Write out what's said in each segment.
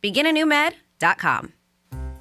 beginanewmed.com.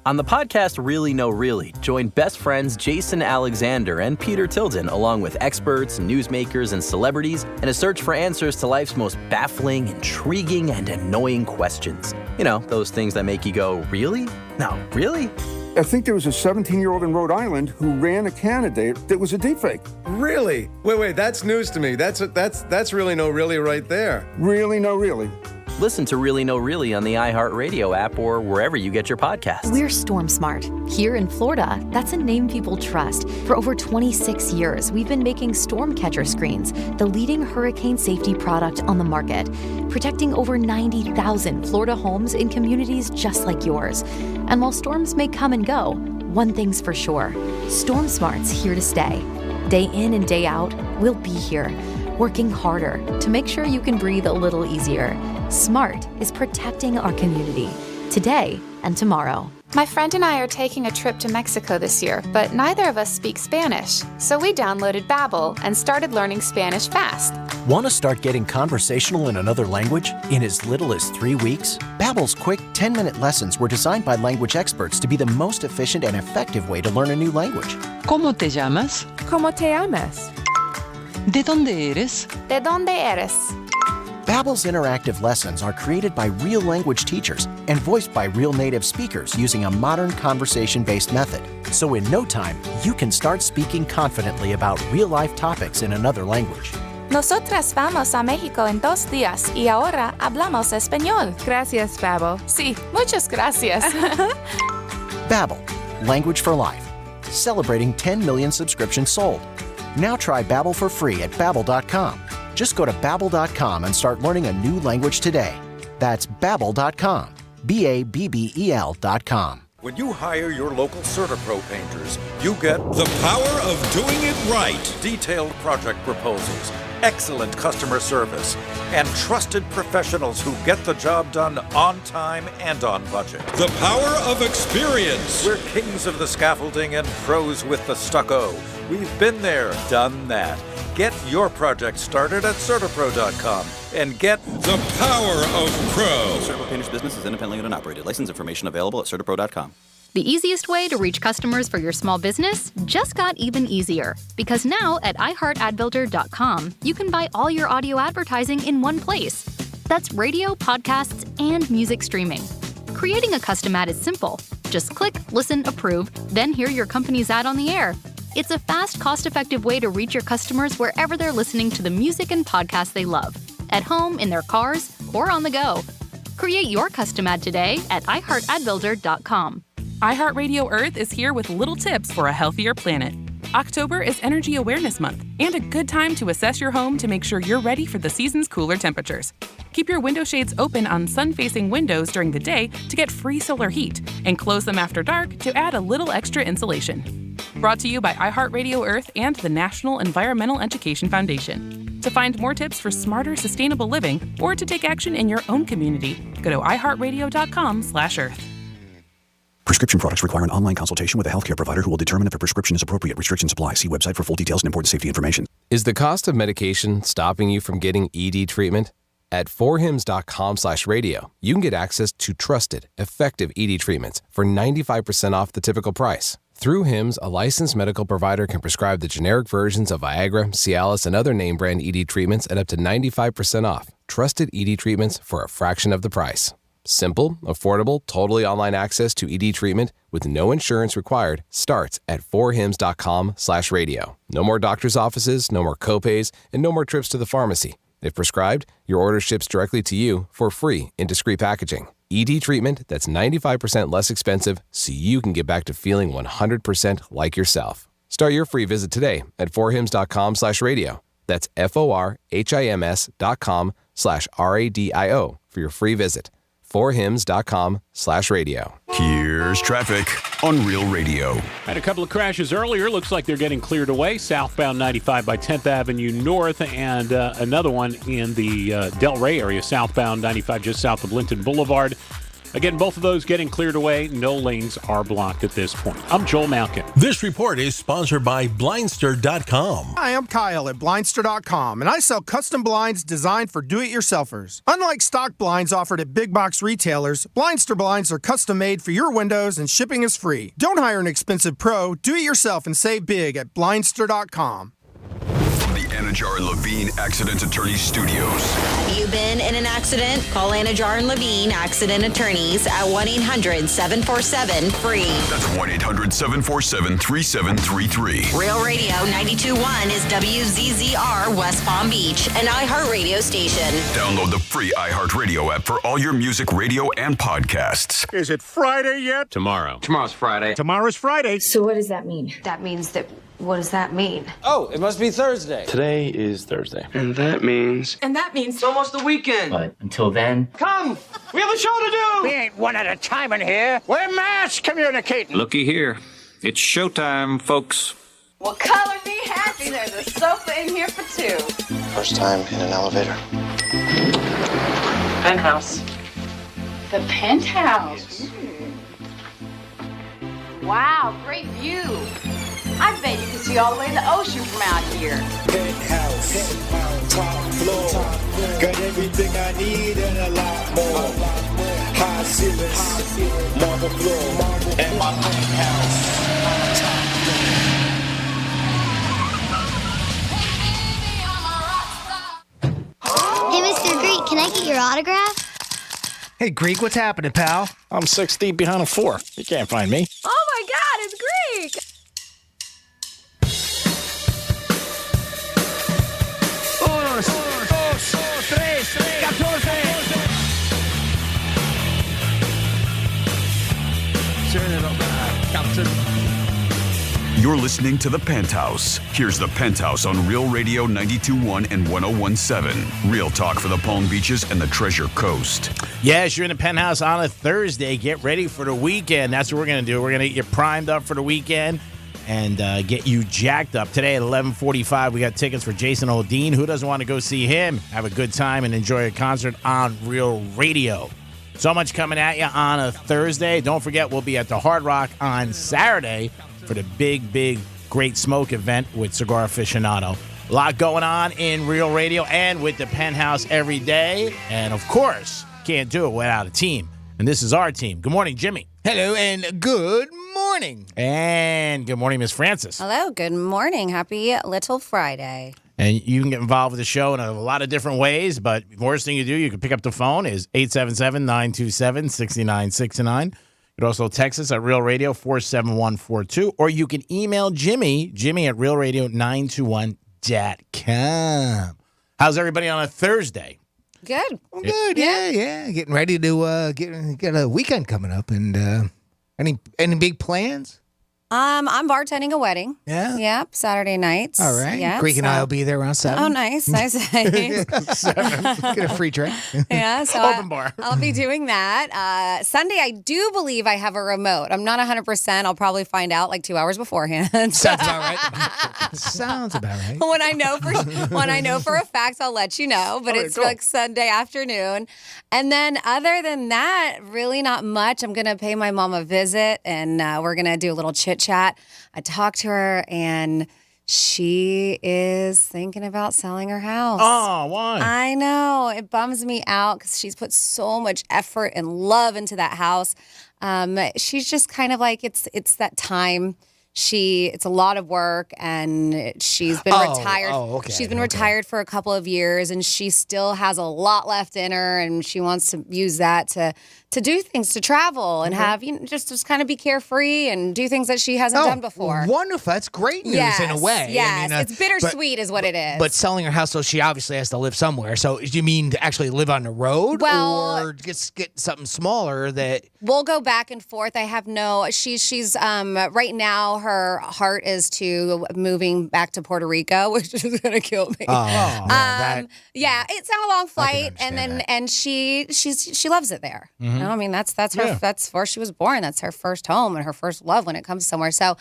On the podcast Really Know Really, join best friends Jason Alexander and Peter Tilden along with experts, newsmakers, and celebrities in a search for answers to life's most baffling, intriguing, and annoying questions. You know, those things that make you go, really? No, really? I think there was a 17-year-old in Rhode Island who ran a candidate that was a deepfake. Really? Wait, that's news to me. That's Really Know Really right there. Really Know Really. Listen to Really Know Really on the iHeartRadio app or wherever you get your podcasts. We're Storm Smart. Here in Florida, that's a name people trust. For over 26 years, we've been making storm catcher screens, the leading hurricane safety product on the market, protecting over 90,000 Florida homes in communities just like yours. And while storms may come and go, one thing's for sure, Storm Smart's here to stay. Day in and day out, we'll be here, working harder to make sure you can breathe a little easier. SMART is protecting our community, today and tomorrow. My friend and I are taking a trip to Mexico this year, but neither of us speak Spanish. So we downloaded Babbel and started learning Spanish fast. Want to start getting conversational in another language in as little as 3 weeks? Babbel's quick 10-minute lessons were designed by language experts to be the most efficient and effective way to learn a new language. ¿Cómo te llamas? ¿Cómo te llamas? ¿De dónde eres? ¿De dónde eres? Babbel's interactive lessons are created by real language teachers and voiced by real native speakers using a modern conversation-based method. So in no time, you can start speaking confidently about real-life topics in another language. Nosotras vamos a México en 2 días y ahora hablamos español. Gracias, Babbel. Sí, muchas gracias. Babbel, language for life. Celebrating 10 million subscriptions sold. Now try Babbel for free at Babbel.com. Just go to Babbel.com and start learning a new language today. That's Babbel.com. Babbel.com. When you hire your local CertaPro painters, you get the power of doing it right. Detailed project proposals, excellent customer service, and trusted professionals who get the job done on time and on budget. The power of experience. We're kings of the scaffolding and pros with the stucco. We've been there, done that. Get your project started at CertaPro.com and get the power of pro. CertaPro Painters business is independently owned and operated. License information available at CertaPro.com. The easiest way to reach customers for your small business just got even easier. Because now at iHeartAdBuilder.com, you can buy all your audio advertising in one place. That's radio, podcasts, and music streaming. Creating a custom ad is simple. Just click, listen, approve, then hear your company's ad on the air. It's a fast, cost-effective way to reach your customers wherever they're listening to the music and podcasts they love. At home, in their cars, or on the go. Create your custom ad today at iHeartAdBuilder.com. iHeartRadio Earth is here with little tips for a healthier planet. October is Energy Awareness Month and a good time to assess your home to make sure you're ready for the season's cooler temperatures. Keep your window shades open on sun-facing windows during the day to get free solar heat, and close them after dark to add a little extra insulation. Brought to you by iHeartRadio Earth and the National Environmental Education Foundation. To find more tips for smarter, sustainable living or to take action in your own community, go to iHeartRadio.com/Earth. Prescription products require an online consultation with a healthcare provider who will determine if a prescription is appropriate. Restrictions apply. See website for full details and important safety information. Is the cost of medication stopping you from getting ED treatment? At forhims.com/radio, you can get access to trusted, effective ED treatments for 95% off the typical price. Through HIMS, a licensed medical provider can prescribe the generic versions of Viagra, Cialis, and other name brand ED treatments at up to 95% off. Trusted ED treatments for a fraction of the price. Simple, affordable, totally online access to ED treatment with no insurance required starts at forhims.com/radio. No more doctor's offices, no more copays, and no more trips to the pharmacy. If prescribed, your order ships directly to you for free in discreet packaging. ED treatment that's 95% less expensive so you can get back to feeling 100% like yourself. Start your free visit today at forhims.com/radio. That's forhims.com/radio for your free visit. forhims.com/radio. Here's traffic on Real Radio. Had a couple of crashes earlier. Looks like they're getting cleared away. Southbound 95 by 10th Avenue North, and another one in the Del Rey area. Southbound 95 just south of Linton Boulevard. Again, both of those getting cleared away. No lanes are blocked at this point. I'm Joel Malkin. This report is sponsored by Blindster.com. Hi, I'm Kyle at Blindster.com, and I sell custom blinds designed for do-it-yourselfers. Unlike stock blinds offered at big box retailers, Blindster blinds are custom made for your windows and shipping is free. Don't hire an expensive pro. Do it yourself and save big at Blindster.com. Anajar and Levine Accident Attorney Studios. Have you been in an accident? Call Anajar and Levine Accident Attorneys at 1-800-747-FREE. That's 1-800-747-3733. Real Radio 92.1 is WZZR West Palm Beach, an iHeartRadio station. Download the free iHeartRadio app for all your music, radio, and podcasts. Is it Friday yet? Tomorrow. Tomorrow's Friday. Tomorrow's Friday. So what does that mean? That means that... What does that mean? Oh, it must be Thursday. Today is Thursday. And that means it's almost the weekend. But until then... Come! We have a show to do! We ain't one at a time in here. We're mass communicating. Looky here. It's showtime, folks. Well, color me happy. There's a sofa in here for two. First time in an elevator. Penthouse. The Penthouse. Yes. Wow, great view. I bet you can see all the way to the ocean from out here. Penthouse. Top floor. Got everything I need and a lot more. High ceilings. Marble floor. And my penthouse. Hey, Mr. Greek, can I get your autograph? Hey, Greek, what's happening, pal? I'm 6 deep behind a 4. You can't find me. Oh my God, it's Greek! You're listening to The Penthouse. Here's The Penthouse on Real Radio 92.1 and 101.7. Real talk for the Palm Beaches and the Treasure Coast. Yes, you're in the Penthouse on a Thursday. Get ready for the weekend. That's what we're going to do. We're going to get you primed up for the weekend and get you jacked up. Today at 11:45, we got tickets for Jason Aldean. Who doesn't want to go see him? Have a good time and enjoy a concert on Real Radio. So much coming at you on a Thursday. Don't forget, we'll be at the Hard Rock on Saturday for the big Great Smoke event with Cigar Aficionado. A lot going on in Real Radio and with the Penthouse every day. And, of course, can't do it without a team. And this is our team. Good morning, Jimmy. Hello, and good morning. And good morning, Miss Francis. Hello, good morning. Happy Little Friday. And you can get involved with the show in a lot of different ways, but the worst thing you do, you can pick up the phone, is 877-927-6969. You can also text us at Real Radio 47142, or you can email Jimmy at realradio921.com. How's everybody on a Thursday? Good. Well, good, yeah. Getting ready to get a weekend coming up, and any big plans? I'm bartending a wedding. Yeah? Yep, Saturday nights. All right. Yeah, Greek and I will be there around 7. Oh, nice. Nice. 7. Get a free drink. Yeah, so Open bar. I'll be doing that. Sunday, I do believe I have a remote. I'm not 100%. I'll probably find out like 2 hours beforehand. Sounds about right. Sounds about right. When I know for a fact, I'll let you know. But it's cool. like Sunday afternoon. And then other than that, really not much. I'm going to pay my mom a visit, and we're going to do a little chit-chat. I talked to her, and she is thinking about selling her house. Oh, why? I know. It bums me out because she's put so much effort and love into that house. She's just kind of like, it's that time. It's a lot of work, and she's been retired. Oh, okay. She's been retired for a couple of years, and she still has a lot left in her, and she wants to use that to do things, to travel and have, just kind of be carefree and do things that she hasn't done before. Wonderful. That's great news in a way. Yes, I mean, it's bittersweet is what it is. But selling her house, so she obviously has to live somewhere. So do you mean to actually live on the road, or just get something smaller that... We'll go back and forth. I have she's right now, her heart is to moving back to Puerto Rico, which is going to kill me. Yeah, it's not a long flight, and she loves it there. Mhm. You know, I mean, that's her. That's where she was born. That's her first home and her first love when it comes somewhere. So,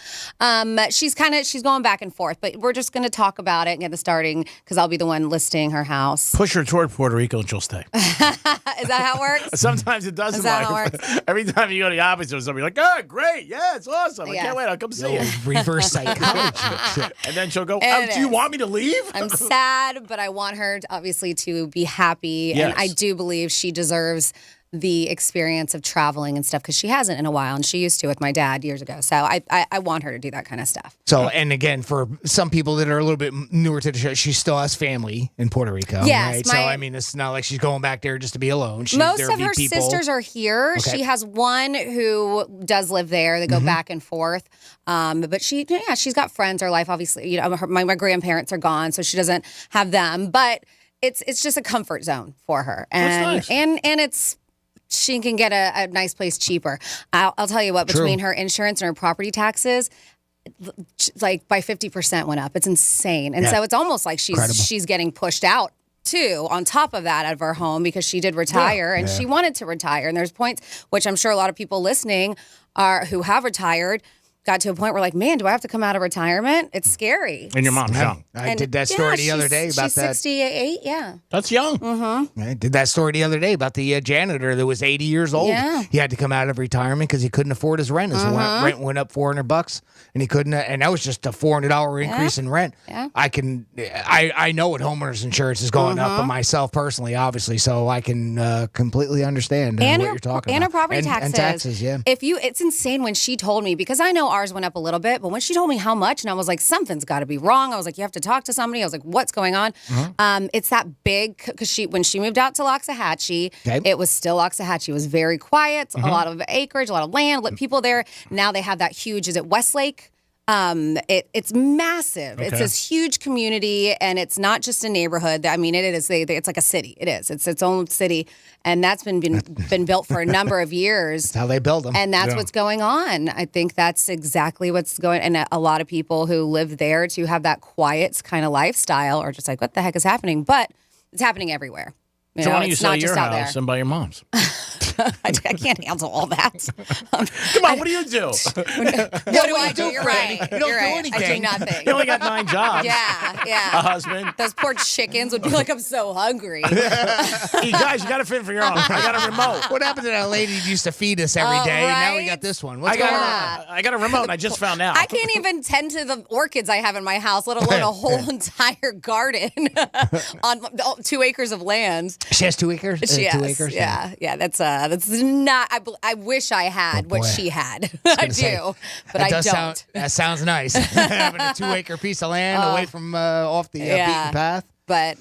she's going back and forth. But we're just going to talk about it and get the starting because I'll be the one listing her house. Push her toward Puerto Rico and she'll stay. Is that how it works? Sometimes it doesn't. Is that how it works? Every time you go to the opposite of somebody, like, oh, great, yeah, it's awesome. I can't wait. I'll come see you. Reverse psychology. And then she'll go, And it do you is. want me to leave? I'm sad, but I want her obviously to be happy. Yes. And I do believe she deserves the experience of traveling and stuff because she hasn't in a while and she used to with my dad years ago. So I want her to do that kind of stuff. So, and again, for some people that are a little bit newer to the show, she still has family in Puerto Rico. Yes, right? So, I mean, it's not like she's going back there just to be alone. Most there of be her people. sisters are here. Okay. She has one who does live there. They go back and forth. But she's got friends. Her life, obviously, you know, my grandparents are gone, so she doesn't have them. But it's just a comfort zone for her, and That's nice. and it's. She can get a nice place cheaper. I'll tell you what, between her insurance and her property taxes, like by 50% went up. It's insane. And so it's almost like she's getting pushed out too on top of that out of her home because she did retire and she wanted to retire. And there's points, which I'm sure a lot of people listening who have retired, got to a point where like, man, do I have to come out of retirement? It's scary. And your mom's young. I did that story the other day about she's 68, yeah. That's young. Mm-hmm. I did that story the other day about the janitor that was 80 years old. Yeah. He had to come out of retirement because he couldn't afford his rent. His rent went up $400, and he couldn't. And that was just a $400 increase in rent. Yeah. I know what homeowners insurance is going up, but myself personally, obviously, so I can completely understand what you're talking and about. her property taxes. And taxes, yeah. It's insane when she told me because I know ours went up a little bit, but when she told me how much, and I was like, something's got to be wrong. I was like, you have to talk to somebody. I was like, what's going on? It's that big because when she moved out to Loxahatchee, it was still Loxahatchee. It was very quiet, a lot of acreage, a lot of land, people there. Now they have that huge. Is it Westlake? It's massive. Okay. It's this huge community, and it's not just a neighborhood. I mean, it is. It's like a city. It is. It's its own city, and that's been built for a number of years. That's how they build them, and that's what's going on. I think that's exactly what's going. And a lot of people who live there to have that quiet kind of lifestyle are just like, what the heck is happening? But it's happening everywhere. So why don't you sell your house and buy your mom's? I can't handle all that. Come on, what do you do? What do I do? You're right. You don't You're do right. anything. I do nothing. You only got 9 jobs. Yeah. A husband. Those poor chickens would be like, I'm so hungry. You guys, you got to fit for your own. I got a remote. What happened to that lady who used to feed us every day? And now we got this one. What's going on? I got a remote, and I just found out. I can't even tend to the orchids I have in my house, let alone a whole entire garden on 2 acres of land. She has 2 acres? She 2 has, acres? yeah. That's not. I wish I had what she had. I do, but I don't. That sounds nice. Having a 2-acre piece of land away from off the beaten path. But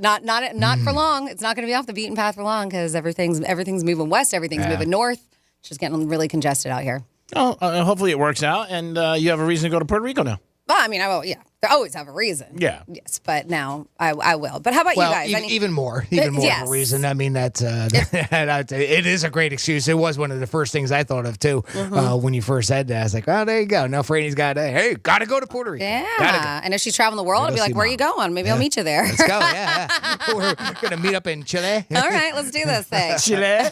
not for long. It's not going to be off the beaten path for long because everything's moving west. Everything's moving north. It's just getting really congested out here. Oh, hopefully it works out, and you have a reason to go to Puerto Rico now. Well, I mean, they always have a reason. Yeah. Yes, but now I will. But how about you guys? Even more of a reason. I mean, that's it is a great excuse. It was one of the first things I thought of too when you first said that. I was like, oh, there you go. Now Franny's got gotta go to Puerto Rico. Yeah. Gotta go. And if she's traveling the world, I'll be like, where are you going? Maybe I'll meet you there. Let's go. Yeah. We're gonna meet up in Chile. All right, let's do this thing. Chile.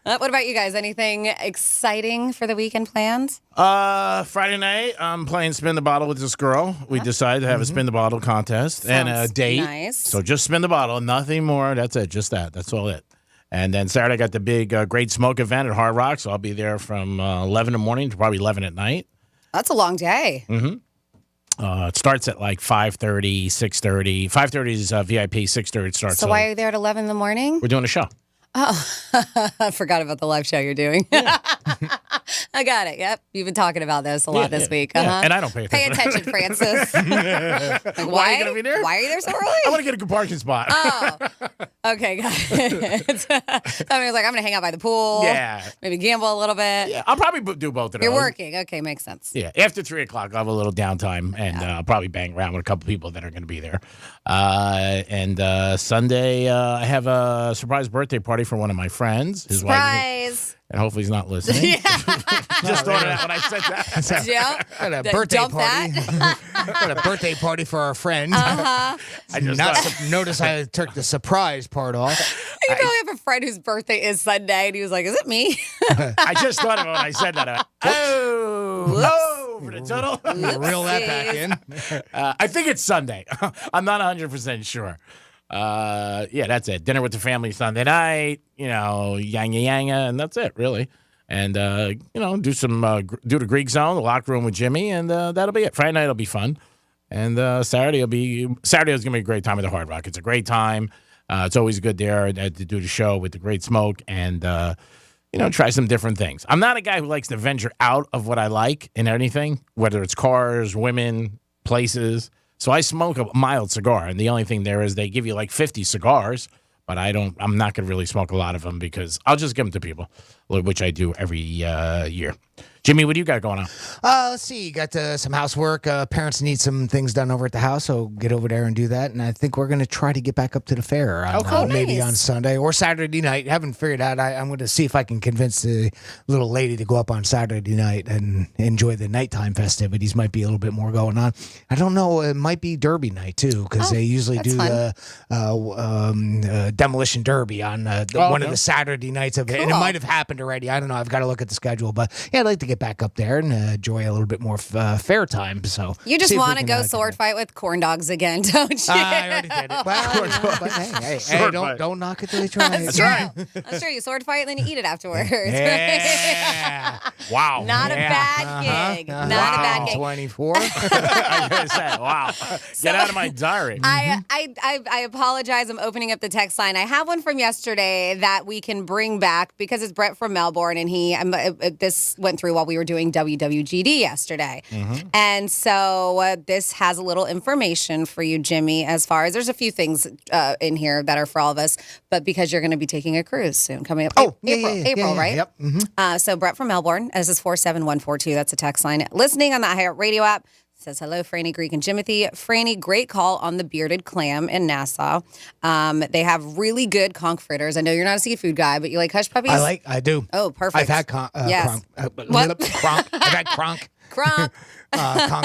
What about you guys? Anything exciting for the weekend plans? Friday night, I'm playing Spin the Bottle with this girl. We decided to have a Spin the Bottle contest and a date. Nice. So just spin the bottle, nothing more. That's it, just that. That's all it. And then Saturday, I got the big Great Smoke event at Hard Rock, so I'll be there from 11 in the morning to probably 11 at night. That's a long day. It starts at like 5:30, 6:30. 5:30 is VIP, 6:30 it starts. So why are you there at 11 in the morning? We're doing a show. Oh, I forgot about the live show you're doing. I got it. Yep. You've been talking about this a lot this week. Yeah. And I don't pay attention. Pay attention, Francis. Like, why are you going to be there? Why are you there so early? I want to get a good parking spot. Oh, okay. Got it. I was like, I'm going to hang out by the pool. Yeah. Maybe gamble a little bit. Yeah, I'll probably do both of those. You're working. Okay, makes sense. Yeah. After 3 o'clock, I'll have a little downtime, and I'll probably bang around with a couple people that are going to be there. And Sunday, I have a surprise birthday party for one of my friends. His Surprise. wife. And hopefully he's not listening. Just thought of that when I said that. Yeah. Got a birthday Dump party. Got a birthday party for our friend. Uh-huh. I just notice I took the surprise part off. You know, I have a friend whose birthday is Sunday, and he was like, "Is it me?" I just thought of it when I said that. For the total. Reel that back in. I think it's Sunday. I'm not 100% sure. Yeah, that's it. Dinner with the family Sunday night. Yanga, and that's it, really. And do do the Greek Zone, the locker room with Jimmy, and that'll be it. Friday night will be fun, and Saturday is gonna be a great time at the Hard Rock. It's a great time. It's always good there to do the show with the great smoke and try some different things. I'm not a guy who likes to venture out of what I like in anything, whether it's cars, women, places. So I smoke a mild cigar, and the only thing there is they give you like 50 cigars, but I'm not going to really smoke a lot of them because I'll just give them to people, which I do every year. Jimmy, what do you got going on? Let's see. Got some housework. Parents need some things done over at the house, so get over there and do that. And I think we're going to try to get back up to the fair maybe on Sunday or Saturday night. Haven't figured out. I'm going to see if I can convince the little lady to go up on Saturday night and enjoy the nighttime festivities. Might be a little bit more going on. I don't know. It might be Derby night, too, because they usually do the Demolition Derby on one of the Saturday nights of it. Cool. And it might have happened already. I don't know. I've got to look at the schedule. But, yeah, I'd like to get back up there and enjoy a little bit more fair time. So you just want to go sword fight with corn dogs again, don't you? I already did it. Well, but hey, don't knock it till you try. That's right. That's true. You sword fight and then you eat it afterwards. Yeah. Wow. Not a bad gig. Not a bad gig. 24. I gotta say, wow. Get out of my diary. I apologize. I'm opening up the text line. I have one from yesterday that we can bring back because it's Brett from Melbourne, and this went through while we were doing WWGD yesterday. Mm-hmm. And so this has a little information for you, Jimmy, as far as there's a few things in here that are for all of us, but because you're going to be taking a cruise soon coming up. April, right? Yep. Mm-hmm. So Brett from Melbourne, this is 47142. That's a text line. Listening on the iHeart Radio app. Says, hello, Franny, Greek, and Jimothy. Franny, great call on the bearded clam in Nassau. They have really good conch fritters. I know you're not a seafood guy, but you like hush puppies? I do. Oh, perfect. I've had What? I've had conch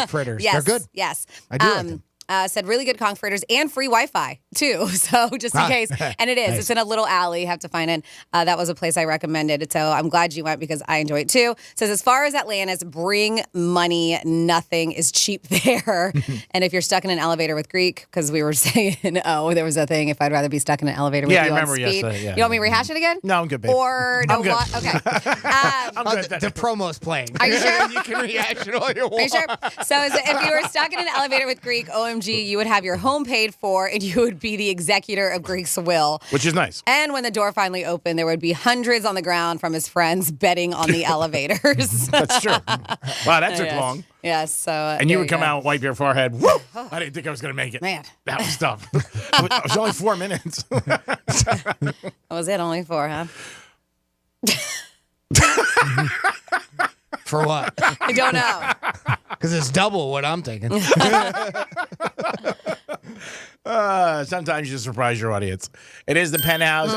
fritters. Yes, they're good. Yes. I do like them. Said really good conch fritters and free Wi-Fi too. So just in case, and it is. Nice. It's in a little alley. You have to find it. That was a place I recommended. So I'm glad you went because I enjoy it too. Says as far as Atlantis, bring money. Nothing is cheap there. And if you're stuck in an elevator with Greek, because we were saying, there was a thing. If I'd rather be stuck in an elevator with you on speed. You want me to rehash it again? No, I'm good, babe. Or no, I'm good. Okay. I'm good. The promo's playing. Are you sure? You can rehash it all you want. Are you sure? So if you were stuck in an elevator with Greek, OMG, you would have your home paid for, and you would be the executor of Greek's will. Which is nice. And when the door finally opened, there would be hundreds on the ground from his friends betting on the elevators. That's true. Wow, that took long. Yes. So. And you would come out, wipe your forehead. Woo! I didn't think I was going to make it. Man. That was tough. It was only 4 minutes. That was it? Only 4, huh? For what? I don't know. Because it's double what I'm thinking. Sometimes you surprise your audience. It is the Penthouse.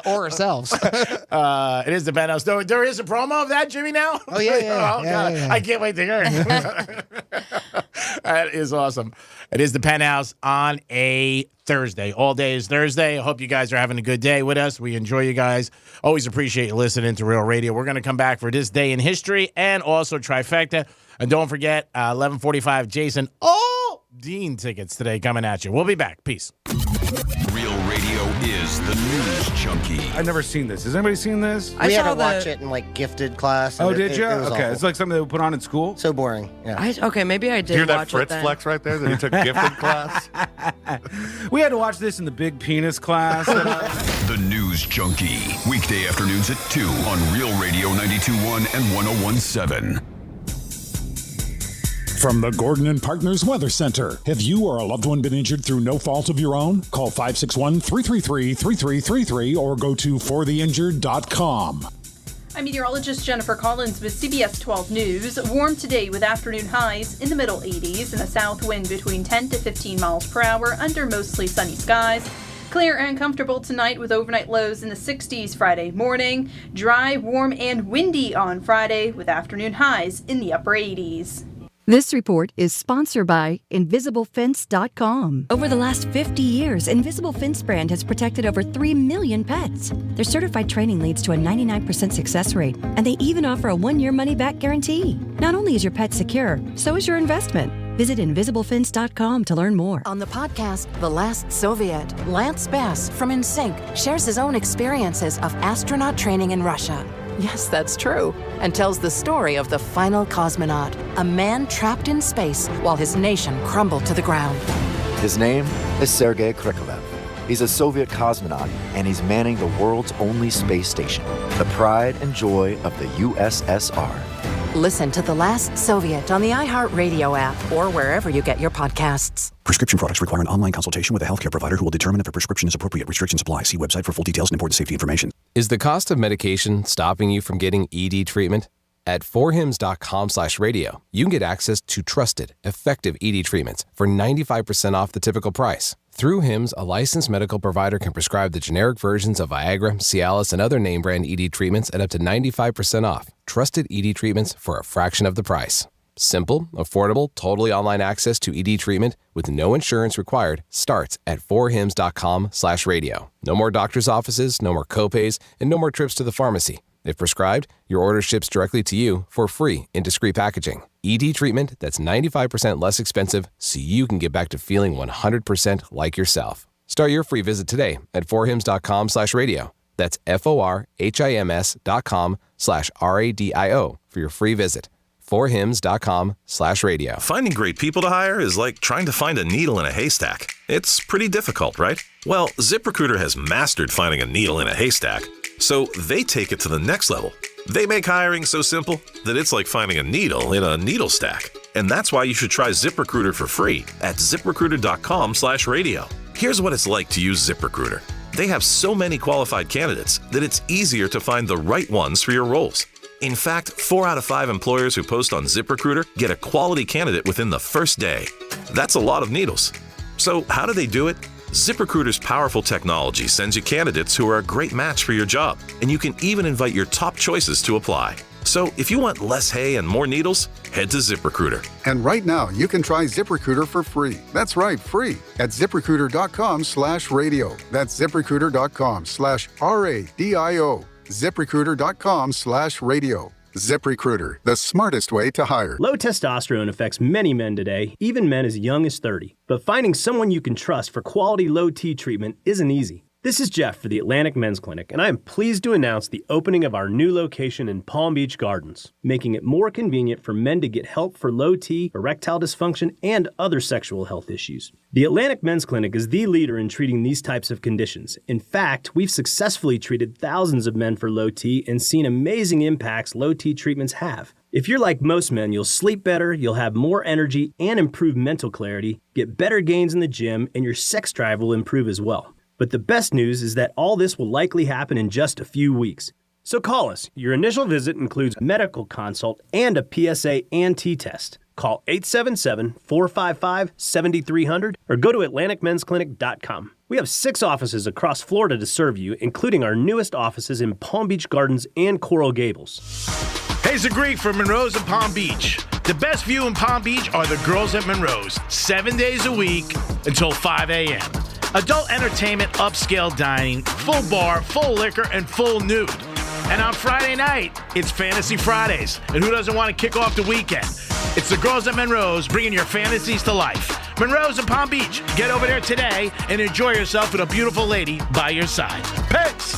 Or ourselves. It is the Penthouse. There is a promo of that, Jimmy, now? Oh, yeah. Yeah. I can't wait to hear it. That is awesome. It is the Penthouse on a Thursday. All day is Thursday. I hope you guys are having a good day with us. We enjoy you guys. Always appreciate you listening to Real Radio. We're going to come back for this day in history and also Trifecta. And don't forget, 11:45, Jason Dean tickets today coming at you. We'll be back. Peace. Real Radio is the news junkie. I've never seen this. Has anybody seen this? We had to watch it in gifted class. Oh, did you? It was okay, awful. it's like something they would put on in school. So boring. Yeah. Okay, maybe I did Hear that watch Fritz it then. flex right there that he took gifted class? We had to watch this in the big penis class. The News Junkie. Weekday afternoons at 2 on Real Radio 92.1 and 101.7. From the Gordon and Partners Weather Center. Have you or a loved one been injured through no fault of your own? Call 561-333-3333 or go to fortheinjured.com. I'm meteorologist Jennifer Collins with CBS 12 News. Warm today with afternoon highs in the middle 80s and a south wind between 10 to 15 miles per hour under mostly sunny skies. Clear and comfortable tonight with overnight lows in the 60s Friday morning. Dry, warm, and windy on Friday with afternoon highs in the upper 80s. This report is sponsored by InvisibleFence.com. Over the last 50 years, Invisible Fence brand has protected over 3 million pets. Their certified training leads to a 99% success rate, and they even offer a 1-year money-back guarantee. Not only is your pet secure, so is your investment. Visit InvisibleFence.com to learn more. On the podcast, The Last Soviet, Lance Bass from NSYNC shares his own experiences of astronaut training in Russia. Yes, that's true. And tells the story of the final cosmonaut, a man trapped in space while his nation crumbled to the ground. His name is Sergei Krikalev. He's a Soviet cosmonaut, and he's manning the world's only space station, the pride and joy of the USSR. Listen to The Last Soviet on the iHeartRadio app or wherever you get your podcasts. Prescription products require an online consultation with a healthcare provider who will determine if a prescription is appropriate. Restrictions apply. See website for full details and important safety information. Is the cost of medication stopping you from getting ED treatment? At 4hims.com/radio, you can get access to trusted, effective ED treatments for 95% off the typical price. Through HIMS, a licensed medical provider can prescribe the generic versions of Viagra, Cialis, and other name brand ED treatments at up to 95% off. Trusted ED treatments for a fraction of the price. Simple, affordable, totally online access to ED treatment with no insurance required starts at 4hims.com/radio. No more doctor's offices, no more copays, and no more trips to the pharmacy. If prescribed, your order ships directly to you for free in discreet packaging. ED treatment that's 95% less expensive so you can get back to feeling 100% like yourself. Start your free visit today at 4hims.com/radio. That's FORHIMS.com/RADIO for your free visit. 4hims.com/radio. Finding great people to hire is like trying to find a needle in a haystack. It's pretty difficult, right? Well, ZipRecruiter has mastered finding a needle in a haystack, so they take it to the next level. They make hiring so simple that it's like finding a needle in a needle stack. And that's why you should try ZipRecruiter for free at ZipRecruiter.com/radio. Here's what it's like to use ZipRecruiter. They have so many qualified candidates that it's easier to find the right ones for your roles. In fact, 4 out of 5 employers who post on ZipRecruiter get a quality candidate within the first day. That's a lot of needles. So how do they do it? ZipRecruiter's powerful technology sends you candidates who are a great match for your job, and you can even invite your top choices to apply. So if you want less hay and more needles, head to ZipRecruiter. And right now, you can try ZipRecruiter for free. That's right, free at ZipRecruiter.com/radio. That's ZipRecruiter.com/RADIO. ZipRecruiter.com/radio. ZipRecruiter, the smartest way to hire. Low testosterone affects many men today, even men as young as 30. But finding someone you can trust for quality low T treatment isn't easy. This is Jeff for the Atlantic Men's Clinic, and I am pleased to announce the opening of our new location in Palm Beach Gardens, making it more convenient for men to get help for low T, erectile dysfunction, and other sexual health issues. The Atlantic Men's Clinic is the leader in treating these types of conditions. In fact, we've successfully treated thousands of men for low T and seen amazing impacts low T treatments have. If you're like most men, you'll sleep better, you'll have more energy and improve mental clarity, get better gains in the gym, and your sex drive will improve as well. But the best news is that all this will likely happen in just a few weeks. So call us. Your initial visit includes a medical consult and a PSA and T test. Call 877-455-7300 or go to AtlanticMen'sClinic.com. We have 6 offices across Florida to serve you, including our newest offices in Palm Beach Gardens and Coral Gables. Hey, it's Greek from Monroe's in Palm Beach. The best view in Palm Beach are the girls at Monroe's, 7 days a week until 5 a.m. Adult entertainment, upscale dining, full bar, full liquor, and full nude. And on Friday night, it's Fantasy Fridays. And who doesn't want to kick off the weekend? It's the girls at Monroe's bringing your fantasies to life. Monroe's in Palm Beach. Get over there today and enjoy yourself with a beautiful lady by your side. Peace!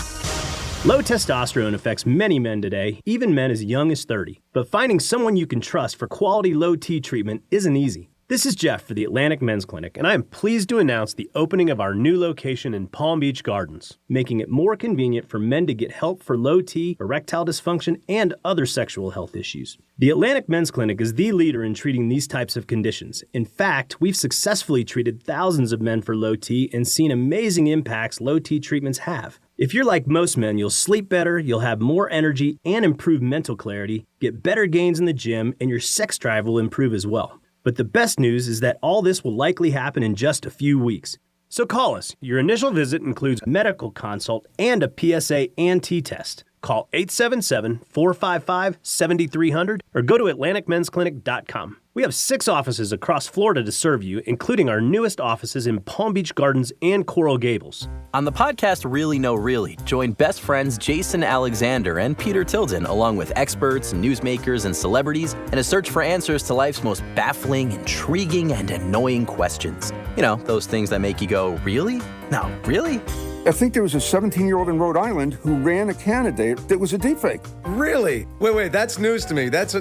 Low testosterone affects many men today, even men as young as 30. But finding someone you can trust for quality low T treatment isn't easy. This is Jeff for the Atlantic Men's Clinic, and I am pleased to announce the opening of our new location in Palm Beach Gardens, making it more convenient for men to get help for low T, erectile dysfunction, and other sexual health issues. The Atlantic Men's Clinic is the leader in treating these types of conditions. In fact, we've successfully treated thousands of men for low T and seen amazing impacts low T treatments have. If you're like most men, you'll sleep better, you'll have more energy and improve mental clarity, get better gains in the gym, and your sex drive will improve as well. But the best news is that all this will likely happen in just a few weeks. So call us. Your initial visit includes a medical consult and a PSA and T-test. Call 877-455-7300 or go to AtlanticMen'sClinic.com. We have 6 offices across Florida to serve you, including our newest offices in Palm Beach Gardens and Coral Gables. On the podcast Really Know Really, join best friends Jason Alexander and Peter Tilden, along with experts, newsmakers, and celebrities, in a search for answers to life's most baffling, intriguing, and annoying questions. You know, those things that make you go, really? No, really? I think there was a 17-year-old in Rhode Island who ran a candidate that was a deepfake. Really? Wait, that's news to me. That's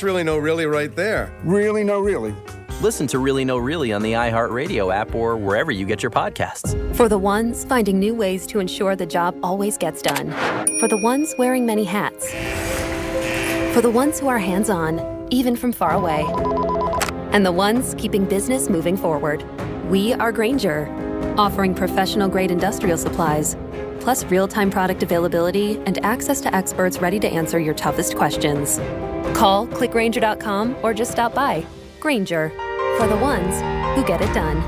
Really Know Really right there. Really Know Really. Listen to Really Know Really on the iHeartRadio app or wherever you get your podcasts. For the ones finding new ways to ensure the job always gets done. For the ones wearing many hats. For the ones who are hands-on, even from far away. And the ones keeping business moving forward. We are Grainger, offering professional-grade industrial supplies, plus real-time product availability and access to experts ready to answer your toughest questions. Call, click Grainger.com, or just stop by. Grainger, for the ones who get it done.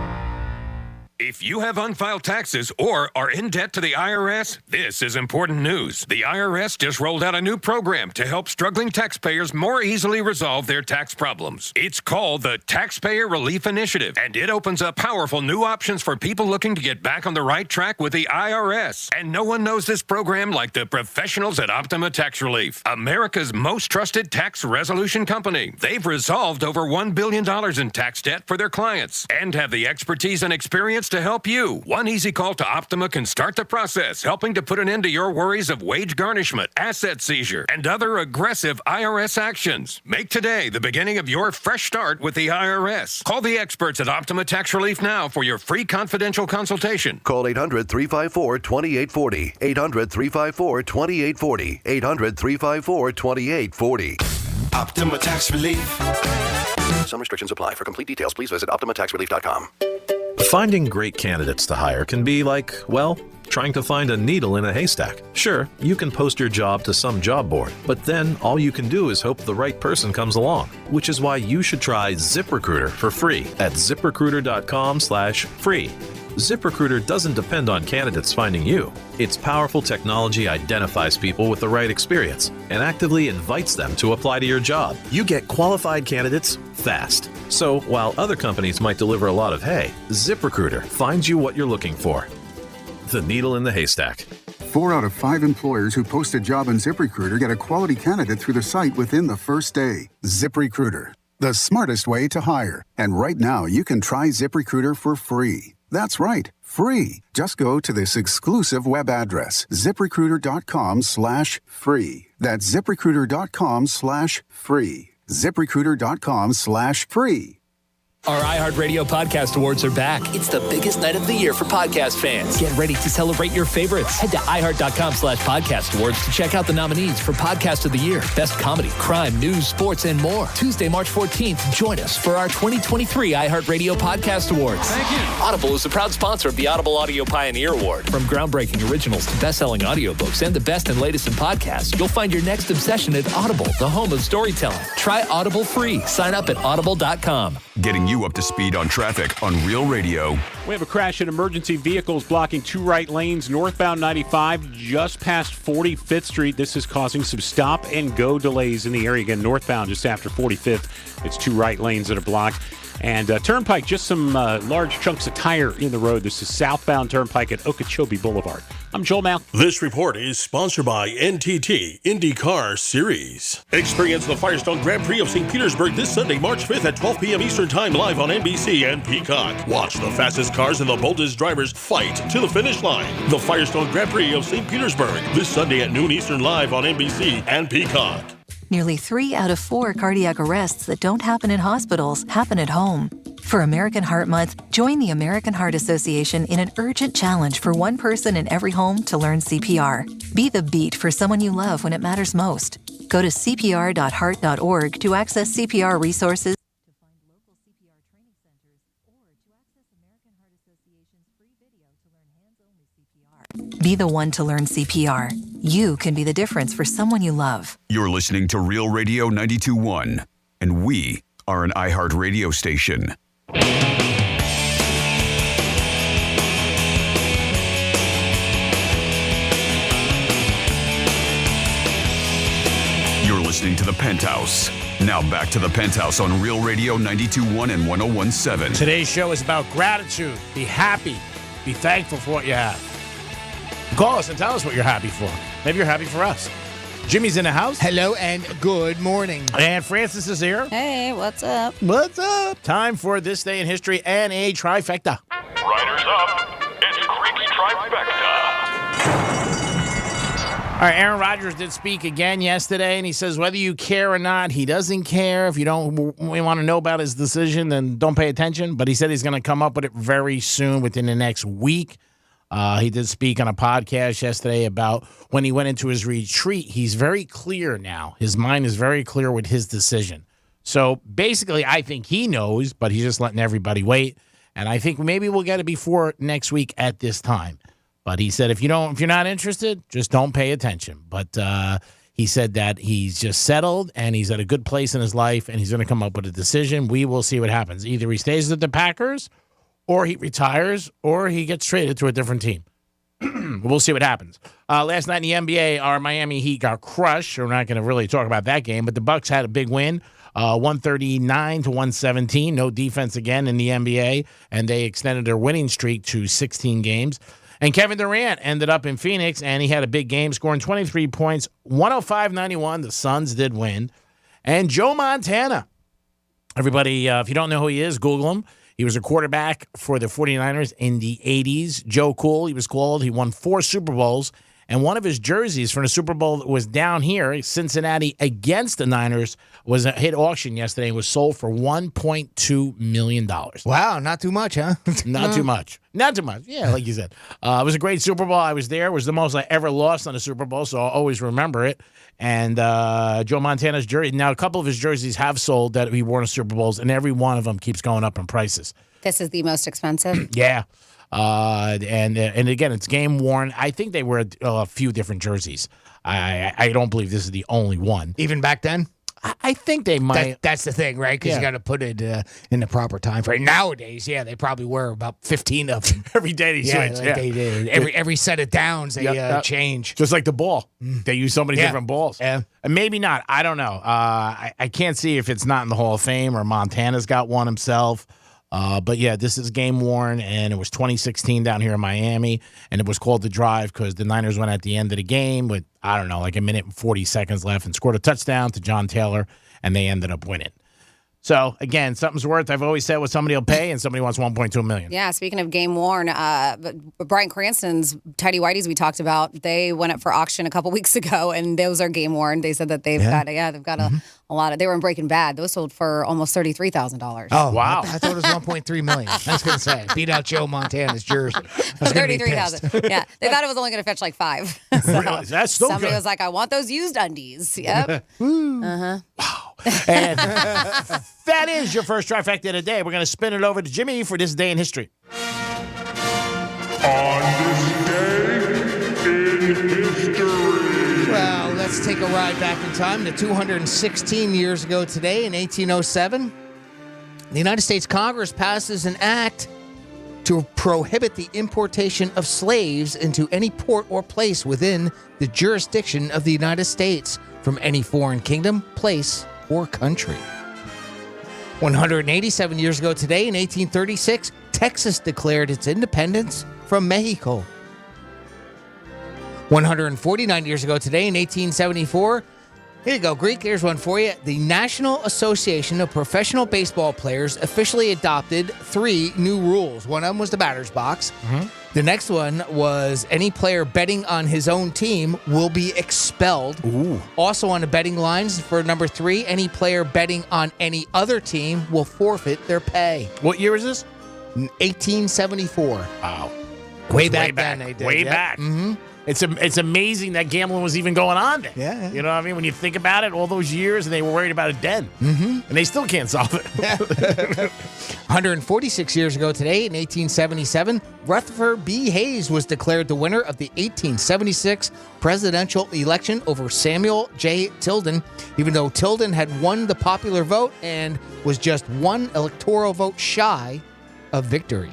If you have unfiled taxes or are in debt to the IRS, this is important news. The IRS just rolled out a new program to help struggling taxpayers more easily resolve their tax problems. It's called the Taxpayer Relief Initiative, and it opens up powerful new options for people looking to get back on the right track with the IRS. And no one knows this program like the professionals at Optima Tax Relief, America's most trusted tax resolution company. They've resolved over $1 billion in tax debt for their clients and have the expertise and experience to help you. One easy call to Optima can start the process, helping to put an end to your worries of wage garnishment, asset seizure, and other aggressive IRS actions. Make today the beginning of your fresh start with the IRS. Call the experts at Optima Tax Relief now for your free confidential consultation. Call 800-354-2840. 800-354-2840. 800-354-2840. Optima Tax Relief. Some restrictions apply. For complete details, please visit OptimaTaxRelief.com. Finding great candidates to hire can be like, well, trying to find a needle in a haystack. Sure, you can post your job to some job board, but then all you can do is hope the right person comes along, which is why you should try ZipRecruiter for free at ZipRecruiter.com/free. ZipRecruiter doesn't depend on candidates finding you. Its powerful technology identifies people with the right experience and actively invites them to apply to your job. You get qualified candidates fast. So while other companies might deliver a lot of hay, ZipRecruiter finds you what you're looking for. The needle in the haystack. 4 out of 5 employers who post a job on ZipRecruiter get a quality candidate through the site within the first day. ZipRecruiter, the smartest way to hire. And right now, you can try ZipRecruiter for free. That's right, free. Just go to this exclusive web address, ZipRecruiter.com/free. That's ZipRecruiter.com/free. ZipRecruiter.com/free. Our iHeartRadio Podcast Awards are back. It's the biggest night of the year for podcast fans. Get ready to celebrate your favorites. Head to iHeart.com/podcast awards to check out the nominees for Podcast of the Year, Best Comedy, Crime, News, Sports, and more. Tuesday, March 14th, join us for our 2023 iHeartRadio Podcast Awards. Thank you. Audible is a proud sponsor of the Audible Audio Pioneer Award. From groundbreaking originals to best-selling audiobooks and the best and latest in podcasts, you'll find your next obsession at Audible, the home of storytelling. Try Audible free. Sign up at audible.com. Getting you up to speed on traffic on Real Radio. We have a crash in emergency vehicles blocking 2 right lanes northbound 95 just past 45th Street. This is causing some stop and go delays in the area. Again, northbound just after 45th. It's 2 right lanes that are blocked. And Turnpike, just some large chunks of tire in the road. This is southbound Turnpike at Okeechobee Boulevard. I'm Joel Mal. This report is sponsored by NTT IndyCar Series. Experience the Firestone Grand Prix of St. Petersburg this Sunday, March 5th at 12 p.m. Eastern Time, live on NBC and Peacock. Watch the fastest cars and the boldest drivers fight to the finish line. The Firestone Grand Prix of St. Petersburg this Sunday at noon Eastern, live on NBC and Peacock. Nearly 3 out of 4 cardiac arrests that don't happen in hospitals happen at home. For American Heart Month, join the American Heart Association in an urgent challenge for one person in every home to learn CPR. Be the beat for someone you love when it matters most. Go to cpr.heart.org to access CPR resources. Be the one to learn CPR. You can be the difference for someone you love. You're listening to Real Radio 92.1, and we are an iHeart radio station. listening to The Penthouse. Now back to The Penthouse on Real Radio 92.1 and 101.7. Today's show is about gratitude. Be happy. Be thankful for what you have. Call us and tell us what you're happy for. Maybe you're happy for us. Jimmy's in the house. Hello and good morning. And Francis is here. Hey, what's up? What's up? Time for This Day in History and a trifecta. Riders up. It's Creek's Trifecta. All right, Aaron Rodgers did speak again yesterday, and he says whether you care or not, he doesn't care. If you don't want to know about his decision, then don't pay attention. But he said he's going to come up with it very soon, within the next week. He did speak on a podcast yesterday about when he went into his retreat. He's very clear now. His mind is very clear with his decision. So basically, I think he knows, but he's just letting everybody wait. And I think maybe we'll get it before next week at this time. But he said if you're not interested, just don't pay attention. But he said that he's just settled and he's at a good place in his life and he's going to come up with a decision. We will see what happens. Either he stays with the Packers, or he retires, or he gets traded to a different team. We'll see what happens. Last night in the NBA, our Miami Heat got crushed. We're not going to really talk about that game, but the Bucks had a big win, 139-117. No defense again in the NBA, and they extended their winning streak to 16 games. And Kevin Durant ended up in Phoenix, and he had a big game, scoring 23 points, 105-91. The Suns did win. And Joe Montana. Everybody, if you don't know who he is, Google him. He was a quarterback for the 49ers in the 80s. Joe Cool, he was called. He won 4 Super Bowls. And one of his jerseys from the Super Bowl that was down here, Cincinnati against the Niners, was a hit auction yesterday and was sold for $1.2 million. Wow, not too much, huh? Not too much. Not too much. Yeah, like you said. It was a great Super Bowl. I was there. It was the most I ever lost on a Super Bowl, so I'll always remember it. And Joe Montana's jersey. Now, a couple of his jerseys have sold that he wore in Super Bowls, and every one of them keeps going up in prices. This is the most expensive? Yeah. And again, it's game worn. I think they wear a few different jerseys. I don't believe this is the only one. Even back then? I think they might. That's the thing, right? Because you got to put it in the proper time frame. Nowadays, yeah, they probably wear about 15 of them. Every day they switch. Like they did. Every set of downs, they change. Just like the ball. They use so many different balls. Yeah. And maybe not. I don't know. I can't see if it's not in the Hall of Fame or Montana's got one himself. But yeah, this is game worn, and it was 2016 down here in Miami, and it was called The Drive because the Niners went at the end of the game with, I don't know, like a minute and 40 seconds left and scored a touchdown to John Taylor, and they ended up winning. So, again, something's worth, I've always said what somebody will pay, and somebody wants $1.2 million. Yeah, speaking of game worn, Bryan Cranston's Tidy Whities we talked about, they went up for auction a couple weeks ago, and those are game worn. They said that they've got a lot of, they were in Breaking Bad. Those sold for almost $33,000. Oh, wow. I thought it was $1.3 million. I was going to say, beat out Joe Montana's jersey. $33,000. Yeah, they thought it was only going to fetch like $5. So really? That's still somebody good. was like, I want those used undies. Yep. Wow. And that is your first trifecta of the day. We're going to spin it over to Jimmy for This Day in History. On this day in history. Well, let's take a ride back in time to 216 years ago today in 1807. The United States Congress passes an act to prohibit the importation of slaves into any port or place within the jurisdiction of the United States from any foreign kingdom, place, or country. 187 years ago today, in 1836, Texas declared its independence from Mexico. 149 years ago today, in 1874, here you go, Greek, here's one for you. The National Association of Professional Baseball Players officially adopted 3 new rules. One of them was the batter's box. The next one was any player betting on his own team will be expelled. Ooh. Also on the betting lines for number 3, any player betting on any other team will forfeit their pay. What year is this? 1874. Wow. Way back then they did. Way back. It's amazing that gambling was even going on then. Yeah. You know what I mean? When you think about it, all those years, and they were worried about it then. And they still can't solve it. 146 years ago today, in 1877, Rutherford B. Hayes was declared the winner of the 1876 presidential election over Samuel J. Tilden, even though Tilden had won the popular vote and was just 1 electoral vote shy of victory.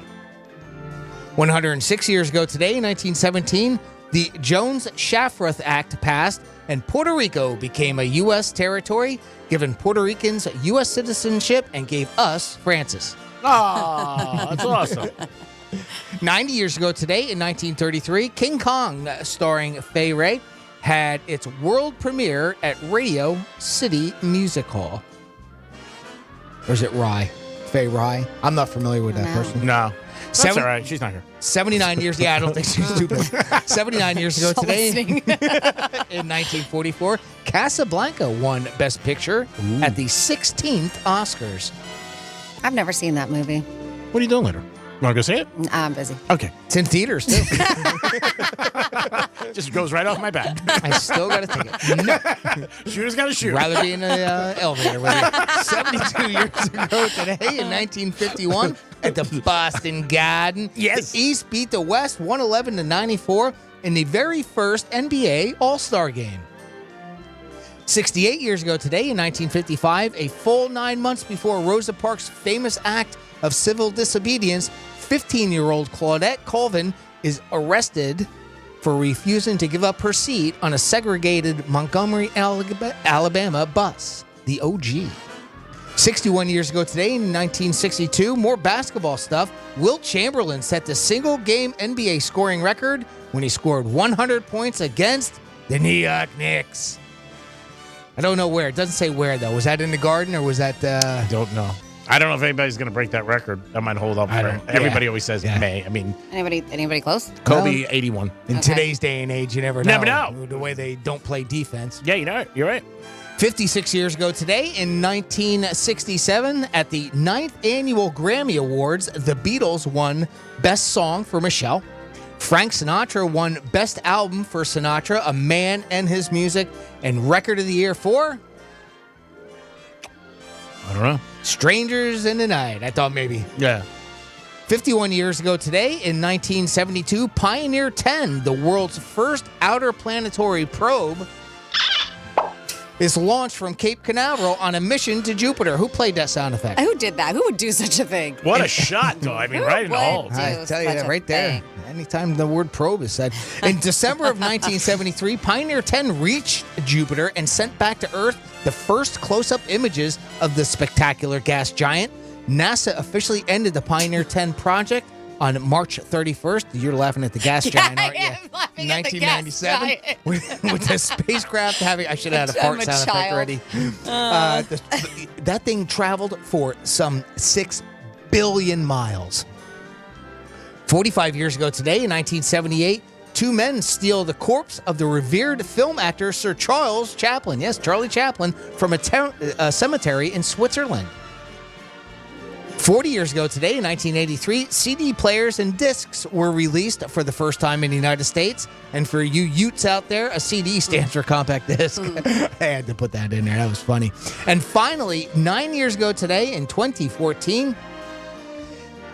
106 years ago today, in 1917, The Jones-Shafroth Act passed, and Puerto Rico became a U.S. territory, giving Puerto Ricans U.S. citizenship and gave us Francis. Oh, that's awesome. 90 years ago today, in 1933, King Kong, starring Fay Wray, had its world premiere at Radio City Music Hall. Or is it Rye? Fay Wray? I'm not familiar with that person. No. That's all right. She's not here. 79 years. Yeah, I don't think she's too big. 79 years ago today, in 1944, Casablanca won Best Picture at the 16th Oscars. I've never seen that movie. What are you doing later? You want to go see it? I'm busy. Okay. It's in theaters, too. Just goes right off my back. I still got a ticket. No. Shooter's got to shoot. Rather be in an elevator with you. 72 years ago today, in 1951, at the Boston Garden, yes, the East beat the West 111-94 in the very first NBA All-Star Game. 68 years ago today, in 1955, a full 9 months before Rosa Parks' famous act of civil disobedience, 15-year-old Claudette Colvin is arrested for refusing to give up her seat on a segregated Montgomery, Alabama bus, the OG. 61 years ago today, in 1962, more basketball stuff. Wilt Chamberlain set the single-game NBA scoring record when he scored 100 points against the New York Knicks. I don't know where. It doesn't say where, though. Was that in the Garden or was that... I don't know. I don't know if anybody's going to break that record. That might hold up for everybody. Always says May. I mean, anybody close? Kobe, 81. In today's day and age, you never know. Never know. The way they don't play defense. Yeah, you're right. 56 years ago today, in 1967, at the 9th Annual Grammy Awards, the Beatles won Best Song for Michelle. Frank Sinatra won Best Album for Sinatra, A Man and His Music, and Record of the Year for... I don't know. Strangers in the Night. I thought maybe. Yeah. 51 years ago today, in 1972, Pioneer 10, the world's first outer planetary probe, is launched from Cape Canaveral on a mission to Jupiter. Who played that sound effect? Who did that? Who would do such a thing? What a shot, though. I mean, right in the hole. I tell you that right there. Anytime the word probe is said. In December of 1973, Pioneer 10 reached Jupiter and sent back to Earth the first close-up images of the spectacular gas giant. NASA officially ended the Pioneer 10 project on March 31st. You're laughing at the gas giant, aren't you? 1997, with the spacecraft having... I should have had a fart sound effect already. That thing traveled for some 6 billion miles. 45 years ago today, in 1978, two men steal the corpse of the revered film actor Sir Charles Chaplin. Yes, Charlie Chaplin, from a cemetery in Switzerland. 40 years ago today, in 1983, CD players and discs were released for the first time in the United States. And for you Utes out there, a CD stands for compact disc. I had to put that in there. That was funny. And finally, 9 years ago today, in 2014,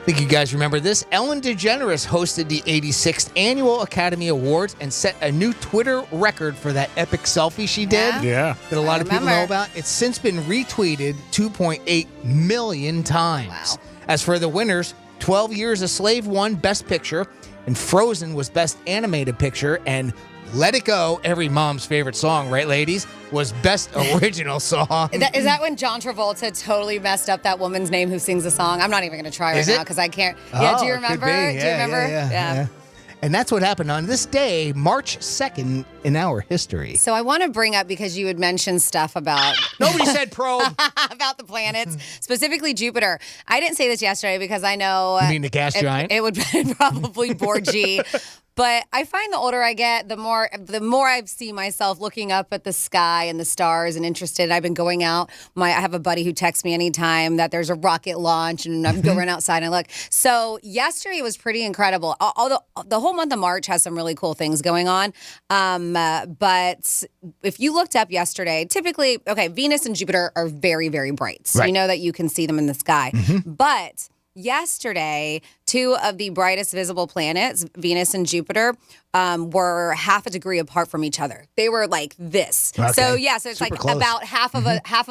I think you guys remember this, Ellen DeGeneres hosted the 86th Annual Academy Awards and set a new Twitter record for that epic selfie she did. Yeah. That a lot of people know about. It's since been retweeted 2.8 million times. Wow. As for the winners, 12 Years a Slave won Best Picture, and Frozen was Best Animated Picture, and Let It Go, every mom's favorite song, right, ladies, was Best Original Song. Is that when John Travolta totally messed up that woman's name who sings the song? I'm not even going to try right now because I can't. Yeah, do you remember? Do you remember? Yeah. And that's what happened on this day, March 2nd, in our history. So I want to bring up, because you had mentioned stuff about... Nobody said probe. About the planets, specifically Jupiter. I didn't say this yesterday because I know... You mean the gas giant? It would probably bore G. But I find the older I get, the more I see myself looking up at the sky and the stars and interested. I've been going out. I have a buddy who texts me anytime that there's a rocket launch, and I go run outside and look. So yesterday was pretty incredible. Although the whole month of March has some really cool things going on. But if you looked up yesterday, typically, Venus and Jupiter are very, very bright. So you know that you can see them in the sky. But yesterday, two of the brightest visible planets, Venus and Jupiter, were half a degree apart from each other. They were like this. Okay. So it's super like close. About half of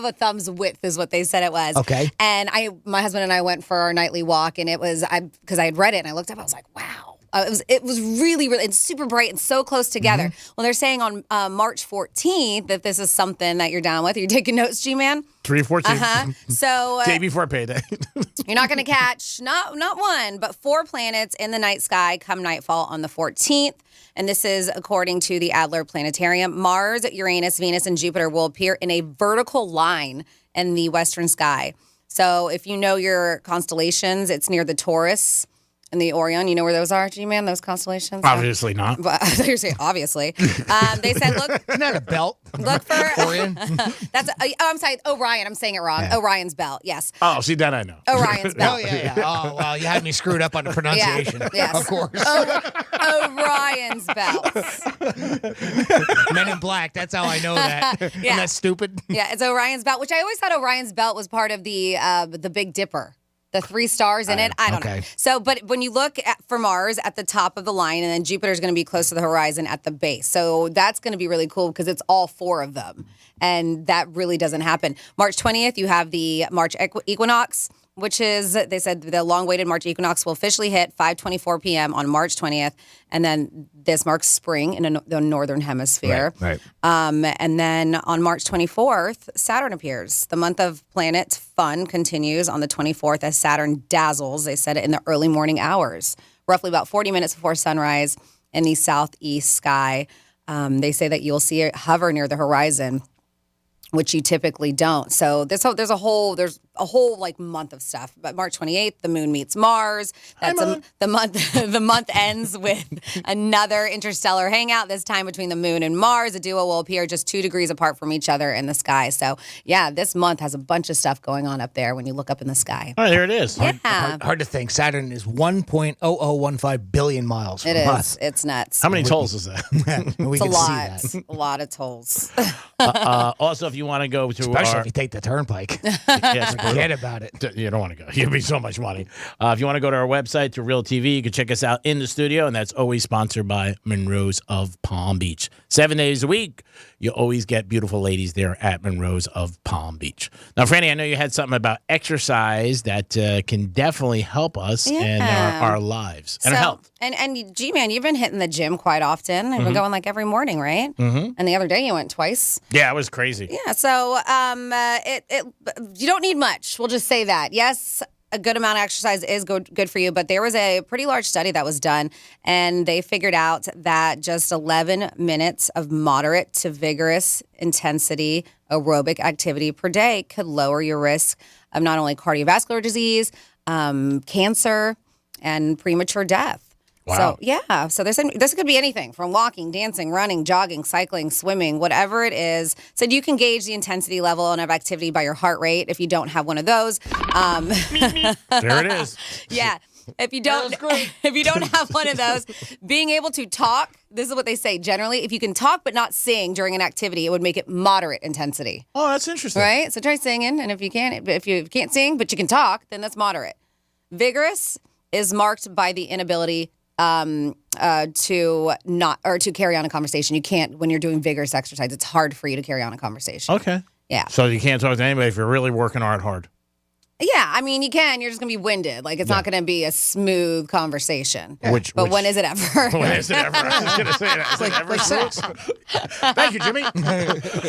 a thumb's width is what they said it was. Okay. And my husband and I went for our nightly walk, and it was because I had read it and I looked up. I was like, wow. It was really, and super bright and so close together. Well, they're saying on March 14th that this is something that you're down with. Are you taking notes, G-Man? 3-14. So Day before payday. you're not going to catch not one, but 4 planets in the night sky come nightfall on the 14th. And this is according to the Adler Planetarium. Mars, Uranus, Venus, and Jupiter will appear in a vertical line in the western sky. So if you know your constellations, it's near the Taurus and the Orion. You know where those are, G-Man, those constellations? Obviously not. But you're saying obviously. They said, look. Isn't that a belt? Look for Orion. That's. I'm sorry, Orion. I'm saying it wrong. Yeah. Orion's belt. Yes. Oh, see, that I know. Orion's belt. Oh, yeah. Oh, well, you had me screwed up on the pronunciation. Yes. Of course. Orion's belt. Men in Black. That's how I know that. Isn't that stupid? Yeah, it's Orion's belt, which I always thought Orion's belt was part of the Big Dipper. The 3 stars in it. I don't know. So, but when you look for Mars at the top of the line, and then Jupiter's going to be close to the horizon at the base. So that's going to be really cool because it's all 4 of them. And that really doesn't happen. March 20th, you have the March equinox, which is, they said the long-awaited March equinox will officially hit 5:24 p.m. on March 20th. And then this marks spring in the northern hemisphere. Right. And then on March 24th, Saturn appears. The month of planet fun continues on the 24th as Saturn dazzles, they said it, in the early morning hours, roughly about 40 minutes before sunrise in the southeast sky. They say that you'll see it hover near the horizon, which you typically don't. So there's a whole like month of stuff. But March 28th, the moon meets Mars. That's the month. The month ends with another interstellar hangout. This time between the moon and Mars, a duo will appear just 2 degrees apart from each other in the sky. So yeah, this month has a bunch of stuff going on up there when you look up in the sky. Oh, there it is. Yeah, hard to think. Saturn is 1.0015 billion miles from us. It's nuts. How many tolls is that? We It's a can lot. see that. A lot of tolls. Also, if you want to go to Especially if you take the turnpike. Yes, Forget about it. You don't want to go. You'll be so much money. If you want to go to our website, to Real TV, you can check us out in the studio, and that's always sponsored by Monroe's of Palm Beach. 7 days a week, you always get beautiful ladies there at Monroe's of Palm Beach. Now, Franny, I know you had something about exercise that can definitely help us in our lives and our health. And G-Man, you've been hitting the gym quite often. You've been going like every morning, right? Mm-hmm. And the other day you went twice. Yeah, it was crazy. Yeah, so you don't need much. We'll just say that. Yes, a good amount of exercise is good for you, but there was a pretty large study that was done, and they figured out that just 11 minutes of moderate to vigorous intensity aerobic activity per day could lower your risk of not only cardiovascular disease, cancer, and premature death. Wow. So this could be anything from walking, dancing, running, jogging, cycling, swimming, whatever it is. So you can gauge the intensity level and of activity by your heart rate if you don't have one of those. There it is. Yeah. If you don't have one of those, being able to talk, this is what they say generally, if you can talk but not sing during an activity, it would make it moderate intensity. Oh, that's interesting. Right? So try singing, and if you can't sing but you can talk, then that's moderate. Vigorous is marked by the inability to carry on a conversation. You can't, when you're doing vigorous exercise, it's hard for you to carry on a conversation. Okay. Yeah. So you can't talk to anybody if you're really working hard. Yeah, I mean, you can. You're just going to be winded. Like, it's not going to be a smooth conversation. But when is it ever? When is it ever? I was going to say that. It's like sex. Thank you, Jimmy.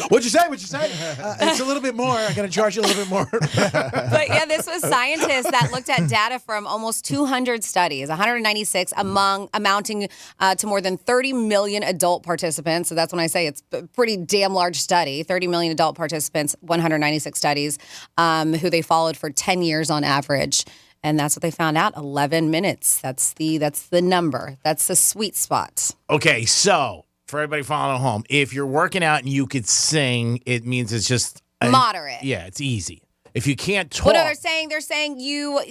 What'd you say? It's a little bit more. I'm going to charge you a little bit more. But yeah, this was scientists that looked at data from almost 200 studies, 196 amounting to more than 30 million adult participants. So that's when I say it's a pretty damn large study. 30 million adult participants, 196 studies, who they followed for 10 years on average. And that's what they found out, 11 minutes. That's the number. That's the sweet spot. Okay, so for everybody following at home, if you're working out and you could sing, it means it's just moderate. Yeah, it's easy. If you can't talk. Well, no, they're saying you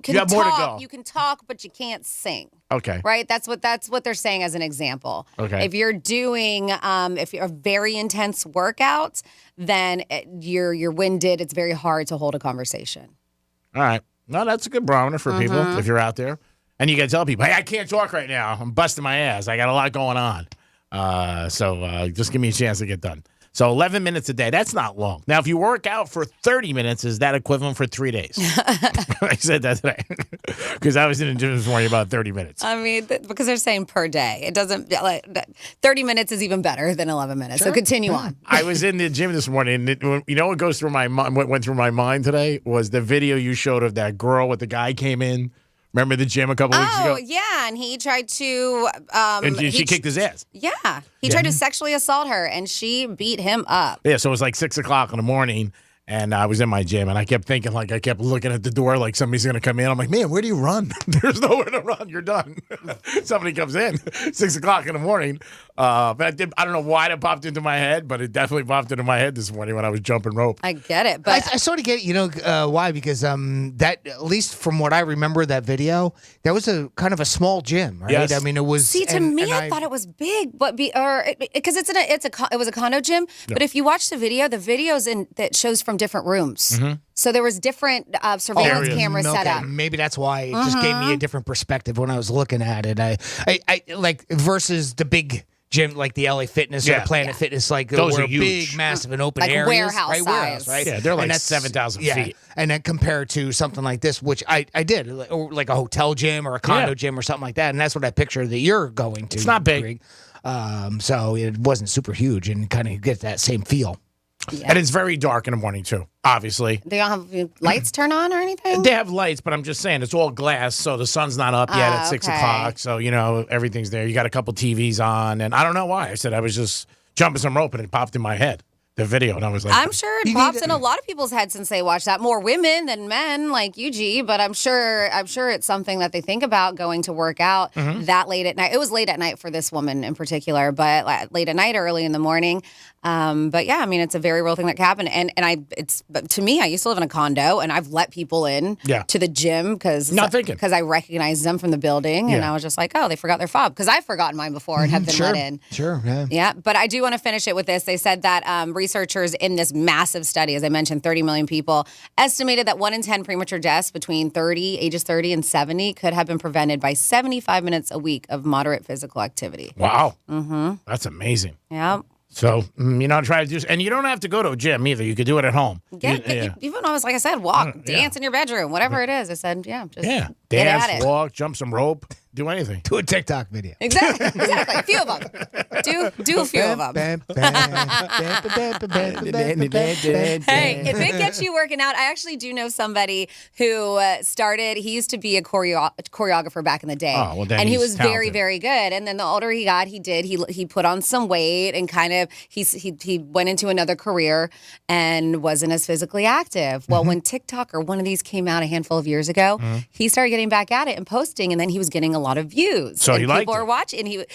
can you have more to talk. go. You can talk, but you can't sing. Okay. Right? That's what they're saying as an example. Okay. If you're doing if you're a very intense workout, then you're winded. It's very hard to hold a conversation. All right. No, that's a good barometer for people if you're out there. And you got to tell people, hey, I can't talk right now. I'm busting my ass. I got a lot going on. So just give me a chance to get done. So 11 minutes a day, that's not long. Now, if you work out for 30 minutes, is that equivalent for 3 days? I said that today because I was in the gym this morning about 30 minutes. I mean, because they're saying per day. It doesn't, 30 minutes is even better than 11 minutes. So continue on. I was in the gym this morning, and you know what goes through my mind? What went through my mind today was the video you showed of that girl with the guy came in. Remember the gym a couple weeks ago? Oh, yeah, and he tried to... and she kicked his ass. Yeah, he tried to sexually assault her, and she beat him up. Yeah, so it was like 6 o'clock in the morning, and I was in my gym, and I kept thinking, like, I kept looking at the door like somebody's going to come in. I'm like, man, where do you run? There's nowhere to run. You're done. Somebody comes in 6 o'clock in the morning. But I don't know why that popped into my head, but it definitely popped into my head this morning when I was jumping rope. I get it, but I sort of get it. Why? Because that, at least from what I remember, that video, that was a kind of a small gym, right? Yes. I mean, it was. See, to me, I thought it was big, but because it was a condo gym. Yeah. But if you watch the video's that shows from different rooms. Mm-hmm. So there was different surveillance cameras set up. Maybe that's why it just gave me a different perspective when I was looking at it. I like versus the big gym like the LA Fitness or Planet Fitness, like those were are huge. big, massive, and open Like areas, warehouse right? size. Warehouse, right? Yeah, they're like And that's 7,000 yeah. feet. And then compared to something like this, which I did, or like a hotel gym or a condo gym or something like that, and that's what I picture that you're going to. It's not big. Greg. So it wasn't super huge, and kind of get that same feel. Yeah. And it's very dark in the morning, too, obviously. They don't have lights turn on or anything? They have lights, but I'm just saying it's all glass, so the sun's not up yet at 6 okay. o'clock. So, everything's there. You got a couple TVs on, and I don't know why. I said I was just jumping some rope, and it popped in my head, the video, and I was like... I'm sure it pops in a lot of people's heads since they watch that. More women than men, like UG, but I'm sure it's something that they think about going to work out that late at night. It was late at night for this woman in particular, but late at night, early in the morning. But yeah, I mean, it's a very real thing that can happen. But to me, I used to live in a condo, and I've let people in to the gym because I recognized them from the building, and I was just like, oh, they forgot their fob because I've forgotten mine before and have been let in. Sure, yeah. Yeah, but I do want to finish it with this. They said that researchers in this massive study, as I mentioned, 30 million people, estimated that 1 in 10 premature deaths between ages 30 and 70 could have been prevented by 75 minutes a week of moderate physical activity. Wow. Mm-hmm. That's amazing. Yeah. So, try to do, and you don't have to go to a gym either. You could do it at home. Even though, like I said, walk, dance in your bedroom, whatever it is. I said, just get dance, at it. walk, jump some rope, do anything. Do a TikTok video. Exactly. A few of them. Do a few of them. Hey, if it gets you working out, I actually do know somebody who he used to be a choreographer back in the day. Oh, well, then and he he's was talented. very, very good. And then the older he got, he put on some weight and kind of, he went into another career and wasn't as physically active. Well, when TikTok or one of these came out a handful of years ago, he started getting back at it and posting, and then he was getting a lot of views. So and he liked people it. are watching.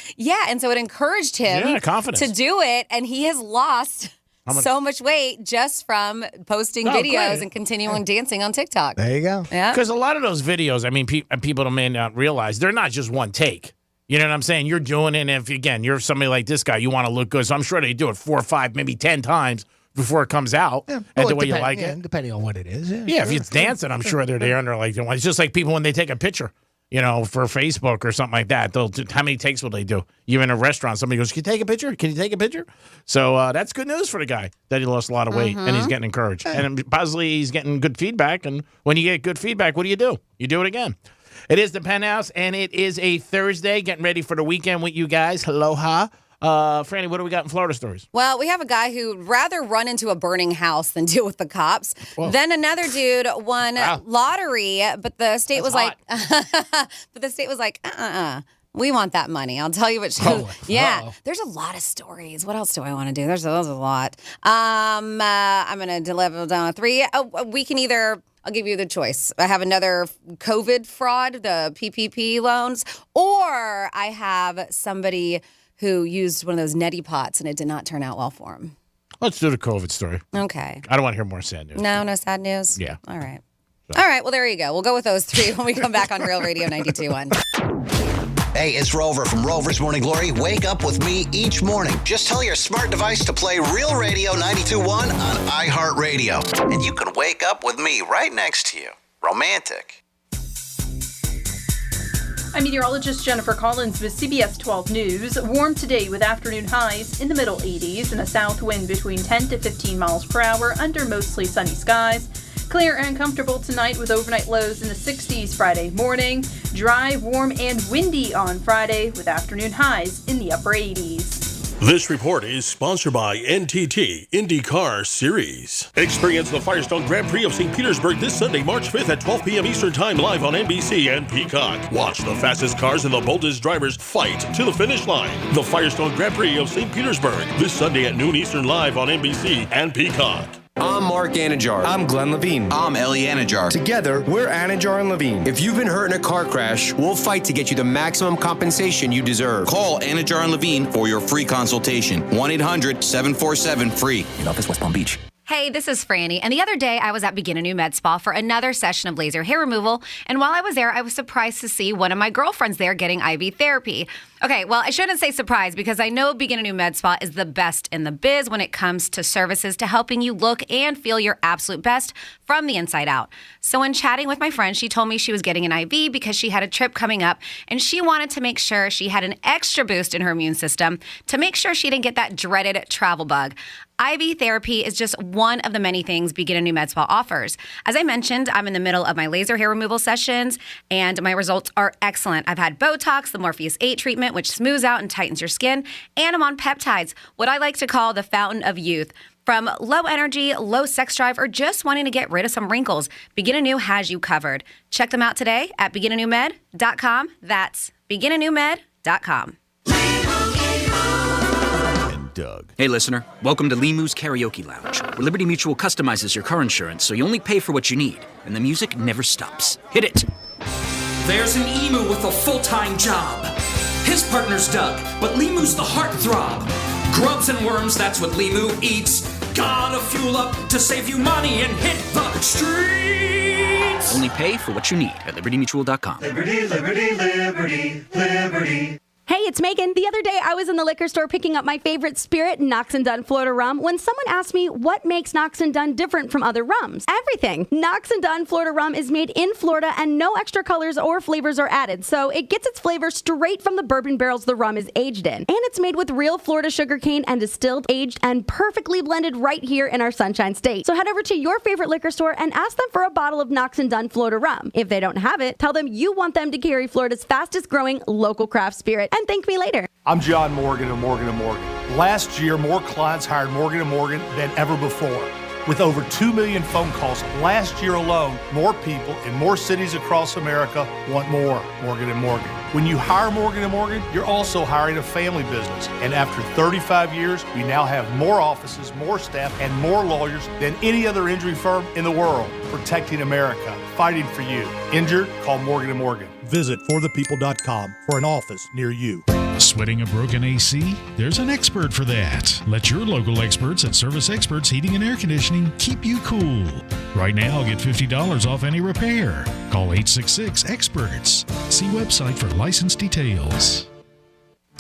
And so it encouraged him confidence. to do it, and he has lost so much weight just from posting videos great. and continuing dancing on TikTok. There you go. Yeah. Because a lot of those videos, I mean, people may not realize, they're not just one take. You know what I'm saying? You're doing it, and if, again, you're somebody like this guy, you want to look good. So I'm sure they do it 4 or 5, maybe 10 times before it comes out, and the way you like it. Depending on what it is. Yeah, if it's dancing, I'm sure they're there, and they're like, it's just like people when they take a picture, for Facebook or something like that. How many takes will they do? You're in a restaurant, somebody goes, can you take a picture? Can you take a picture? So that's good news for the guy that he lost a lot of weight, and he's getting encouraged. And possibly he's getting good feedback, and when you get good feedback, what do? You do it again. It is the Penthouse, and it is a Thursday, getting ready for the weekend with you guys. Aloha. Franny, what do we got in Florida stories? Well, we have a guy who'd rather run into a burning house than deal with the cops. Whoa. Then another dude won lottery, but the state was like, we want that money. I'll tell you what. There's a lot of stories. What else do I want to do? There's a lot. I'm going to level down to 3. We can either... I'll give you the choice. I have another COVID fraud, the PPP loans, or I have somebody who used one of those neti pots and it did not turn out well for him. Let's do the COVID story. Okay. I don't want to hear more sad news. No sad news? Yeah. All right. All right, well, there you go. We'll go with those 3 when we come back on Real Radio 92.1. Hey, it's Rover from Rover's Morning Glory. Wake up with me each morning. Just tell your smart device to play Real Radio 92.1 on iHeartRadio. And you can wake up with me right next to you. Romantic. I'm meteorologist Jennifer Collins with CBS 12 News. Warm today with afternoon highs in the middle 80s and a south wind between 10 to 15 miles per hour under mostly sunny skies. Clear and comfortable tonight with overnight lows in the 60s Friday morning. Dry, warm, and windy on Friday with afternoon highs in the upper 80s. This report is sponsored by NTT IndyCar Series. Experience the Firestone Grand Prix of St. Petersburg this Sunday, March 5th at 12 p.m. Eastern Time, live on NBC and Peacock. Watch the fastest cars and the boldest drivers fight to the finish line. The Firestone Grand Prix of St. Petersburg this Sunday at noon Eastern, live on NBC and Peacock. I'm Mark Anajar. I'm Glenn Levine. I'm Ellie Anajar. Together, we're Anajar and Levine. If you've been hurt in a car crash, we'll fight to get you the maximum compensation you deserve. Call Anajar and Levine for your free consultation. 1-800-747-FREE. In office, West Palm Beach. Hey, this is Franny, and the other day I was at Begin Anew Med Spa for another session of laser hair removal, and while I was there, I was surprised to see one of my girlfriends there getting IV therapy. Okay, well, I shouldn't say surprised because I know Begin Anew Med Spa is the best in the biz when it comes to services to helping you look and feel your absolute best from the inside out. So when chatting with my friend, she told me she was getting an IV because she had a trip coming up, and she wanted to make sure she had an extra boost in her immune system to make sure she didn't get that dreaded travel bug. IV therapy is just one of the many things Begin Anew Med Spa offers. As I mentioned, I'm in the middle of my laser hair removal sessions, and my results are excellent. I've had Botox, the Morpheus 8 treatment, which smooths out and tightens your skin, and I'm on peptides, what I like to call the fountain of youth. From low energy, low sex drive, or just wanting to get rid of some wrinkles, Begin Anew has you covered. Check them out today at beginanewmed.com. That's beginanewmed.com. Doug. Hey, listener. Welcome to Limu's Karaoke Lounge, where Liberty Mutual customizes your car insurance so you only pay for what you need, and the music never stops. Hit it! There's an emu with a full-time job. His partner's Doug, but Limu's the heartthrob. Grubs and worms, that's what Limu eats. Gotta fuel up to save you money and hit the streets. Only pay for what you need at libertymutual.com. Liberty, liberty, liberty, liberty. Hey, it's Megan. The other day, I was in the liquor store picking up my favorite spirit, Knox & Dunn Florida Rum, when someone asked me what makes Knox & Dunn different from other rums. Everything. Knox & Dunn Florida Rum is made in Florida, and no extra colors or flavors are added, so it gets its flavor straight from the bourbon barrels the rum is aged in. And it's made with real Florida sugarcane and distilled, aged, and perfectly blended right here in our Sunshine State. So head over to your favorite liquor store and ask them for a bottle of Knox & Dunn Florida Rum. If they don't have it, tell them you want them to carry Florida's fastest growing local craft spirit. And thank me later. I'm John Morgan of Morgan & Morgan. Last year, more clients hired Morgan & Morgan than ever before. With over 2 million phone calls last year alone, more people in more cities across America want more Morgan & Morgan. When you hire Morgan & Morgan, you're also hiring a family business. And after 35 years, we now have more offices, more staff, and more lawyers than any other injury firm in the world, protecting America, fighting for you. Injured? Call Morgan & Morgan. Visit forthepeople.com for an office near you. Sweating a broken AC? There's an expert for that. Let your local experts at Service Experts Heating and Air Conditioning keep you cool. Right now, get $50 off any repair. Call 866-EXPERTS. See website for license details.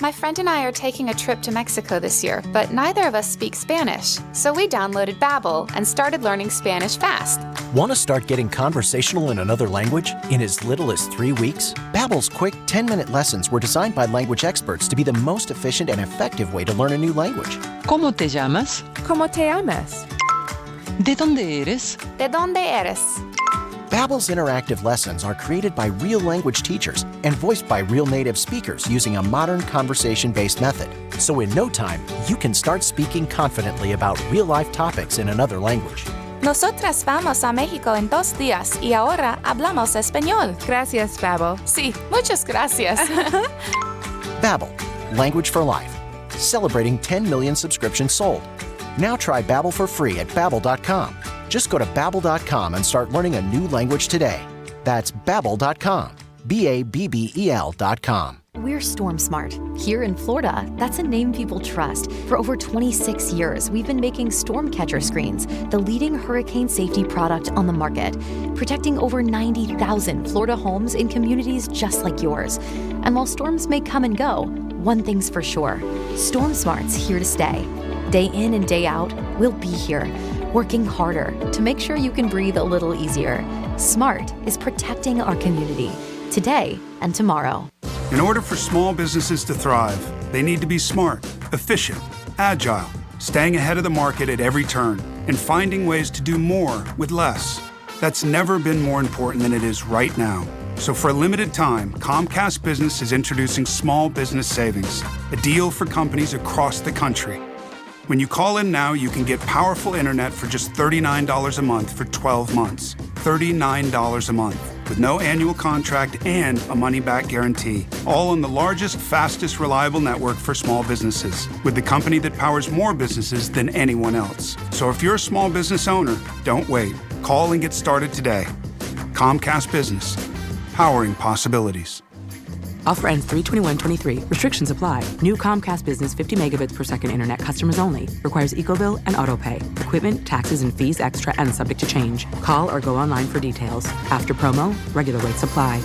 My friend and I are taking a trip to Mexico this year, but neither of us speak Spanish. So we downloaded Babbel and started learning Spanish fast. Want to start getting conversational in another language in as little as 3 weeks? Babbel's quick 10-minute lessons were designed by language experts to be the most efficient and effective way to learn a new language. ¿Cómo te llamas? ¿Cómo te llamas? ¿De dónde eres? ¿De dónde eres? Babbel's interactive lessons are created by real language teachers and voiced by real native speakers using a modern conversation-based method. So in no time, you can start speaking confidently about real-life topics in another language. Nosotras vamos a México en 2 días y ahora hablamos español. Gracias, Babbel. Sí, muchas gracias. Babbel, language for life. Celebrating 10 million subscriptions sold. Now try Babbel for free at babbel.com. Just go to babbel.com and start learning a new language today. That's babbel.com. BABBEL.com. We're Storm Smart. Here in Florida, that's a name people trust. For over 26 years, we've been making storm catcher screens, the leading hurricane safety product on the market, protecting over 90,000 Florida homes in communities just like yours. And while storms may come and go, one thing's for sure, Storm Smart's here to stay. Day in and day out, we'll be here, working harder to make sure you can breathe a little easier. SMART is protecting our community. today and tomorrow. In order for small businesses to thrive, they need to be smart, efficient, agile, staying ahead of the market at every turn, and finding ways to do more with less. That's never been more important than it is right now. So for a limited time, Comcast Business is introducing Small Business Savings, a deal for companies across the country. When you call in now, you can get powerful internet for just $39 a month for 12 months. $39 a month, with no annual contract and a money-back guarantee. All on the largest, fastest, reliable network for small businesses, with the company that powers more businesses than anyone else. So if you're a small business owner, don't wait. Call and get started today. Comcast Business, powering possibilities. Offer ends 3/21/23. Restrictions apply. New Comcast Business 50 megabits per second internet customers only. Requires EcoBill and AutoPay. Equipment, taxes, and fees extra and subject to change. Call or go online for details. After promo, regular rates apply.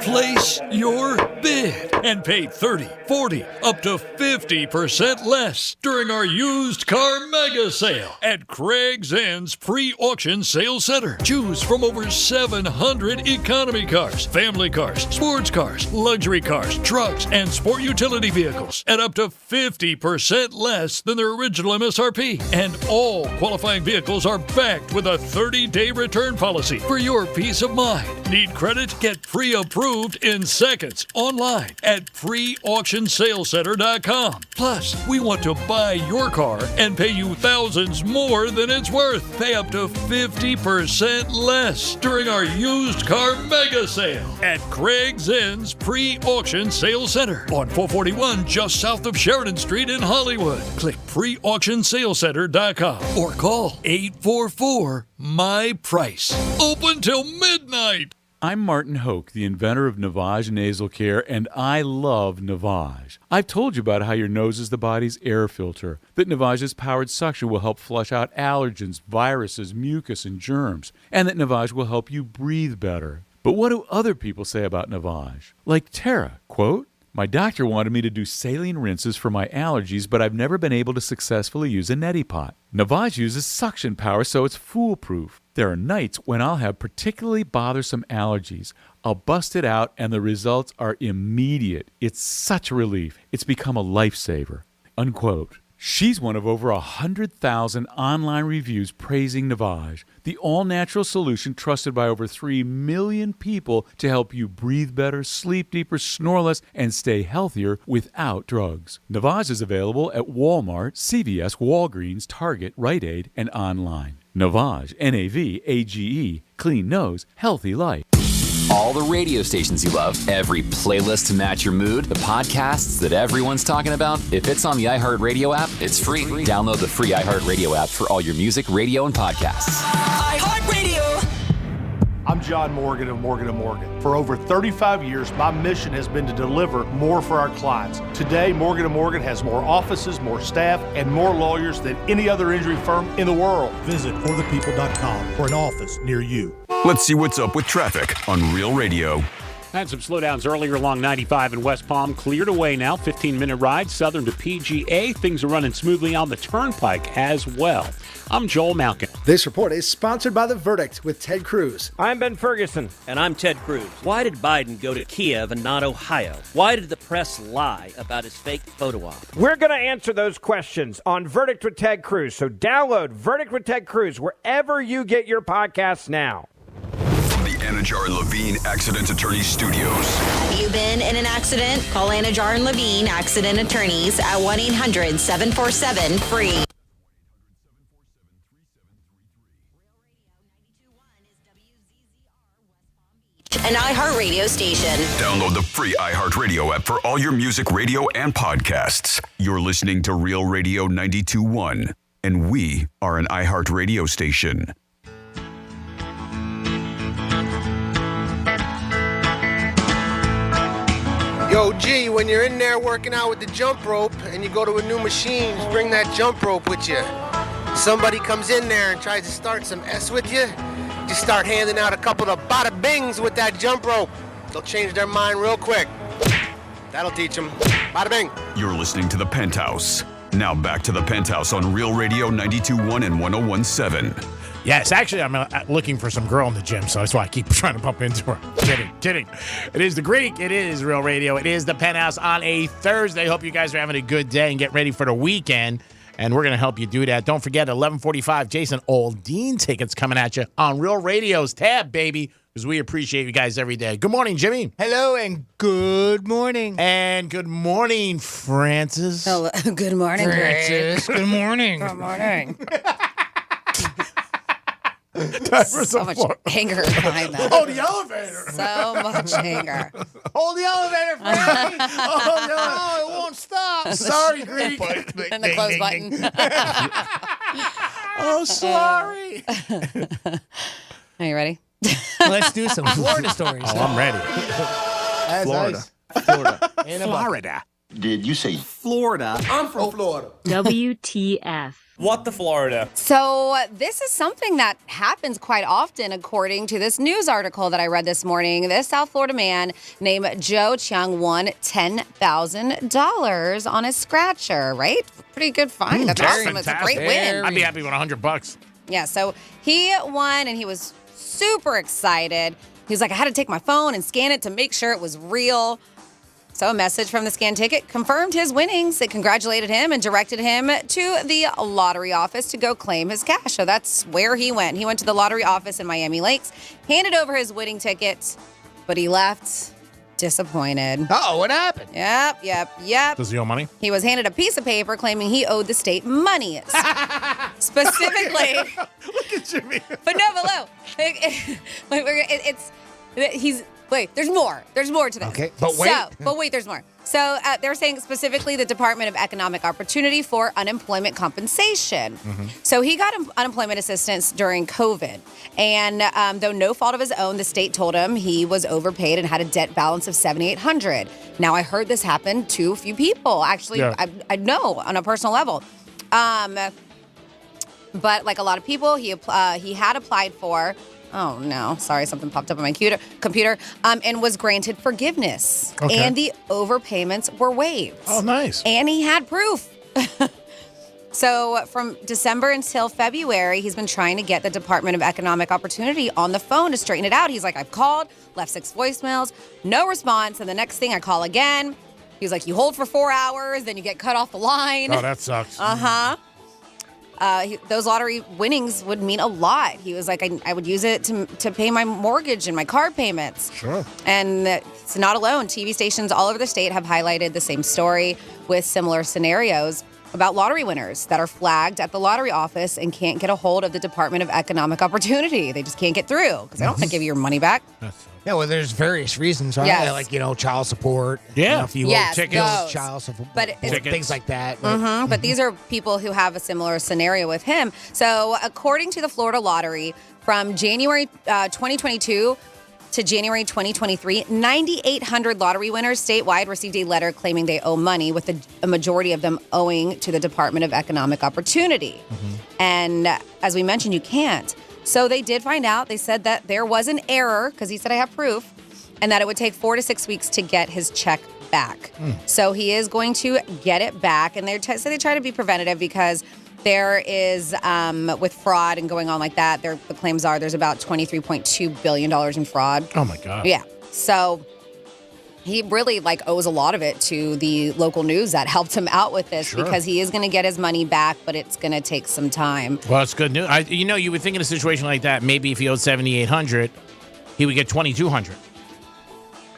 Place your bid and pay 30, 40, up to 50% less during our used car mega sale at Craig's End's pre-auction sales center. Choose from over 700 economy cars, family cars, sports cars, luxury cars, trucks, and sport utility vehicles at up to 50% less than their original MSRP. And all qualifying vehicles are backed with a 30-day return policy for your peace of mind. Need credit? Get pre-approved in seconds online at preauctionsalescenter.com. Plus, we want to buy your car and pay you thousands more than it's worth. Pay up to 50% less during our used car mega sale at Craig's End's pre-auction sales center on 441 just south of Sheridan Street in Hollywood. Click preauctionsalescenter.com or call 844-MY-PRICE. Open till midnight. I'm Martin Hoke, the inventor of Navage Nasal Care, and I love Navage. I've told you about how your nose is the body's air filter, that Navage's powered suction will help flush out allergens, viruses, mucus, and germs, and that Navage will help you breathe better. But what do other people say about Navage? Like Tara, quote, "My doctor wanted me to do saline rinses for my allergies, but I've never been able to successfully use a neti pot. Navage uses suction power, so it's foolproof. There are nights when I'll have particularly bothersome allergies. I'll bust it out, and the results are immediate. It's such a relief. It's become a lifesaver." Unquote. She's one of over 100,000 online reviews praising Navage, the all-natural solution trusted by over 3 million people to help you breathe better, sleep deeper, snore less, and stay healthier without drugs. Navage is available at Walmart, CVS, Walgreens, Target, Rite Aid, and online. Navage, Navage, clean nose, healthy life. All the radio stations you love, every playlist to match your mood, the podcasts that everyone's talking about. If it's on the iHeartRadio app, it's free. Download the free iHeartRadio app for all your music, radio, and podcasts. iHeartRadio. I'm John Morgan of Morgan & Morgan. For over 35 years, my mission has been to deliver more for our clients. Today, Morgan & Morgan has more offices, more staff, and more lawyers than any other injury firm in the world. Visit forthepeople.com for an office near you. Let's see what's up with traffic on Real Radio. Had some slowdowns earlier along 95 in West Palm. Cleared away now. 15-minute ride southern to PGA. Things are running smoothly on the Turnpike as well. I'm Joel Malkin. This report is sponsored by The Verdict with Ted Cruz. I'm Ben Ferguson. And I'm Ted Cruz. Why did Biden go to Kiev and not Ohio? Why did the press lie about his fake photo op? We're going to answer those questions on Verdict with Ted Cruz. So download Verdict with Ted Cruz wherever you get your podcasts now. Anajar and Levine Accident Attorney Studios. Have you been in an accident? Call Anajar and Levine Accident Attorneys at 1-800-747-FREE. An iHeartRadio station. Download the free iHeartRadio app for all your music, radio, and podcasts. You're listening to Real Radio 92.1, and we are an iHeartRadio station. Yo, G, when you're in there working out with the jump rope and you go to a new machine, just bring that jump rope with you. Somebody comes in there and tries to start some S with you, just start handing out a couple of bada bings with that jump rope. They'll change their mind real quick. That'll teach them. Bada bing. You're listening to The Penthouse. Now back to The Penthouse on Real Radio 92.1 and 101.7. Yes, actually, I'm looking for some girl in the gym, so that's why I keep trying to bump into her. Kidding. It is the Greek. It is Real Radio. It is the Penthouse on a Thursday. Hope you guys are having a good day and get ready for the weekend. And we're going to help you do that. Don't forget, 11:45, Jason Aldean tickets coming at you on Real Radio's tab, baby, because we appreciate you guys every day. Good morning, Jimmy. Hello, and good morning. And good morning, Francis. Hello. Good morning, Francis. Greg. Good morning. Good morning. So much anger behind that. Oh, the elevator. So much anger. Hold the elevator, Frank. Oh, it won't stop. Sorry, Greek. And the close button. Oh, sorry. Are you ready? Let's do some Florida stories. Oh, I'm ready. Florida. Florida. Did you say Florida? I'm from Florida. WTF. What the Florida? So this is something that happens quite often, according to this news article that I read this morning. This South Florida man named Joe Chiang won $10,000 on his scratcher, right? Pretty good find. That's awesome. It's a great win. I'd be happy with $100. Yeah, so he won, and he was super excited. He was like, I had to take my phone and scan it to make sure it was real. So a message from the scan ticket confirmed his winnings. It congratulated him and directed him to the lottery office to go claim his cash. So that's where he went. He went to the lottery office in Miami Lakes, handed over his winning ticket, but he left disappointed. Uh-oh, what happened? Yep. Does he owe money? He was handed a piece of paper claiming he owed the state money. Specifically. Look at Jimmy. But no, Wait, there's more. There's more to this. Okay, but wait. There's more. So they're saying specifically the Department of Economic Opportunity for unemployment compensation. Mm-hmm. So he got unemployment assistance during COVID. And though no fault of his own, the state told him he was overpaid and had a debt balance of $7,800. Now, I heard this happen to a few people. Actually, Yeah. I know on a personal level. But like a lot of people, he had applied for... Oh, no. Sorry, something popped up on my computer. And was granted forgiveness. Okay. And the overpayments were waived. Oh, nice. And he had proof. So from December until February, he's been trying to get the Department of Economic Opportunity on the phone to straighten it out. He's like, I've called, left 6 voicemails, no response. And the next thing I call again. He's like, you hold for 4 hours, then you get cut off the line. Oh, that sucks. Uh-huh. Those lottery winnings would mean a lot. He was like, I would use it to pay my mortgage and my car payments. Sure. And it's not alone. TV stations all over the state have highlighted the same story with similar scenarios about lottery winners that are flagged at the lottery office and can't get a hold of the Department of Economic Opportunity. They just can't get through because they don't want to give you your money back. Yeah, well, there's various reasons, right? Yes. Like, child support. Yeah. If you Yes, owe tickets, those. child support, But it's- things like that. Mm-hmm. But these are people who have a similar scenario with him. So according to the Florida Lottery, from January 2022 to January 2023, 9,800 lottery winners statewide received a letter claiming they owe money, with a majority of them owing to the Department of Economic Opportunity. Mm-hmm. And as we mentioned, you can't. So they did find out. They said that there was an error, because he said, I have proof, and that it would take 4 to 6 weeks to get his check back. So he is going to get it back. And they try to be preventative because there is, with fraud and going on like that, the claims are there's about $23.2 billion in fraud. Oh, my God. Yeah. So he really owes a lot of it to the local news that helped him out with this, Sure. because he is going to get his money back, but it's going to take some time. Well, it's good news. You would think in a situation like that, maybe if he owed $7,800, he would get $2,200.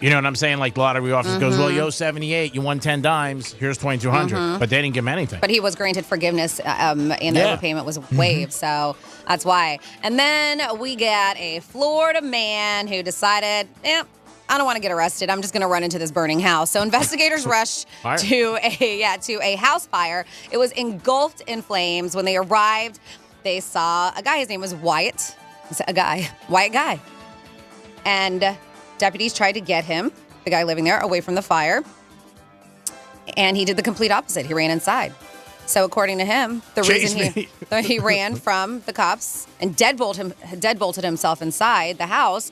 You know what I'm saying? Like the lottery office goes, well, you owe $78, you won 10 dimes, here's $2,200. But they didn't give him anything. But he was granted forgiveness, and the overpayment was waived, so that's why. And then we got a Florida man who decided, I don't want to get arrested. I'm just going to run into this burning house. So investigators rushed to a house fire. It was engulfed in flames. When they arrived, they saw a guy. His name was Wyatt. Wyatt Guy. And deputies tried to get him, the guy living there, away from the fire. And he did the complete opposite. He ran inside. So according to him, the reason he ran from the cops and deadbolted himself inside the house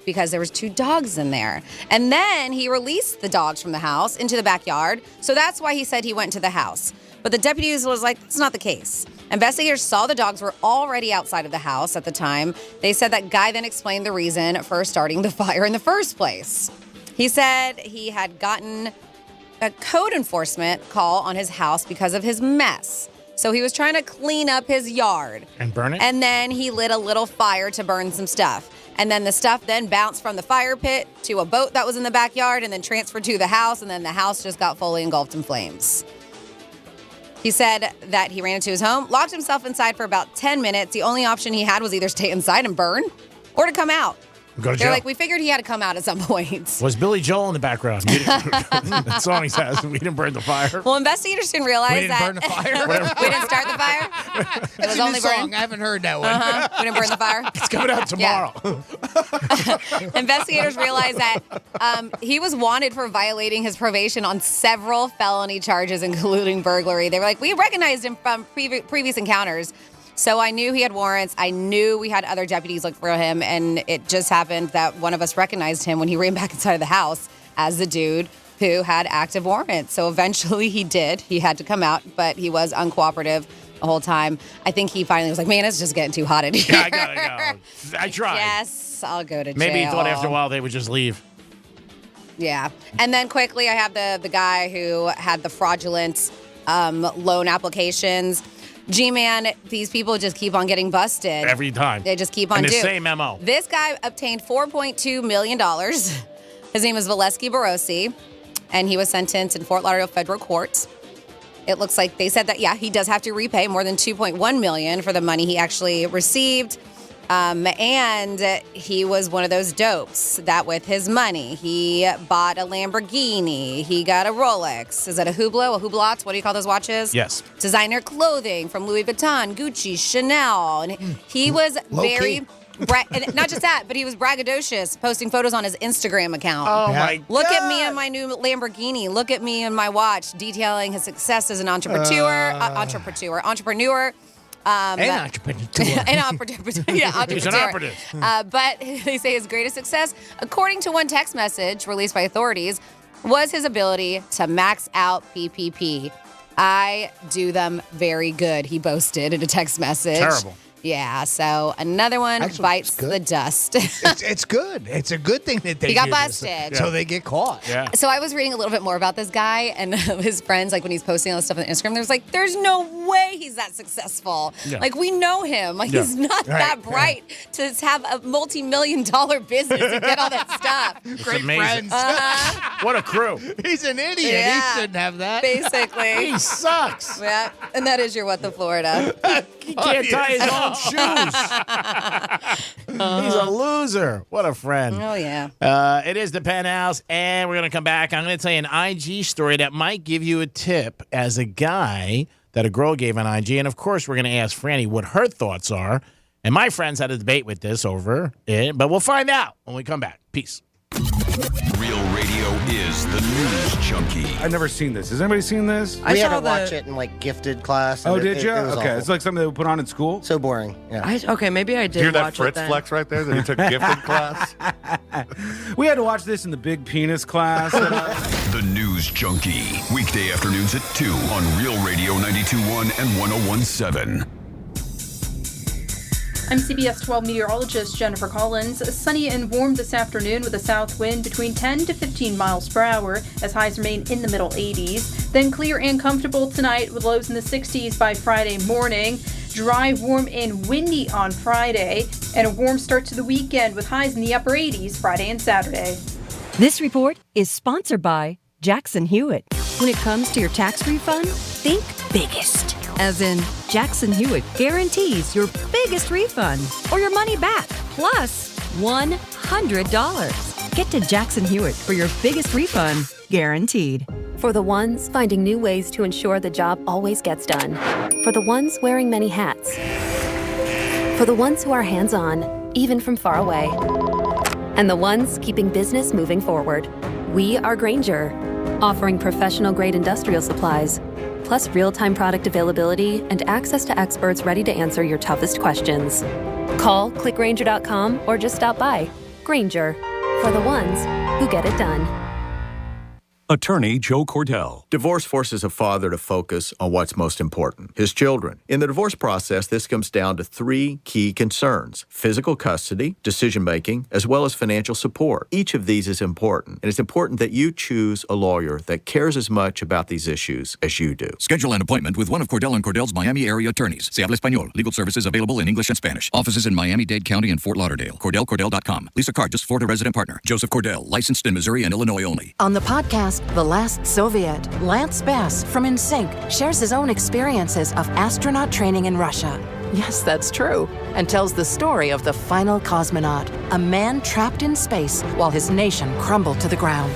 because there was 2 dogs in there. And then he released the dogs from the house into the backyard. So that's why he said he went to the house. But the deputies was like, it's not the case. Investigators saw the dogs were already outside of the house at the time. They said that guy then explained the reason for starting the fire in the first place. He said he had gotten a code enforcement call on his house because of his mess. So he was trying to clean up his yard. And burn it? And then he lit a little fire to burn some stuff. And then the stuff then bounced from the fire pit to a boat that was in the backyard and then transferred to the house. And then the house just got fully engulfed in flames. He said that he ran into his home, locked himself inside for about 10 minutes. The only option he had was either stay inside and burn or to come out. Go to They're jail. like, we figured he had to come out at some point. Was Billy Joel in the background? That song he says, we didn't burn the fire. Well, investigators didn't realize We didn't burn the fire? we didn't start the fire. It was only song. I haven't heard that one. We didn't burn the fire. It's coming out tomorrow. Investigators realized that he was wanted for violating his probation on several felony charges, including burglary. They were like, we recognized him from previous encounters. So I knew he had warrants. I knew we had other deputies look for him. And it just happened that one of us recognized him when he ran back inside of the house as the dude who had active warrants. So eventually he did. He had to come out, but he was uncooperative the whole time. I think he finally was like, man, it's just getting too hot in here. Yeah, I gotta go. I tried. Yes, I'll go to jail. Maybe he thought after a while they would just leave. Yeah. And then quickly, I have the guy who had the fraudulent loan applications. G-Man, these people just keep on getting busted. Every time. They just keep on and doing. the same MO. This guy obtained $4.2 million. His name is Valesky Barossi, and he was sentenced in Fort Lauderdale federal court. It looks like they said that, yeah, he does have to repay more than $2.1 million for the money he actually received. And he was one of those dopes that with his money, he bought a Lamborghini, he got a Rolex. Is that a Hublot? A Hublot? What do you call those watches? Yes. Designer clothing from Louis Vuitton, Gucci, Chanel. And he was very... and not just that, but he was braggadocious, posting photos on his Instagram account. Oh, my God. Look at me in my new Lamborghini. Look at me in my watch, detailing his success as an entrepreneur. An entrepreneur. An entrepreneur. Yeah, entrepreneur. He's an operative. But they say his greatest success, according to one text message released by authorities, was his ability to max out PPP. I do them very good, he boasted in a text message. Terrible. Yeah, so another one Actually, bites the dust. It's good. It's a good thing that they He got do this, busted. so they get caught. Yeah. So I was reading a little bit more about this guy and his friends, like when he's posting all this stuff on Instagram, there's like, there's no way he's that successful. Yeah. Like we know him. Like Yeah. he's not Right. that bright to have a multi-million-dollar business and get all that stuff. It's Great amazing. friends. What a crew. He's an idiot. Yeah. He shouldn't have that. Basically. He sucks. Yeah, and that is your What the Florida. He can't tie his own shoes. He's a loser. What a friend. Oh, yeah. It is the Penthouse, and we're going to come back. I'm going to tell you an IG story that might give you a tip as a guy that a girl gave on IG. And, of course, we're going to ask Franny what her thoughts are. And my friends had a debate with this over it, but we'll find out when we come back. Peace. Real Radio is the news junkie. I've never seen this. Has anybody seen this? We had to watch it in like gifted class. Oh, and did you? It was Okay, awful. it's like something they would put on in school. So boring. Yeah. Okay, maybe I did Hear that watch Fritz it then. flex right there that he took gifted class? We had to watch this in the big penis class. The news junkie. Weekday afternoons at 2 on Real Radio 92.1 and 101.7. I'm CBS 12 meteorologist Jennifer Collins. Sunny and warm this afternoon with a south wind between 10 to 15 miles per hour as highs remain in the middle 80s. Then clear and comfortable tonight with lows in the 60s by Friday morning. Dry, warm, and windy on Friday. And a warm start to the weekend with highs in the upper 80s Friday and Saturday. This report is sponsored by Jackson Hewitt. When it comes to your tax refund, think biggest. As in, Jackson Hewitt guarantees your biggest refund or your money back, plus $100. Get to Jackson Hewitt for your biggest refund, guaranteed. For the ones finding new ways to ensure the job always gets done. For the ones wearing many hats. For the ones who are hands-on, even from far away. And the ones keeping business moving forward. We are Grainger, offering professional-grade industrial supplies, plus real-time product availability and access to experts ready to answer your toughest questions. Call, click Grainger.com, or just stop by. Grainger, for the ones who get it done. Attorney Joe Cordell. Divorce forces a father to focus on what's most important, his children. In the divorce process, this comes down to 3 key concerns: physical custody, decision-making, as well as financial support. Each of these is important, and it's important that you choose a lawyer that cares as much about these issues as you do. Schedule an appointment with one of Cordell & Cordell's Miami area attorneys. Se habla español. Legal services available in English and Spanish. Offices in Miami-Dade County and Fort Lauderdale. CordellCordell.com. Lisa Cargis, Florida resident partner. Joseph Cordell, licensed in Missouri and Illinois only. On the podcast, The Last Soviet, Lance Bass from NSYNC shares his own experiences of astronaut training in Russia. Yes, that's true. And tells the story of the final cosmonaut, a man trapped in space while his nation crumbled to the ground.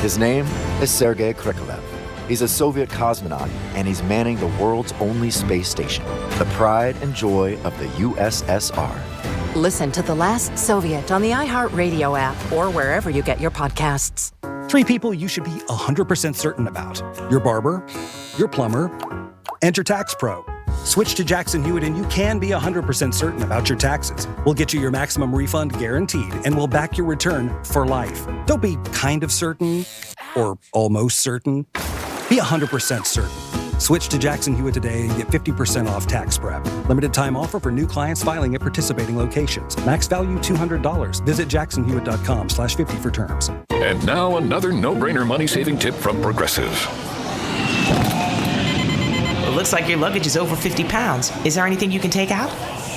His name is Sergei Krikalev. He's a Soviet cosmonaut, and he's manning the world's only space station, the pride and joy of the USSR. Listen to The Last Soviet on the iHeartRadio app or wherever you get your podcasts. 3 people you should be 100% certain about: your barber, your plumber, and your tax pro. Switch to Jackson Hewitt and you can be 100% certain about your taxes. We'll get you your maximum refund guaranteed, and we'll back your return for life. Don't be kind of certain or almost certain. Be 100% certain. Switch to Jackson Hewitt today and get 50% off tax prep. Limited time offer for new clients filing at participating locations. Max value $200. Visit jacksonhewitt.com/50 for terms. And now another no-brainer money-saving tip from Progressive. It looks like your luggage is over 50 pounds. Is there anything you can take out?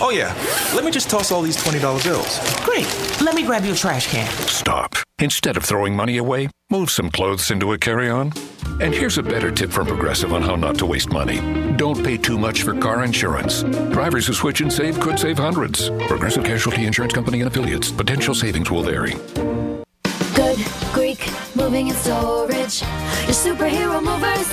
Oh, yeah. Let me just toss all these $20 bills. Great. Let me grab you a trash can. Stop. Instead of throwing money away, move some clothes into a carry-on. And here's a better tip from Progressive on how not to waste money. Don't pay too much for car insurance. Drivers who switch and save could save hundreds. Progressive Casualty Insurance Company and affiliates. Potential savings will vary. Good Greek moving and storage. Your superhero movers.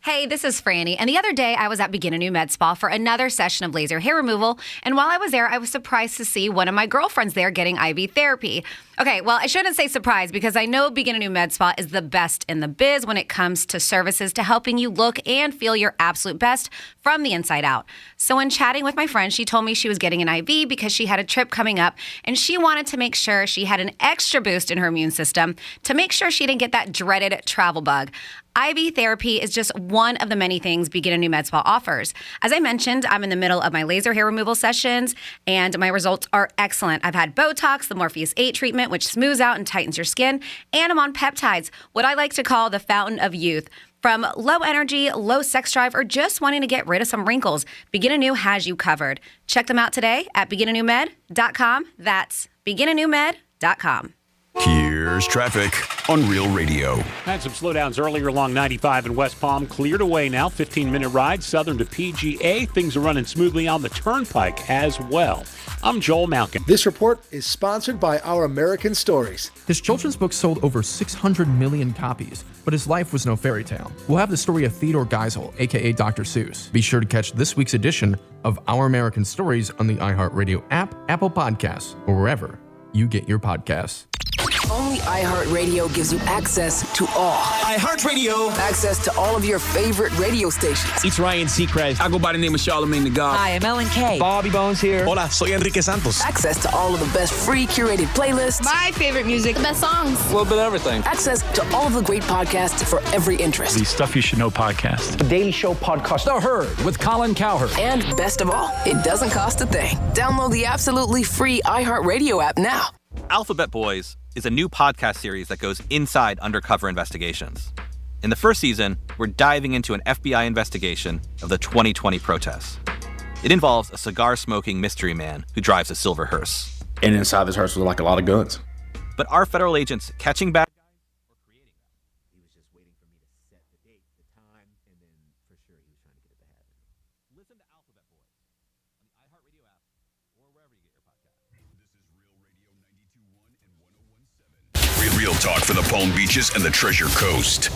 Hey, this is Franny, and the other day I was at Begin a New Med Spa for another session of laser hair removal, and while I was there, I was surprised to see one of my girlfriends there getting IV therapy. Okay, well, I shouldn't say surprised because I know Begin a New Med Spa is the best in the biz when it comes to services to helping you look and feel your absolute best from the inside out. So when chatting with my friend, she told me she was getting an IV because she had a trip coming up, and she wanted to make sure she had an extra boost in her immune system to make sure she didn't get that dreaded travel bug. IV therapy is just one of the many things Begin a New Med Spa offers. As I mentioned, I'm in the middle of my laser hair removal sessions, and my results are excellent. I've had Botox, the Morpheus 8 treatment, which smooths out and tightens your skin, and I'm on peptides, what I like to call the fountain of youth. From low energy, low sex drive, or just wanting to get rid of some wrinkles, Begin Anew has you covered. Check them out today at beginanewmed.com. That's beginanewmed.com. Here's traffic on Real Radio. Had some slowdowns earlier along 95 in West Palm. Cleared away now. 15-minute ride southern to PGA. Things are running smoothly on the Turnpike as well. I'm Joel Malkin. This report is sponsored by Our American Stories. His children's book sold over 600 million copies, but his life was no fairy tale. We'll have the story of Theodore Geisel, a.k.a. Dr. Seuss. Be sure to catch this week's edition of Our American Stories on the iHeartRadio app, Apple Podcasts, or wherever you get your podcasts. Only iHeartRadio gives you access to all. iHeartRadio. Access to all of your favorite radio stations. It's Ryan Seacrest. I go by the name of Charlamagne the God. Hi, I'm Ellen Kay. Bobby Bones here. Hola, soy Enrique Santos. Access to all of the best free curated playlists. My favorite music. The best songs. A little bit of everything. Access to all of the great podcasts for every interest. The Stuff You Should Know podcast. The Daily Show podcast. The Herd with Colin Cowherd. And best of all, it doesn't cost a thing. Download the absolutely free iHeartRadio app now. Alphabet Boys is a new podcast series that goes inside undercover investigations. In the first season, we're diving into an FBI investigation of the 2020 protests. It involves a cigar-smoking mystery man who drives a silver hearse. And inside this hearse was like a lot of guns. But are federal agents catching bad guys or creating them? He was just waiting for me to set the date, the time, and then for sure he was trying to get it to happen. Listen to Alphabet Boys on the iHeartRadio app or wherever you get your podcasts. This is Real Radio 92.1 and 101.7. Real talk for the Palm Beaches and the Treasure Coast.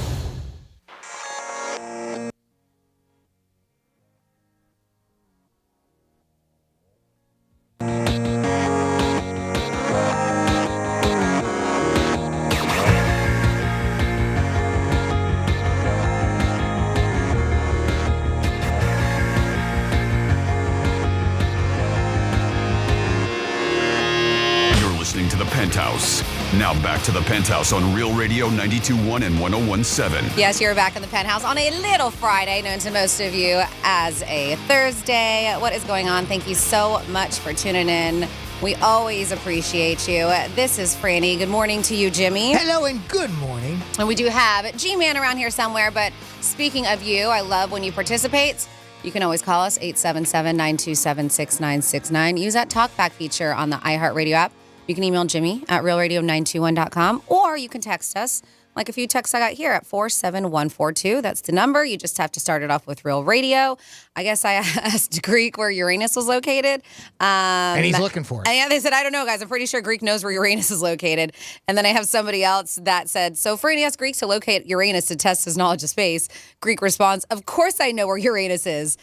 You're listening to the Penthouse Now back to the Penthouse on Real Radio 92.1 and 101.7. Yes, you're back in the Penthouse on a little Friday, known to most of you as a Thursday. What is going on? Thank you so much for tuning in. We always appreciate you. This is Franny. Good morning to you, Jimmy. Hello and good morning. And we do have G-Man around here somewhere, but speaking of you, I love when you participate. You can always call us, 877-927-6969. Use that talkback feature on the iHeartRadio app. You can email Jimmy at realradio921.com, or you can text us, like a few texts I got here, at 47142. That's the number. You just have to start it off with Real Radio. I guess I asked Greek where Uranus was located. And he's looking for it. And yeah, they said, I don't know, guys. I'm pretty sure Greek knows where Uranus is located. And then I have somebody else that said, so Franny asked Greek to locate Uranus to test his knowledge of space. Greek responds, of course I know where Uranus is.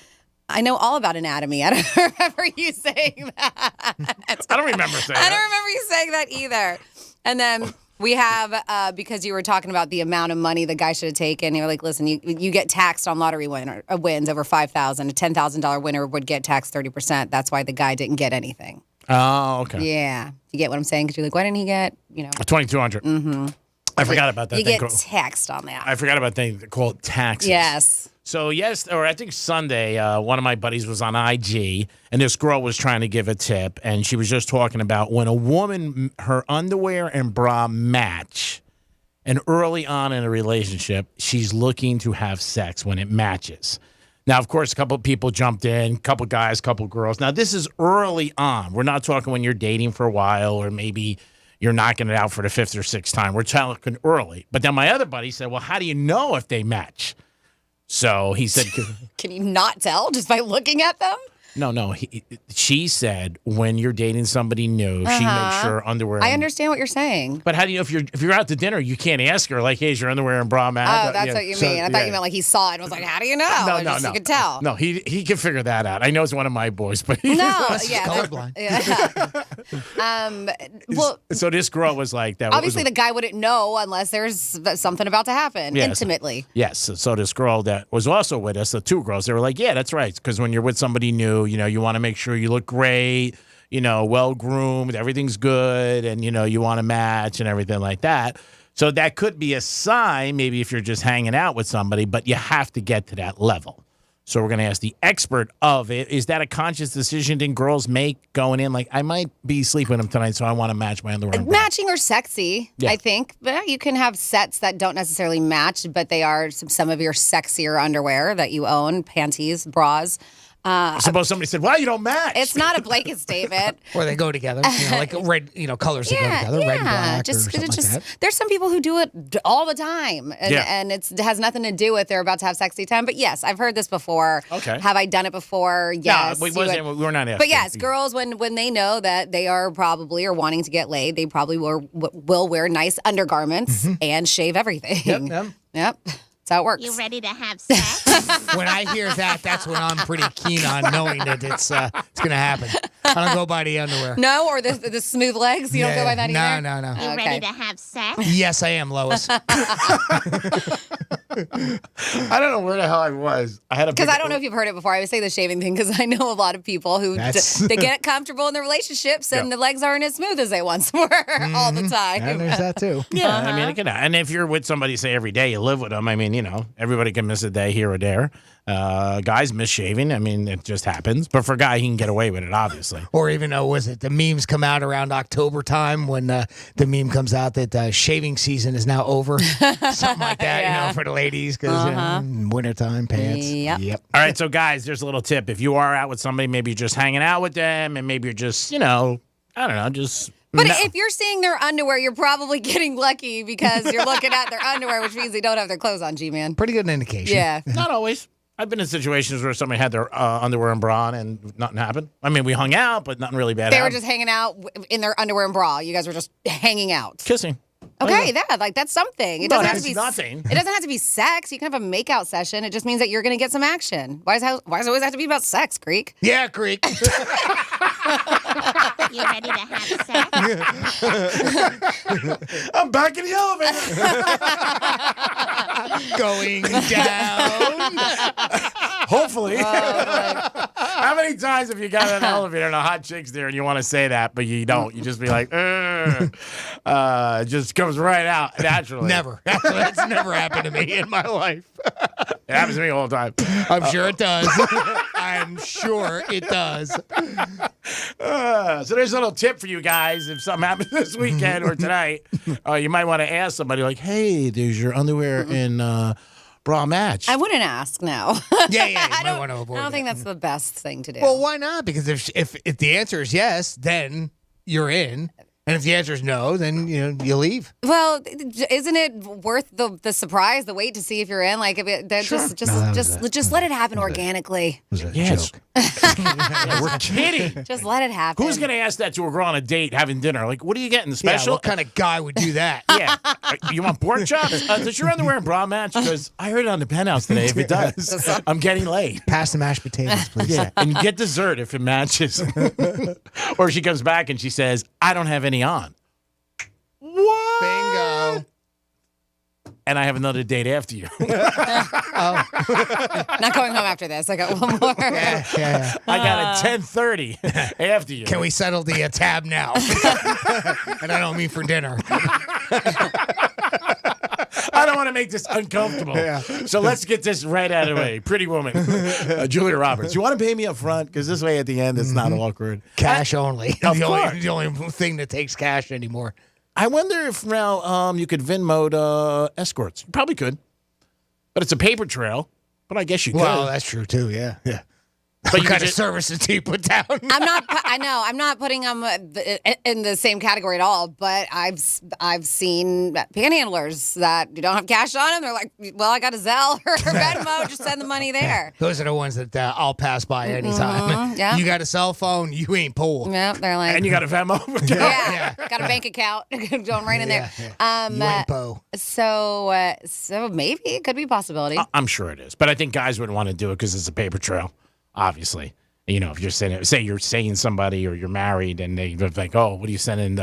I know all about anatomy. I don't remember you saying that. I don't remember saying that. I don't remember you saying that either. And then we have, because you were talking about the amount of money the guy should have taken, you were like, listen, you get taxed on lottery wins over $5,000. A $10,000 winner would get taxed 30%. That's why the guy didn't get anything. Oh, okay. Yeah. You get what I'm saying? Because you're like, why didn't he get, $2,200. Mm-hmm. I forgot about that you thing. You get taxed on that. I forgot about thing called taxes. Yes. So I think Sunday, one of my buddies was on IG, and this girl was trying to give a tip, and she was just talking about when a woman, her underwear and bra match, and early on in a relationship, she's looking to have sex when it matches. Now, of course, a couple of people jumped in, a couple guys, a couple girls. Now, this is early on. We're not talking when you're dating for a while or maybe you're knocking it out for the fifth or sixth time. We're talking early. But then my other buddy said, well, how do you know if they match? So he said, can you not tell just by looking at them? No. She said when you're dating somebody new, she makes sure underwear. I understand what you're saying. But how do you know if you're out to dinner, you can't ask her like, hey, is your underwear and bra match? Oh, that's what you mean. I thought you meant like he saw it and was like, how do you know? No. You could tell. No, he can figure that out. I know it's one of my boys, but no, colorblind. Well, so this girl was like that. Obviously, the guy wouldn't know unless there's something about to happen intimately. Yes. So this girl that was also with us, the two girls, they were like, yeah, that's right. Because when you're with somebody new, you want to make sure you look great, well groomed, everything's good, and you want to match and everything like that. So that could be a sign, maybe if you're just hanging out with somebody, but you have to get to that level. So we're going to ask the expert of it. Is that a conscious decision that girls make going in? Like, I might be sleeping with him tonight, so I want to match my underwear. Matching or sexy, I think. But you can have sets that don't necessarily match, but they are some of your sexier underwear that you own, panties, bras. Suppose somebody said, "Well, you don't match." It's not a blanket statement. Or they go together, like red, colors that go together, red and black or something like that. There's some people who do it all the time, and it has nothing to do with they're about to have sexy time. But yes, I've heard this before. Okay. Have I done it before? Yes. No, we're not asking. But yes, girls, when they know that they are probably or wanting to get laid, they probably will wear nice undergarments and shave everything. Yep. That's how it works. You ready to have sex? When I hear that, that's when I'm pretty keen on knowing that it's going to happen. I don't go by the underwear. No, or the smooth legs? You don't go by that either? No. You ready to have sex? Yes, I am, Lois. I don't know where the hell I was. Because I don't know if you've heard it before. I would say the shaving thing because I know a lot of people who they get comfortable in their relationships and the legs aren't as smooth as they once were all the time. And there's that too. Yeah, I mean, it can. And if you're with somebody, say every day, you live with them. I mean, everybody can miss a day here or there. Guys miss shaving. I mean, it just happens. But for a guy, he can get away with it, obviously. Or even the memes come out around October time when the meme comes out that shaving season is now over. Something like that, for the ladies because wintertime pants. Yep. All right, so guys, there's a little tip. If you are out with somebody, maybe you're just hanging out with them, and maybe you're just, I don't know, just. But if you're seeing their underwear, you're probably getting lucky because you're looking at their underwear, which means they don't have their clothes on, G-Man. Pretty good indication. Yeah. Not always. I've been in situations where somebody had their underwear and bra on and nothing happened. I mean, we hung out, but nothing really bad happened. They were just hanging out in their underwear and bra. You guys were just hanging out. Kissing. Okay, that's something. It doesn't have to be nothing. It doesn't have to be sex. You can have a makeout session. It just means that you're going to get some action. Why does it always have to be about sex, Greek? Yeah, Greek. You ready to have sex? I'm back in the elevator. Going down. Hopefully. I haven't many times have you got in an elevator and a hot chick's there and you want to say that, but you don't? You just be like, it just comes right out naturally. Never. That's never happened to me in my life. It happens to me all the time. I'm sure it does. I'm sure it does. So there's a little tip for you guys. If something happens this weekend or tonight, you might want to ask somebody like, hey, there's your underwear in bra match. I wouldn't ask, no. Yeah, you might want to avoid I don't think that. that's the best thing to do. Well, why not? Because if the answer is yes, then you're in. And if the answer is no, then you leave. Well, isn't it worth the surprise, the wait to see if you're in? Like, if it, just let it happen organically. Yes. We're kidding. Just let it happen. Who's going to ask that to a girl on a date having dinner? Like, what are you getting? The special? Yeah, what kind of guy would do that? Yeah. You want pork chops? Does your underwear and bra match? Because I heard it on the Penthouse today. If it does, I'm getting late. Pass the mashed potatoes, please. Yeah. And get dessert if it matches. Or she comes back and she says, I don't have any on. What? Bingo. And I have another date after you. Not going home after this. I got one more. Yeah. I got a 10:30 after you. Can we settle the tab now? And I don't mean for dinner. I don't want to make this uncomfortable. Yeah. So let's get this right out of the way. Pretty woman. Julia Roberts. You want to pay me up front? Because this way at the end, it's not awkward. Cash only. Of The only thing that takes cash anymore. I wonder if now you could Venmo escorts. You probably could. But it's a paper trail. But I guess you could. Well, that's true, too. Yeah. But what kind of services do you put down? I'm not putting them in the same category at all, but I've seen panhandlers that you don't have cash on them. They're like, well, I got a Zelle or Venmo, just send the money there. Those are the ones that I'll pass by anytime. Yeah. You got a cell phone, you ain't poor. Yeah, they're like, and you got a Venmo? Yeah, got a bank account going right in there. You ain't po. So maybe it could be a possibility. I'm sure it is, but I think guys wouldn't want to do it because it's a paper trail. Obviously, if you're saying, say you're saying somebody or you're married and they're like, oh, what are you sending?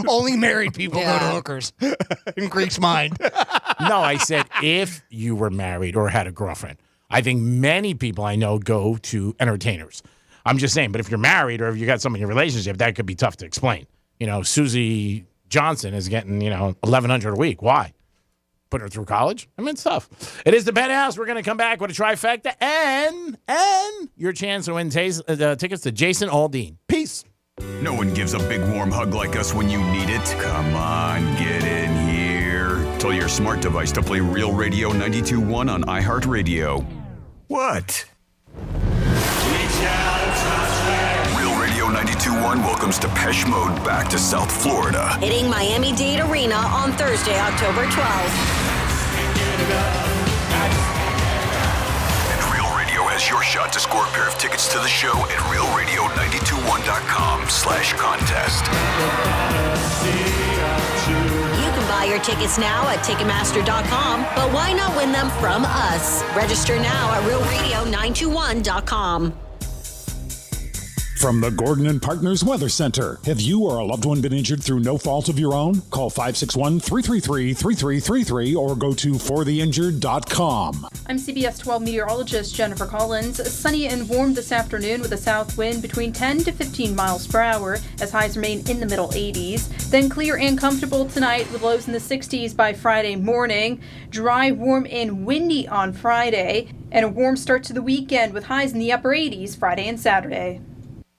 Only married people go to hookers in Greek's mind. No, I said if you were married or had a girlfriend. I think many people I know go to entertainers. I'm just saying, but if you're married or if you got someone in your relationship, that could be tough to explain. Susie Johnson is getting, $1,100 a week. Why? Putting her through college? I mean, it's tough. It is the Penthouse. We're going to come back with a trifecta and your chance to win tickets to Jason Aldean. Peace. No one gives a big warm hug like us when you need it. Come on, get in here. Tell your smart device to play Real Radio 92.1 on iHeartRadio. What? Real Radio 92.1 welcomes Depeche Mode back to South Florida. Hitting Miami-Dade Arena on Thursday, October 12th. And Real Radio has your shot to score a pair of tickets to the show at realradio921.com/contest. You can buy your tickets now at Ticketmaster.com, but why not win them from us? Register now at realradio921.com. From the Gordon and Partners Weather Center. Have you or a loved one been injured through no fault of your own? Call 561-333-3333 or go to fortheinjured.com. I'm CBS 12 meteorologist Jennifer Collins. Sunny and warm this afternoon with a south wind between 10 to 15 miles per hour as highs remain in the middle 80s. Then clear and comfortable tonight with lows in the 60s by Friday morning. Dry, warm, and windy on Friday. And a warm start to the weekend with highs in the upper 80s Friday and Saturday.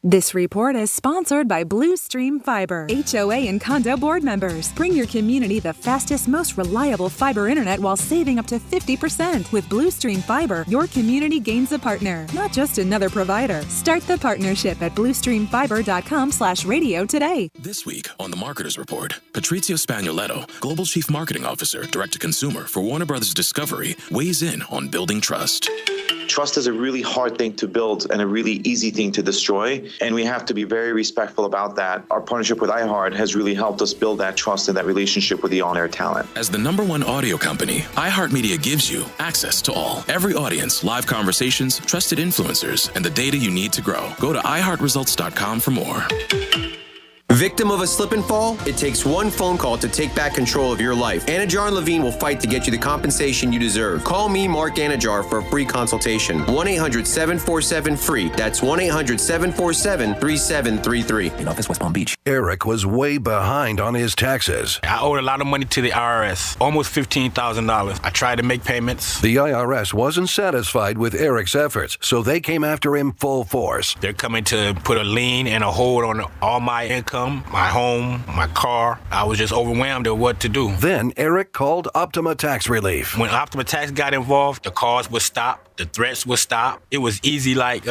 This report is sponsored by Blue Stream Fiber, HOA and condo board members. Bring your community the fastest, most reliable fiber internet while saving up to 50%. With Blue Stream Fiber, your community gains a partner, not just another provider. Start the partnership at bluestreamfiber.com/radio today. This week on The Marketer's Report, Patrizio Spagnoletto, Global Chief Marketing Officer, Direct-to-Consumer for Warner Brothers Discovery, weighs in on building trust. Trust is a really hard thing to build and a really easy thing to destroy, and we have to be very respectful about that. Our partnership with iHeart has really helped us build that trust and that relationship with the on-air talent. As the #1 audio company, iHeartMedia gives you access to all. Every audience, live conversations, trusted influencers, and the data you need to grow. Go to iHeartResults.com for more. Victim of a slip and fall? It takes one phone call to take back control of your life. Anajar and Levine will fight to get you the compensation you deserve. Call me, Mark Anajar, for a free consultation. 1-800-747-FREE. That's 1-800-747-3733. In office, West Palm Beach. Eric was way behind on his taxes. I owed a lot of money to the IRS, almost $15,000. I tried to make payments. The IRS wasn't satisfied with Eric's efforts, so they came after him full force. They're coming to put a lien and a hold on all my income, my home, my car. I was just overwhelmed at what to do. Then Eric called Optima Tax Relief. When Optima Tax got involved, the calls would stop, the threats would stop. It was easy like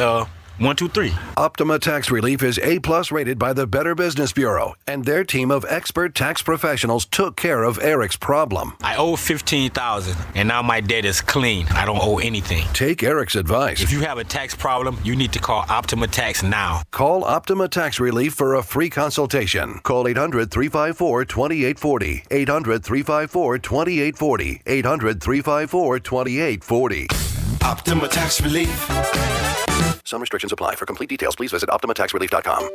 1, 2, 3. Optima Tax Relief is A+ rated by the Better Business Bureau, and their team of expert tax professionals took care of Eric's problem. I owe $15,000, and now my debt is clean. I don't owe anything. Take Eric's advice. If you have a tax problem, you need to call Optima Tax now. Call Optima Tax Relief for a free consultation. Call 800-354-2840. 800-354-2840. 800-354-2840. Optima Tax Relief. Some restrictions apply. For complete details, please visit OptimaTaxRelief.com.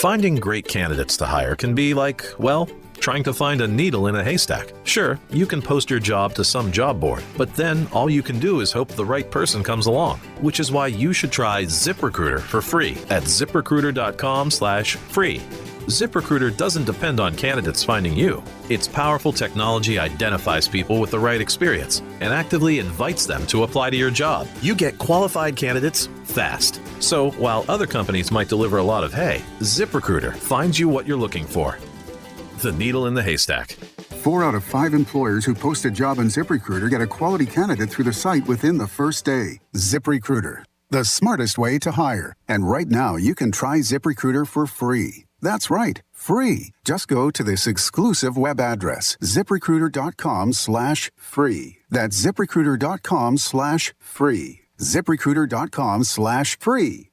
Finding great candidates to hire can be like, well, trying to find a needle in a haystack. Sure, you can post your job to some job board, but then all you can do is hope the right person comes along, which is why you should try ZipRecruiter for free at ZipRecruiter.com/free. ZipRecruiter doesn't depend on candidates finding you. Its powerful technology identifies people with the right experience and actively invites them to apply to your job. You get qualified candidates fast. So while other companies might deliver a lot of hay, ZipRecruiter finds you what you're looking for. The needle in the haystack. 4 out of 5 employers who post a job on ZipRecruiter get a quality candidate through the site within the first day. ZipRecruiter, the smartest way to hire. And right now, you can try ZipRecruiter for free. That's right, free. Just go to this exclusive web address, ZipRecruiter.com/free. That's ZipRecruiter.com/free. ZipRecruiter.com/free.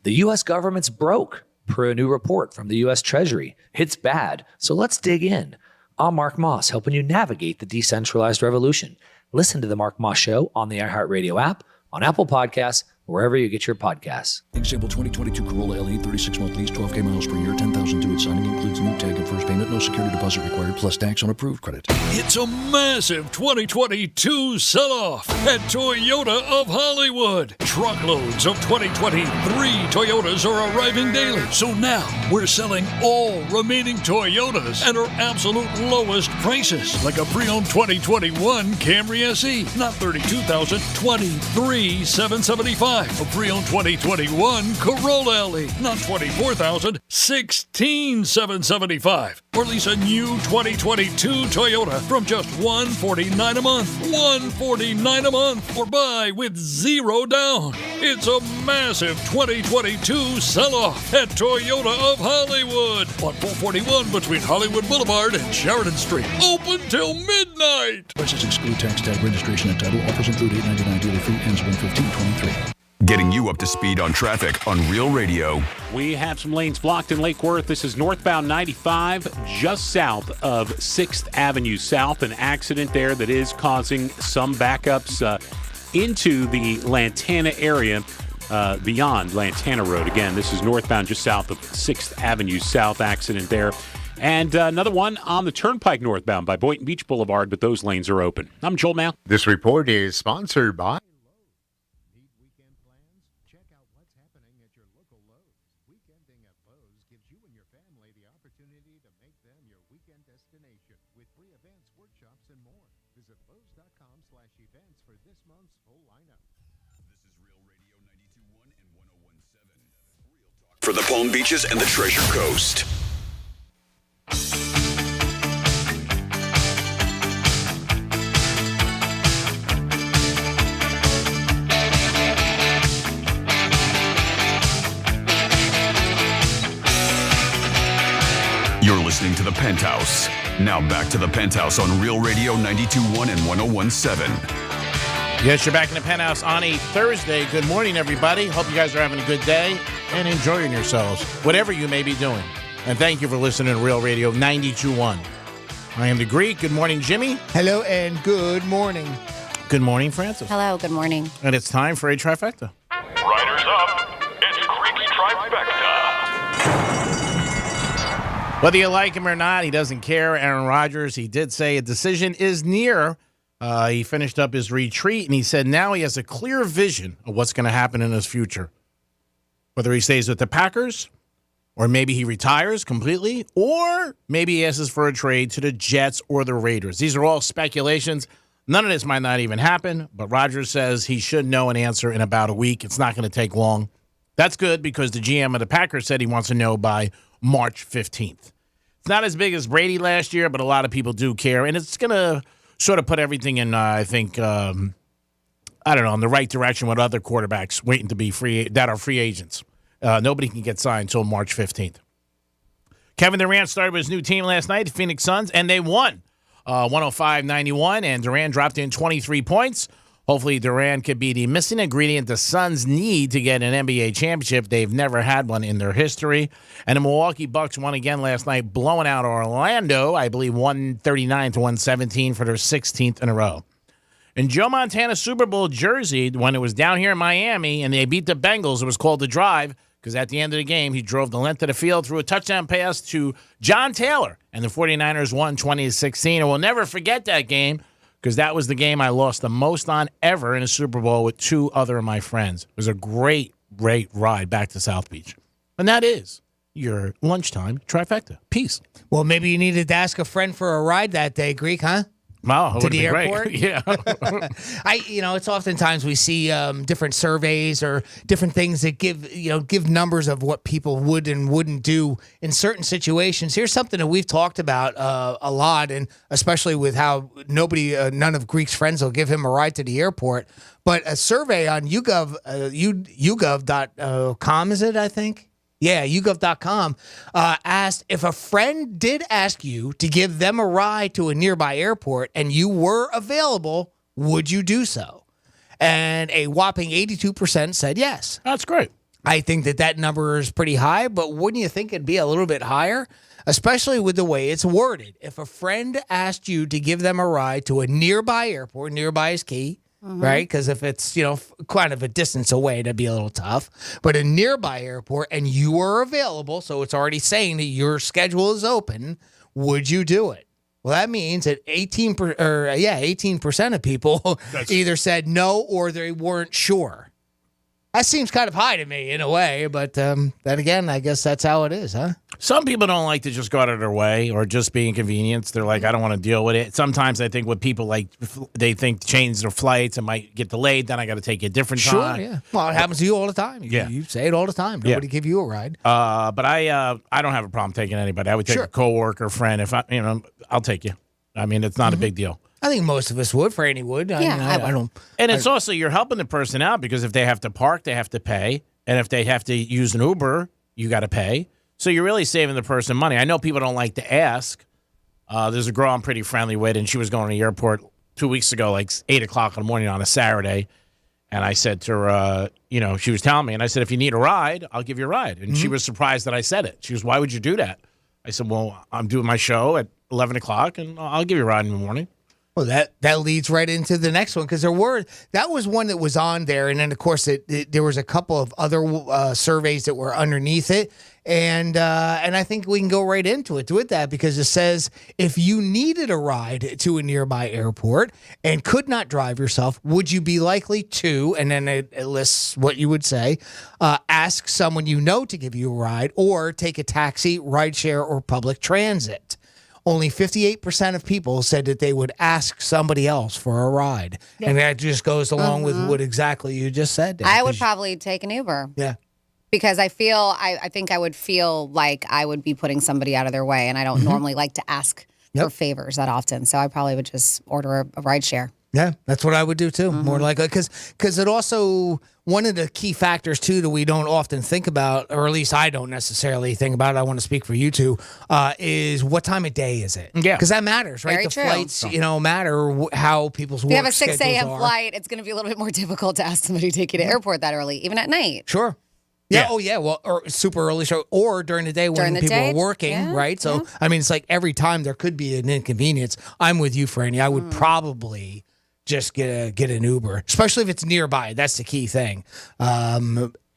The U.S. government's broke, per a new report from the U.S. Treasury. It's bad, so let's dig in. I'm Mark Moss, helping you navigate the decentralized revolution. Listen to The Mark Moss Show on the iHeartRadio app, on Apple Podcasts, wherever you get your podcasts. Example 2022 Corolla LE, 36-month lease, 12K miles per year, $10,000 to its signing, includes new tag and first payment, no security deposit required, plus tax on approved credit. It's a massive 2022 sell-off at Toyota of Hollywood. Truckloads of 2023 Toyotas are arriving daily. So now we're selling all remaining Toyotas at our absolute lowest prices. Like a pre-owned 2021 Camry SE, not $32,000, $23,775. A pre-owned 2021 Corolla LE, not $24,000, $16,775. Or lease a new 2022 Toyota from just $149 a month. $149 a month. Or buy with zero down. It's a massive 2022 sell-off at Toyota of Hollywood on 441 between Hollywood Boulevard and Sheridan Street. Open till midnight. Prices exclude tax, tag, registration, and title. Offers include $8.99 dealer fee. Ends 1/15/23. Getting you up to speed on traffic on Real Radio. We have some lanes blocked in Lake Worth. This is northbound 95, just south of 6th Avenue South. An accident there that is causing some backups into the Lantana area beyond Lantana Road. Again, this is northbound just south of 6th Avenue South. Accident there. And another one on the Turnpike northbound by Boynton Beach Boulevard, but those lanes are open. I'm Joel Mal. This report is sponsored by for the Palm Beaches and the Treasure Coast. You're listening to the Penthouse. Now back to the Penthouse on Real Radio 92.1 and 101.7. Yes, you're back in the Penthouse on a Thursday. Good morning, everybody. Hope you guys are having a good day and enjoying yourselves, whatever you may be doing. And thank you for listening to Real Radio 92.1. I am the Greek. Good morning, Jimmy. Hello and good morning. Good morning, Francis. Hello, good morning. And it's time for a trifecta. Riders up. It's Greek's Trifecta. Whether you like him or not, he doesn't care. Aaron Rodgers, he did say a decision is near. He finished up his retreat, and he said now he has a clear vision of what's going to happen in his future. Whether he stays with the Packers, or maybe he retires completely, or maybe he asks for a trade to the Jets or the Raiders. These are all speculations. None of this might not even happen, but Rodgers says he should know an answer in about a week. It's not going to take long. That's good because the GM of the Packers said he wants to know by March 15th. It's not as big as Brady last year, but a lot of people do care, and it's going to sort of put everything in, I think, in the right direction with other quarterbacks waiting to be free that are free agents. Nobody can get signed until March 15th. Kevin Durant started with his new team last night, the Phoenix Suns, and they won 105-91, and Durant dropped in 23 points. Hopefully, Durant could be the missing ingredient the Suns need to get an NBA championship. They've never had one in their history. And the Milwaukee Bucks won again last night, blowing out Orlando, I believe 139-117 for their 16th in a row. In Joe Montana's Super Bowl jersey, when it was down here in Miami and they beat the Bengals, it was called the drive because at the end of the game, he drove the length of the field, threw a touchdown pass to John Taylor, and the 49ers won 20-16. And we'll never forget that game because that was the game I lost the most on ever in a Super Bowl with two other of my friends. It was a great, great ride back to South Beach. And that is your lunchtime trifecta. Peace. Well, maybe you needed to ask a friend for a ride that day, Greek, huh? Wow, to the airport. Great. Yeah. It's oftentimes we see different surveys or different things that give numbers of what people would and wouldn't do in certain situations. Here's something that we've talked about a lot, and especially with how none of Greek's friends will give him a ride to the airport. But a survey on YouGov, YouGov.com, is it, I think? Yeah, YouGov.com asked if a friend did ask you to give them a ride to a nearby airport and you were available, would you do so? And a whopping 82% said yes. That's great. I think that number is pretty high, but wouldn't you think it'd be a little bit higher? Especially with the way it's worded. If a friend asked you to give them a ride to a nearby airport, nearby is key. Right? Because if it's, kind of a distance away, that'd be a little tough. But a nearby airport and you are available, so it's already saying that your schedule is open, would you do it? Well, that means that 18% of people either said no or they weren't sure. That seems kind of high to me in a way, but then again, I guess that's how it is, huh? Some people don't like to just go out of their way or just be inconvenienced. They're like, I don't want to deal with it. Sometimes I think with people they think change their flights and might get delayed, then I got to take a different time. Sure, yeah. Well, it happens to you all the time. You say it all the time. Nobody give you a ride. But I don't have a problem taking anybody. I would take a coworker, friend. If I'll take you. I mean, it's not a big deal. I think most of us would. Franny would. I don't. And it's also you're helping the person out because if they have to park, they have to pay, and if they have to use an Uber, you got to pay. So you're really saving the person money. I know people don't like to ask. There's a girl I'm pretty friendly with, and she was going to the airport 2 weeks ago, like 8 o'clock in the morning on a Saturday, and I said to her, she was telling me, and I said, if you need a ride, I'll give you a ride. And she was surprised that I said it. She goes, why would you do that? I said, well, I'm doing my show at 11 o'clock, and I'll give you a ride in the morning. Well, that leads right into the next one because that was one that was on there, and then of course there was a couple of other surveys that were underneath it, and I think we can go right into it with that because it says if you needed a ride to a nearby airport and could not drive yourself, would you be likely to? And then it lists what you would say: ask someone you know to give you a ride, or take a taxi, rideshare, or public transit. Only 58% of people said that they would ask somebody else for a ride. Yeah. And that just goes along with what exactly you just said. I would probably take an Uber. Yeah. Because I think I would feel like I would be putting somebody out of their way. And I don't normally like to ask for favors that often. So I probably would just order a ride share. Yeah, that's what I would do too. More likely, because it also, one of the key factors too that we don't often think about, or at least I don't necessarily think about, I want to speak for you two, is what time of day is it? Yeah. Because that matters, right? Very the true. flights, matter how people's work If you have a 6 a.m. are. flight, it's going to be a little bit more difficult to ask somebody to take you to airport that early, even at night. Sure. Yeah. Oh, yeah. Well, or super early show, or during the day when people are working, right? So, I mean, it's like every time there could be an inconvenience. I'm with you, Franny. I would probably just get an Uber, especially if it's nearby. That's the key thing.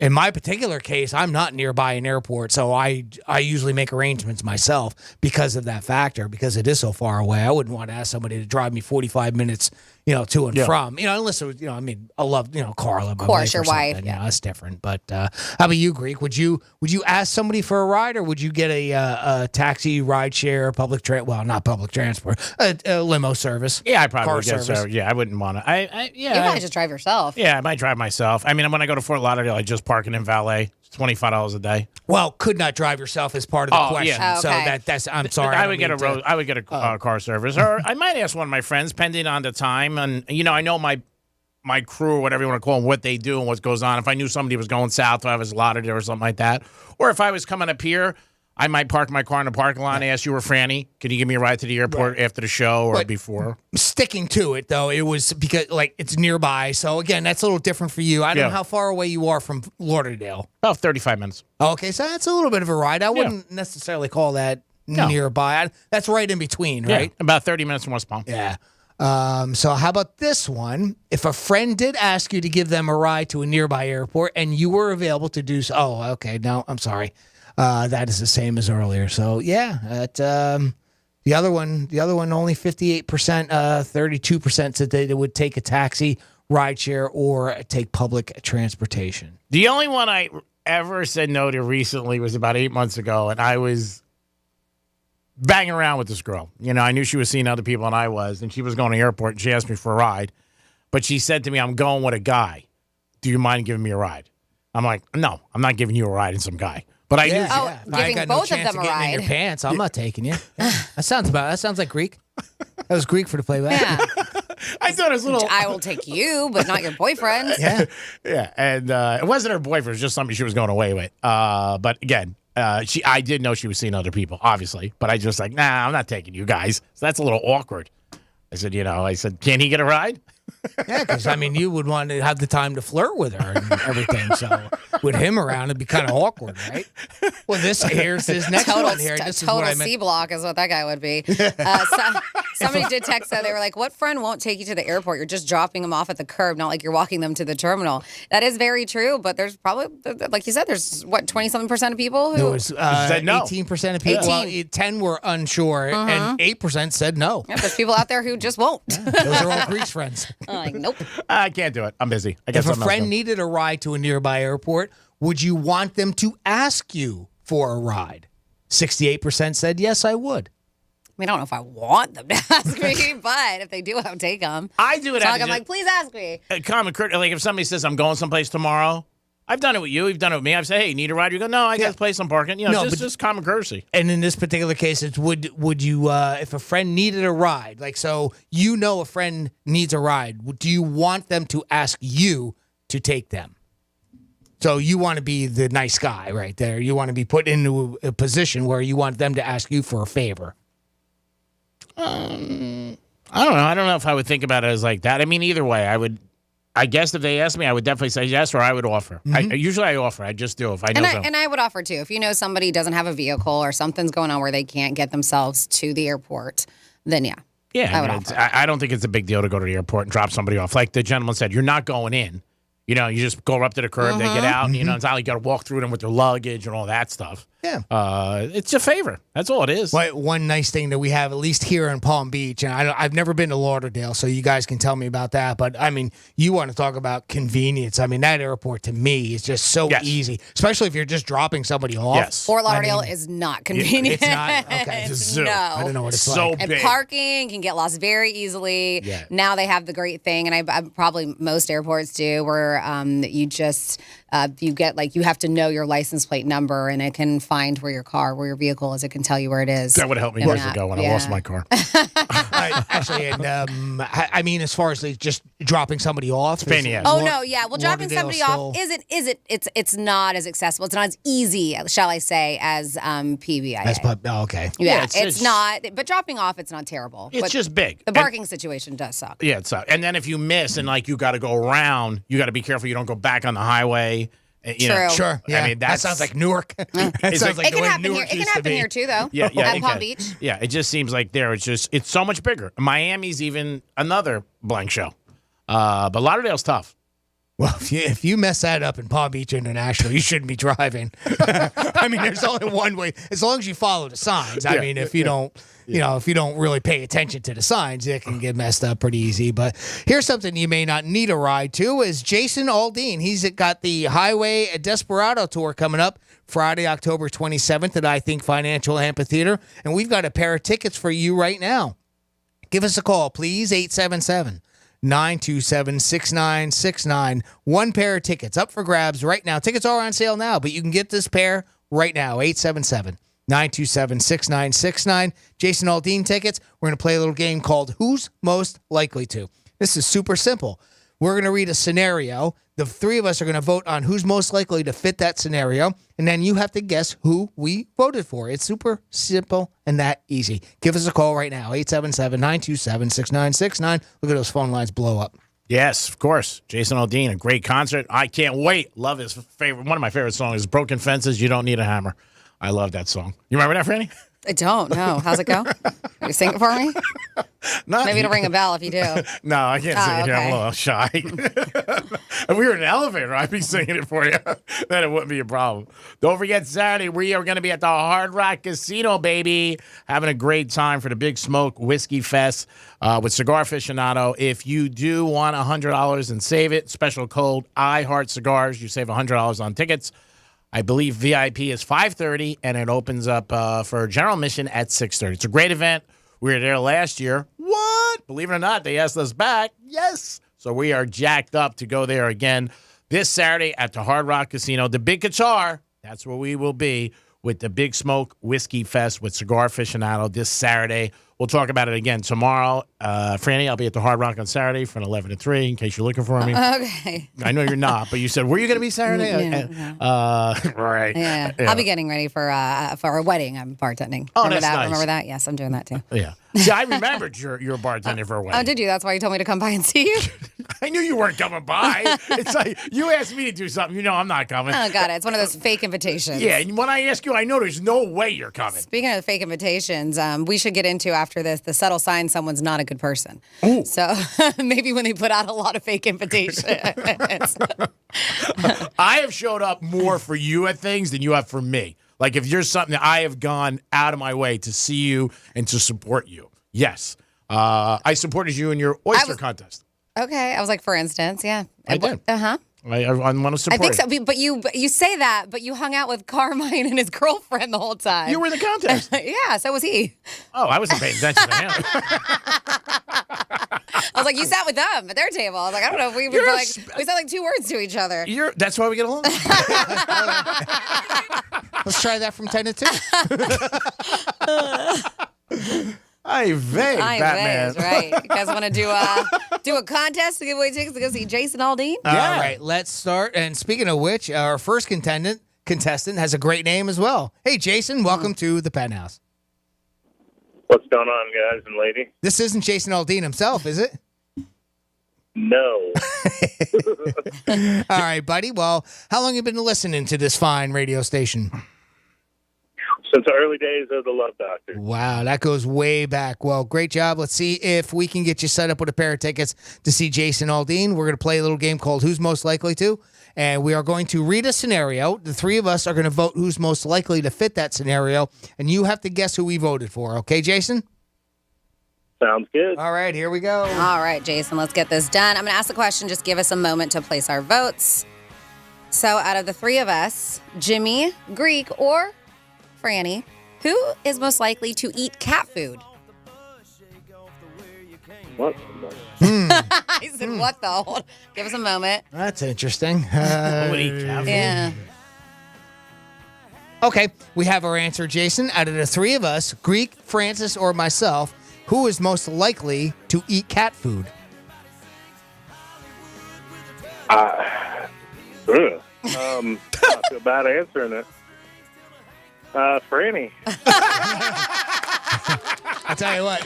In my particular case, I'm not nearby an airport, so I usually make arrangements myself because of that factor, because it is so far away. I wouldn't want to ask somebody to drive me 45 minutes, to and from, unless it was, I love, Carla, my Of course, your wife. wife. Yeah, that's different. But how about you, Greek? Would you ask somebody for a ride, or would you get a taxi, ride share, not public transport, a limo service? Yeah, I probably car would get service. Yeah, I wouldn't want to. You probably just drive yourself. Yeah, I might drive myself. I mean, when I go to Fort Lauderdale, I just park it in valet. It's $25 a day. Well, could not drive yourself as part of the question. Yeah. So that's. I'm sorry. I would get a car service, or I might ask one of my friends, depending on the time. And I know my crew, or whatever you want to call them, what they do and what goes on. If I knew somebody was going south, if I was Lauderdale or something like that, or if I was coming up here, I might park my car in the parking lot and ask you or Franny, can you give me a ride to the airport after the show or before? Sticking to it, though, it was because, it's nearby. So, again, that's a little different for you. I don't know how far away you are from Lauderdale. About 35 minutes. Okay, so that's a little bit of a ride. I wouldn't necessarily call that nearby. That's right in between, right? About 30 minutes from West Palm. Yeah. So how about this one? If a friend did ask you to give them a ride to a nearby airport and you were available to do so. Oh, okay. No, I'm sorry. That is the same as earlier. So yeah, the other one only 58%, 32% said they would take a taxi, rideshare, or take public transportation. The only one I ever said no to recently was about 8 months ago, and I was banging around with this girl. I knew she was seeing other people, and I was, and she was going to the airport, and she asked me for a ride, but she said to me, I'm going with a guy. Do you mind giving me a ride? I'm like, no, I'm not giving you a ride and some guy. But I knew giving both of them a ride. In your pants, I'm not taking you. That sounds like Greek. That was Greek for the playback. Yeah. I thought it was a little. I will take you, but not your boyfriend. Yeah, and it wasn't her boyfriend; it was just somebody she was going away with. But again, I did know she was seeing other people, obviously. But I just nah, I'm not taking you guys. So that's a little awkward. I said, can he get a ride? Yeah, because you would want to have the time to flirt with her and everything. So with him around, it'd be kind of awkward, right? Well, here's this next one here. This is what I meant. C block is what that guy would be. Somebody did text that they were like, "What friend won't take you to the airport? You're just dropping them off at the curb, not like you're walking them to the terminal." That is very true, but there's probably, like you said, there's 20-something% of people who there was said no. 18% of people. 18. 10 were unsure, and 8% said no. Yeah, there's people out there who just won't. Those are all Greece friends. Nope. I can't do it. I'm busy. I guess if a friend needed a ride to a nearby airport, would you want them to ask you for a ride? 68% said yes, I would. I don't know if I want them to ask me, but if they do, I'll take them. I do it. I'm like, please ask me. Common courtesy. Like if somebody says I'm going someplace tomorrow, I've done it with you. You've done it with me. I've said, hey, you need a ride? You go, no, I got this place I'm parking. Just common courtesy. And in this particular case, it's would you, if a friend needed a ride, a friend needs a ride, do you want them to ask you to take them? So you want to be the nice guy right there. You want to be put into a position where you want them to ask you for a favor. I don't know. I don't know if I would think about it as like that. Either way, I guess if they ask me, I would definitely say yes, or I would offer. Mm-hmm. Usually I offer. I just do if I know something. And I would offer too. If you know somebody doesn't have a vehicle or something's going on where they can't get themselves to the airport, then yeah. Yeah, I would offer. I don't think it's a big deal to go to the airport and drop somebody off. Like the gentleman said, you're not going in. You just go up to the curb, they get out, and it's not like you got to walk through them with their luggage and all that stuff. Yeah. It's a favor. That's all it is. One nice thing that we have, at least here in Palm Beach, and I've never been to Lauderdale, so you guys can tell me about that. But, you want to talk about convenience. That airport to me is just so easy, especially if you're just dropping somebody off. Yes. Fort Lauderdale is not convenient. It's not? Okay. It's a zoo. No. I don't know what it's so like. And big. parking can get lost very easily. Yeah. Now they have the great thing, and I probably most airports do, where you just you get you have to know your license plate number, and it can find where your vehicle is. It can tell you where it is. That would help me years ago when I lost my car. Actually, and as far as just dropping somebody off. Oh no, yeah. Well, dropping somebody off it's not as accessible. It's not as easy, shall I say, as PBIA. Okay. Yeah, it's not. But dropping off, it's not terrible. It's just big. The parking situation does suck. Yeah, it sucks. And then if you miss and you got to go around, you got to be careful you don't go back on the highway. True. Sure. Yeah. That sounds like Newark. That sounds like it can happen here. It can happen here too, though. Yeah, at Palm Beach. Yeah, it just seems like it's so much bigger. Miami's even another blank show. But Lauderdale's tough. Well, if you mess that up in Palm Beach International, you shouldn't be driving. I mean, there's only one way. As long as you follow the signs. I mean, if you don't, if you don't really pay attention to the signs, it can get messed up pretty easy. But here's something you may not need a ride to: is Jason Aldean. He's got the Highway Desperado tour coming up Friday, October 27th at I Think Financial Amphitheater, and we've got a pair of tickets for you right now. Give us a call, please. 877-927-6969. One pair of tickets up for grabs right now. Tickets are on sale now, but you can get this pair right now. 877-927-6969. Jason Aldean tickets. We're going to play a little game called Who's Most Likely To. This is super simple. We're going to read a scenario. The three of us are going to vote on who's most likely to fit that scenario, and then you have to guess who we voted for. It's super simple and that easy. Give us a call right now, 877-927-6969. Look at those phone lines blow up. Yes, of course. Jason Aldean, a great concert. I can't wait. Love his favorite. One of my favorite songs is Broken Fences, You Don't Need a Hammer. I love that song. You remember that, Franny? I don't know. How's it go? You sing it for me? Maybe it'll ring a bell if you do. No, I can't sing it here. I'm a little shy. If we were in an elevator, I'd be singing it for you. Then it wouldn't be a problem. Don't forget, Saturday, we are going to be at the Hard Rock Casino, baby. Having a great time for the Big Smoke Whiskey Fest with Cigar Aficionado. If you do want $100 and save it, special code IHeartCigars. You save $100 on tickets. I believe VIP is 5:30, and it opens up for general admission at 6:30. It's a great event. We were there last year. What? Believe it or not, they asked us back. Yes. So we are jacked up to go there again this Saturday at the Hard Rock Casino. The Big Guitar, that's where we will be with the Big Smoke Whiskey Fest with Cigar Aficionado this Saturday. We'll talk about it again tomorrow. Franny, I'll be at the Hard Rock on Saturday from 11 to 3 in case you're looking for me. Okay. I know you're not, but you said, were you going to be Saturday? Right. Yeah. I'll be getting ready for a wedding. I'm bartending. Oh, remember that's that? nice. Remember that? Yes, I'm doing that too. Yeah. See, I remembered you're bartending for a wedding. Oh, did you? That's why you told me to come by and see you? I knew you weren't coming by. It's like you asked me to do something. You know I'm not coming. Oh, got it. It's one of those fake invitations. Yeah, and when I ask you, I know there's no way you're coming. Speaking of the fake invitations, we should get into after this the subtle sign someone's not a good person. Ooh. So maybe when they put out a lot of fake invitations. I have showed up more for you at things than you have for me. Like if you're something that I have gone out of my way to see you and to support you. Yes. I supported you in your oyster contest. Okay. I was like, for instance, yeah. I did. Uh-huh. I want to support I think so, but you say that, but you hung out with Carmine and his girlfriend the whole time. You were in the contest. Yeah, so was he. Oh, I wasn't paying attention to him. I was like, you sat with them at their table. I was like, I don't know if we were like we said like two words to each other. That's why we get along. Let's try that from 10 to 2. Ay vey, Batman. Right. You guys want to do a contest to give away tickets to go see Jason Aldean? All right, let's start. And speaking of which, our first contestant has a great name as well. Hey, Jason, welcome to the Penthouse. What's going on, guys and lady? This isn't Jason Aldean himself, is it? No. All right, buddy. Well, how long have you been listening to this fine radio station? Since the early days of the Love Doctor. Wow, that goes way back. Well, great job. Let's see if we can get you set up with a pair of tickets to see Jason Aldean. We're going to play a little game called Who's Most Likely To, and we are going to read a scenario. The three of us are going to vote who's most likely to fit that scenario, and you have to guess who we voted for. Okay, Jason? Sounds good. All right, here we go. All right, Jason, let's get this done. I'm going to ask the question. Just give us a moment to place our votes. So out of the three of us, Jimmy, Greek, or Franny, who is most likely to eat cat food? What? I said, what the? Hold. Give us a moment. That's interesting. Yeah. Okay, we have our answer, Jason. Out of the three of us, Greek, Francis, or myself, who is most likely to eat cat food? I feel bad answering it. Franny. I'll tell you what,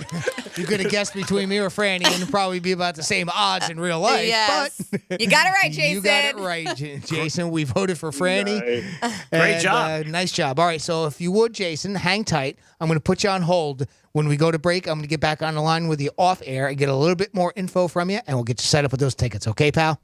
you could have guessed between me or Franny, and it'd probably be about the same odds in real life. Yes. But You got it right, Jason. You got it right, Jason. We voted for Franny. Nice. Great job. Nice job. All right, so if you would, Jason, hang tight. I'm going to put you on hold. When we go to break, I'm going to get back on the line with you off air and get a little bit more info from you, and we'll get you set up with those tickets. Okay, pal?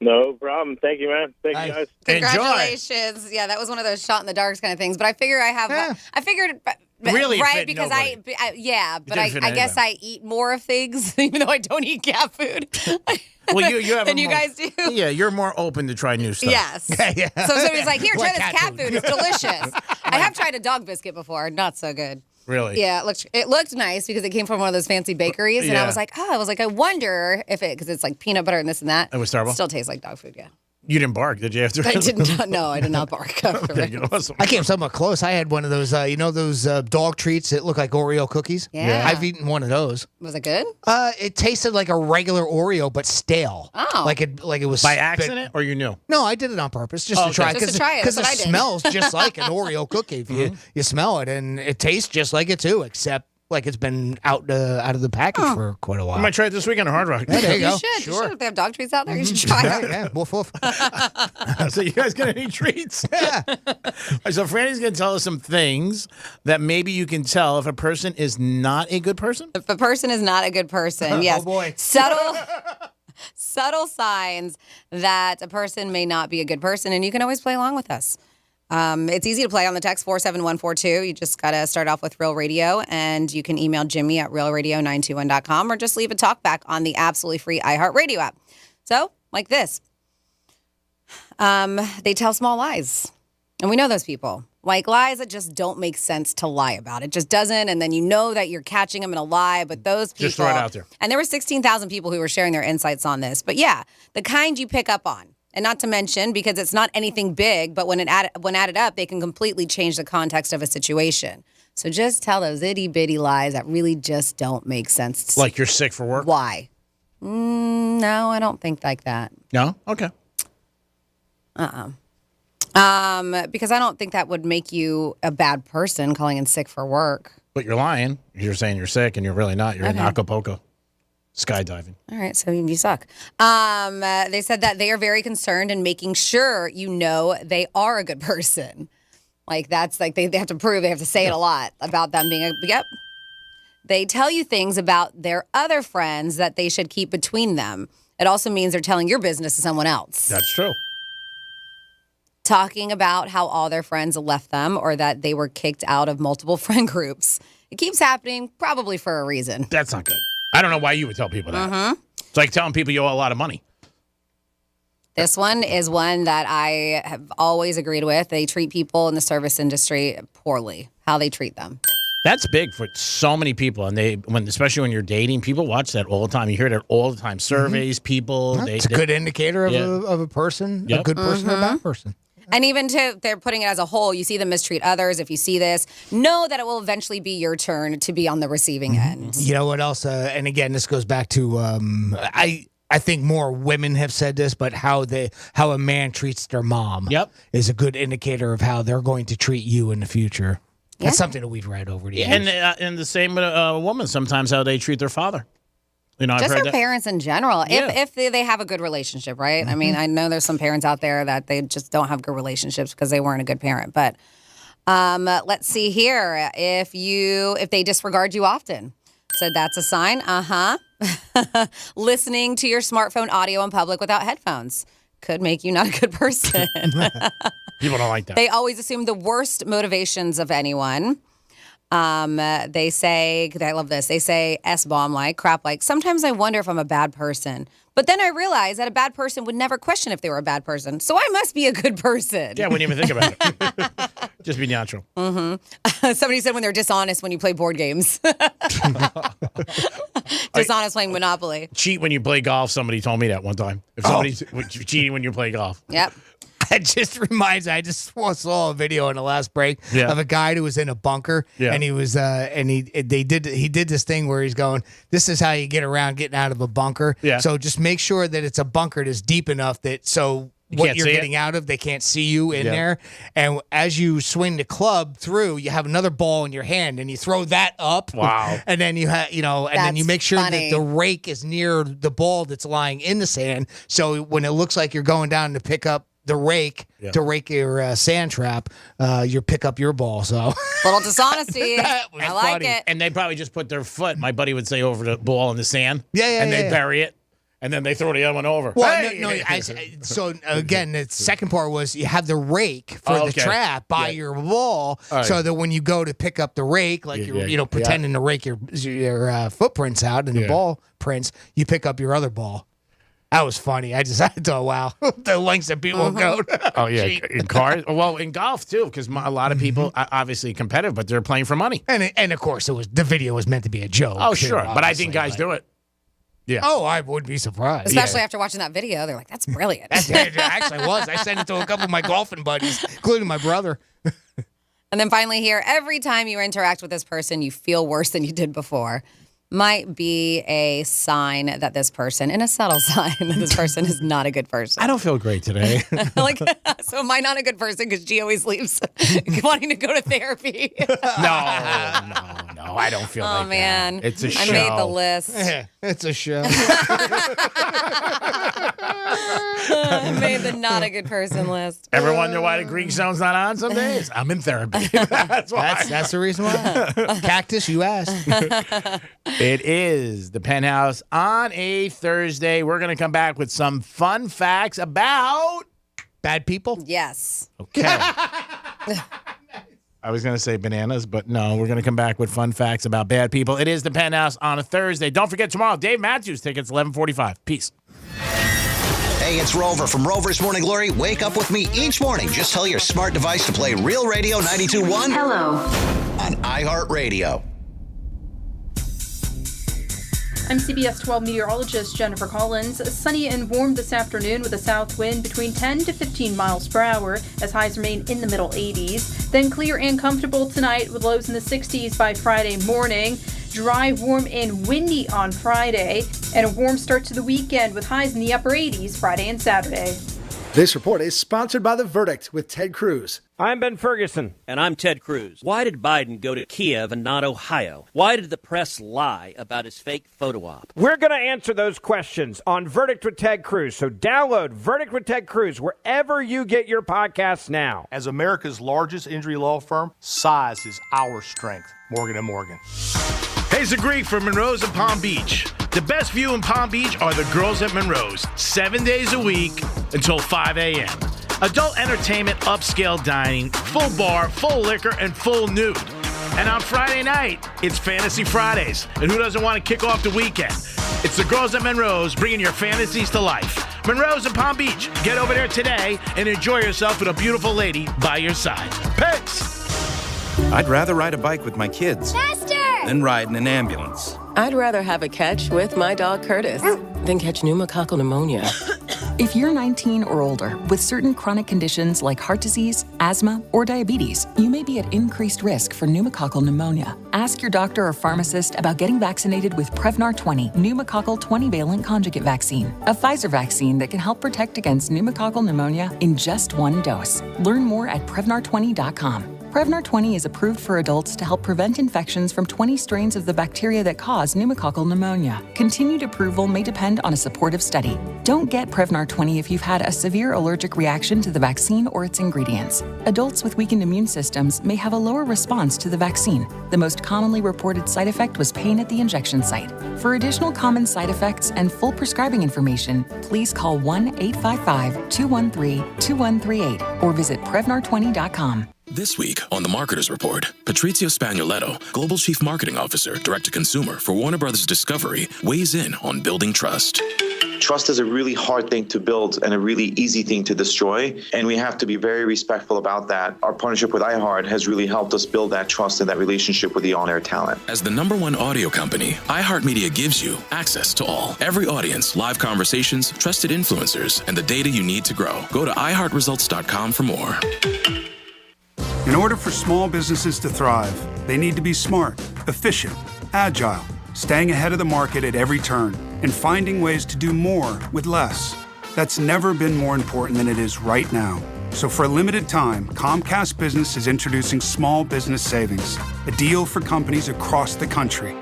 No problem. Thank you, man. Thank you, guys. Congratulations. Yeah, that was one of those shot in the darks kind of things. But I figure I figured. Really right? fit Because nobody. but didn't fit I guess I eat more of things, even though I don't eat cat food. Well, you have and you guys do. Yeah, you're more open to try new stuff. Yes. Yeah. So somebody's like, here, try Like this cat food. It's delicious. I have tried a dog biscuit before. Not so good. Really? Yeah, it looked nice because it came from one of those fancy bakeries, and I was like, I wonder if because it's like peanut butter and this and that. It was terrible. Still tastes like dog food, yeah. You didn't bark, did you? After I did not. No, I did not bark after Okay, it. good. Awesome. I came somewhat close. I had one of those, those dog treats that look like Oreo cookies. Yeah. I've eaten one of those. Was it good? It tasted like a regular Oreo, but stale. Oh. Like it was By accident, or you knew? No, I did it on purpose just Oh, to try. okay. Just to try it. Because That's it what I did. smells just like an Oreo cookie. If you smell it, and it tastes just like it too, except like it's been out of the package for quite a while. I might try it this weekend at Hard Rock. Yeah, there you go. You should. Sure. You should. If they have dog treats out there, you should try it. Yeah, woof woof. So you guys got any treats? Yeah. So Franny's going to tell us some things that maybe you can tell if a person is not a good person. If a person is not a good person, yes. Oh boy. Subtle signs that a person may not be a good person, and you can always play along with us. It's easy to play on the text 47142. You just got to start off with Real Radio, and you can email Jimmy at realradio921.com or just leave a talk back on the absolutely free iHeartRadio app. So, like this. They tell small lies, and we know those people. Like lies that just don't make sense to lie about. It just doesn't, and then you know that you're catching them in a lie, but those people... Just throw it out there. And there were 16,000 people who were sharing their insights on this. But yeah, the kind you pick up on. And not to mention, because it's not anything big, but when added up, they can completely change the context of a situation. So just tell those itty-bitty lies that really just don't make sense. Like you're sick for work? Why? No, I don't think like that. No? Okay. Because I don't think that would make you a bad person, calling in sick for work. But you're lying. You're saying you're sick, and you're really not. You're in Okay. Acapulco. Skydiving. All right, so you suck. They said that they are very concerned in making sure you know they are a good person. Like that's like they have to prove, they have to say it a lot about them being yep. They tell you things about their other friends that they should keep between them. It also means they're telling your business to someone else. That's true. Talking about how all their friends left them or that they were kicked out of multiple friend groups. It keeps happening, probably for a reason. That's not good. I don't know why you would tell people that. Mm-hmm. It's like telling people you owe a lot of money. This one is one that I have always agreed with. They treat people in the service industry poorly, how they treat them. That's big for so many people, and especially when you're dating, people watch that all the time. You hear that all the time. Surveys, people. It's a good indicator of a person, a good person or a bad person. And even they're putting it as a whole. You see them mistreat others. If you see this, know that it will eventually be your turn to be on the receiving end. You know what else? And again, this goes back to I think more women have said this, but how a man treats their mom is a good indicator of how they're going to treat you in the future. That's something that we've read over the years. And the same with a woman, sometimes how they treat their father. You know, I've Just heard their that. parents in general, Yeah. if they have a good relationship, right? I mean, I know there's some parents out there that they just don't have good relationships because they weren't a good parent. But let's see here. If they disregard you often, so that's a sign. Listening to your smartphone audio in public without headphones could make you not a good person. People don't like that. They always assume the worst motivations of anyone. They say, I love this. They say S-bomb like, crap like, sometimes I wonder if I'm a bad person. But then I realize that a bad person would never question if they were a bad person. So I must be a good person. Yeah, I wouldn't even think about it. Just be natural. Mm-hmm. Somebody said when they're dishonest when you play board games. Dishonest playing Monopoly. Cheat when you play golf. Somebody told me that one time. If somebody's cheating when you play golf. Yep. It just reminds me. I just saw a video in the last break of a guy who was in a bunker, and he was he did this thing where he's going, "This is how you get around getting out of a bunker." Yeah. So just make sure that it's a bunker that's deep enough that what you're getting out of, they can't see you in there. And as you swing the club through, you have another ball in your hand, and you throw that up. Wow. And then you have then you make sure funny. that the rake is near the ball that's lying in the sand. So when it looks like you're going down to pick up the rake to rake your sand trap, you pick up your ball. So Little dishonesty. That was I like funny. it. And they probably just put their foot, my buddy would say, over the ball in the sand. Yeah, And they bury it. and then they throw the other one over. Well, Hey! so again, the second part was you have the rake for the trap by your ball, so that when you go to pick up the rake, like you're pretending to rake your footprints out and the ball prints, you pick up your other ball. That was funny. I thought, wow, the lengths that people go. Oh yeah, in cars. Well, in golf too, because a lot of people obviously competitive, but they're playing for money. And of course, the video was meant to be a joke. Oh sure, but I think guys do it. Yeah. Oh, I would be surprised. Especially after watching that video, they're like, "That's brilliant." It actually was. I sent it to a couple of my golfing buddies, including my brother. And then finally, here, every time you interact with this person, you feel worse than you did before. Might be a sign that this person, and a subtle sign that this person is not a good person. I don't feel great today. So am I not a good person because G always leaves wanting to go to therapy? No, I don't feel like man. that. It's a show. I made the list. It's a show. I made the not a good person list. Ever wonder why the Greek zone's not on some days? I'm in therapy. That's why. That's the reason why. Cactus, you asked. It is the Penthouse on a Thursday. We're going to come back with some fun facts about bad people. Yes. Okay. I was going to say bananas, but no, we're going to come back with fun facts about bad people. It is the Penthouse on a Thursday. Don't forget tomorrow, Dave Matthews tickets, 11:45. Peace. Hey, it's Rover from Rover's Morning Glory. Wake up with me each morning. Just tell your smart device to play Real Radio 92.1. Hello. On iHeartRadio. I'm CBS 12 meteorologist Jennifer Collins. Sunny and warm this afternoon with a south wind between 10 to 15 miles per hour as highs remain in the middle 80s. Then clear and comfortable tonight with lows in the 60s by Friday morning. Dry, warm, and windy on Friday. And a warm start to the weekend with highs in the upper 80s Friday and Saturday. This report is sponsored by The Verdict with Ted Cruz. I'm Ben Ferguson. And I'm Ted Cruz. Why did Biden go to Kiev and not Ohio? Why did the press lie about his fake photo op? We're going to answer those questions on Verdict with Ted Cruz. So download Verdict with Ted Cruz wherever you get your podcasts now. As America's largest injury law firm, size is our strength. Morgan & Morgan. Hey, it's the Greek from Monroe's in Palm Beach. The best view in Palm Beach are the girls at Monroe's, 7 days a week until 5 a.m. Adult entertainment, upscale dining, full bar, full liquor, and full nude. And on Friday night, it's Fantasy Fridays. And who doesn't want to kick off the weekend? It's the girls at Monroe's bringing your fantasies to life. Monroe's in Palm Beach. Get over there today and enjoy yourself with a beautiful lady by your side. Peace! I'd rather ride a bike with my kids than ride in an ambulance. I'd rather have a catch with my dog Curtis than catch pneumococcal pneumonia. If you're 19 or older with certain chronic conditions like heart disease, asthma, or diabetes, you may be at increased risk for pneumococcal pneumonia. Ask your doctor or pharmacist about getting vaccinated with Prevnar 20 pneumococcal 20-valent conjugate vaccine, a Pfizer vaccine that can help protect against pneumococcal pneumonia in just one dose. Learn more at Prevnar20.com. Prevnar 20 is approved for adults to help prevent infections from 20 strains of the bacteria that cause pneumococcal pneumonia. Continued approval may depend on a supportive study. Don't get Prevnar 20 if you've had a severe allergic reaction to the vaccine or its ingredients. Adults with weakened immune systems may have a lower response to the vaccine. The most commonly reported side effect was pain at the injection site. For additional common side effects and full prescribing information, please call 1-855-213-2138 or visit Prevnar20.com. This week on The Marketer's Report, Patrizio Spagnoletto, Global Chief Marketing Officer, Direct-to-Consumer for Warner Brothers Discovery, weighs in on building trust. Trust is a really hard thing to build and a really easy thing to destroy, and we have to be very respectful about that. Our partnership with iHeart has really helped us build that trust and that relationship with the on-air talent. As the #1 audio company, iHeartMedia gives you access to all. Every audience, live conversations, trusted influencers, and the data you need to grow. Go to iHeartResults.com for more. In order for small businesses to thrive, they need to be smart, efficient, agile, staying ahead of the market at every turn, and finding ways to do more with less. That's never been more important than it is right now. So for a limited time, Comcast Business is introducing Small Business Savings, a deal for companies across the country.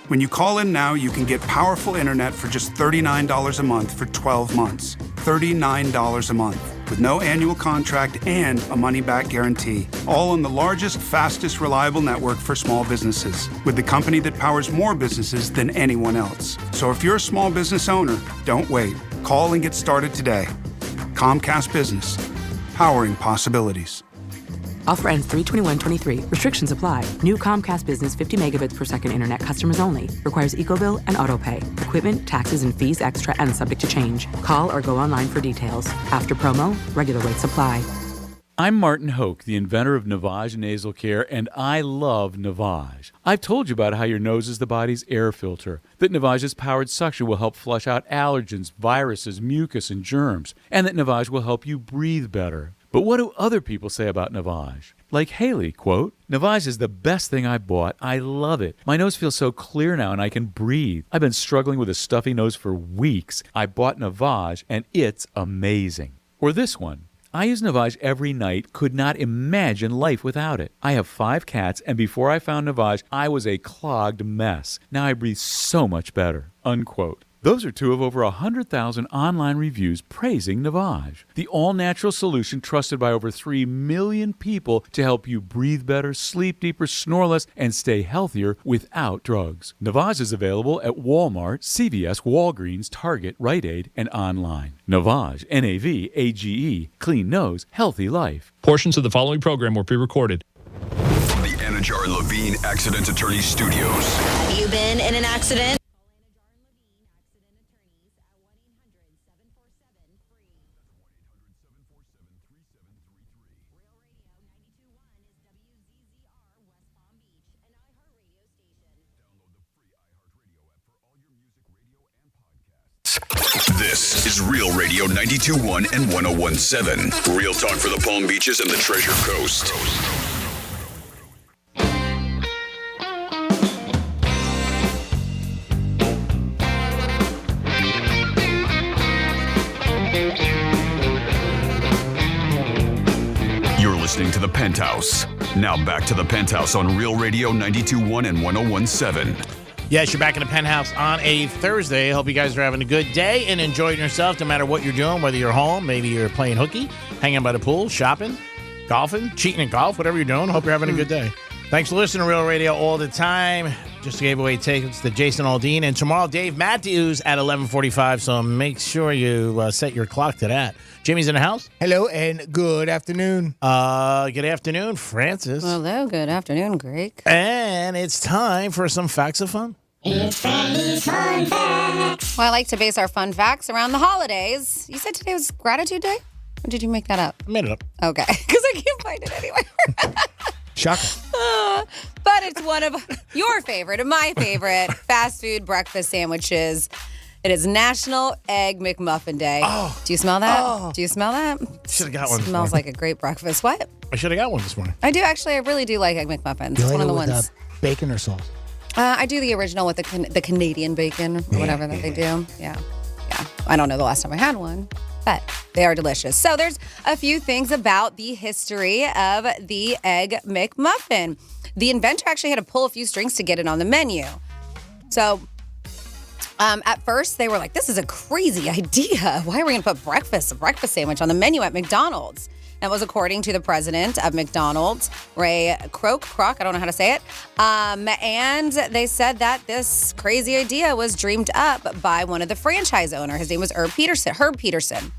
When you call in now, you can get powerful internet for just $39 a month for 12 months. $39 a month with no annual contract and a money-back guarantee. All on the largest, fastest, reliable network for small businesses with the company that powers more businesses than anyone else. So if you're a small business owner, don't wait. Call and get started today. Comcast Business. Powering possibilities. Offer ends 3/21/23. Restrictions apply. New Comcast Business 50 megabits per second internet customers only. Requires EcoBill and AutoPay. Equipment, taxes, and fees extra and subject to change. Call or go online for details. After promo, regular rates apply. I'm Martin Hoke, the inventor of Navage Nasal Care, and I love Navage. I've told you about how your nose is the body's air filter, that Navage's powered suction will help flush out allergens, viruses, mucus, and germs, and that Navage will help you breathe better. But what do other people say about Navage? Like Haley, quote, "Navage is the best thing I bought. I love it. My nose feels so clear now and I can breathe. I've been struggling with a stuffy nose for weeks. I bought Navage and it's amazing." Or this one, "I use Navage every night, could not imagine life without it. I have 5 cats and before I found Navage, I was a clogged mess. Now I breathe so much better." Unquote. Those are 2 of over 100,000 online reviews praising Navage, the all-natural solution trusted by over 3 million people to help you breathe better, sleep deeper, snore less, and stay healthier without drugs. Navage is available at Walmart, CVS, Walgreens, Target, Rite Aid, and online. Navage, Navage, clean nose, healthy life. Portions of the following program were pre-recorded. From the Anajar Levine Accident Attorney Studios. Have you been in an accident? This is Real Radio 92.1 and 101.7. Real talk for the Palm Beaches and the Treasure Coast. You're listening to the Penthouse. Now back to the Penthouse on Real Radio 92.1 and 101.7. Yes, you're back in the Penthouse on a Thursday. Hope you guys are having a good day and enjoying yourself no matter what you're doing, whether you're home, maybe you're playing hooky, hanging by the pool, shopping, golfing, cheating at golf, whatever you're doing. Hope you're having a good day. Thanks for listening to Real Radio all the time. Just gave away tickets to Jason Aldean. And tomorrow, Dave Matthews at 11:45. So make sure you set your clock to that. Jimmy's in the house. Hello and good afternoon. Good afternoon, Francis. Hello, good afternoon, Greg. And it's time for some facts of fun. It's Freddy's Fun Facts. Well, I like to base our fun facts around the holidays. You said today was Gratitude Day? Or did you make that up? I made it up. Okay, because I can't find it anywhere. Shocking. But it's one of your favorite and my favorite fast food breakfast sandwiches. It is National Egg McMuffin Day. Oh. Do you smell that? Oh. Do you smell that? Should have got one. It smells like a great breakfast. What? I should have got one this morning. I do actually. I really do like Egg McMuffins. You It's like one of it the with, ones. bacon or sauce? I do the original with the Canadian bacon or whatever that they do. Yeah. I don't know the last time I had one, but they are delicious. So there's a few things about the history of the Egg McMuffin. The inventor actually had to pull a few strings to get it on the menu. So at first they were like, this is a crazy idea. Why are we going to put a breakfast sandwich on the menu at McDonald's? That was according to the president of McDonald's, Ray Kroc, I don't know how to say it. And they said that this crazy idea was dreamed up by one of the franchise owners. His name was Herb Peterson.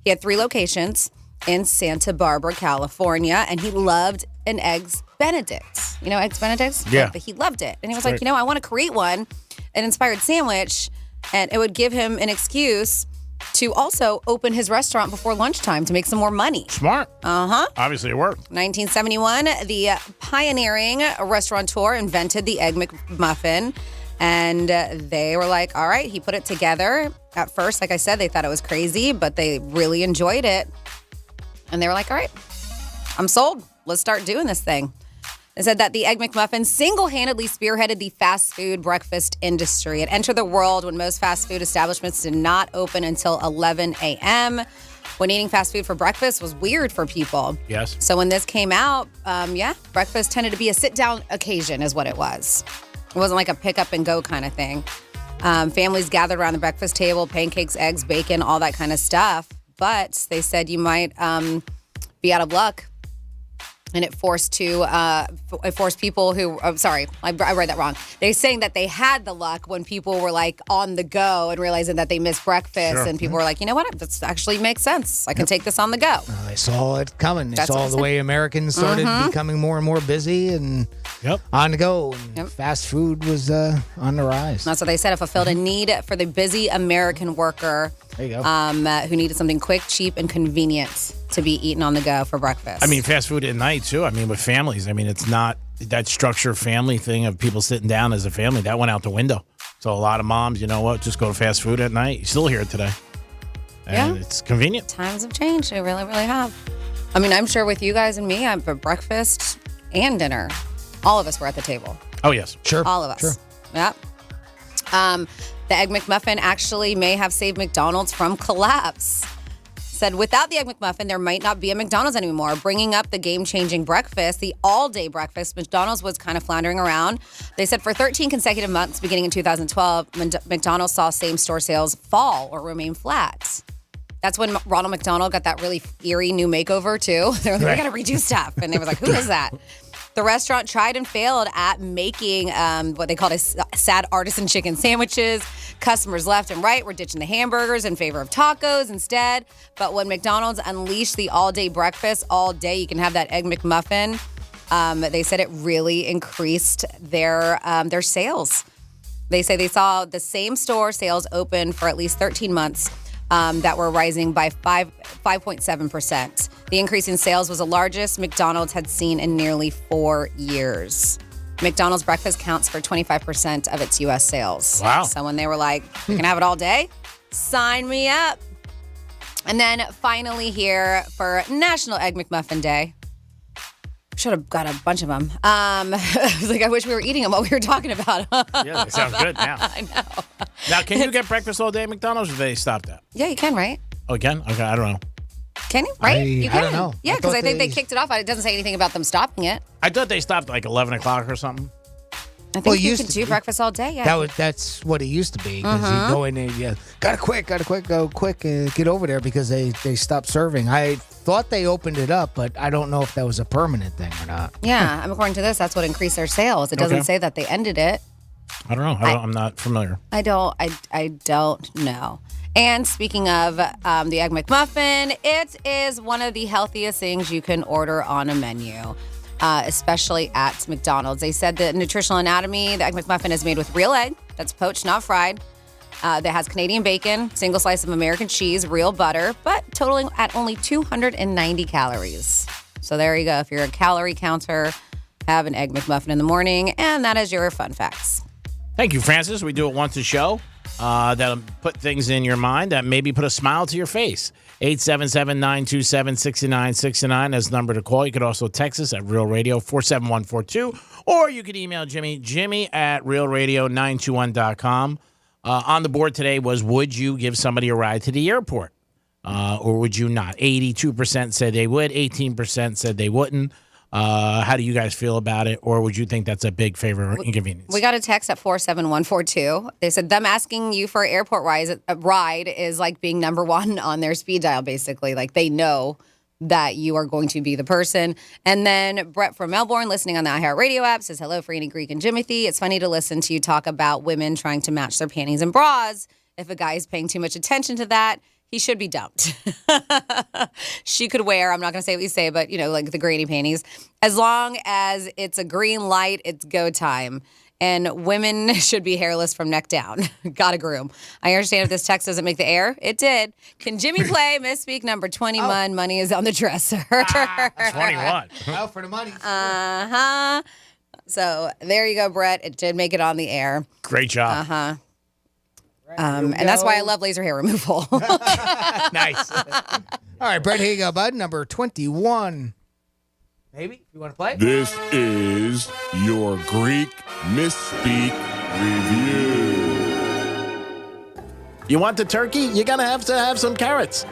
He had 3 locations in Santa Barbara, California, and he loved an Eggs Benedict. You know Eggs Benedict? Yeah. He loved it. And he was That's like, right. I want to create an inspired sandwich, and it would give him an excuse to also open his restaurant before lunchtime to make some more money. Smart. Uh-huh. Obviously, it worked. 1971, the pioneering restaurateur invented the Egg McMuffin, and they were like, all right, he put it together. At first, like I said, they thought it was crazy, but they really enjoyed it. And they were like, all right, I'm sold. Let's start doing this thing. They said that the Egg McMuffin single-handedly spearheaded the fast food breakfast industry. It entered the world when most fast food establishments did not open until 11 a.m., when eating fast food for breakfast was weird for people. Yes. So when this came out, breakfast tended to be a sit-down occasion is what it was. It wasn't like a pick-up-and-go kind of thing. Families gathered around the breakfast table, pancakes, eggs, bacon, all that kind of stuff. But they said you might be out of luck. And it forced people who, sorry, I read that wrong. They're saying that they had the luck when people were like on the go and realizing that they missed breakfast. Sure. And people were like, you know what? This actually makes sense. I can take this on the go. They saw it coming. They That's what saw I the said. way Americans started becoming more and more busy and on the go. And fast food was on the rise. That's what they said. It fulfilled a need for the busy American worker There you go. who needed something quick, cheap, and convenient to be eaten on the go for breakfast. I mean, fast food at night, too. I mean, with families. I mean, it's not that structured family thing of people sitting down as a family. That went out the window. So a lot of moms, you know what, just go to fast food at night. You still hear it today. And it's convenient. Times have changed. They really, really have. I mean, I'm sure with you guys and me, for breakfast and dinner, all of us were at the table. Oh, yes. Sure. All of us. Sure. Yep. The Egg McMuffin actually may have saved McDonald's from collapse. Said without the Egg McMuffin, there might not be a McDonald's anymore. Bringing up the game-changing breakfast, the all-day breakfast, McDonald's was kind of floundering around. They said for 13 consecutive months, beginning in 2012, McDonald's saw same-store sales fall or remain flat. That's when Ronald McDonald got that really eerie new makeover, too. They were like, we got to redo stuff. And they were like, who is that? The restaurant tried and failed at making what they called sad artisan chicken sandwiches. Customers left and right were ditching the hamburgers in favor of tacos instead. But when McDonald's unleashed the all-day breakfast, all day you can have that Egg McMuffin, they said it really increased their sales. They say they saw the same store sales open for at least 13 months that were rising by 5.7%. The increase in sales was the largest McDonald's had seen in nearly 4 years. McDonald's breakfast counts for 25% of its U.S. sales. Wow. So when they were like, you can have it all day, sign me up. And then finally here for National Egg McMuffin Day. Should have got a bunch of them. I was like, I wish we were eating them while we were talking about them. Yeah, they sound good now. I know. Now, can you get breakfast all day at McDonald's, or did they stop that? Yeah, you can, right? Oh, again? Okay, I don't know. Can you? Right? You can. I don't know. Yeah, I because thought I think they they kicked it off. It doesn't say anything about them stopping it. I thought they stopped like 11 o'clock or something. I think Well, it you used can to do be. breakfast all day, yeah. That's what it used to be. Because you go in there, gotta go quick, get over there because they stopped serving. I thought they opened it up, but I don't know if that was a permanent thing or not. Yeah, according to this, that's what increased their sales. It doesn't say that they ended it. I don't know. I'm not familiar. I don't know. And speaking of the Egg McMuffin, it is one of the healthiest things you can order on a menu, especially at McDonald's. They said the nutritional anatomy, the Egg McMuffin is made with real egg that's poached, not fried. That has Canadian bacon, single slice of American cheese, real butter, but totaling at only 290 calories. So there you go. If you're a calorie counter, have an Egg McMuffin in the morning. And that is your fun facts. Thank you, Francis. We do it once a show. That'll put things in your mind that maybe put a smile to your face. 877-927-6969 is the number to call. You could also text us at Real Radio 47142, or you could email Jimmy at realradio921.com. On the board today was, would you give somebody a ride to the airport? Or would you not? 82% said they would. 18% said they wouldn't. How do you guys feel about it? Or would you think that's a big favor or inconvenience? We got a text at 47142. They said them asking you for an airport ride is like being number one on their speed dial, basically. Like they know that you are going to be the person. And then Brett from Melbourne, listening on the iHeartRadio app, says, hello, Franny, Greek, and Jimothy. It's funny to listen to you talk about women trying to match their panties and bras. If a guy is paying too much attention to that, he should be dumped. She could wear, I'm not going to say what you say, but, like the granny panties. As long as it's a green light, it's go time. And women should be hairless from neck down. Gotta groom. I understand if this text doesn't make the air. It did. Can Jimmy play Misspeak number 21? Oh. Money is on the dresser. 21. Out for the money. Uh-huh. So there you go, Brett. It did make it on the air. Great job. Uh-huh. And that's why I love laser hair removal. Nice. All right, Brett, here you go, bud. Number 21. Maybe? You want to play? This is your Greek Misspeak Review. You want the turkey? You're going to have some carrots.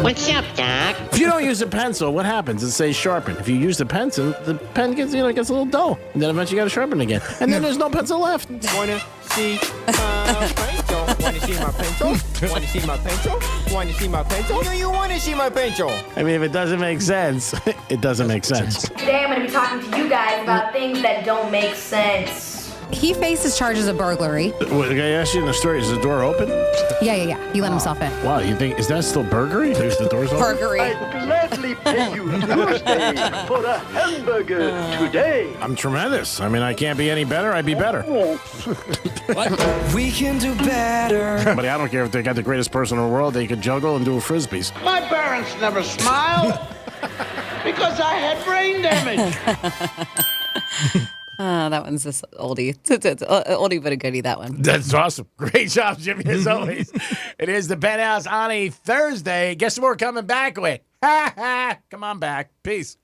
What's up, Doc? If you don't use a pencil, what happens? It says sharpen. If you use the pencil, the pen gets a little dull. And then eventually you got to sharpen again. And then there's no pencil left. Wanna see my pencil? Wanna see my pencil? Wanna see my pencil? Wanna see my pencil? Do you wanna see my pencil? I mean, if it doesn't make sense, it doesn't make sense. Today I'm going to be talking to you guys about things that don't make sense. He faces charges of burglary. What, I asked you in the story, is the door open? Yeah. He let himself in. Wow, you think, is that still burglary? If the door's open? Burglary. I'd gladly pay you Tuesday for a hamburger today. I'm tremendous. I mean, I can't be any better. I'd be better. We can do better. But I don't care if they got the greatest person in the world. They could juggle and do frisbees. My parents never smiled because I had brain damage. That one's just oldie. It's oldie but a goodie, that one. That's awesome. Great job, Jimmy, as always. It is the Penthouse on a Thursday. Guess what we're coming back with? Come on back. Peace.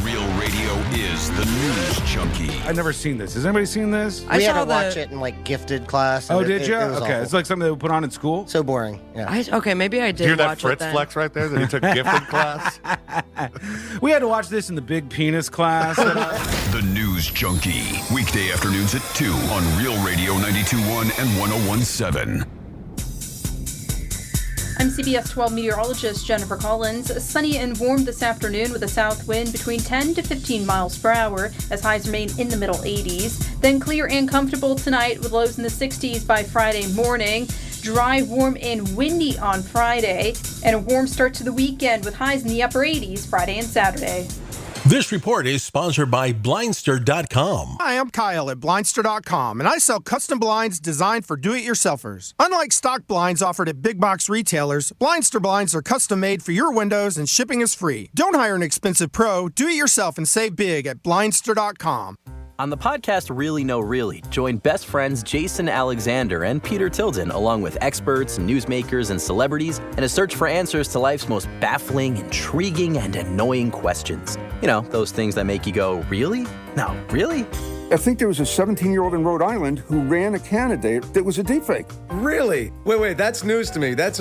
Real radio is the news junkie. I've never seen this. Has anybody seen this? We had to watch it in like gifted class. Oh, did you? It was Okay, awful. it's like something they would put on in school. So boring. Yeah. Okay, maybe I did Hear that watch Fritz it then. flex right there that he took gifted class? We had to watch this in the big penis class. The News Junkie. Weekday afternoons at 2 on Real Radio 92.1 and 101.7. I'm CBS 12 meteorologist Jennifer Collins. Sunny and warm this afternoon with a south wind between 10 to 15 miles per hour as highs remain in the middle 80s. Then clear and comfortable tonight with lows in the 60s by Friday morning. Dry, warm, and windy on Friday. And a warm start to the weekend with highs in the upper 80s Friday and Saturday. This report is sponsored by Blindster.com. Hi, I'm Kyle at Blindster.com, and I sell custom blinds designed for do-it-yourselfers. Unlike stock blinds offered at big box retailers, Blindster blinds are custom made for your windows and shipping is free. Don't hire an expensive pro. Do it yourself and save big at Blindster.com. On the podcast Really Know Really, join best friends Jason Alexander and Peter Tilden, along with experts, newsmakers, and celebrities, in a search for answers to life's most baffling, intriguing, and annoying questions. You know, those things that make you go, really? No, really? I think there was a 17-year-old in Rhode Island who ran a candidate that was a deepfake. Really? Wait, that's news to me. That's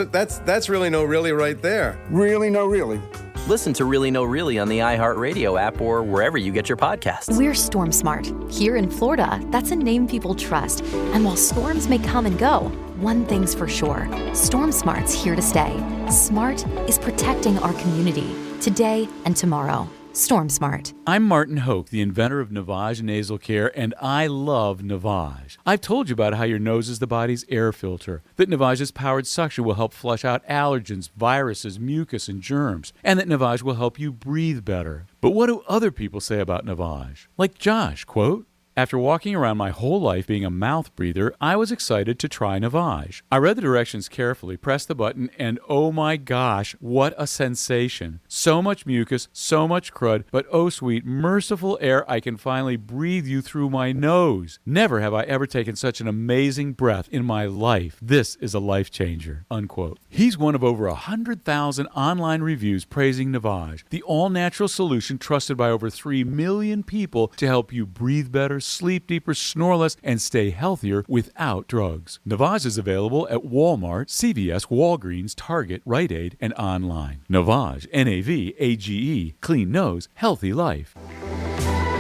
Really Know Really right there. Really Know Really. Listen to Really Know Really on the iHeartRadio app or wherever you get your podcasts. We're Storm Smart. Here in Florida, that's a name people trust. And while storms may come and go, one thing's for sure. Storm Smart's here to stay. Smart is protecting our community today and tomorrow. Storm Smart. I'm Martin Hoke, the inventor of Navage Nasal Care, and I love Navage. I've told you about how your nose is the body's air filter, that Navage's powered suction will help flush out allergens, viruses, mucus, and germs, and that Navage will help you breathe better. But what do other people say about Navage? Like Josh, quote, "After walking around my whole life being a mouth breather, I was excited to try Navage. I read the directions carefully, pressed the button, and oh my gosh, what a sensation. So much mucus, so much crud, but oh sweet, merciful air I can finally breathe you through my nose. Never have I ever taken such an amazing breath in my life. This is a life changer," unquote. He's one of over 100,000 online reviews praising Navage, the all-natural solution trusted by over 3 million people to help you breathe better, sleep deeper, snore less, and stay healthier without drugs. Navage is available at Walmart, CVS, Walgreens, Target, Rite Aid, and online. Navage, N-A-V-A-G-E, clean nose, healthy life.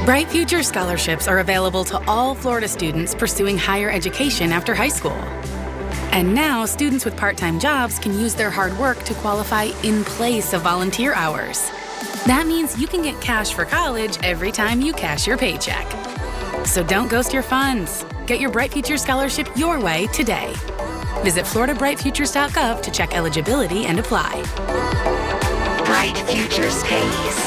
Bright Future scholarships are available to all Florida students pursuing higher education after high school. And now, students with part-time jobs can use their hard work to qualify in place of volunteer hours. That means you can get cash for college every time you cash your paycheck. So don't ghost your funds. Get your Bright Future scholarship your way today. Visit FloridaBrightFutures.gov to check eligibility and apply. Bright Futures pays.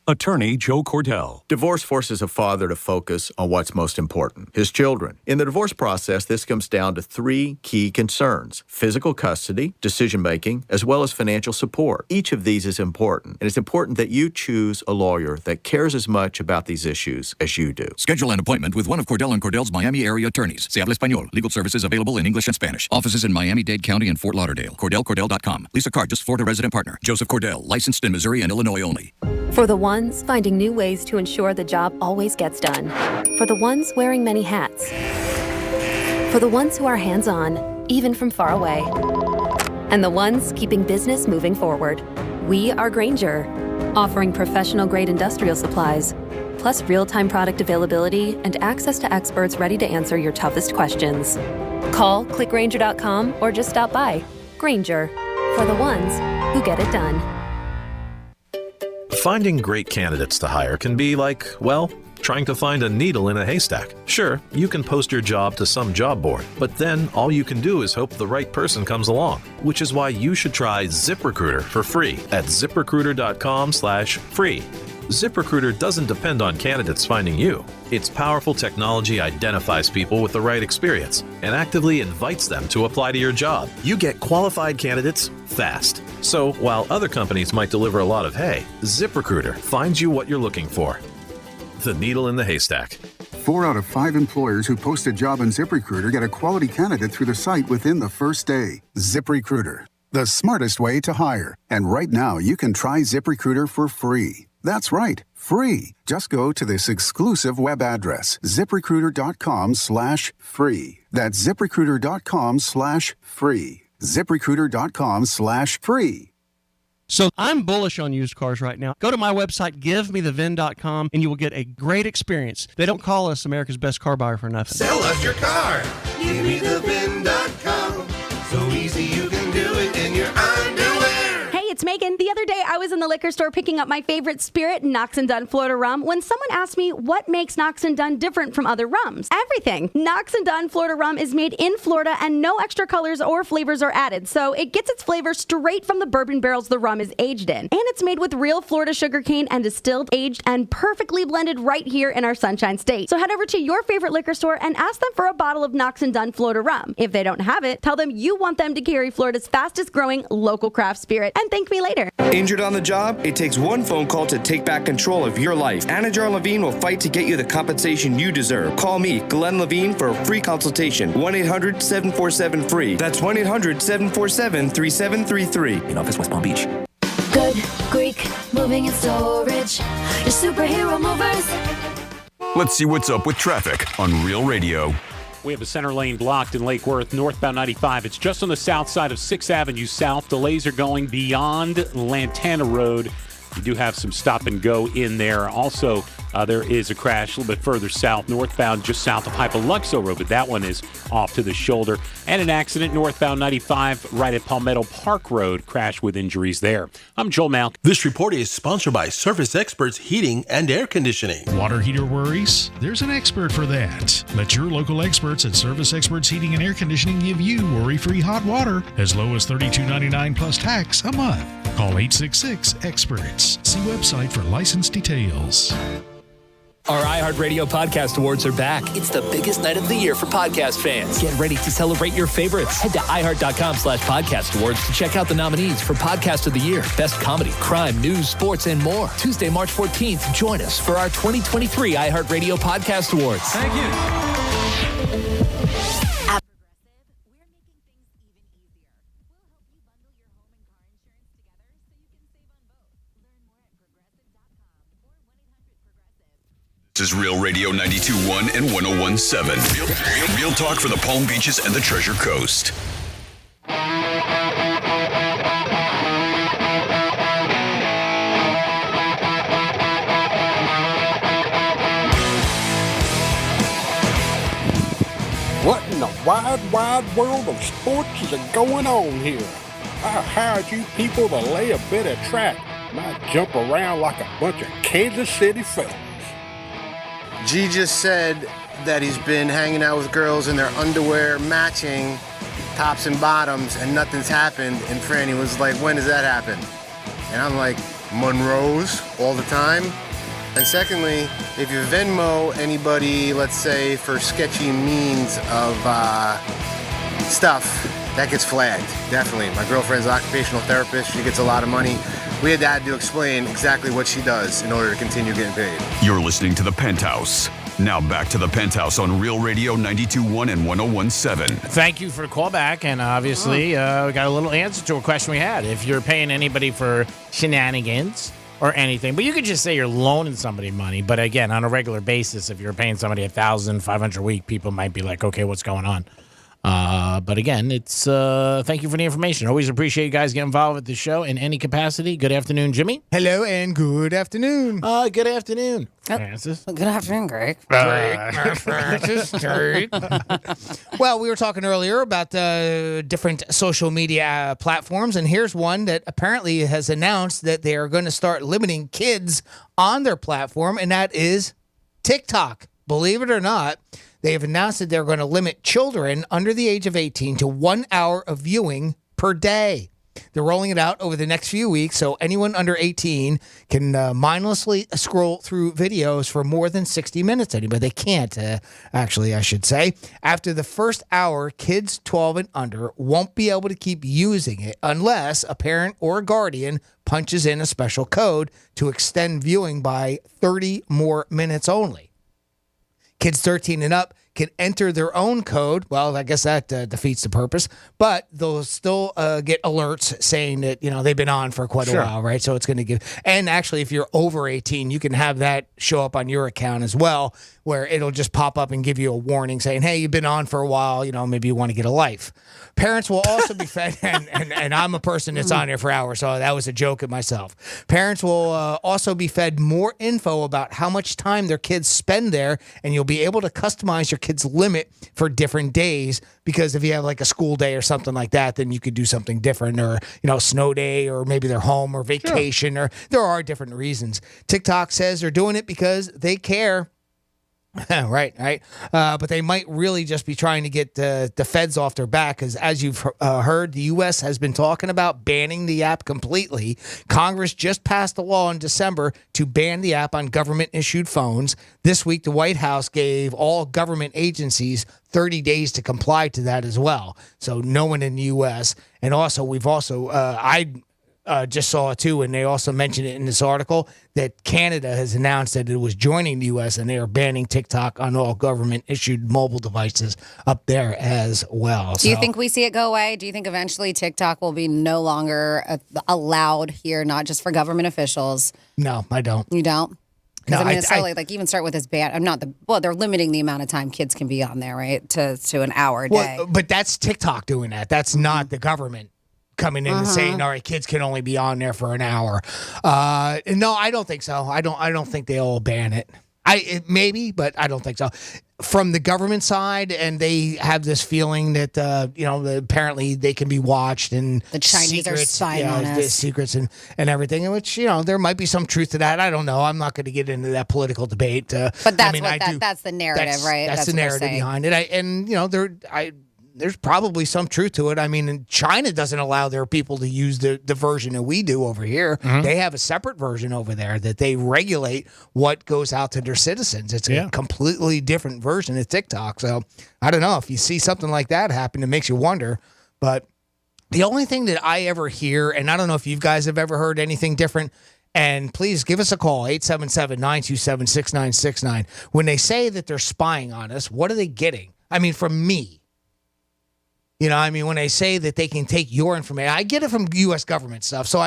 Attorney Joe Cordell. Divorce forces a father to focus on what's most important, his children. In the divorce process, this comes down to 3 key concerns: physical custody, decision-making, as well as financial support. Each of these is important, and it's important that you choose a lawyer that cares as much about these issues as you do. Schedule an appointment with one of Cordell & Cordell's Miami area attorneys. Se habla español. Legal services available in English and Spanish. Offices in Miami-Dade County and Fort Lauderdale. CordellCordell.com. Lisa Cardis, Florida resident partner. Joseph Cordell, licensed in Missouri and Illinois only. For the ones finding new ways to ensure the job always gets done. For the ones wearing many hats. For the ones who are hands-on, even from far away. and the ones keeping business moving forward. We are Grainger, offering professional-grade industrial supplies, plus real-time product availability and access to experts ready to answer your toughest questions. Call, click Grainger.com, or just stop by. Grainger, for the ones who get it done. Finding great candidates to hire can be like, well, trying to find a needle in a haystack. Sure, you can post your job to some job board, but then all you can do is hope the right person comes along, which is why you should try ZipRecruiter for free at ZipRecruiter.com/free. ZipRecruiter doesn't depend on candidates finding you. Its powerful technology identifies people with the right experience and actively invites them to apply to your job. You get qualified candidates fast. So while other companies might deliver a lot of hay, ZipRecruiter finds you what you're looking for. The needle in the haystack. 4 out of 5 employers who post a job on ZipRecruiter get a quality candidate through the site within the first day. ZipRecruiter, the smartest way to hire. And right now, you can try ZipRecruiter for free. That's right, free. Just go to this exclusive web address, ZipRecruiter.com/free. That's ZipRecruiter.com/free. ZipRecruiter.com/free. So I'm bullish on used cars right now. Go to my website, GiveMeTheVin.com, and you will get a great experience. They don't call us America's best car buyer for nothing. Sell us your car. GiveMeTheVin.com. So easy you can do it in your underwear. Hey, it's Megan. The other day, I was in the liquor store picking up my favorite spirit, Knox and Dunn Florida rum, when someone asked me what makes Knox and Dunn different from other rums. Everything. Knox and Dunn Florida rum is made in Florida, and no extra colors or flavors are added, so it gets its flavor straight from the bourbon barrels the rum is aged in. And it's made with real Florida sugarcane and distilled, aged, and perfectly blended right here in our Sunshine State. So head over to your favorite liquor store and ask them for a bottle of Knox and Dunn Florida rum. If they don't have it, tell them you want them to carry Florida's fastest growing local craft spirit, and thank me later. Injured on the job? It takes one phone call to take back control of your life. Anna Jar Levine will fight to get you the compensation you deserve. Call me, Glenn Levine, for a free consultation. 1-800-747-FREE. That's 1-800-747-3733. In office, West Palm Beach. Good Greek moving and storage. Your superhero movers. Let's see what's up with traffic on Real Radio. We have a center lane blocked in Lake Worth, northbound 95. It's just on the south side of 6th Avenue South. Delays are going beyond Lantana Road. You do have some stop and go in there. Also, there is a crash a little bit further south, northbound just south of Hypoluxo Road, but that one is off to the shoulder. And an accident northbound 95 right at Palmetto Park Road. Crash with injuries there. I'm Joel Malk. This report is sponsored by Service Experts Heating and Air Conditioning. Water heater worries? There's an expert for that. Let your local experts at Service Experts Heating and Air Conditioning give you worry-free hot water as low as $32.99 plus tax a month. Call 866-EXPERTS. See website for license details. Our iHeartRadio Podcast Awards are back. It's the biggest night of the year for podcast fans. Get ready to celebrate your favorites. Head to iHeart.com/podcast awards to check out the nominees for Podcast of the Year, Best Comedy, Crime, News, Sports, and more. Tuesday, March 14th, join us for our 2023 iHeartRadio Podcast Awards. Thank you. This is Real Radio 92.1 and 101.7. Real talk for the Palm Beaches and the Treasure Coast. What in the wide, wide world of sports is going on here? I hired you people to lay a bit of track, not jump around like a bunch of Kansas City fellas. G just said that he's been hanging out with girls in their underwear, matching tops and bottoms, and nothing's happened. And Franny was like, when does that happen? And I'm like, Monroe's all the time. And secondly, if you Venmo anybody, let's say, for sketchy means of stuff, that gets flagged, definitely. My girlfriend's an occupational therapist. She gets a lot of money. We had to explain exactly what she does in order to continue getting paid. You're listening to The Penthouse. Now back to The Penthouse on Real Radio 92.1 and 101.7. Thank you for the call back, and obviously we got a little answer to a question we had. If you're paying anybody for shenanigans or anything, but you could just say you're loaning somebody money. But again, on a regular basis, if you're paying somebody $1,500 a week, people might be like, okay, what's going on? But again, it's thank you for the information. Always appreciate you guys getting involved with the show in any capacity. Good afternoon, Jimmy. Hello and good afternoon. Good afternoon, Francis. Good afternoon, Greg. Francis. Well, we were talking earlier about different social media platforms, and here's one that apparently has announced that they are going to start limiting kids on their platform, and that is TikTok. Believe it or not, they have announced that they're going to limit children under the age of 18 to 1 hour of viewing per day. They're rolling it out over the next few weeks, so anyone under 18 can mindlessly scroll through videos for more than 60 minutes. But they can't, actually, I should say. After the first hour, kids 12 and under won't be able to keep using it unless a parent or a guardian punches in a special code to extend viewing by 30 more minutes only. Kids 13 and up can enter their own code. Well, I guess that defeats the purpose, but they'll still get alerts saying that, they've been on for quite a while, right? So it's going to give, and actually if you're over 18, you can have that show up on your account as well, where it'll just pop up and give you a warning saying, hey, you've been on for a while, maybe you want to get a life. Parents will also be fed, and I'm a person that's on here for hours, so that was a joke at myself. Parents will also be fed more info about how much time their kids spend there, and you'll be able to customize your kids' limit for different days, because if you have like a school day or something like that, then you could do something different, or, snow day, or maybe they're home or vacation, or there are different reasons. TikTok says they're doing it because they care. Right. But they might really just be trying to get the feds off their back, because as you've heard, the U.S. has been talking about banning the app completely. Congress just passed a law in December to ban the app on government-issued phones. This week, the White House gave all government agencies 30 days to comply to that as well. So no one in the U.S. And also, I just saw it too, and they also mentioned it in this article, that Canada has announced that it was joining the U.S. and they are banning TikTok on all government-issued mobile devices up there as well. Do you think we see it go away? Do you think eventually TikTok will be no longer allowed here, not just for government officials? No, I don't. You don't? Because No, it's silly. Like, even start with this ban. They're limiting the amount of time kids can be on there, right? To an hour a day. Well, but that's TikTok doing that. That's not the government coming in and saying, all right, kids can only be on there for an hour. No, I don't think so. I don't think they'll ban it. Maybe, but I don't think so. From the government side, and they have this feeling that that apparently they can be watched, and the Chinese are spying on us. The secrets and everything, which there might be some truth to that. I don't know. I'm not going to get into that political debate. But that's the narrative, right? That's the narrative behind it. There's probably some truth to it. I mean, China doesn't allow their people to use the version that we do over here. Mm-hmm. They have a separate version over there that they regulate what goes out to their citizens. It's a completely different version of TikTok. So I don't know if you see something like that happen, it makes you wonder. But the only thing that I ever hear, and I don't know if you guys have ever heard anything different, and please give us a call, 877-927-6969. When they say that they're spying on us, what are they getting? I mean, from me. When they say that they can take your information, I get it from U.S. government stuff. So,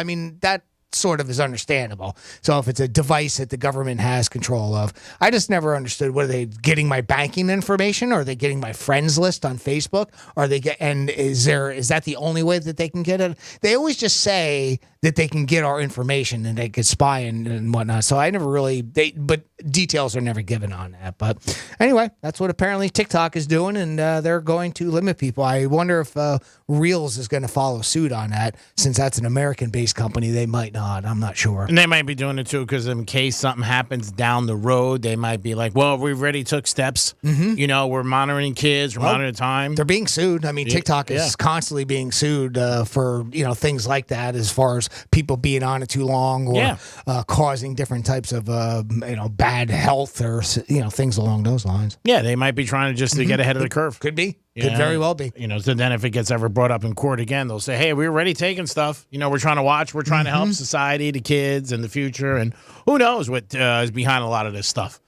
that sort of is understandable. So if it's a device that the government has control of, I just never understood, what are they getting my banking information? Or are they getting my friends list on Facebook? Is that the only way that they can get it? They always just say that they can get our information and they could spy and whatnot. So I never really, but details are never given on that. But anyway, that's what apparently TikTok is doing, and they're going to limit people. I wonder if Reels is going to follow suit on that, since that's an American-based company. They might not. I'm not sure. And they might be doing it too, because in case something happens down the road, they might be like, well, we already took steps. Mm-hmm. We're monitoring kids, we're monitoring time. They're being sued. TikTok is constantly being sued for, things like that, as far as people being on it too long, or causing different types of, bad health, or, things along those lines. Yeah, they might be trying to just to get ahead of the curve. Could be. Could very well be. So then if it gets ever brought up in court again, they'll say, hey, we're already taking stuff. We're trying to watch. We're trying to help society, the kids, and the future. And who knows what is behind a lot of this stuff.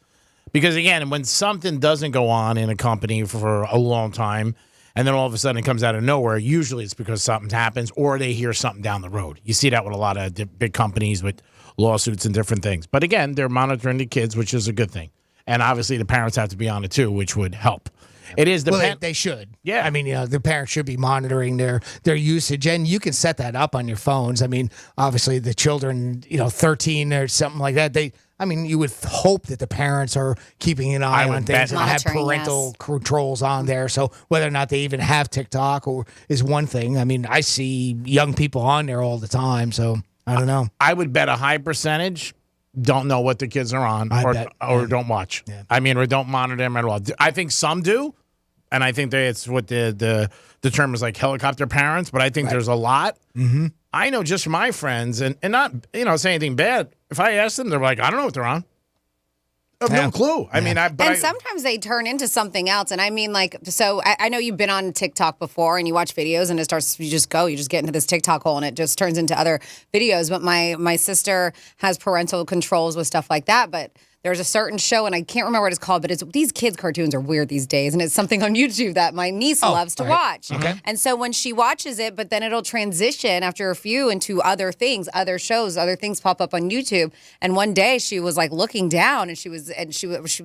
Because, again, when something doesn't go on in a company for a long time, and then all of a sudden it comes out of nowhere, usually it's because something happens, or they hear something down the road. You see that with a lot of big companies with lawsuits and different things. But, again, they're monitoring the kids, which is a good thing. And obviously the parents have to be on it, too, which would help. It is They should. Yeah. I mean, the parents should be monitoring their usage, and you can set that up on your phones. I mean, obviously the children, 13 or something like that, you would hope that the parents are keeping an eye on things and have parental controls on there. So whether or not they even have TikTok is one thing. I mean, I see young people on there all the time, so I don't know. I would bet a high percentage don't know what the kids are on or don't watch. Yeah. I mean, or don't monitor them at all. I think some do, and I think it's what the term is like helicopter parents, but I think there's a lot. Mm-hmm. I know just from my friends, and not say anything bad. If I ask them, they're like, I don't know what they're on. I have no clue. I mean, sometimes they turn into something else. And I mean, I know you've been on TikTok before and you watch videos and you just get into this TikTok hole and it just turns into other videos. But my sister has parental controls with stuff like that. But there's a certain show, and I can't remember what it's called, but these kids' cartoons are weird these days, and it's something on YouTube that my niece loves to watch. Okay. And so when she watches it, but then it'll transition after a few into other things, other shows, other things pop up on YouTube. And one day she was like looking down, and she was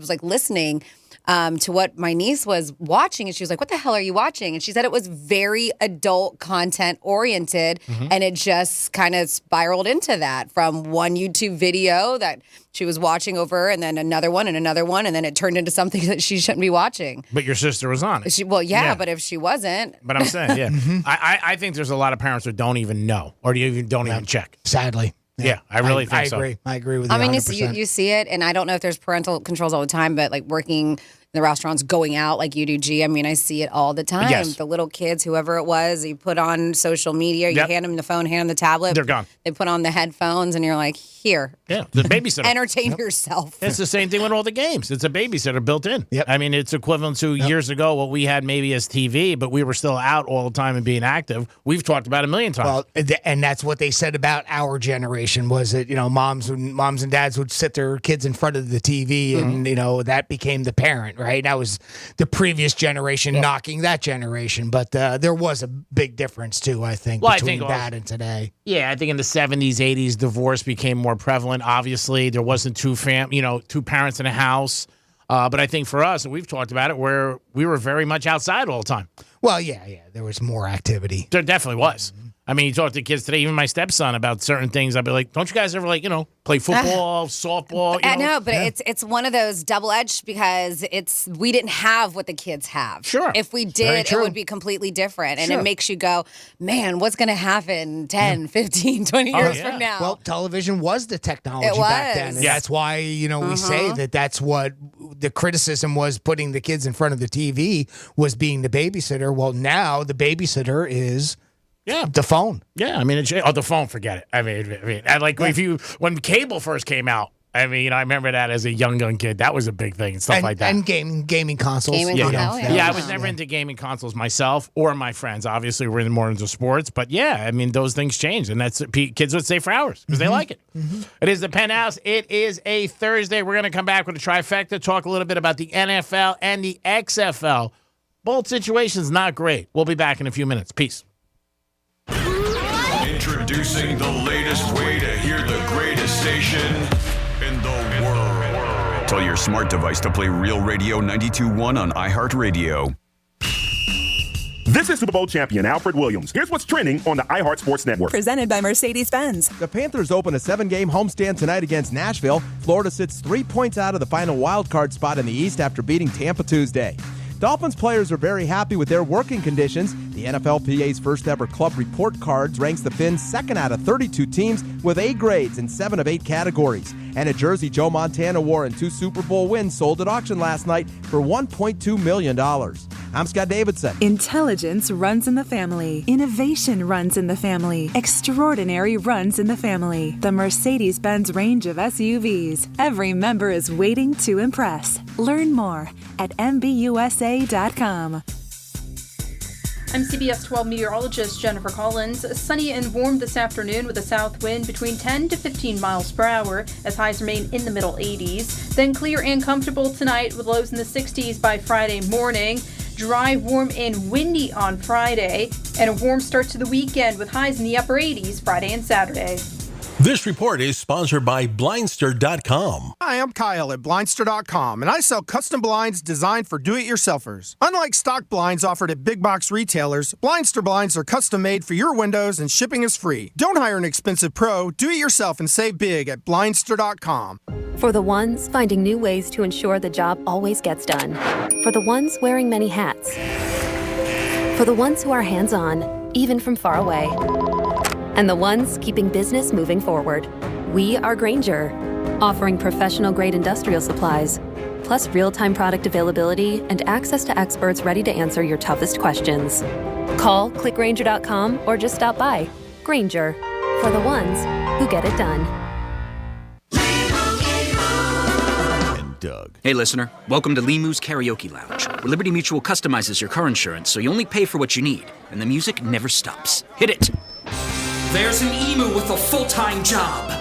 like listening to what my niece was watching, and she was like, "What the hell are you watching?" And she said it was very adult content oriented, and it just kind of spiraled into that from one YouTube video that she was watching over, and then another one, and then it turned into something that she shouldn't be watching. But your sister was on it. But if she wasn't. But I'm saying, I think there's a lot of parents that don't even know or don't even check. Sadly. Yeah, I really think so. I agree with you. I mean, 100%. you see it, and I don't know if there's parental controls all the time, but like working in the restaurants, going out like you do, G. I mean, I see it all the time. Yes. The little kids, whoever it was, you put on social media, you hand them the phone, hand them the tablet. They're gone. They put on the headphones, and you're like, here. Yeah, the babysitter. Entertain yourself. It's the same thing with all the games. It's a babysitter built in. Yep. I mean, it's equivalent to years ago what we had maybe as TV, but we were still out all the time and being active. We've talked about it a million times. Well, and that's what they said about our generation was that, moms and dads would sit their kids in front of the TV and, that became the parent, right? That was the previous generation knocking that generation. But there was a big difference, too, I think, between that and today. Yeah, I think in the 70s, 80s, divorce became more prevalent. Obviously, there wasn't two parents in a house. But I think for us, and we've talked about it, where we were very much outside all the time. Well, yeah, there was more activity. There definitely was. I mean, you talk to kids today, even my stepson, about certain things. I'd be like, don't you guys ever, play football, softball? I know, but it's one of those double-edged because we didn't have what the kids have. Sure. If we did, it would be completely different. And it makes you go, man, what's going to happen 10, 15, 20 years from now? Well, television was the technology back then. And that's why, we say that's what the criticism was, putting the kids in front of the TV was being the babysitter. Well, now the babysitter is... Yeah, the phone. Yeah, I mean, the phone. Forget it. I mean, when cable first came out. I mean, I remember that as a young kid. That was a big thing and stuff like that. And gaming consoles. I was never into gaming consoles myself or my friends. Obviously, we're more into sports. But yeah, I mean, those things change, and that's kids would stay for hours because they like it. It is the Penthouse. It is a Thursday. We're going to come back with a trifecta, talk a little bit about the NFL and the XFL. Both situations not great. We'll be back in a few minutes. Peace. Introducing the latest way to hear the greatest station in the world. Tell your smart device to play Real Radio 92.1 on iHeartRadio. This is Super Bowl champion Alfred Williams. Here's what's trending on the iHeart Sports Network. Presented by Mercedes-Benz. The Panthers open a 7-game homestand tonight against Nashville. Florida sits 3 points out of the final wild card spot in the East after beating Tampa Tuesday. Dolphins players are very happy with their working conditions. The NFLPA's first ever club report cards ranks the Fins second out of 32 teams with A grades in 7 of 8 categories. And a jersey Joe Montana wore in 2 Super Bowl wins sold at auction last night for $1.2 million. I'm Scott Davidson. Intelligence runs in the family. Innovation runs in the family. Extraordinary runs in the family. The Mercedes-Benz range of SUVs. Every member is waiting to impress. Learn more at MBUSA.com. I'm CBS 12 meteorologist Jennifer Collins. Sunny and warm this afternoon with a south wind between 10 to 15 miles per hour as highs remain in the middle 80s. Then clear and comfortable tonight with lows in the 60s by Friday morning. Dry, warm, and windy on Friday. And a warm start to the weekend with highs in the upper 80s Friday and Saturday. This report is sponsored by Blindster.com. Hi, I'm Kyle at Blindster.com, and I sell custom blinds designed for do-it-yourselfers. Unlike stock blinds offered at big box retailers, Blindster blinds are custom made for your windows and shipping is free. Don't hire an expensive pro. Do it yourself and save big at Blindster.com. For the ones finding new ways to ensure the job always gets done. For the ones wearing many hats. For the ones who are hands-on, even from far away. And the ones keeping business moving forward. We are Grainger, offering professional-grade industrial supplies, plus real-time product availability and access to experts ready to answer your toughest questions. Call, click Grainger.com, or just stop by. Grainger, for the ones who get it done. Doug. Hey, listener. Welcome to Limu's Karaoke Lounge, where Liberty Mutual customizes your car insurance so you only pay for what you need, and the music never stops. Hit it! There's an emu with a full-time job.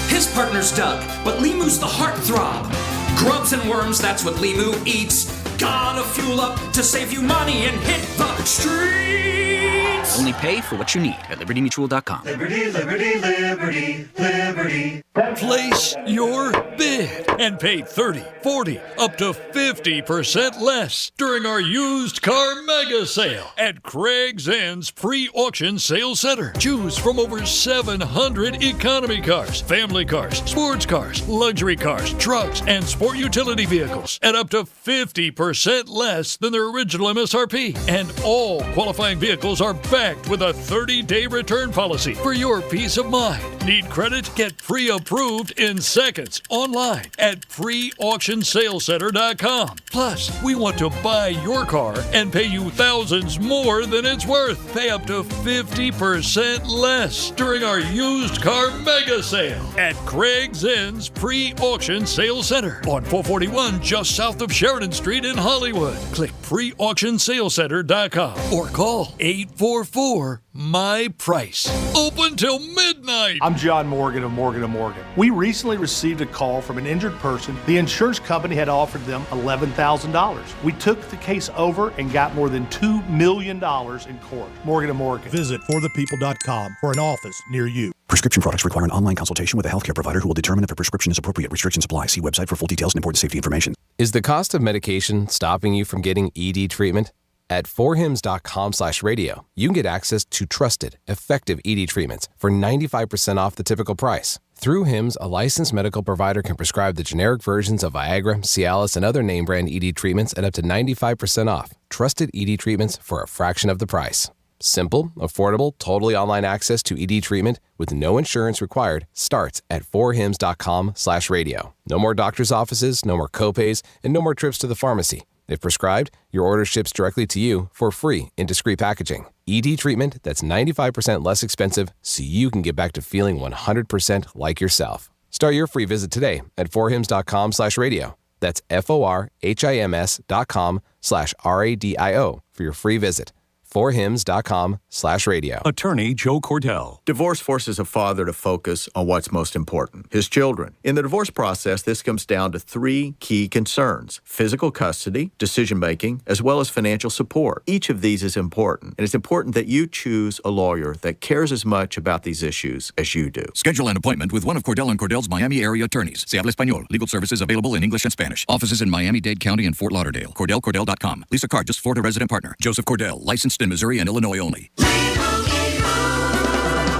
His partner's Doug, but Limu's the heartthrob. Grubs and worms, that's what Limu eats. Gotta fuel up to save you money and hit the streets. Only pay for what you need at libertymutual.com. Liberty, liberty, liberty, liberty. Place your bid and pay 30, 40, up to 50% less during our used car mega sale at Craig's End's pre-auction sales center. Choose from over 700 economy cars, family cars, sports cars, luxury cars, trucks, and sport utility vehicles at up to 50% less than their original MSRP. And all qualifying vehicles are backed with a 30-day return policy for your peace of mind. Need credit? Get pre-approved in seconds online at preauctionsalescenter.com. Plus, we want to buy your car and pay you thousands more than it's worth. Pay up to 50% less during our used car mega sale at Craig's End's pre-auction sales center on 441 just south of Sheridan Street in Hollywood. Click preauctionsalescenter.com or call 844-MY-PRICE. Open till midnight. I'm John Morgan of Morgan & Morgan. We recently received a call from an injured person. The insurance company had offered them $11,000. We took the case over and got more than $2 million in court. Morgan & Morgan. Visit forthepeople.com for an office near you. Prescription products require an online consultation with a healthcare provider who will determine if a prescription is appropriate. Restrictions apply. See website for full details and important safety information. Is the cost of medication stopping you from getting ED treatment? At forhims.com/radio, you can get access to trusted, effective ED treatments for 95% off the typical price. Through HIMS, a licensed medical provider can prescribe the generic versions of Viagra, Cialis, and other name brand ED treatments at up to 95% off. Trusted ED treatments for a fraction of the price. Simple, affordable, totally online access to ED treatment with no insurance required starts at forhims.com/radio. No more doctor's offices, no more copays, and no more trips to the pharmacy. If prescribed, your order ships directly to you for free in discreet packaging. ED treatment that's 95% less expensive so you can get back to feeling 100% like yourself. Start your free visit today at forhims.com/radio. That's forhims.com/radio for your free visit. forhims.com/radio. Attorney Joe Cordell. Divorce forces a father to focus on what's most important, his children. In the divorce process, this comes down to three key concerns: physical custody, decision-making, as well as financial support. Each of these is important, and it's important that you choose a lawyer that cares as much about these issues as you do. Schedule an appointment with one of Cordell & Cordell's Miami area attorneys. Se habla español. Legal services available in English and Spanish. Offices in Miami-Dade County and Fort Lauderdale. CordellCordell.com. Lisa Card, Florida resident partner. Joseph Cordell, licensed in Missouri and Illinois only.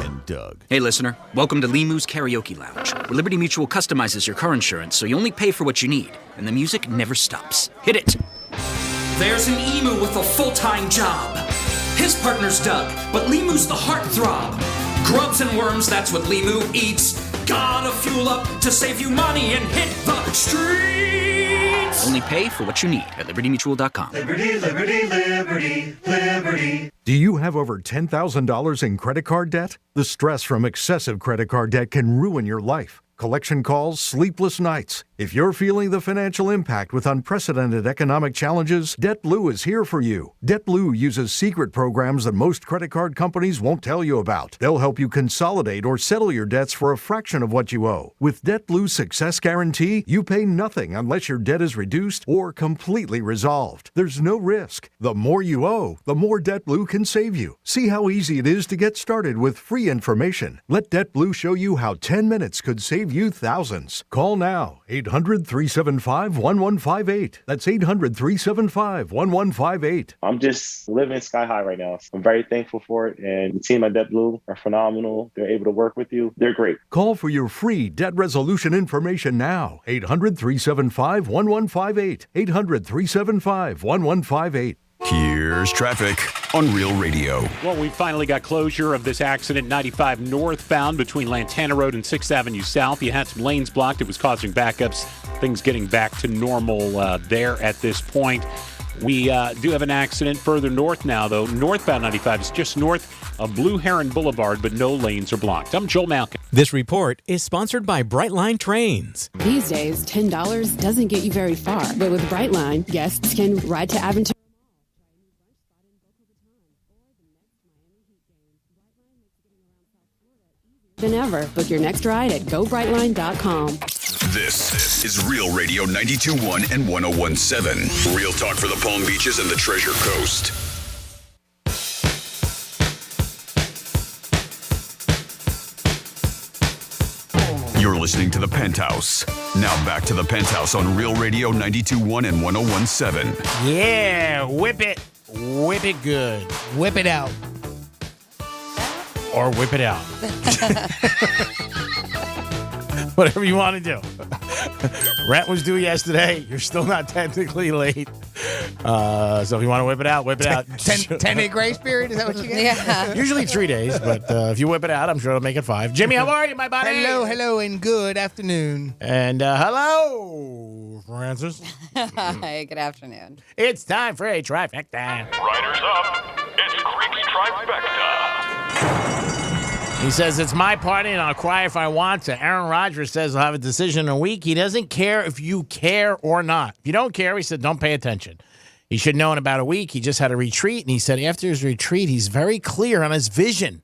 And Doug. Hey, listener. Welcome to Limu's Karaoke Lounge, where Liberty Mutual customizes your car insurance so you only pay for what you need, and the music never stops. Hit it! There's an emu with a full-time job. His partner's Doug, but Limu's the heartthrob. Grubs and worms, that's what Limu eats. Gotta fuel up to save you money and hit the streets. Only pay for what you need at libertymutual.com. Liberty, liberty, liberty, liberty. Do you have over $10,000 in credit card debt? The stress from excessive credit card debt can ruin your life. Collection calls, sleepless nights, If you're feeling the financial impact with unprecedented economic challenges, DebtBlue is here for you. DebtBlue uses secret programs that most credit card companies won't tell you about. They'll help you consolidate or settle your debts for a fraction of what you owe. With DebtBlue's Success Guarantee, you pay nothing unless your debt is reduced or completely resolved. There's no risk. The more you owe, the more DebtBlue can save you. See how easy it is to get started with free information. Let DebtBlue show you how 10 minutes could save you thousands. Call now, 800-375-1158. That's 800-375-1158. I'm just living sky high right now. I'm very thankful for it. And the team at DebtBlue are phenomenal. They're able to work with you. They're great. Call for your free debt resolution information now. 800-375-1158. 800-375-1158. Here's traffic on Real Radio. Well, we finally got closure of this accident 95 northbound between Lantana Road and 6th Avenue South. You had some lanes blocked. It was causing backups. Things getting back to normal there at this point. We do have an accident further north now, though. Northbound 95 is just north of Blue Heron Boulevard, but no lanes are blocked. I'm Joel Malkin. This report is sponsored by Brightline Trains. These days, $10 doesn't get you very far. But with Brightline, guests can ride to Aventura than ever. Book your next ride at GoBrightline.com. This is Real Radio 92.1 and 101.7. Real talk for the Palm Beaches and the Treasure Coast. You're listening to The Penthouse. Now back to The Penthouse on Real Radio 92.1 and 101.7. Yeah, whip it. Whip it good. Whip it out. Or whip it out. Whatever you want to do. Rent was due yesterday. You're still not technically late. So if you want to whip it out, whip it out. 10-day grace period? Is that what you get? Yeah. Usually 3 days, but if you whip it out, I'm sure it'll make it 5. Jimmy, how are you, my buddy? Hello, and good afternoon. And hello, Francis. Hi, good afternoon. It's time for a trifecta. Riders up. It's Creek's Trifecta. He says, it's my party and I'll cry if I want to. Aaron Rodgers says he'll have a decision in a week. He doesn't care if you care or not. If you don't care, he said, don't pay attention. He should know in about a week. He just had a retreat, and he said after his retreat, he's very clear on his vision.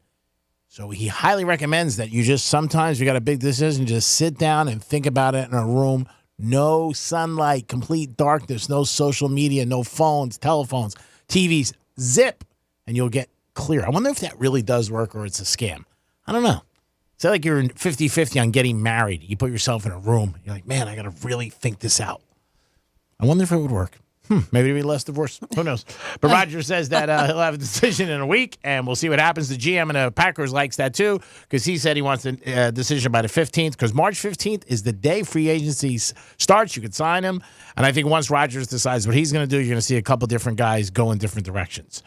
So he highly recommends that you just sometimes you got a big decision, just sit down and think about it in a room. No sunlight, complete darkness, no social media, no phones, telephones, TVs. Zip, and you'll get clear. I wonder if that really does work or it's a scam. I don't know. It's like you're 50-50 on getting married. You put yourself in a room. You're like, man, I got to really think this out. I wonder if it would work. Maybe it'll be less divorce. Who knows? But Roger says that he'll have a decision in a week, and we'll see what happens. The GM and the Packers likes that, too, because he said he wants a decision by the 15th, because March 15th is the day free agency starts. You could sign him. And I think once Rodgers decides what he's going to do, you're going to see a couple different guys go in different directions.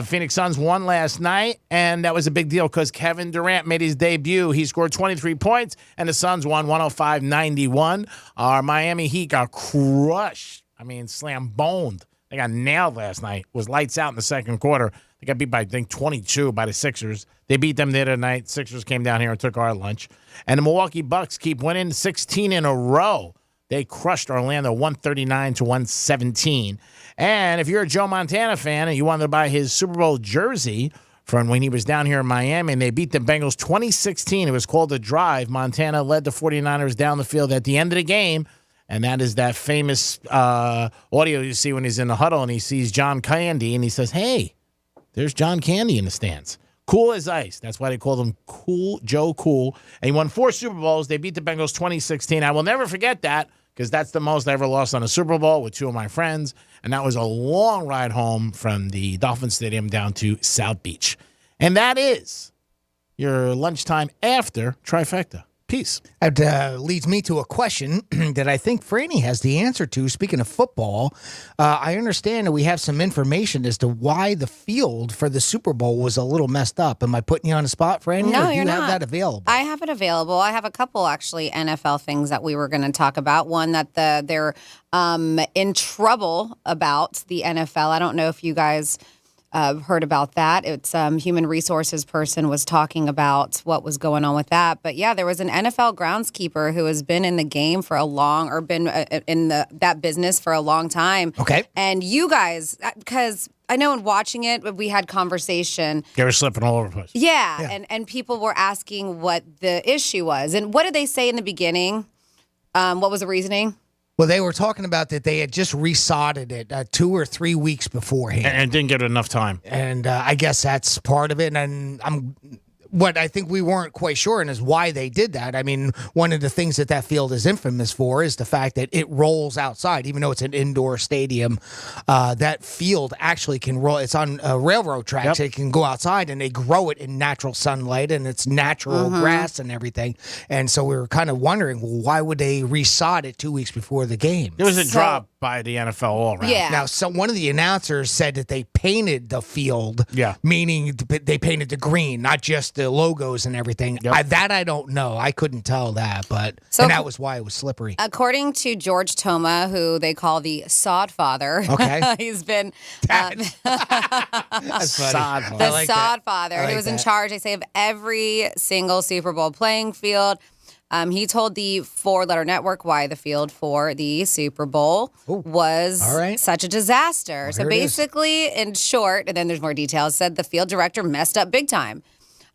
Phoenix Suns won last night, and that was a big deal because Kevin Durant made his debut. He scored 23 points, and the Suns won 105-91. Our Miami Heat got crushed. I mean, slam-boned. They got nailed last night. It was lights out in the second quarter. They got beat by, I think, 22 by the Sixers. They beat them the other night. Sixers came down here and took our lunch. And the Milwaukee Bucks keep winning 16 in a row. They crushed Orlando 139-117. And if you're a Joe Montana fan and you wanted to buy his Super Bowl jersey from when he was down here in Miami and they beat the Bengals 2016, it was called The Drive. Montana led the 49ers down the field at the end of the game. And that is that famous audio you see when he's in the huddle and he sees John Candy and he says, hey, there's John Candy in the stands. Cool as ice. That's why they called him Cool Joe Cool. And he won 4 Super Bowls. They beat the Bengals 2016. I will never forget that because that's the most I ever lost on a Super Bowl with 2 of my friends. And that was a long ride home from the Dolphin Stadium down to South Beach. And that is your lunchtime after trifecta. Peace. That leads me to a question that I think Franny has the answer to. Speaking of football, I understand that we have some information as to why the field for the Super Bowl was a little messed up. Am I putting you on the spot, Franny? No, or do you're you not. have that available? I have it available. I have a couple, actually, NFL things that we were going to talk about. One that they're in trouble about, the NFL. I don't know if you guys heard about that. It's human resources person was talking about what was going on with that. But yeah, there was an NFL groundskeeper who has been in the game for been in that business for a long time. Okay. And you guys, because I know in watching it, we had conversation. They were slipping all over the place. Yeah. And people were asking what the issue was. And what did they say in the beginning? What was the reasoning? Well, they were talking about that they had just resodded it 2 or 3 weeks beforehand. And didn't get enough time. And I guess that's part of it. And what I think we weren't quite sure in is why they did that. I mean, one of the things that field is infamous for is the fact that it rolls outside, even though it's an indoor stadium. That field actually can roll. It's on railroad tracks. It can go outside, and they grow it in natural sunlight, and it's natural grass and everything. And so we were kind of wondering, well, why would they resod it 2 weeks before the game? There was a drop by the NFL all around. Yeah. Now, so one of the announcers said that they painted the field, meaning they painted the green, not just the logos and everything. That I don't know. I couldn't tell that, and that was why it was slippery. According to George Toma, who they call the Sod Father, he's been That's Sod funny. the I like Sod that. Father. I like He was in that. charge, they say, of every single Super Bowl playing field. He told the 4-letter network why the field for the Super Bowl was such a disaster. Well, so here it is. basically, in short, and then there's more details, said the field director messed up big time.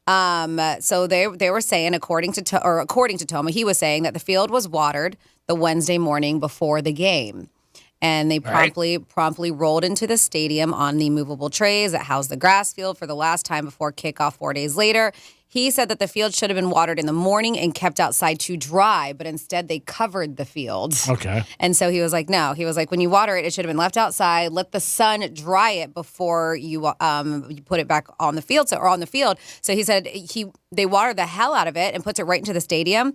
So they were saying, according to Toma, he was saying that the field was watered the Wednesday morning before the game. And they promptly rolled into the stadium on the movable trays that housed the grass field for the last time before kickoff 4 days later. He said that the field should have been watered in the morning and kept outside to dry, but instead they covered the field. Okay. And so he was like, no. He was like, when you water it, it should have been left outside. Let the sun dry it before you put it back on the field. So he said they watered the hell out of it and puts it right into the stadium.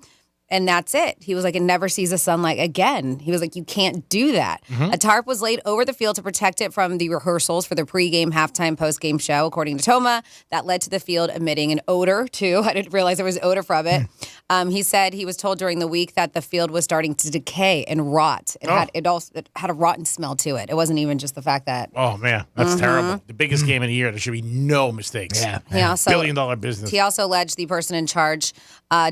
And that's it. He was like, it never sees the sunlight again. He was like, you can't do that. A tarp was laid over the field to protect it from the rehearsals for the pregame, halftime, postgame show, according to Toma. That led to the field emitting an odor, too. I didn't realize there was odor from it. He said he was told during the week that the field was starting to decay and rot. It had a rotten smell to it. It wasn't even just the fact that. Oh, man. That's terrible. The biggest game of the year. There should be no mistakes. Yeah. $1 billion business. He also alleged the person in charge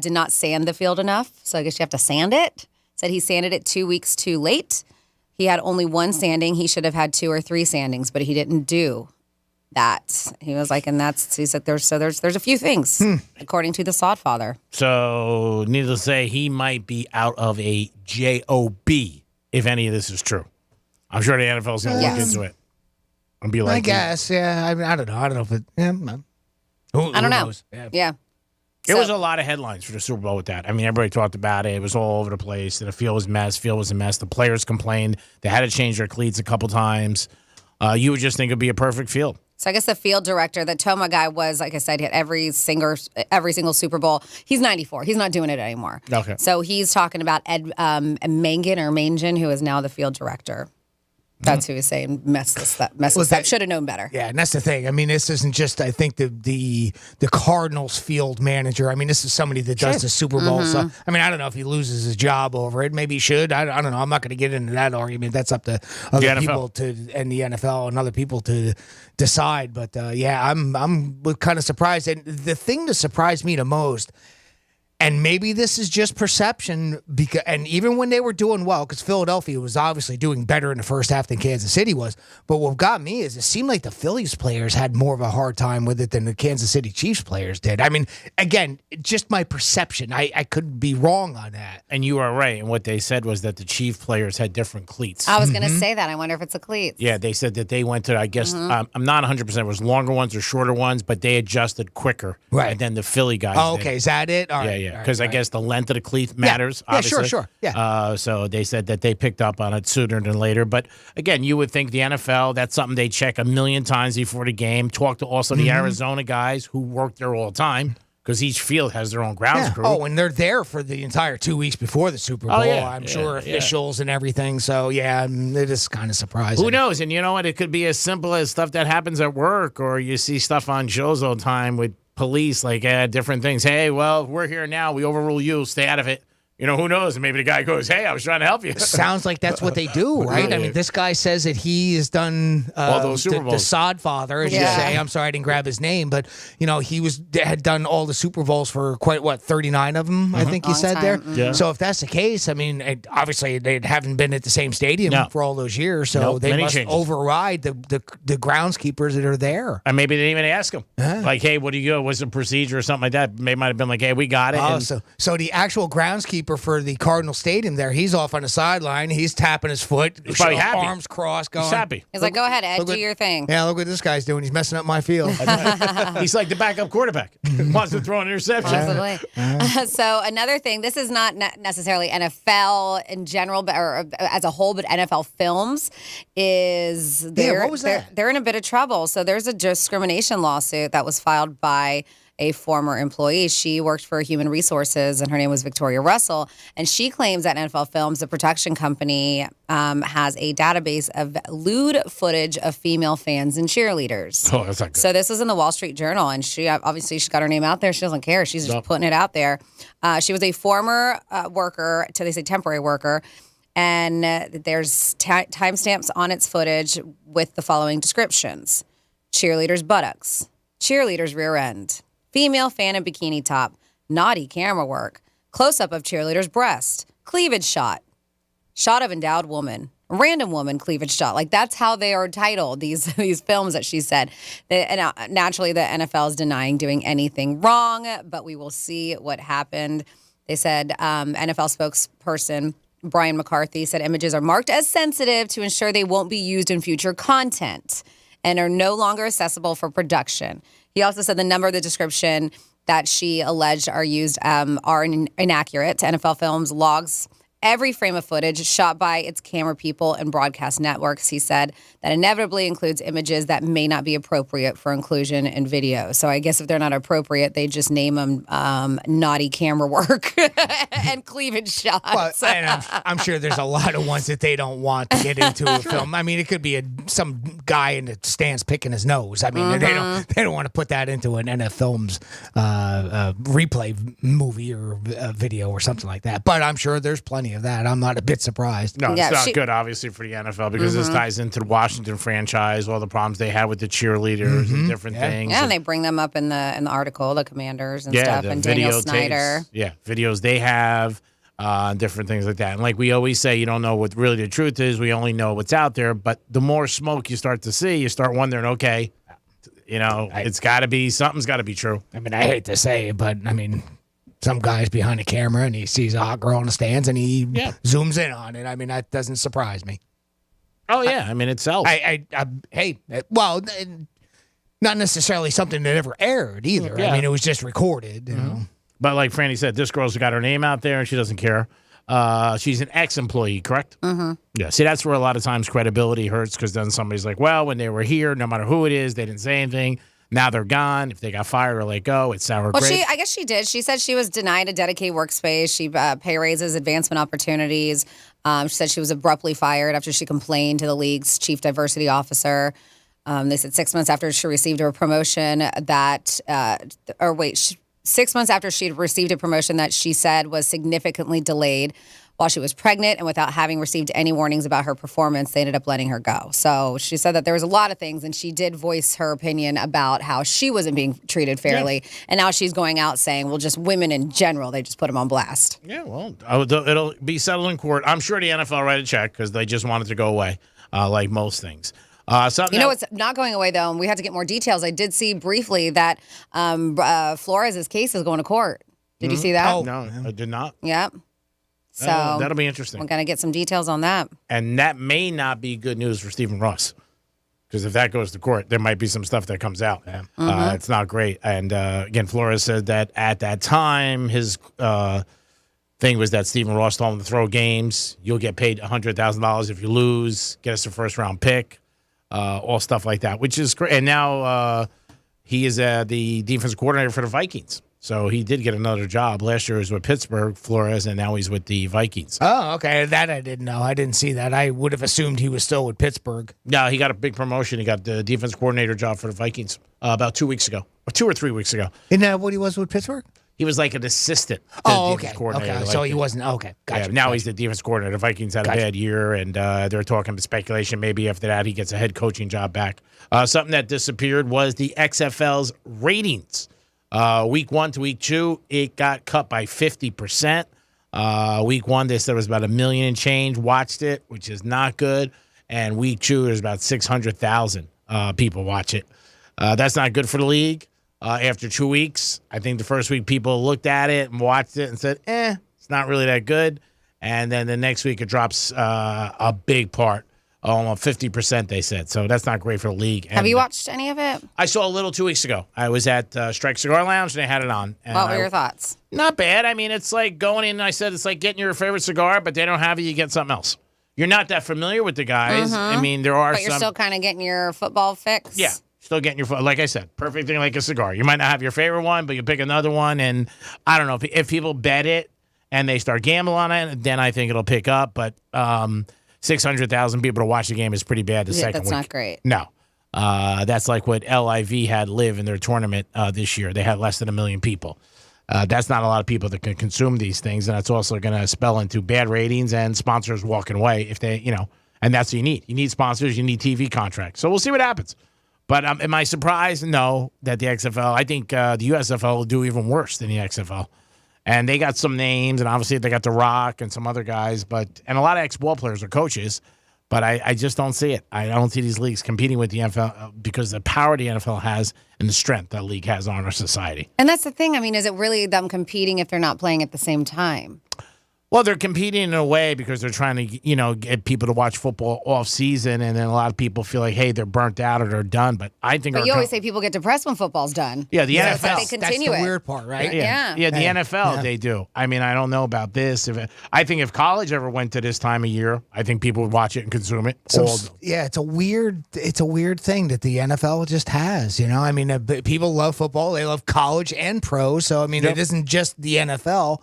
did not sand the field enough. So I guess you have to sand it. Said he sanded it 2 weeks too late. He had only one sanding. He should have had 2 or 3 sandings, but he didn't do that. He was like, and he said there's a few things, according to the Sod Father. So, needless to say, he might be out of a job if any of this is true. I'm sure the NFL is going to look into it and be like, I guess, yeah. I mean, I don't know. I don't know if it. Yeah, I don't know. knows? Yeah. There was a lot of headlines for the Super Bowl with that. I mean, everybody talked about it. It was all over the place. The field was a mess. Field was a mess. The players complained. They had to change their cleats a couple times. You would just think it would be a perfect field. So I guess the field director, the Toma guy, was, like I said, hit every single Super Bowl. He's 94. He's not doing it anymore. Okay. So he's talking about Ed Mangan, who is now the field director. That's who he's saying messed this up. Should have known better. Yeah, and that's the thing. I mean, this isn't just, I think, the Cardinals field manager. I mean, this is somebody that does the Super Bowl stuff. I mean, I don't know if he loses his job over it. Maybe he should. I don't know. I'm not going to get into that argument. That's up to other people and the NFL and other people to decide. But, yeah, I'm kind of surprised. And the thing that surprised me the most, and maybe this is just perception, and even when they were doing well, because Philadelphia was obviously doing better in the first half than Kansas City was, but what got me is it seemed like the Phillies players had more of a hard time with it than the Kansas City Chiefs players did. I mean, again, just my perception. I could be wrong on that. And you are right. And what they said was that the Chief players had different cleats. I was going to say that. I wonder if it's a cleats. Yeah, they said that they went to, I guess, I'm not 100%, it was longer ones or shorter ones, but they adjusted quicker. Right. And then the Philly guys Oh, did. okay. Is that it? All right. Yeah. Because I guess the length of the cleat matters, obviously. Yeah, sure. Yeah. So they said that they picked up on it sooner than later. But again, you would think the NFL, that's something they check a million times before the game. Talk to also the Arizona guys who work there all the time, because each field has their own grounds crew. Oh, and they're there for the entire 2 weeks before the Super Bowl. I'm sure officials and everything. So, yeah, it is kind of surprising. Who knows? And you know what? It could be as simple as stuff that happens at work, or you see stuff on shows all the time with police, like different things. Hey, well, we're here now. We overrule you. Stay out of it. You know, who knows? Maybe the guy goes, "Hey, I was trying to help you." Sounds like that's what they do, right? I mean, this guy says that he has done all those Super the Bowls. sod father, as you say. I'm sorry I didn't grab his name, but he had done all the Super Bowls for 39 of them. I think he said there. Yeah. So if that's the case, I mean, obviously they haven't been at the same stadium for all those years, so they many must changes. override the groundskeepers that are there. And maybe they didn't even ask him, like, "Hey, what do you go? What's the procedure?" or something like that. They might have been like, "Hey, we got it." Oh, and so the actual groundskeeper for the Cardinal Stadium there, he's off on the sideline. He's tapping his foot. He's probably happy. Arms crossed, going. He's happy. He's like, go ahead, Ed, do your thing. Yeah, look what this guy's doing. He's messing up my field. He's like the backup quarterback. Wants to throw an interception. Absolutely. So another thing, this is not necessarily NFL in general, or as a whole, but NFL Films is what was that? They're in a bit of trouble. So there's a discrimination lawsuit that was filed by a former employee. She worked for Human Resources, and her name was Victoria Russell. And she claims that NFL Films, the production company, has a database of lewd footage of female fans and cheerleaders. Oh, that's not good. So this was in the Wall Street Journal, and she's got her name out there. She doesn't care. She's just putting it out there. She was a former worker, so they say temporary worker, and there's timestamps on its footage with the following descriptions: cheerleader's buttocks, cheerleader's rear end, female fan in bikini top, naughty camera work, close-up of cheerleader's breast, cleavage shot, shot of endowed woman, random woman cleavage shot. Like, that's how they are titled, these films that she said. And naturally, the NFL is denying doing anything wrong, but we will see what happened. They said NFL spokesperson Brian McCarthy said images are marked as sensitive to ensure they won't be used in future content and are no longer accessible for production. He also said the number of the description that she alleged are used are inaccurate. NFL Films logs every frame of footage shot by its camera people and broadcast networks. He said that inevitably includes images that may not be appropriate for inclusion in video. So I guess if they're not appropriate, they just name them naughty camera work and cleavage shots. Well, and I'm sure there's a lot of ones that they don't want to get into a film. I mean, it could be some guy in the stands picking his nose. I mean, they don't want to put that into an NFL Films replay movie or video or something like that. But I'm sure there's plenty of that. I'm not a bit surprised. No, it's not good, obviously, for the NFL because this ties into the Washington franchise, all the problems they had with the cheerleaders and different things. Yeah, and they bring them up in the article, the Commanders and stuff, and Daniel Snyder. Yeah, videos they have, different things like that. And like we always say, you don't know what really the truth is. We only know what's out there. But the more smoke you start to see, you start wondering, okay, it's got to be, something's got to be true. I mean, I hate to say it, but I mean, some guy's behind the camera and he sees a hot girl in the stands and he zooms in on it. I mean, that doesn't surprise me. Oh, yeah. I mean, itself. Well, not necessarily something that ever aired either. Yeah. I mean, it was just recorded. You know? But like Franny said, this girl's got her name out there and she doesn't care. She's an ex-employee, correct? Mm-hmm. Yeah. See, that's where a lot of times credibility hurts because then somebody's like, well, when they were here, no matter who it is, they didn't say anything. Now they're gone. If they got fired or let go, it's sour grapes. Well, I guess she did. She said she was denied a dedicated workspace. She pay raises, advancement opportunities. She said she was abruptly fired after she complained to the league's chief diversity officer. They said 6 months after she received a promotion 6 months after she'd received a promotion that she said was significantly delayed while she was pregnant and without having received any warnings about her performance, they ended up letting her go. So she said that there was a lot of things, and she did voice her opinion about how she wasn't being treated fairly. Yeah. And now she's going out saying, well, just women in general, they just put them on blast. Yeah, well, it'll be settled in court. I'm sure the NFL write a check because they just want it to go away, like most things. What's not going away, though, and we had to get more details. I did see briefly that Flores' case is going to court. Did you see that? Oh, no, I did not. Yep. So that'll be interesting. We're going to get some details on that. And that may not be good news for Stephen Ross. Because if that goes to court, there might be some stuff that comes out. It's not great. And again, Flores said that at that time, his thing was that Stephen Ross told him to throw games. You'll get paid $100,000 if you lose. Get us a first-round pick. All stuff like that, which is great. And now he is the defensive coordinator for the Vikings. So he did get another job. Last year he was with Pittsburgh, Flores, and now he's with the Vikings. Oh, okay. That I didn't know. I didn't see that. I would have assumed he was still with Pittsburgh. No, he got a big promotion. He got the defense coordinator job for the Vikings about 2 weeks ago, or 2 or 3 weeks ago. Isn't that what he was with Pittsburgh? He was like an assistant. Oh, defense okay. coordinator, Okay. like So he wasn't. Okay. Gotcha. Yeah, now he's the defense coordinator. The Vikings had a bad year, and they're talking speculation. Maybe after that, he gets a head coaching job back. Something that disappeared was the XFL's ratings. Week 1 to week 2, it got cut by 50%. Week 1, they said it was about 1 million and change watched it, which is not good. And week 2, there's about 600,000 people watch it. That's not good for the league. After 2 weeks, I think the first week people looked at it and watched it and said, it's not really that good. And then the next week it drops a big part, almost 50%, they said. So that's not great for the league. Have you watched any of it? I saw a little 2 weeks ago. I was at Strike Cigar Lounge and they had it on. And What were your thoughts? Not bad. I mean, it's like going in, I said, it's like getting your favorite cigar, but they don't have it, you get something else. You're not that familiar with the guys. I mean, there are But you're still kind of getting your football fix? Yeah. Still getting your, like I said, perfect thing like a cigar. You might not have your favorite one, but you pick another one. And I don't know, if people bet it and they start gambling on it, then I think it'll pick up. But 600,000 people to watch the game is pretty bad the second week. That's not great. No. That's like what LIV had live in their tournament this year. They had less than 1 million people. That's not a lot of people that can consume these things. And that's also going to spell into bad ratings and sponsors walking away if they, and that's what you need. You need sponsors. You need TV contracts. So we'll see what happens. But am I surprised? No, that the XFL, I think the USFL will do even worse than the XFL. And they got some names, and obviously they got The Rock and some other guys, and a lot of ex-ball players are coaches, but I just don't see it. I don't see these leagues competing with the NFL because the power the NFL has and the strength that league has on our society. And that's the thing. I mean, is it really them competing if they're not playing at the same time? Well, they're competing in a way because they're trying to, get people to watch football off season, and then a lot of people feel like, hey, they're burnt out or they're done. But I think, but you always say people get depressed when football's done. Yeah, the NFL. It's like they continue That's the it. weird part, right? Yeah. The NFL, they do. I mean, I don't know about this. I think if college ever went to this time of year, I think people would watch it and consume it. It's a weird thing that the NFL just has. I mean, people love football. They love college and pro. So I mean, it isn't just the NFL.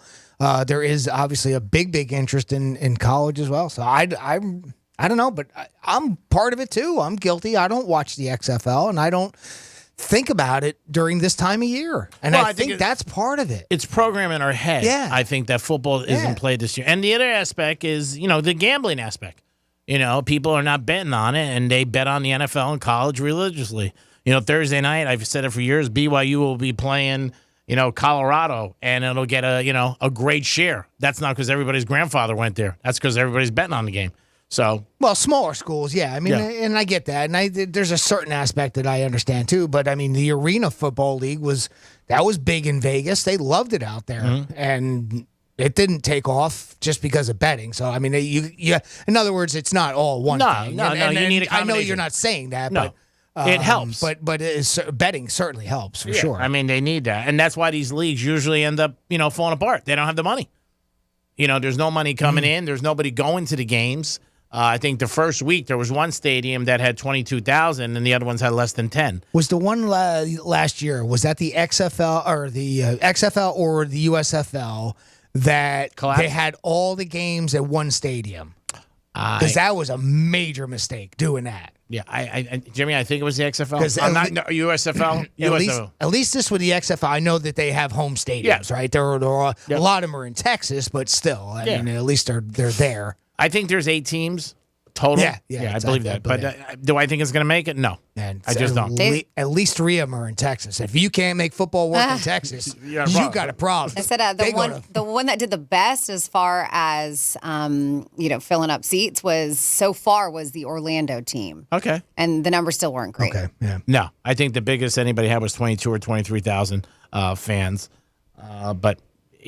There is obviously a big interest in college as well. So I don't know, but I'm part of it too. I'm guilty. I don't watch the XFL, and I don't think about it during this time of year. And I think that's part of it. It's programmed in our head. Yeah. I think that football isn't played this year. And the other aspect is, the gambling aspect. People are not betting on it, and they bet on the NFL and college religiously. Thursday night, I've said it for years, BYU will be playing Colorado, and it'll get a great share. That's not because everybody's grandfather went there. That's because everybody's betting on the game. So, well, smaller schools, yeah. I mean, and I get that, and there's a certain aspect that I understand too. But I mean, the Arena Football League was big in Vegas. They loved it out there, and it didn't take off just because of betting. So I mean, you in other words, it's not all one thing. No, you need a combination. I know you're not saying that, but. It helps. But betting certainly helps for sure. I mean, they need that. And that's why these leagues usually end up, falling apart. They don't have the money. There's no money coming in. There's nobody going to the games. I think the first week there was one stadium that had 22,000 and the other ones had less than 10. Was the one last year, was that the XFL or the XFL or the USFL that they had all the games at one stadium? Because that was a major mistake doing that. Yeah, Jimmy, I think it was the XFL. I'm not USFL. At least this with the XFL, I know that they have home stadiums, right? There are a lot of them are in Texas, but still, I mean, at least they're there. I think there's 8 teams total. Yeah, I believe that. But do I think it's going to make it? No, I just don't. At least 3 of them are in Texas. If you can't make football work in Texas, you got a problem. I said the one that did the best as far as filling up seats was the Orlando team. Okay, and the numbers still weren't great. Okay, yeah. No, I think the biggest anybody had was 22 or 23,000 fans, but.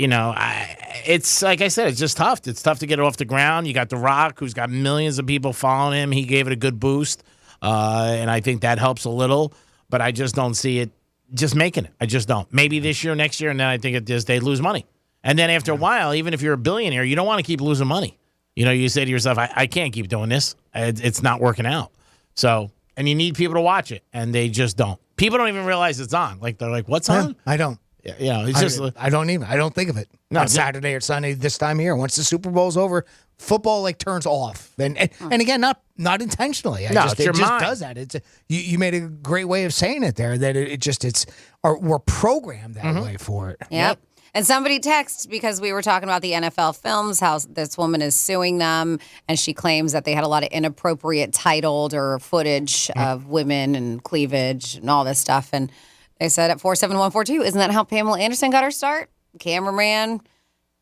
It's like I said, it's just tough. It's tough to get it off the ground. You got The Rock, who's got millions of people following him. He gave it a good boost, and I think that helps a little. But I just don't see it just making it. I just don't. Maybe this year, next year, and then I think they lose money. And then after a while, even if you're a billionaire, you don't want to keep losing money. You say to yourself, I can't keep doing this. It's not working out. So, and you need people to watch it, and they just don't. People don't even realize it's on. Like they're like, "What's on?" I don't. It's just I don't think of it. On Saturday or Sunday this time of year. Once the Super Bowl's over, football turns off. And again, not intentionally. It just does that. It's you made a great way of saying it there. That we're programmed that way for it. Yep. And somebody texted because we were talking about the NFL films, how this woman is suing them, and she claims that they had a lot of inappropriate titled or footage of women and cleavage and all this stuff. And they said at 47142, isn't that how Pamela Anderson got her start? Cameraman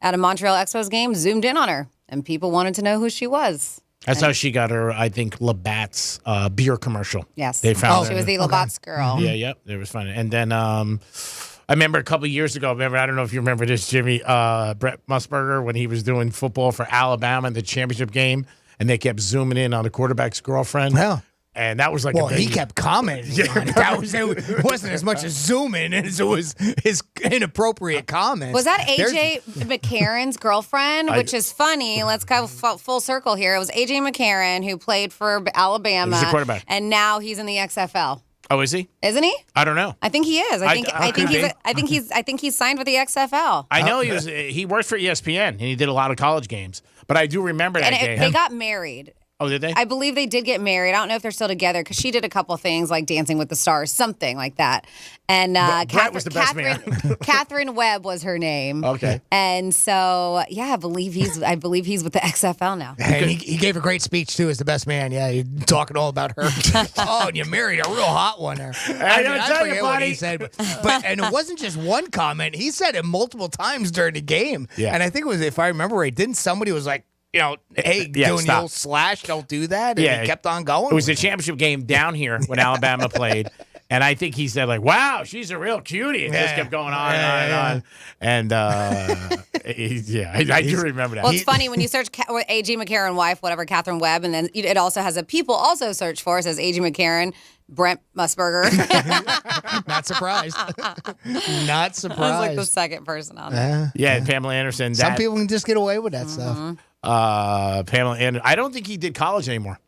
at a Montreal Expos game zoomed in on her, and people wanted to know who she was. That's how she got her, I think, Labatt's beer commercial. Yes. They found she was the Labatt's girl. Yeah, yep. It was fun. And then I remember a couple of years ago, I don't know if you remember this, Jimmy, Brett Musburger, when he was doing football for Alabama in the championship game, and they kept zooming in on the quarterback's girlfriend. Yeah. And that was like well, he kept commenting on it. It wasn't as much as zooming as it was his inappropriate comments. Was that A.J. McCarron's girlfriend? Which is funny. Let's go full circle here. It was A.J. McCarron who played for Alabama. He's a quarterback. And now he's in the XFL. Oh, is he? Isn't he? I don't know. I think he is. I think he's signed with the XFL. I know he worked for ESPN and he did a lot of college games. But I do remember that game. They got married. Oh, did they? I believe they did get married. I don't know if they're still together because she did a couple things like Dancing with the Stars, something like that. And Brett was the best man. Catherine Webb was her name. Okay. And so, yeah, I believe he's with the XFL now. And he gave a great speech too as the best man. Yeah, he talking all about her. Oh, and you married a real hot one there. I forget what he said, but and it wasn't just one comment. He said it multiple times during the game. Yeah. And I think it was, if I remember right, didn't somebody was like, hey, doing the old slash, don't do that. And he kept on going. It was the championship game down here when Alabama played. And I think he said, like, wow, she's a real cutie. And just kept going on and on. And, I do remember that. Well, it's funny when you search A.J. McCarron wife, whatever, Catherine Webb, and then it also has a people also search for. It says A.J. McCarron, Brent Musburger. Not surprised. Not surprised. I was like the second person on there. Yeah, Pamela Anderson. Some people can just get away with that stuff. Pamela Anderson. I don't think he did college anymore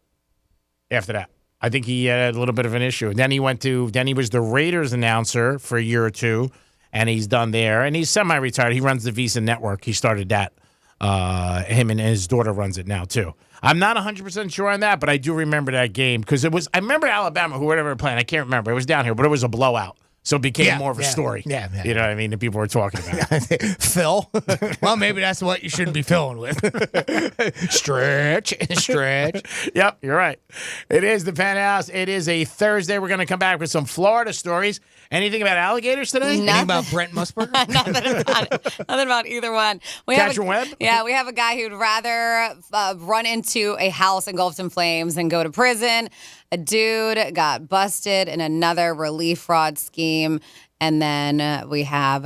after that. I think he had a little bit of an issue. Then he was the Raiders announcer for a year or two, and he's done there. And he's semi-retired. He runs the Visa Network. He started that. Him and his daughter runs it now, too. I'm not 100% sure on that, but I do remember that game because I remember Alabama, whoever were playing. I can't remember. It was down here, but it was a blowout. So it became more of a story. Yeah. You know what I mean? That people were talking about. Phil? Well, maybe that's what you shouldn't be filling with. Stretch. Yep, you're right. It is the Penthouse. It is a Thursday. We're going to come back with some Florida stories. Anything about alligators today? Anything about Brent Musburger? Nothing about it. Nothing about either one. Catherine Webb? Yeah, we have a guy who'd rather run into a house engulfed in flames than go to prison. A dude got busted in another relief fraud scheme. And then we have,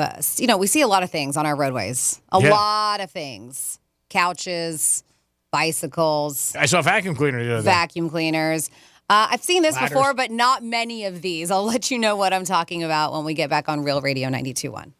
we see a lot of things on our roadways. A lot of things. Couches, bicycles. I saw a vacuum cleaner the other day. Vacuum cleaners. I've seen this before, but not many of these. I'll let you know what I'm talking about when we get back on Real Radio 92.1.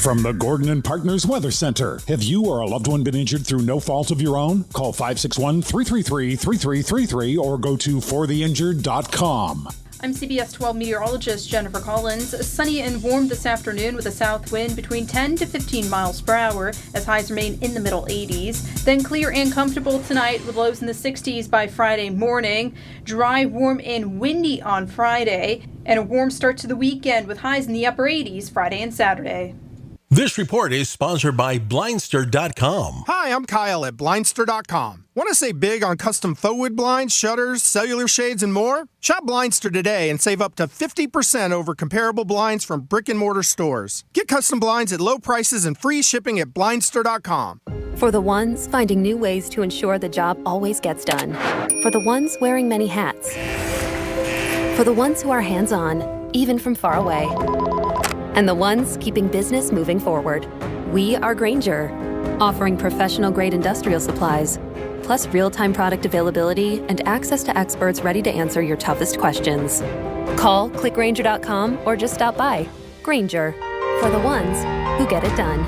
From the Gordon and Partners Weather Center. Have you or a loved one been injured through no fault of your own? Call 561-333-3333 or go to fortheinjured.com. I'm CBS 12 meteorologist Jennifer Collins. Sunny and warm this afternoon with a south wind between 10 to 15 miles per hour as highs remain in the middle 80s. Then clear and comfortable tonight with lows in the 60s by Friday morning. Dry, warm, and windy on Friday. And a warm start to the weekend with highs in the upper 80s Friday and Saturday. This report is sponsored by Blindster.com. Hi, I'm Kyle at Blindster.com. Want to save big on custom faux wood blinds, shutters, cellular shades, and more? Shop Blindster today and save up to 50% over comparable blinds from brick and mortar stores. Get custom blinds at low prices and free shipping at Blindster.com. For the ones finding new ways to ensure the job always gets done. For the ones wearing many hats. For the ones who are hands-on, even from far away. And the ones keeping business moving forward. We are Grainger, offering professional-grade industrial supplies, plus real-time product availability and access to experts ready to answer your toughest questions. Call, click Grainger.com, or just stop by. Grainger, for the ones who get it done.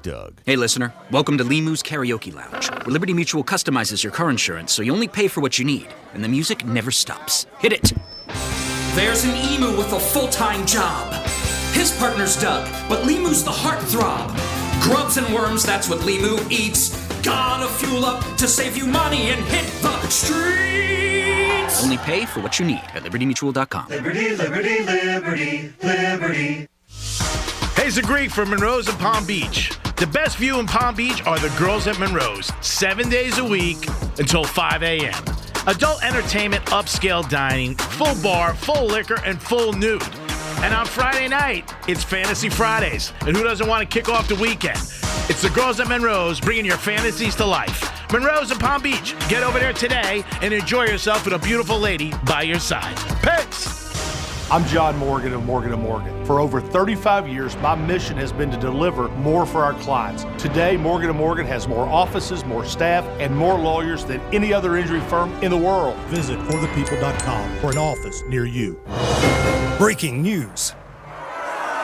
Doug. Hey, listener. Welcome to Limu's Karaoke Lounge, where Liberty Mutual customizes your car insurance so you only pay for what you need, and the music never stops. Hit it! There's an emu with a full-time job. His partner's Doug, but Limu's the heartthrob. Grubs and worms, that's what Limu eats. Gotta fuel up to save you money and hit the streets. Only pay for what you need at libertymutual.com. Liberty, liberty, liberty, liberty. Hey, it's the Greek from Monroe's in Palm Beach. The best view in Palm Beach are the girls at Monroe's, 7 days a week until 5 a.m. Adult entertainment, upscale dining, full bar, full liquor, and full nude. And on Friday night, it's Fantasy Fridays. And who doesn't want to kick off the weekend? It's the girls at Monroe's bringing your fantasies to life. Monroe's in Palm Beach. Get over there today and enjoy yourself with a beautiful lady by your side. Peace! I'm John Morgan of Morgan & Morgan. For over 35 years, my mission has been to deliver more for our clients. Today, Morgan & Morgan has more offices, more staff, and more lawyers than any other injury firm in the world. Visit forthepeople.com for an office near you. Breaking news.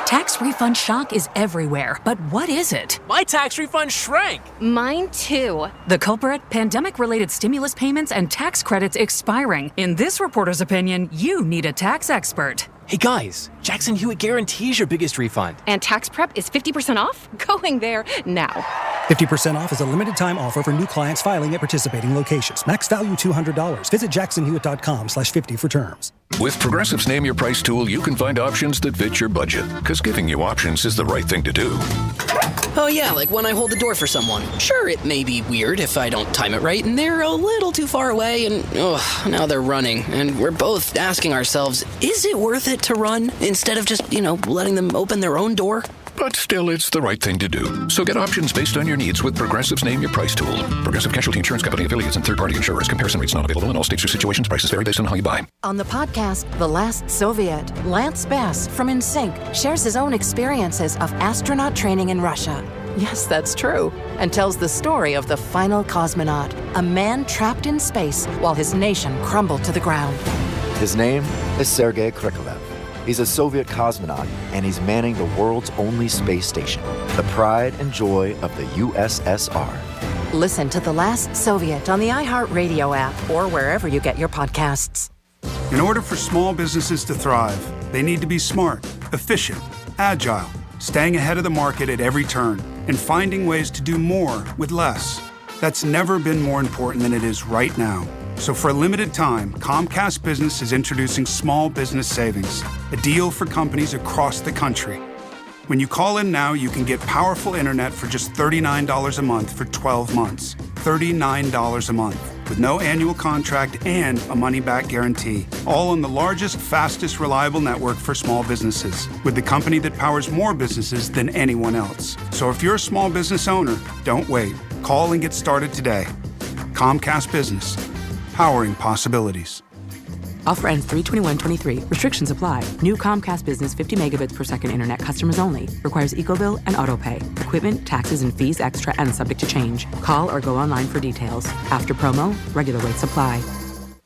Tax refund shock is everywhere, but what is it? My tax refund shrank. Mine too. The culprit? Pandemic-related stimulus payments and tax credits expiring. In this reporter's opinion, you need a tax expert. Hey guys, Jackson Hewitt guarantees your biggest refund. And tax prep is 50% off? Going there now. 50% off is a limited time offer for new clients filing at participating locations. Max value $200. Visit jacksonhewitt.com/50 for terms. With Progressive's Name Your Price tool, you can find options that fit your budget, because giving you options is the right thing to do. Oh yeah, like when I hold the door for someone. Sure, it may be weird if I don't time it right, and they're a little too far away, and now they're running. And we're both asking ourselves, is it worth it to run instead of just, letting them open their own door? But still, it's the right thing to do. So get options based on your needs with Progressive's Name Your Price tool. Progressive Casualty Insurance Company affiliates and third-party insurers. Comparison rates not available in all states or situations. Prices vary based on how you buy. On the podcast, The Last Soviet, Lance Bass from NSYNC shares his own experiences of astronaut training in Russia. Yes, that's true. And tells the story of the final cosmonaut, a man trapped in space while his nation crumbled to the ground. His name is Sergei Krikalev. He's a Soviet cosmonaut, and he's manning the world's only space station, the pride and joy of the USSR. Listen to The Last Soviet on the iHeartRadio app or wherever you get your podcasts. In order for small businesses to thrive, they need to be smart, efficient, agile, staying ahead of the market at every turn, and finding ways to do more with less. That's never been more important than it is right now. So for a limited time, Comcast Business is introducing Small Business Savings, a deal for companies across the country. When you call in now, you can get powerful internet for just $39 a month for 12 months. $39 a month, with no annual contract and a money-back guarantee. All on the largest, fastest, reliable network for small businesses, with the company that powers more businesses than anyone else. So if you're a small business owner, don't wait. Call and get started today. Comcast Business. Powering possibilities. Offer ends 3/21/23. Restrictions apply. New Comcast Business 50 megabits per second internet customers only. Requires EcoBill and AutoPay. Equipment, taxes, and fees extra and subject to change. Call or go online for details. After promo, regular rates apply.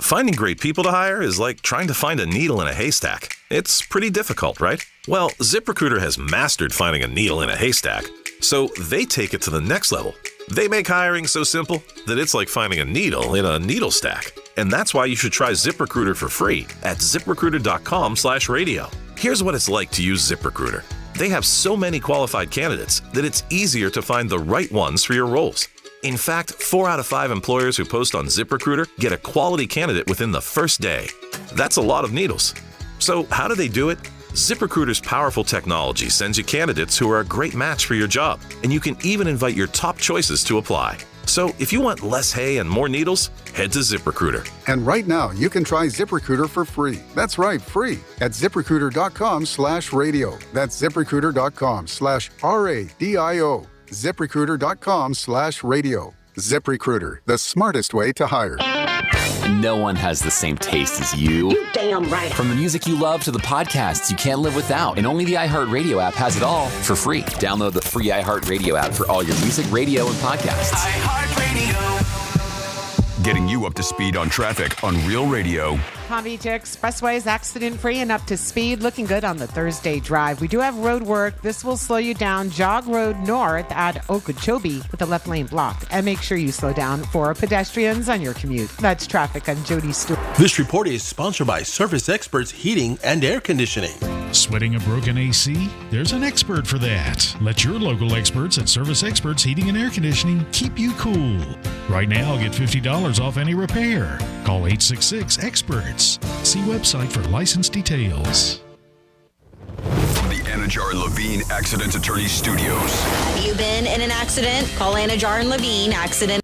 Finding great people to hire is like trying to find a needle in a haystack. It's pretty difficult, right? Well, ZipRecruiter has mastered finding a needle in a haystack, so they take it to the next level. They make hiring so simple that it's like finding a needle in a needle stack. And that's why you should try ZipRecruiter for free at ZipRecruiter.com/radio. Here's what it's like to use ZipRecruiter. They have so many qualified candidates that it's easier to find the right ones for your roles. In fact, 4 out of 5 employers who post on ZipRecruiter get a quality candidate within the first day. That's a lot of needles. So how do they do it? ZipRecruiter's powerful technology sends you candidates who are a great match for your job, and you can even invite your top choices to apply. So if you want less hay and more needles, head to ZipRecruiter. And right now, you can try ZipRecruiter for free. That's right, free at ZipRecruiter.com/radio. That's ZipRecruiter.com/RADIO. ZipRecruiter.com/radio. ZipRecruiter, the smartest way to hire. No one has the same taste as you. You damn right. From the music you love to the podcasts you can't live without. And only the iHeartRadio app has it all for free. Download the free iHeartRadio app for all your music, radio, and podcasts. iHeartRadio. Getting you up to speed on traffic on Real Radio. Palm Beach Expressway is accident-free and up to speed. Looking good on the Thursday drive. We do have road work. This will slow you down Jog Road North at Okeechobee with the left lane blocked. And make sure you slow down for pedestrians on your commute. That's traffic on Jody Stewart. This report is sponsored by Service Experts Heating and Air Conditioning. Sweating a broken AC? There's an expert for that. Let your local experts at Service Experts Heating and Air Conditioning keep you cool. Right now, get $50 off any repair. Call 866-EXPERTS. See website for license details. From the Anajar Levine Accident Attorney Studios. Have you been in an accident? Call Anajar and Levine Accident.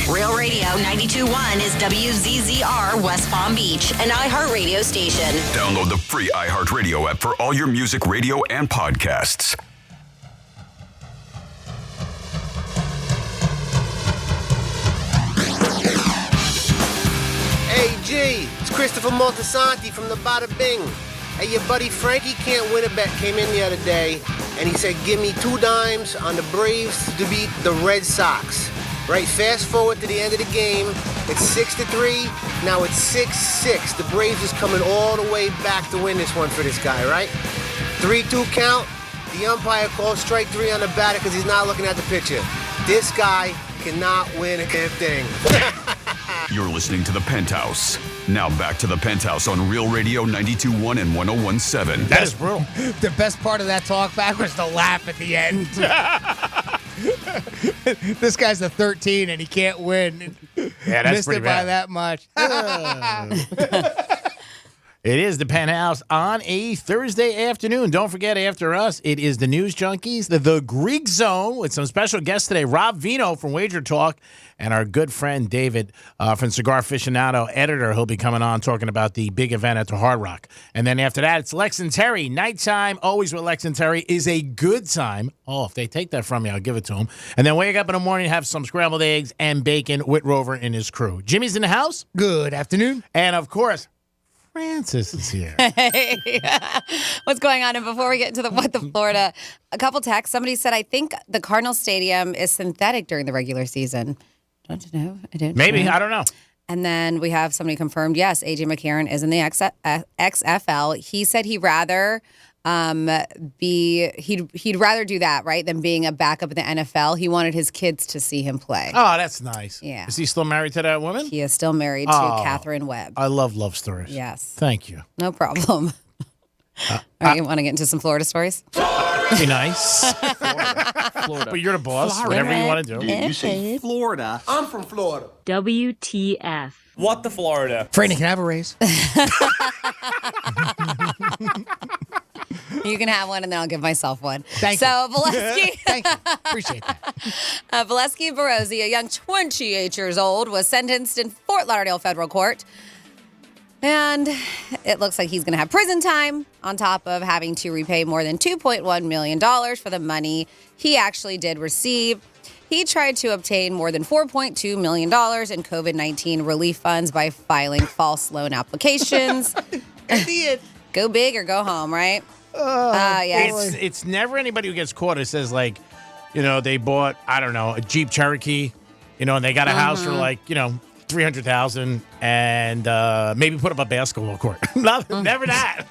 Real Radio 92.1 is WZZR West Palm Beach, an iHeartRadio station. Download the free iHeartRadio app for all your music, radio, and podcasts. Hey, G, it's Christopher Moltisanti from the Bada Bing. Hey, your buddy Frankie Can't Win a Bet came in the other day, and he said, give me 2 dimes on the Braves to beat the Red Sox. Right, fast forward to the end of the game. It's 6-3. Now it's 6-6. The Braves is coming all the way back to win this one for this guy, right? 3-2 count. The umpire calls strike 3 on the batter because he's not looking at the pitcher. This guy cannot win a damn thing. You're listening to The Penthouse. Now back to The Penthouse on Real Radio 92.1 and 101.7. That is brutal. The best part of that talk back was the laugh at the end. This guy's a 13 and he can't win. Yeah, that's Missed pretty it bad. by that much. It is the Penthouse on a Thursday afternoon. Don't forget, after us, it is the News Junkies, the Greek Zone, with some special guests today. Rob Vino from Wager Talk and our good friend David from Cigar Aficionado, editor. He'll be coming on talking about the big event at the Hard Rock. And then after that, it's Lex and Terry. Nighttime, always with Lex and Terry, is a good time. Oh, if they take that from me, I'll give it to them. And then wake up in the morning, have some scrambled eggs and bacon with Rover and his crew. Jimmy's in the house. Good afternoon. And, of course, Francis is here. Hey, what's going on? And before we get into the Florida, a couple texts. Somebody said, I think the Cardinal Stadium is synthetic during the regular season. Don't you know? I did. Maybe. I don't know. And then we have somebody confirmed, yes, A.J. McCarron is in the XFL. He said he'd rather he'd rather do that, right, than being a backup in the NFL. He wanted his kids to see him play. Oh, that's nice. Yeah. Is he still married to that woman? He is still married to Catherine Webb. I love love stories. Yes. Thank you. No problem. All right, you want to get into some Florida stories? Be nice. Florida. But you're the boss. Florida. Whatever you want to do. You say Florida. I'm from Florida. WTF. What the Florida? Franny, can I have a raise? You can have one, and then I'll give myself one. Thank you. you. Valesky. Thank you. Appreciate that. Valesky Barozzi, a young 28 years old, was sentenced in Fort Lauderdale federal court. And it looks like he's going to have prison time on top of having to repay more than $2.1 million for the money he actually did receive. He tried to obtain more than $4.2 million in COVID-19 relief funds by filing false loan applications. Idiot. Go big or go home, right? Yes. It's never anybody who gets caught. It says, like, they bought, I don't know, a Jeep Cherokee, and they got a house for, like, $300,000 and maybe put up a basketball court. Never that.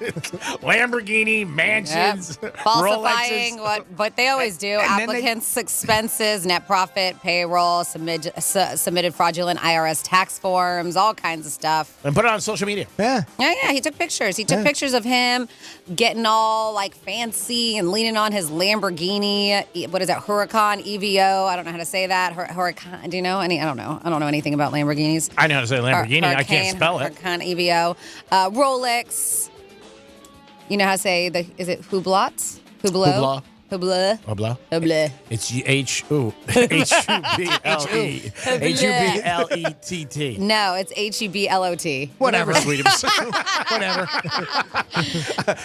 Lamborghini, mansions, falsifying Rolexes. what they always do. Applicants' expenses, net profit, payroll, submitted fraudulent IRS tax forms, all kinds of stuff. And put it on social media. Yeah. Yeah, he took pictures. He took pictures of him getting all like fancy and leaning on his Lamborghini. What is that? Huracan EVO. I don't know how to say that. Huracan. Do you know any? I don't know. I don't know anything about Lamborghinis. I know how to say Lamborghini. I can't spell it. Huracan EVO. Rolex. You know how to say is it Hublot? Hublot? Hubla. Hubla. Hubla. It's H-U-B-L-E. H-U-B-L-E-T-T. No, it's H-U-B-L-O-T. Whatever, sweetie. Whatever.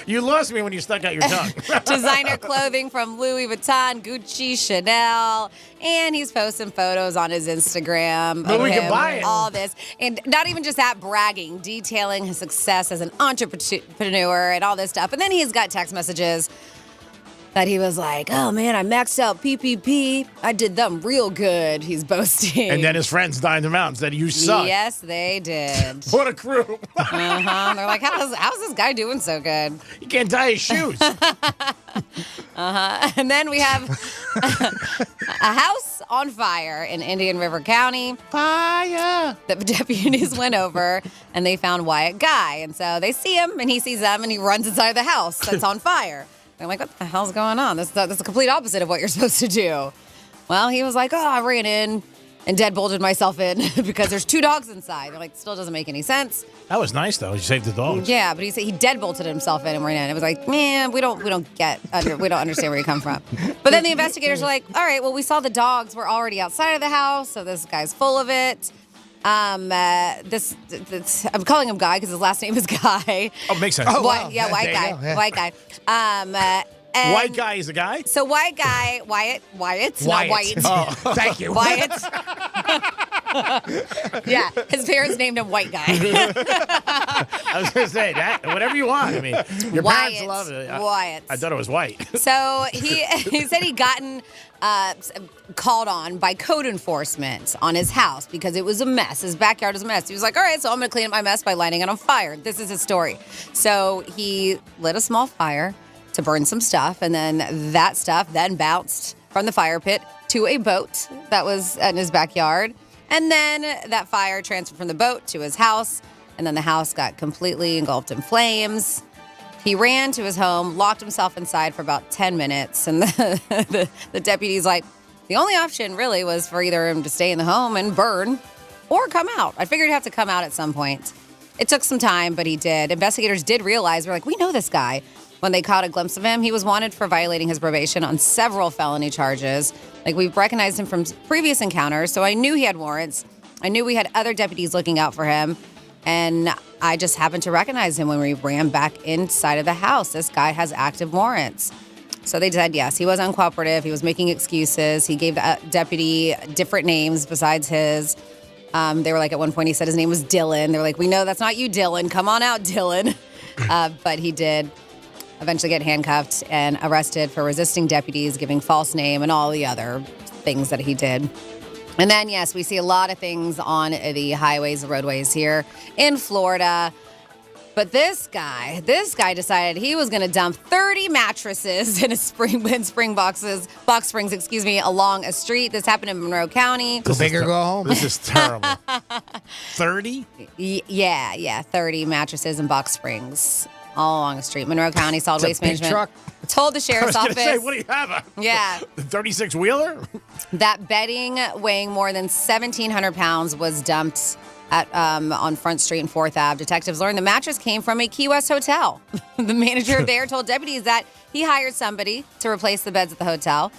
You lost me when you stuck out your tongue. Designer clothing from Louis Vuitton, Gucci, Chanel, and he's posting photos on his Instagram But of we him, can buy it. all this. And not even just that, bragging, detailing his success as an entrepreneur and all this stuff. And then he's got text messages that he was like, oh, man, I maxed out PPP. I did them real good, he's boasting. And then his friends dined him out and said, you suck. Yes, they did. What a crew. They're like, how's this guy doing so good? He can't tie his shoes. And then we have a house on fire in Indian River County. Fire! The deputies went over and they found Wyatt Guy. And so they see him and he sees them and he runs inside the house that's on fire. They're like, what the hell's going on? That's the complete opposite of what you're supposed to do. Well, he was like, I ran in and deadbolted myself in because there's 2 dogs inside. They're like, still doesn't make any sense. That was nice, though. You saved the dogs. Yeah, but he said he deadbolted himself in and ran in. It was like, man, we don't understand where you come from. But then the investigators were like, all right, well, we saw the dogs were already outside of the house, so this guy's full of it. I'm calling him Guy because his last name is Guy. Oh, makes sense. White guy. Yeah. White guy. And White Guy is a guy? So White Guy, Wyatt, not White. Oh, thank you. Wyatt. Yeah, his parents named him White Guy. I was going to say that. Whatever you want. I mean, your parents love it. Wyatt. I thought it was white. So he said he'd gotten called on by code enforcement on his house because it was a mess. His backyard was a mess. He was like, all right, so I'm going to clean up my mess by lighting it on fire. This is his story. So he lit a small fire to burn some stuff, and then that stuff then bounced from the fire pit to a boat that was in his backyard. And then that fire transferred from the boat to his house, and then the house got completely engulfed in flames. He ran to his home, locked himself inside for about 10 minutes, and the deputy's like, the only option really was for either him to stay in the home and burn or come out. I figured he'd have to come out at some point. It took some time, but he did. Investigators did realize, we're like, we know this guy. When they caught a glimpse of him, he was wanted for violating his probation on several felony charges. Like, we recognized him from previous encounters, so I knew he had warrants. I knew we had other deputies looking out for him, and I just happened to recognize him when we ran back inside of the house. This guy has active warrants. So they said, yes, he was uncooperative. He was making excuses. He gave the deputy different names besides his. They were like, at one point, he said his name was Dylan. They were like, we know that's not you, Dylan. Come on out, Dylan. But he did eventually get handcuffed and arrested for resisting deputies, giving false name, and all the other things that he did. And then, yes, we see a lot of things on the highways, the roadways here in Florida. But this guy decided he was going to dump 30 mattresses in box springs, along a street. This happened in Monroe County. Go big or go home. This is terrible. 30? Yeah, 30 mattresses in box springs all along a street. Monroe County Solid Waste Management truck. told the sheriff's office. Say, what do you have? Yeah. 36-wheeler? That bedding weighing more than 1,700 pounds was dumped at on Front Street and 4th Ave. Detectives learned the mattress came from a Key West hotel. The manager there told deputies that he hired somebody to replace the beds at the hotel.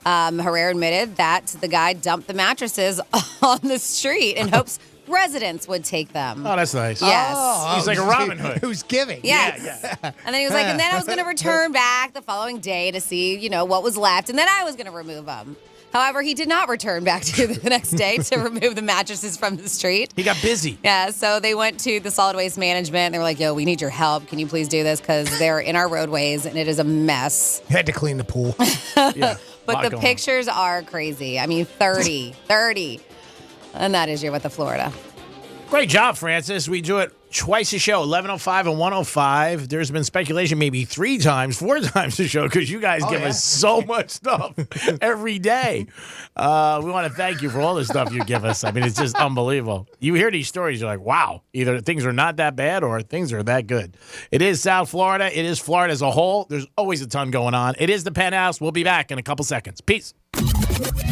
Herrera admitted that the guy dumped the mattresses on the street in hopes residents would take them. Oh, that's nice. Yes. He's like a Robin Hood. Who's giving? Yes. Yeah. And then he was like, and then I was going to return back the following day to see, what was left, and then I was going to remove them. However, he did not return back to the next day to remove the mattresses from the street. He got busy. Yeah, so they went to the Solid Waste Management. And they were like, yo, we need your help. Can you please do this? Because they're in our roadways, and it is a mess. He had to clean the pool. Yeah. But the pictures are crazy. I mean, 30. And that is your With the Florida. Great job, Francis. We do it twice a show, 11:05 and 1:05. There's been speculation maybe 3 times, 4 times a show because you guys give us so much stuff every day. We want to thank you for all the stuff you give us. I mean, it's just unbelievable. You hear these stories, you're like, wow, either things are not that bad or things are that good. It is South Florida. It is Florida as a whole. There's always a ton going on. It is the Penthouse. We'll be back in a couple seconds. Peace.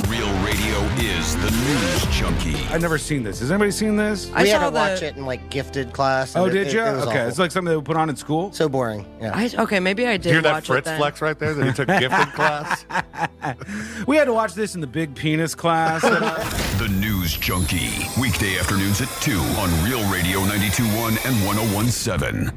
Real Radio is the News Junkie. I've never seen this. Has anybody seen this? We had to watch it in gifted class. Oh, did you? It was okay, awful. it's like something they would put on in school. So boring. Yeah. Okay, maybe I did Hear that watch Fritz it then. flex right there that he took gifted class? We had to watch this in the big penis class. The News Junkie. Weekday afternoons at 2 on Real Radio 92.1 and 101.7.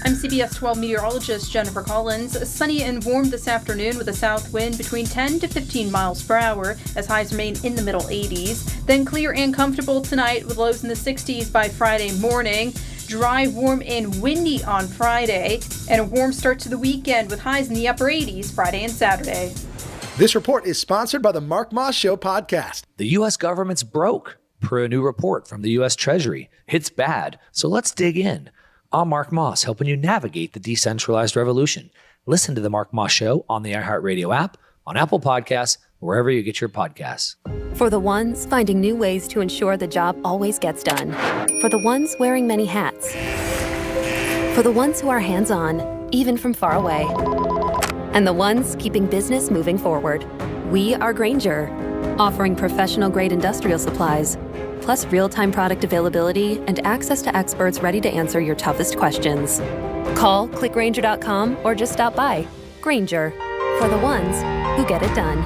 I'm CBS 12 meteorologist Jennifer Collins. Sunny and warm this afternoon with a south wind between 10 to 15 miles per hour as highs remain in the middle 80s. Then clear and comfortable tonight with lows in the 60s by Friday morning. Dry, warm, and windy on Friday. And a warm start to the weekend with highs in the upper 80s Friday and Saturday. This report is sponsored by the Mark Moss Show podcast. The U.S. government's broke, per a new report from the U.S. Treasury. It's bad, so let's dig in. I'm Mark Moss, helping you navigate the decentralized revolution. Listen to The Mark Moss Show on the iHeartRadio app, on Apple Podcasts, wherever you get your podcasts. For the ones finding new ways to ensure the job always gets done. For the ones wearing many hats. For the ones who are hands-on, even from far away. And the ones keeping business moving forward. We are Grainger, offering professional-grade industrial supplies, plus real-time product availability and access to experts ready to answer your toughest questions. Call, click Grainger.com, or just stop by. Grainger, for the ones who get it done.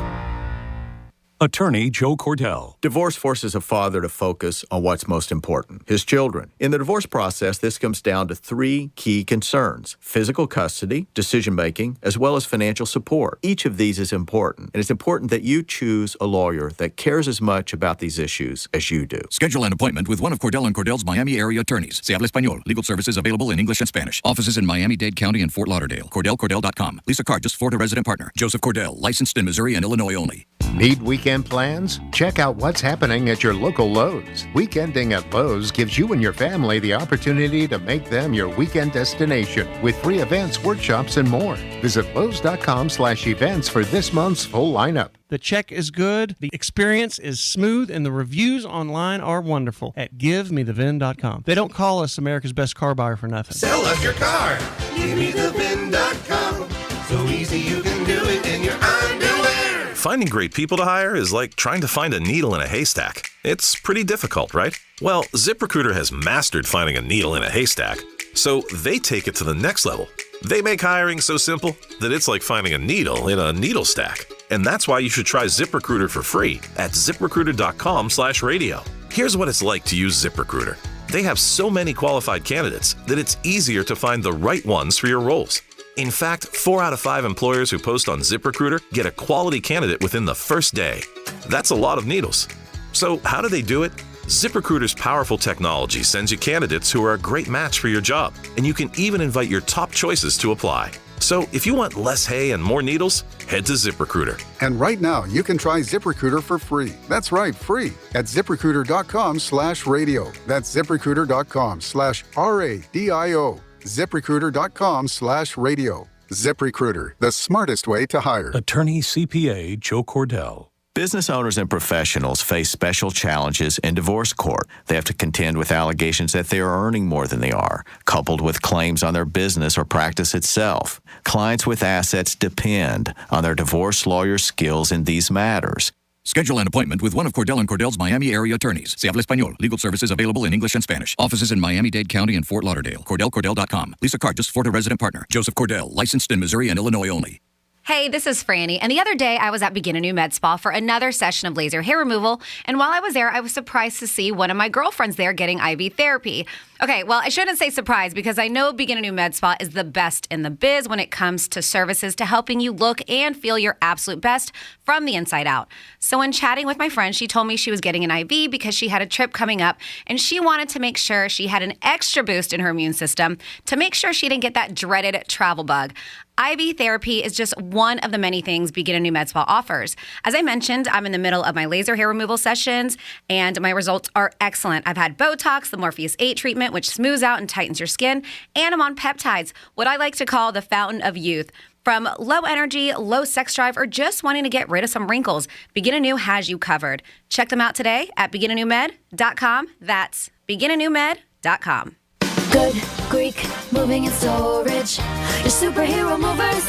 Attorney Joe Cordell. Divorce forces a father to focus on what's most important, his children. In the divorce process, this comes down to three key concerns: physical custody, decision-making, as well as financial support. Each of these is important, and it's important that you choose a lawyer that cares as much about these issues as you do. Schedule an appointment with one of Cordell & Cordell's Miami area attorneys. Se habla español. Legal services available in English and Spanish. Offices in Miami-Dade County and Fort Lauderdale. CordellCordell.com. Lisa Cardis, Florida resident partner. Joseph Cordell, licensed in Missouri and Illinois only. Need weekend plans? Check out what's happening at your local Lowe's. Weekending at Lowe's gives you and your family the opportunity to make them your weekend destination with free events, workshops, and more. Visit Lowe's.com/events for this month's full lineup. The check is good, the experience is smooth, and the reviews online are wonderful at GiveMeTheVin.com. They don't call us America's best car buyer for nothing. Sell us your car. GiveMeTheVin.com. So easy you can do it in your underwear. Finding great people to hire is like trying to find a needle in a haystack. It's pretty difficult, right? Well, ZipRecruiter has mastered finding a needle in a haystack, so they take it to the next level. They make hiring so simple that it's like finding a needle in a needle stack. And that's why you should try ZipRecruiter for free at ZipRecruiter.com/radio. Here's what it's like to use ZipRecruiter. They have so many qualified candidates that it's easier to find the right ones for your roles. In fact, 4 out of 5 employers who post on ZipRecruiter get a quality candidate within the first day. That's a lot of needles. So how do they do it? ZipRecruiter's powerful technology sends you candidates who are a great match for your job, and you can even invite your top choices to apply. So if you want less hay and more needles, head to ZipRecruiter. And right now, you can try ZipRecruiter for free. That's right, free at ZipRecruiter.com/radio. That's ZipRecruiter.com/RADIO. ZipRecruiter.com/radio. ZipRecruiter, the smartest way to hire. Attorney CPA Joe Cordell. Business owners and professionals face special challenges in divorce court. They have to contend with allegations that they are earning more than they are, coupled with claims on their business or practice itself. Clients with assets depend on their divorce lawyer's skills in these matters. Schedule an appointment with one of Cordell & Cordell's Miami area attorneys. Se habla español. Legal services available in English and Spanish. Offices in Miami-Dade County and Fort Lauderdale. CordellCordell.com. Lisa Cardis, Florida resident partner. Joseph Cordell, licensed in Missouri and Illinois only. Hey, this is Franny, and the other day I was at Begin Anew Med Spa for another session of laser hair removal, and while I was there, I was surprised to see one of my girlfriends there getting IV therapy. Okay, well, I shouldn't say surprised because I know Begin Anew Med Spa is the best in the biz when it comes to services to helping you look and feel your absolute best from the inside out. So when chatting with my friend, she told me she was getting an IV because she had a trip coming up, and she wanted to make sure she had an extra boost in her immune system to make sure she didn't get that dreaded travel bug. IV therapy is just one of the many things Begin Anew Med Spa offers. As I mentioned, I'm in the middle of my laser hair removal sessions, and my results are excellent. I've had Botox, the Morpheus 8 treatment, which smooths out and tightens your skin, and I'm on peptides, what I like to call the fountain of youth. From low energy, low sex drive, or just wanting to get rid of some wrinkles, Begin Anew has you covered. Check them out today at beginanewmed.com. That's beginanewmed.com. Good Greek moving and storage. Your superhero movers.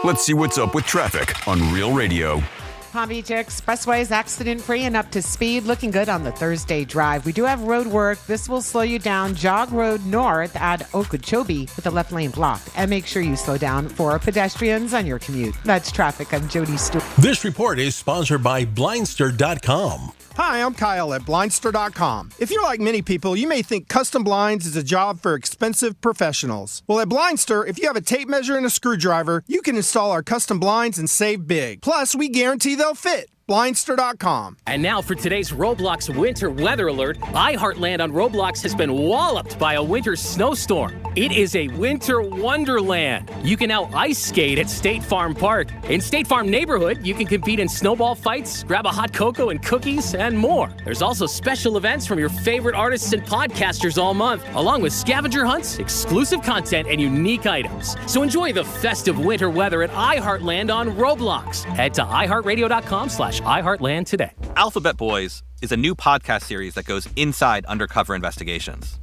Let's see what's up with traffic on Real Radio. Palm Beach Expressway is accident-free and up to speed, looking good on the Thursday drive. We do have road work. This will slow you down Jog Road North at Okeechobee with the left lane blocked. And make sure you slow down for pedestrians on your commute. That's traffic. I'm Jody Stewart. This report is sponsored by Blindster.com. Hi, I'm Kyle at Blindster.com. If you're like many people, you may think custom blinds is a job for expensive professionals. Well, at Blindster, if you have a tape measure and a screwdriver, you can install our custom blinds and save big. Plus, we guarantee they'll fit. Blindster.com. And now for today's Roblox winter weather alert, iHeartland on Roblox has been walloped by a winter snowstorm. It is a winter wonderland. You can now ice skate at State Farm Park. In State Farm Neighborhood, you can compete in snowball fights, grab a hot cocoa and cookies, and more. There's also special events from your favorite artists and podcasters all month, along with scavenger hunts, exclusive content, and unique items. So enjoy the festive winter weather at iHeartland on Roblox. Head to iHeartRadio.com/iHeartland today. Alphabet Boys is a new podcast series that goes inside undercover investigations.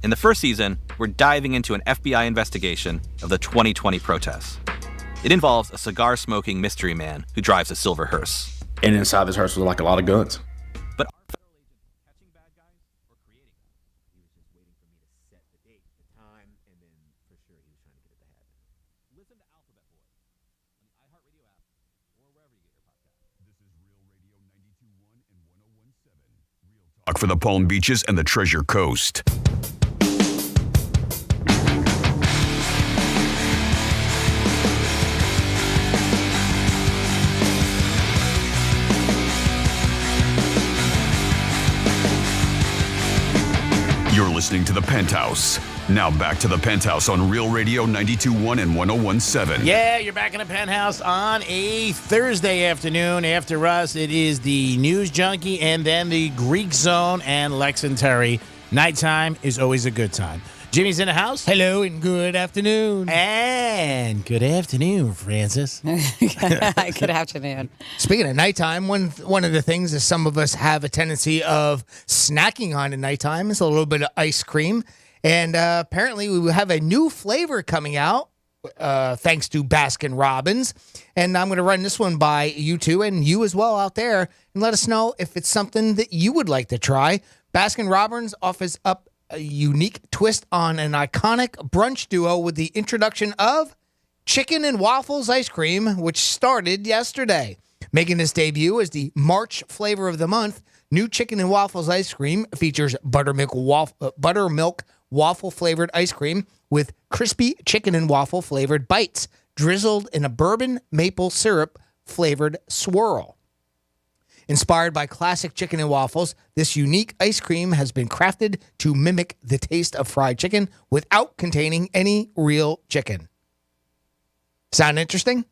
In the first season, we're diving into an FBI investigation of the 2020 protests. It involves a cigar-smoking mystery man who drives a silver hearse. And inside this hearse was like a lot of guns. But are federal agents catching bad guys or creating them? He was just waiting for me to set the date, the time, and then for sure he was trying to get it to happen. Listen to Alphabet Boys on the iHeartRadio app or wherever you get your podcasts. This is Real Radio 92.1 and 101.7. Real talk for the Palm Beaches and the Treasure Coast. You're listening to The Penthouse. Now back to The Penthouse on Real Radio 92.1 and 101.7. Yeah, you're back in the Penthouse on a Thursday afternoon. After us, it is the News Junkie and then the Greek Zone and Lex and Terry. Nighttime is always a good time. Jimmy's in the house. Hello and good afternoon. And good afternoon, Francis. Good afternoon. Speaking of nighttime, one of the things that some of us have a tendency of snacking on at nighttime is a little bit of ice cream. And apparently we have a new flavor coming out thanks to Baskin Robbins. And I'm going to run this one by you two and you as well out there and let us know if it's something that you would like to try. Baskin Robbins offers up a unique twist on an iconic brunch duo with the introduction of chicken and waffles ice cream, which started yesterday. Making its debut as the March flavor of the month, new chicken and waffles ice cream features buttermilk waffle flavored ice cream with crispy chicken and waffle flavored bites drizzled in a bourbon maple syrup flavored swirl. Inspired by classic chicken and waffles, this unique ice cream has been crafted to mimic the taste of fried chicken without containing any real chicken. Sound interesting?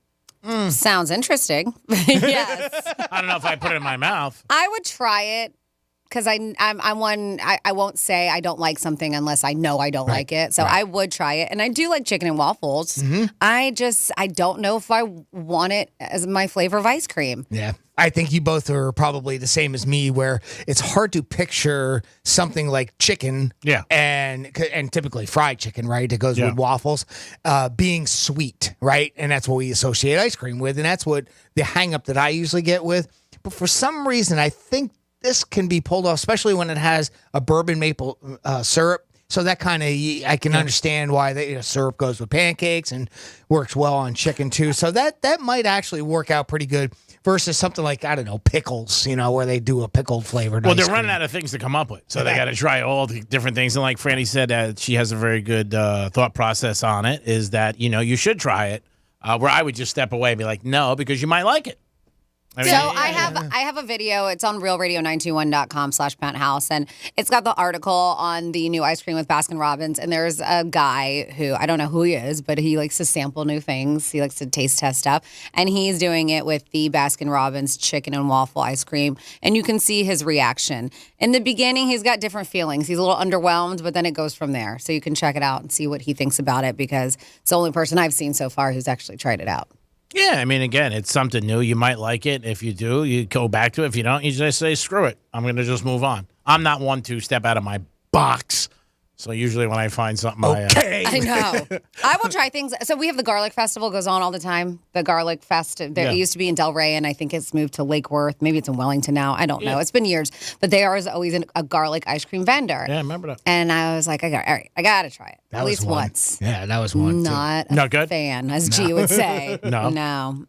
Sounds interesting. Yes. I don't know if I put it in my mouth. I would try it because I'm one, I won't say I don't like something unless I know I don't like it. So I would try it. And I do like chicken and waffles. Mm-hmm. I don't know if I want it as my flavor of ice cream. Yeah. I think you both are probably the same as me, where it's hard to picture something like chicken, and typically fried chicken, right? It goes with waffles, being sweet, right? And that's what we associate ice cream with, and that's what the hang up that I usually get with. But for some reason, I think this can be pulled off, especially when it has a bourbon maple syrup. So that kind of, I can understand why the syrup goes with pancakes and works well on chicken too. So that might actually work out pretty good versus something like, I don't know, pickles, where they do a pickled flavored Well, ice they're cream. running out of things to come up with. So they got to try all the different things. And like Franny said, she has a very good thought process on it, is that, you should try it, where I would just step away and be like, no, because you might like it. I have a video. It's on realradio921.com/penthouse, and it's got the article on the new ice cream with Baskin Robbins. And there's a guy who, I don't know who he is, but he likes to sample new things. He likes to taste test stuff, and he's doing it with the Baskin Robbins chicken and waffle ice cream. And you can see his reaction. In the beginning, he's got different feelings. He's a little underwhelmed, but then it goes from there. So you can check it out and see what he thinks about it, because it's the only person I've seen so far who's actually tried it out. Yeah, I mean, again, it's something new. You might like it. If you do, you go back to it. If you don't, you just say, screw it. I'm going to just move on. I'm not one to step out of my box. So usually when I find something, I know. I will try things. So we have the Garlic Festival, goes on all the time. The Garlic Fest. It used to be in Delray, and I think it's moved to Lake Worth. Maybe it's in Wellington now. I don't know. It's been years. But there is always a garlic ice cream vendor. Yeah, I remember that. And I was like, all right, I got to try it. At least once. Yeah, that was one. Not Not good? fan, as G would say. No.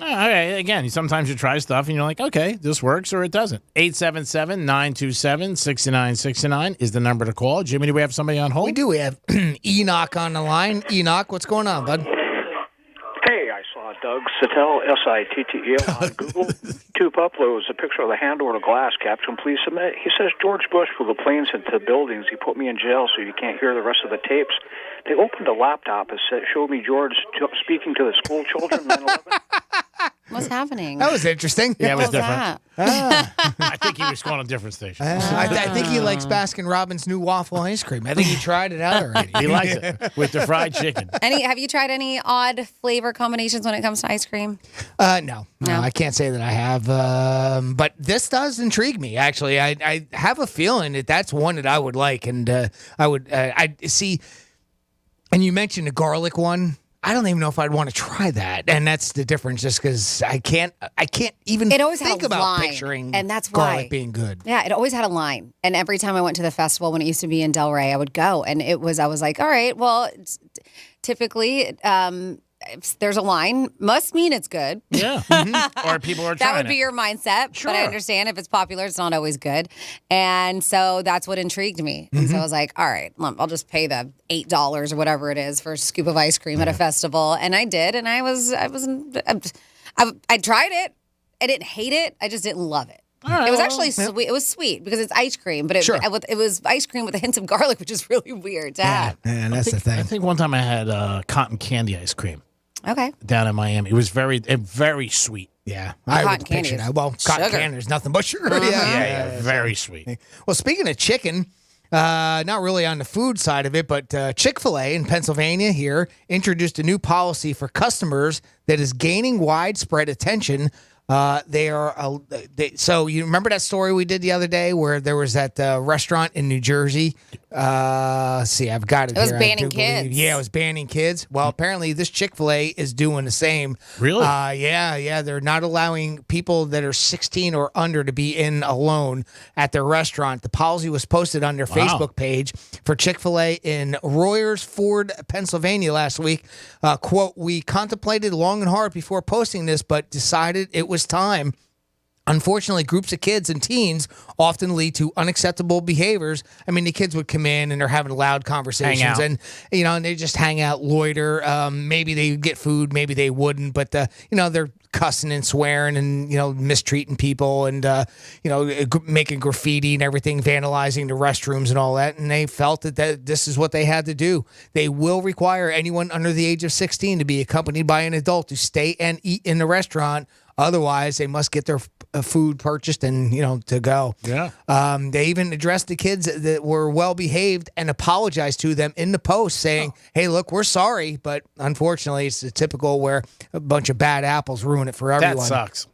Okay, again, sometimes you try stuff and you're like, okay, this works or it doesn't. 877-927-6969 is the number to call. Jimmy, do we have somebody on hold? We do. We have Enoch on the line. Enoch, what's going on, bud? Hey, I saw Doug Sittel, Sittel on Google. Tube uploads a picture of the handle or the glass caption. Please submit. He says George Bush flew the planes into buildings. He put me in jail so you can't hear the rest of the tapes. They opened a laptop and showed me George speaking to the school children. 9/11. What's happening? That was interesting. Yeah, it was What was different. that? I think he was going on different stations. I think he likes Baskin Robbins' new waffle ice cream. I think he tried it out already. He likes it with the fried chicken. Have you tried any odd flavor combinations when it comes to ice cream? No, I can't say that I have. But this does intrigue me. Actually, I have a feeling that that's one that I would like, and I see. And you mentioned the garlic one. I don't even know if I'd want to try that, and that's the difference. Just because I can't even It always think had a about line, picturing and that's why. garlic being good. Yeah, it always had a line. And every time I went to the festival when it used to be in Delray, I would go. And I was like, all right, well, typically, if there's a line, must mean it's good. Yeah. Or people are trying That would be your mindset. Sure. But I understand if it's popular, it's not always good. And so that's what intrigued me. And so I was like, all right, I'll just pay the $8 or whatever it is for a scoop of ice cream at a festival. And I did. And I tried it. I didn't hate it. I just didn't love it. right, it was well, actually sweet. It was sweet because it's ice cream, but it was ice cream with a hint of garlic, which is really weird to have. Yeah, that's the thing. I think one time I had cotton candy ice cream. Okay. Down in Miami. It was very sweet. Yeah. I would picture that. Well, cotton sugar. candy is nothing but sugar. Yeah, very sweet. Well, speaking of chicken, not really on the food side of it, but Chick-fil-A in Pennsylvania here introduced a new policy for customers that is gaining widespread attention. So you remember that story we did the other day where there was that restaurant in New Jersey? I've got it. It was here. banning kids. Yeah, it was banning kids. Well, apparently this Chick-fil-A is doing the same. Really? Yeah. They're not allowing people that are 16 or under to be in alone at their restaurant. The policy was posted on their Facebook page for Chick-fil-A in Royersford, Pennsylvania last week. Quote, "We contemplated long and hard before posting this, but decided it was time. Unfortunately, groups of kids and teens often lead to unacceptable behaviors. I mean, the kids would come in and they're having loud conversations and they just hang out, loiter. Maybe they get food, maybe they wouldn't, but they're cussing and swearing and, mistreating people and, making graffiti and everything, vandalizing the restrooms and all that. And they felt that this is what they had to do. They will require anyone under the age of 16 to be accompanied by an adult to stay and eat in the restaurant. Otherwise, they must get their food purchased and, to go. Yeah. They even addressed the kids that were well behaved and apologized to them in the post saying, hey, look, we're sorry. But unfortunately, it's the typical where a bunch of bad apples ruin it for everyone. That sucks.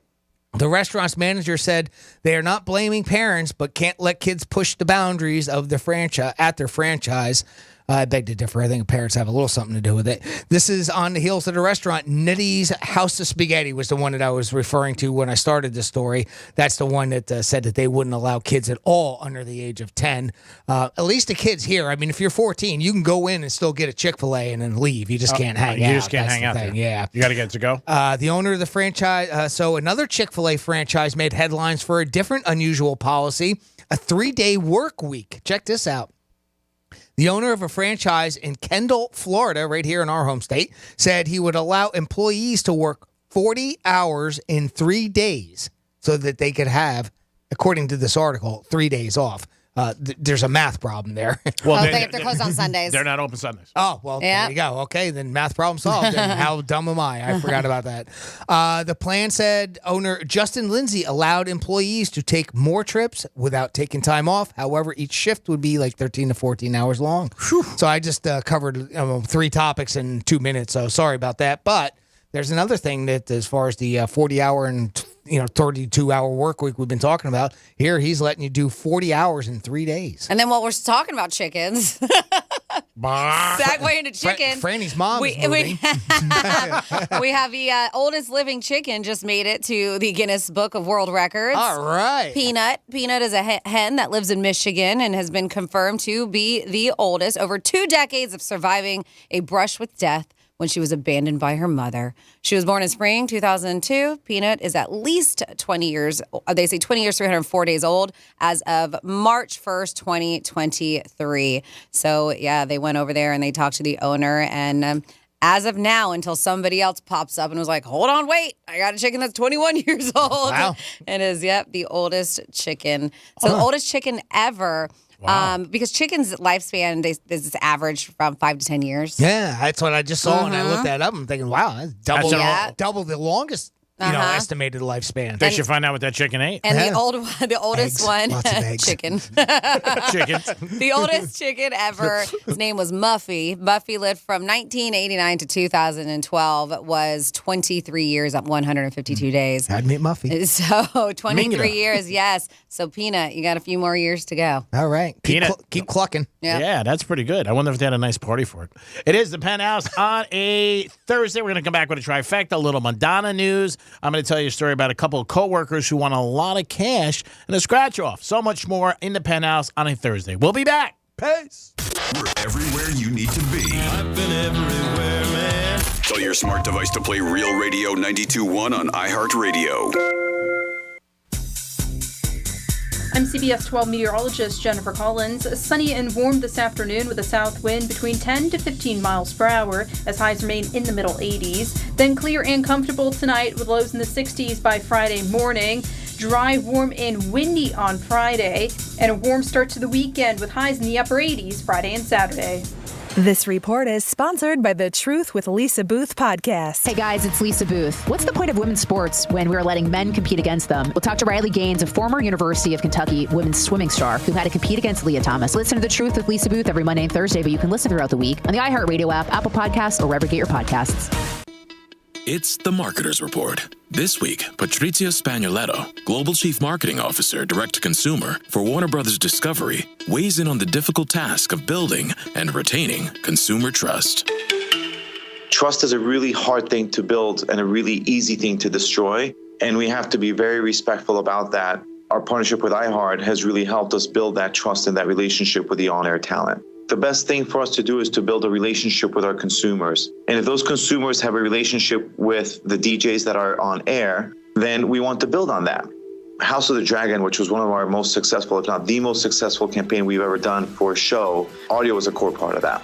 The restaurant's manager said they are not blaming parents, but can't let kids push the boundaries of the franchise at their franchise. I beg to differ. I think parents have a little something to do with it. This is on the heels of the restaurant. Nitty's House of Spaghetti was the one that I was referring to when I started this story. That's the one that said that they wouldn't allow kids at all under the age of 10. At least the kids here. I mean, if you're 14, you can go in and still get a Chick-fil-A and then leave. You just can't hang out. You just can't That's hang the out thing. there. Yeah. You got to get it to go. The owner of the franchise, so another Chick-fil-A franchise made headlines for a different unusual policy, a 3-day work week. Check this out. The owner of a franchise in Kendall, Florida, right here in our home state, said he would allow employees to work 40 hours in 3 days so that they could have, according to this article, 3 days off. There's a math problem there. Well, they're closed on Sundays. They're not open Sundays. Oh, well, there you go. Okay, then math problem solved. And how dumb am I? I forgot about that. The plan said owner Justin Lindsay allowed employees to take more trips without taking time off. However, each shift would be like 13 to 14 hours long. So I just covered 3 topics in 2 minutes. So sorry about that. But there's another thing that as far as the 40-hour and 32-hour work week we've been talking about, here he's letting you do 40 hours in 3 days. And then while we're talking about chickens, segue into chicken. Franny's mom is moving. We have the oldest living chicken just made it to the Guinness Book of World Records. All right. Peanut is a hen that lives in Michigan and has been confirmed to be the oldest. Over 2 decades of surviving a brush with death when she was abandoned by her mother. She was born in spring 2002. Peanut is at least 20 years, they say 20 years, 304 days old as of March 1st, 2023. So, yeah, they went over there and they talked to the owner. And as of now, until somebody else pops up and was like, hold on, wait, I got a chicken that's 21 years old. Wow. It is, the oldest chicken. So the oldest chicken ever. Wow. Because chickens' lifespan, this average from 5 to 10 years. Yeah, that's what I just saw when I looked that up. I'm thinking, wow, that's double the longest estimated lifespan. They should find out what that chicken ate. And the oldest Eggs. one, Lots of eggs. chicken. Chickens. The oldest chicken ever, his name was Muffy. Muffy lived from 1989 to 2012, was 23 years, 152 days. I'd meet Muffy. So 23 Minga. years, yes. So Peanut, you got a few more years to go. All right. Peanut. Keep clucking. Yeah, that's pretty good. I wonder if they had a nice party for it. It is the Penthouse on a Thursday. We're going to come back with a trifecta, a little Madonna news. I'm going to tell you a story about a couple of coworkers who won a lot of cash and a scratch off. So much more in the Penthouse on a Thursday. We'll be back. Peace. We're everywhere you need to be. I've been everywhere, man. Tell your smart device to play Real Radio 92.1 on iHeartRadio. I'm CBS 12 meteorologist Jennifer Collins. Sunny and warm this afternoon with a south wind between 10 to 15 miles per hour as highs remain in the middle 80s. Then clear and comfortable tonight with lows in the 60s by Friday morning. Dry, warm, and windy on Friday. And a warm start to the weekend with highs in the upper 80s Friday and Saturday. This report is sponsored by the Truth with Lisa Booth podcast. Hey guys, it's Lisa Booth. What's the point of women's sports when we're letting men compete against them? We'll talk to Riley Gaines, a former University of Kentucky women's swimming star who had to compete against Leah Thomas. Listen to The Truth with Lisa Booth every Monday and Thursday, but you can listen throughout the week on the iHeartRadio app, Apple Podcasts, or wherever you get your podcasts. It's The Marketer's Report. This week, Patrizia Spagnoletto, Global Chief Marketing Officer, Direct-to-Consumer for Warner Brothers Discovery, weighs in on the difficult task of building and retaining consumer trust. Trust is a really hard thing to build and a really easy thing to destroy, and we have to be very respectful about that. Our partnership with iHeart has really helped us build that trust and that relationship with the on-air talent. The best thing for us to do is to build a relationship with our consumers. And if those consumers have a relationship with the DJs that are on air, then we want to build on that. House of the Dragon, which was one of our most successful, if not the most successful campaign we've ever done for a show, audio was a core part of that.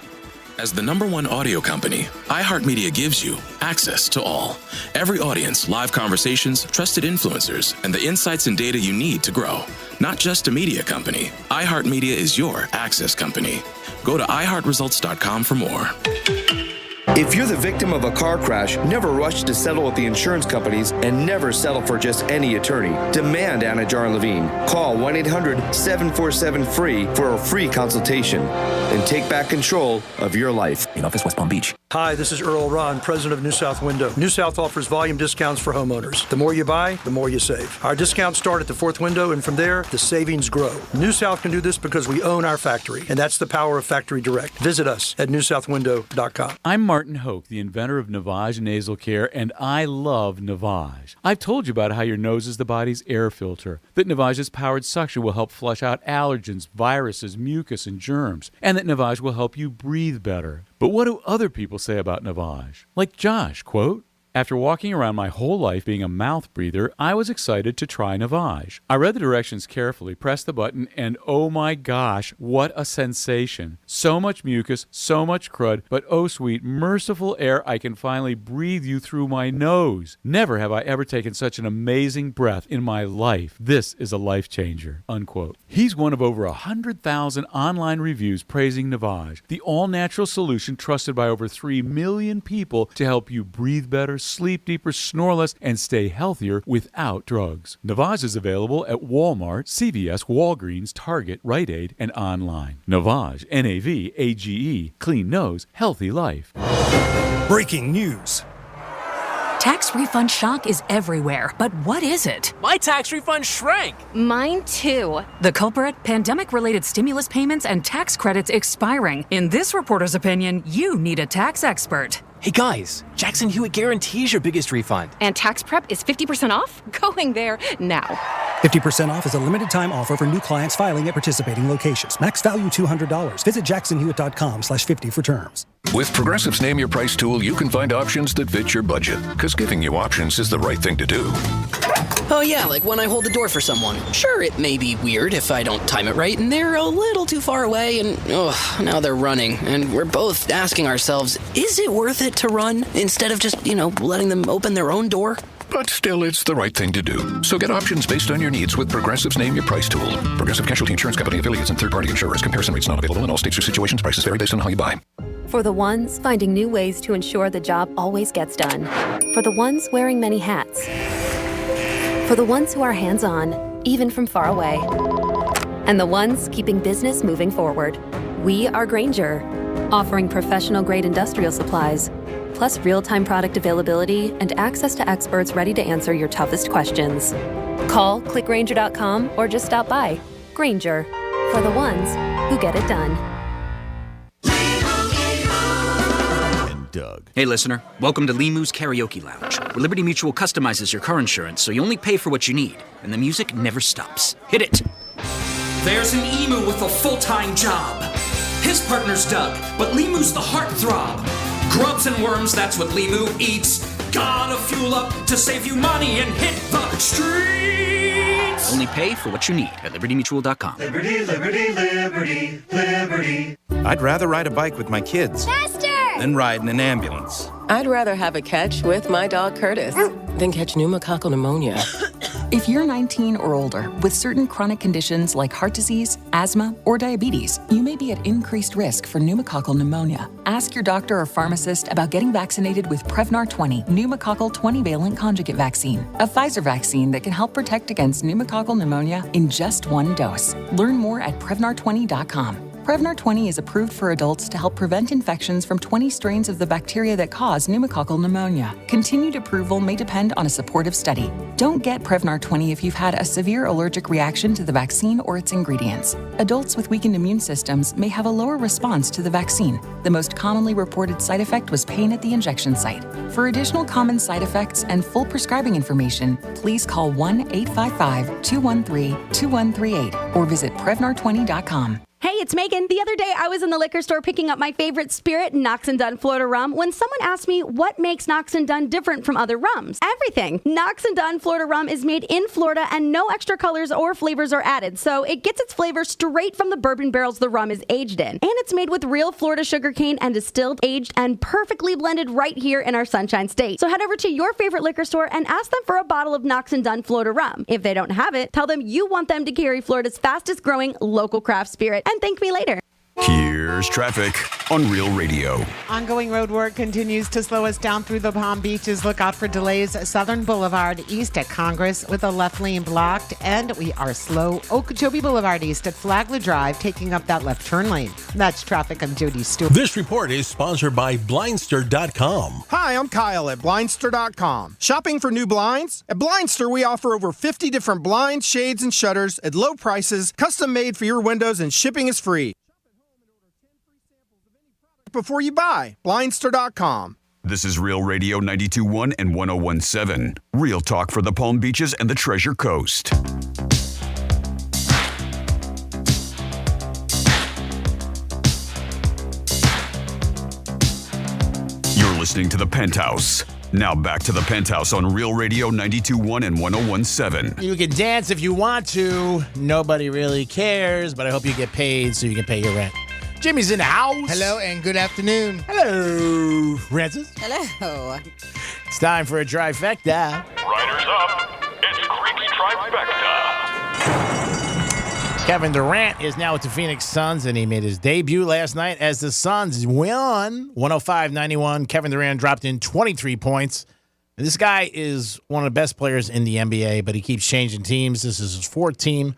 As the #1 audio company, iHeartMedia gives you access to all. Every audience, live conversations, trusted influencers, and the insights and data you need to grow. Not just a media company, iHeartMedia is your access company. Go to iHeartResults.com for more. If you're the victim of a car crash, never rush to settle with the insurance companies and never settle for just any attorney. Demand Anna Jar Levine. Call 1-800-747-FREE for a free consultation and take back control of your life. In office, West Palm Beach. Hi, this is Earl Ron, president of New South Window. New South offers volume discounts for homeowners. The more you buy, the more you save. Our discounts start at the 4th window, and from there, the savings grow. New South can do this because we own our factory, and that's the power of Factory Direct. Visit us at newsouthwindow.com. I'm Martin Hoke, the inventor of Navage Nasal Care, and I love Navage. I've told you about how your nose is the body's air filter, that Navage's powered suction will help flush out allergens, viruses, mucus, and germs, and that Navage will help you breathe better. But what do other people say about Navage? Like Josh, quote, "After walking around my whole life being a mouth breather, I was excited to try Navage. I read the directions carefully, pressed the button, and oh my gosh, what a sensation. So much mucus, so much crud, but oh sweet, merciful air, I can finally breathe you through my nose. Never have I ever taken such an amazing breath in my life. This is a life changer," unquote. He's one of over 100,000 online reviews praising Navage, the all-natural solution trusted by over 3 million people to help you breathe better, sleep deeper, snore less, and stay healthier without drugs. Navage is available at Walmart, CVS, Walgreens, Target, Rite Aid, and online. Navage, Navage, clean nose, healthy life. Breaking news. Tax refund shock is everywhere, but what is it? My tax refund shrank. Mine too. The culprit? Pandemic-related stimulus payments and tax credits expiring. In this reporter's opinion, you need a tax expert. Hey guys, Jackson Hewitt guarantees your biggest refund. And tax prep is 50% off? Going there now. 50% off is a limited time offer for new clients filing at participating locations. Max value $200. Visit jacksonhewitt.com/50 for terms. With Progressive's Name Your Price tool, you can find options that fit your budget, because giving you options is the right thing to do. Oh yeah, like when I hold the door for someone. Sure, it may be weird if I don't time it right, and they're a little too far away, and now they're running. And we're both asking ourselves, is it worth it to run instead of just, letting them open their own door? But still, it's the right thing to do. So get options based on your needs with Progressive's Name Your Price tool. Progressive Casualty Insurance Company affiliates and third-party insurers. Comparison rates not available in all states or situations. Prices vary based on how you buy. For the ones finding new ways to ensure the job always gets done. For the ones wearing many hats. For the ones who are hands-on, even from far away. And the ones keeping business moving forward. We are Grainger, offering professional-grade industrial supplies, plus real-time product availability and access to experts ready to answer your toughest questions. Call, click Grainger.com, or just stop by. Grainger, for the ones who get it done. And Doug. Hey, listener. Welcome to Limu's Karaoke Lounge, where Liberty Mutual customizes your car insurance so you only pay for what you need, and the music never stops. Hit it! There's an emu with a full-time job. His partner's Doug, but Limu's the heartthrob. Grubs and worms, that's what Limu eats. Gotta fuel up to save you money and hit the streets. Only pay for what you need at libertymutual.com. Liberty, liberty, liberty, liberty. I'd rather ride a bike with my kids than ride in an ambulance. I'd rather have a catch with my dog Curtis than catch pneumococcal pneumonia. If you're 19 or older with certain chronic conditions like heart disease, asthma, or diabetes, you may be at increased risk for pneumococcal pneumonia. Ask your doctor or pharmacist about getting vaccinated with Prevnar 20 pneumococcal 20-valent conjugate vaccine, a Pfizer vaccine that can help protect against pneumococcal pneumonia in just one dose. Learn more at Prevnar20.com. Prevnar 20 is approved for adults to help prevent infections from 20 strains of the bacteria that cause pneumococcal pneumonia. Continued approval may depend on a supportive study. Don't get Prevnar 20 if you've had a severe allergic reaction to the vaccine or its ingredients. Adults with weakened immune systems may have a lower response to the vaccine. The most commonly reported side effect was pain at the injection site. For additional common side effects and full prescribing information, please call 1-855-213-2138 or visit Prevnar20.com. Hey, it's Megan. The other day, I was in the liquor store picking up my favorite spirit, Knox & Dunn Florida Rum, when someone asked me what makes Knox & Dunn different from other rums. Everything. Knox & Dunn Florida Rum is made in Florida and no extra colors or flavors are added, so it gets its flavor straight from the bourbon barrels the rum is aged in. And it's made with real Florida sugarcane and distilled, aged, and perfectly blended right here in our Sunshine State. So head over to your favorite liquor store and ask them for a bottle of Knox & Dunn Florida Rum. If they don't have it, tell them you want them to carry Florida's fastest growing local craft spirit, and thank me later. Here's traffic on Real Radio. Ongoing road work continues to slow us down through the Palm Beaches. Look out for delays at Southern Boulevard east at Congress with a left lane blocked. And we are slow Okeechobee Boulevard east at Flagler Drive, taking up that left turn lane. That's traffic. I'm Jody Stewart. This report is sponsored by Blindster.com. Hi, I'm Kyle at Blindster.com. Shopping for new blinds? At Blindster, we offer over 50 different blinds, shades, and shutters at low prices, custom made for your windows, and shipping is free. Before you buy, Blindster.com. This is Real Radio 92.1 and 101.7. Real talk for the Palm Beaches and the Treasure Coast. You're listening to the Penthouse. Now back to the Penthouse on Real Radio 92.1 and 101.7. You can dance if you want to. Nobody really cares, but I hope you get paid so you can pay your rent. Jimmy's in the house. Hello and good afternoon. Hello, Francis. Hello. It's time for a trifecta. Riders up. It's Creek's trifecta. Kevin Durant is now with the Phoenix Suns, and he made his debut last night as the Suns won 105-91. Kevin Durant dropped in 23 points. And this guy is one of the best players in the NBA, but he keeps changing teams. This is his fourth team.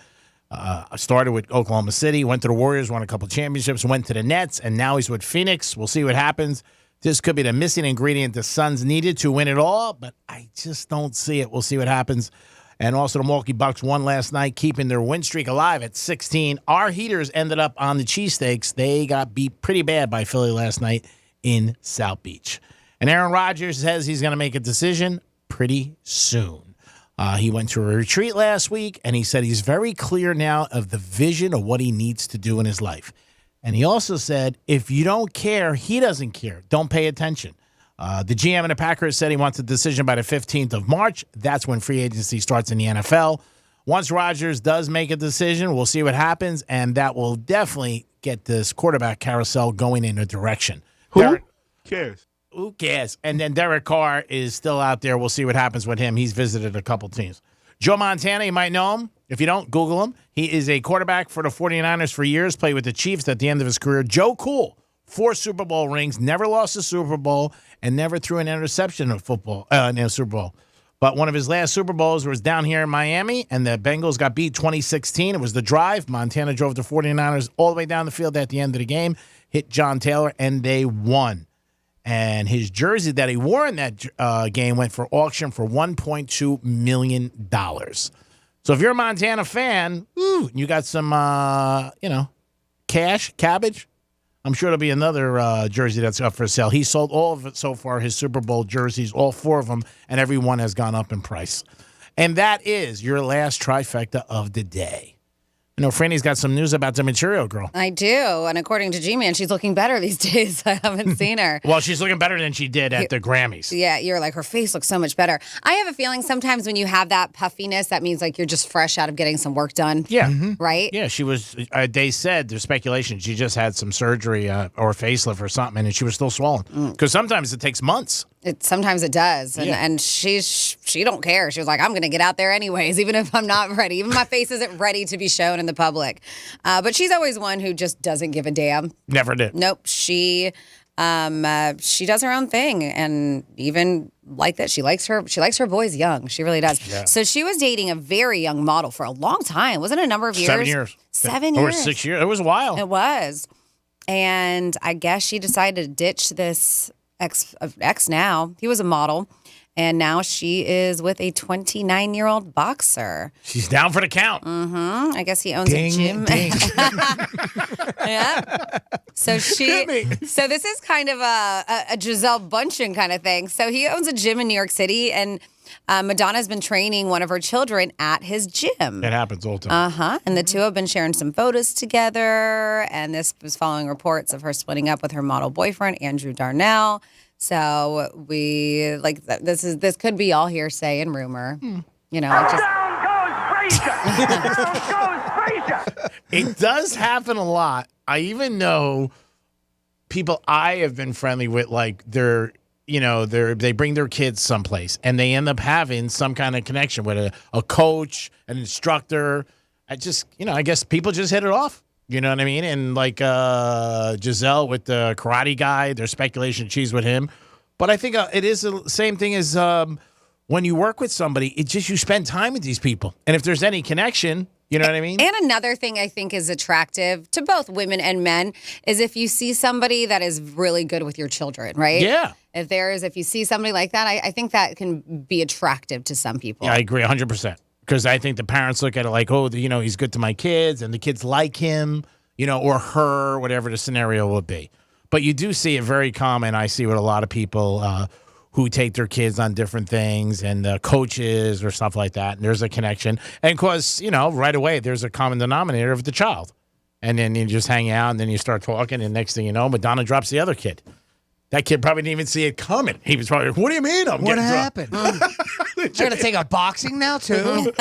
Started with Oklahoma City, went to the Warriors, won a couple championships, went to the Nets, and now he's with Phoenix. We'll see what happens. This could be the missing ingredient the Suns needed to win it all, but I just don't see it. We'll see what happens. And also the Milwaukee Bucks won last night, keeping their win streak alive at 16. Our Heaters ended up on the cheesesteaks. They got beat pretty bad by Philly last night in South Beach. And Aaron Rodgers says he's going to make a decision pretty soon. He went to a retreat last week, and he said he's very clear now of the vision of what he needs to do in his life. And he also said, if you don't care, he doesn't care. Don't pay attention. The GM of the Packers said he wants a decision by the 15th of March. That's when free agency starts in the NFL. Once Rodgers does make a decision, we'll see what happens, and that will definitely get this quarterback carousel going in a direction. Who cares? Who cares? And then Derek Carr is still out there. We'll see what happens with him. He's visited a couple teams. Joe Montana, you might know him. If you don't, Google him. He is a quarterback for the 49ers for years, played with the Chiefs at the end of his career. Joe Cool, 4 Super Bowl rings, never lost a Super Bowl, and never threw an interception in football in a Super Bowl. But one of his last Super Bowls was down here in Miami, and the Bengals got beat 2016. It was the drive. Montana drove the 49ers all the way down the field at the end of the game, hit John Taylor, and they won. And his jersey that he wore in that game went for auction for $1.2 million. So if you're a Montana fan, you got some, cabbage, I'm sure there'll be another jersey that's up for sale. He sold all of it so far, his Super Bowl jerseys, all 4 of them, and every one has gone up in price. And that is your last trifecta of the day. You know, Franny's got some news about the Material Girl. I do. And according to G-Man, she's looking better these days. I haven't seen her. Well, she's looking better than she did at the Grammys. Yeah, you're like, her face looks so much better. I have a feeling sometimes when you have that puffiness, that means like you're just fresh out of getting some work done. Yeah. Right? Yeah, she was, they said, there's speculation, she just had some surgery or facelift or something, and she was still swollen. Because sometimes it takes months. Sometimes it does. And she don't care. She was like, I'm going to get out there anyways, even if I'm not ready. Even my face isn't ready to be shown in the public. But she's always one who just doesn't give a damn. Never did. Nope. She does her own thing. And even like that, she likes her boys young. She really does. Yeah. So she was dating a very young model for a long time. Wasn't it a number of years? 7 years. 7 years. Or 6 years. It was a while. It was. And I guess she decided to ditch this ex now. He was a model. And now she is with a 29-year-old boxer. She's down for the count. I guess he owns a gym. Yeah. So this is kind of a Giselle Bundchen kind of thing. So he owns a gym in New York City, and Madonna's been training one of her children at his gym. It happens all the time. And the two have been sharing some photos together, and this was following reports of her splitting up with her model boyfriend, Andrew Darnell. So we this could be all hearsay and rumor. You know, it does happen a lot. I even know people I have been friendly with, like they bring their kids someplace and they end up having some kind of connection with a coach, an instructor. I guess people just hit it off. You know what I mean? And like Giselle with the karate guy, there's speculation she's with him. But I think it is the same thing as when you work with somebody, it's just you spend time with these people. And if there's any connection, you know what I mean? And another thing I think is attractive to both women and men is if you see somebody that is really good with your children, right? Yeah. If you see somebody like that, I think that can be attractive to some people. Yeah, I agree 100%. Because I think the parents look at it like, oh, he's good to my kids, and the kids like him, or her, whatever the scenario will be. But you do see it very common. I see with a lot of people who take their kids on different things and coaches or stuff like that. And there's a connection. And of course, right away, there's a common denominator of the child. And then you just hang out, and then you start talking, and next thing you know, Madonna drops the other kid. That kid probably didn't even see it coming. He was probably, what do you mean I'm what getting happened? They're going to take up boxing now, too?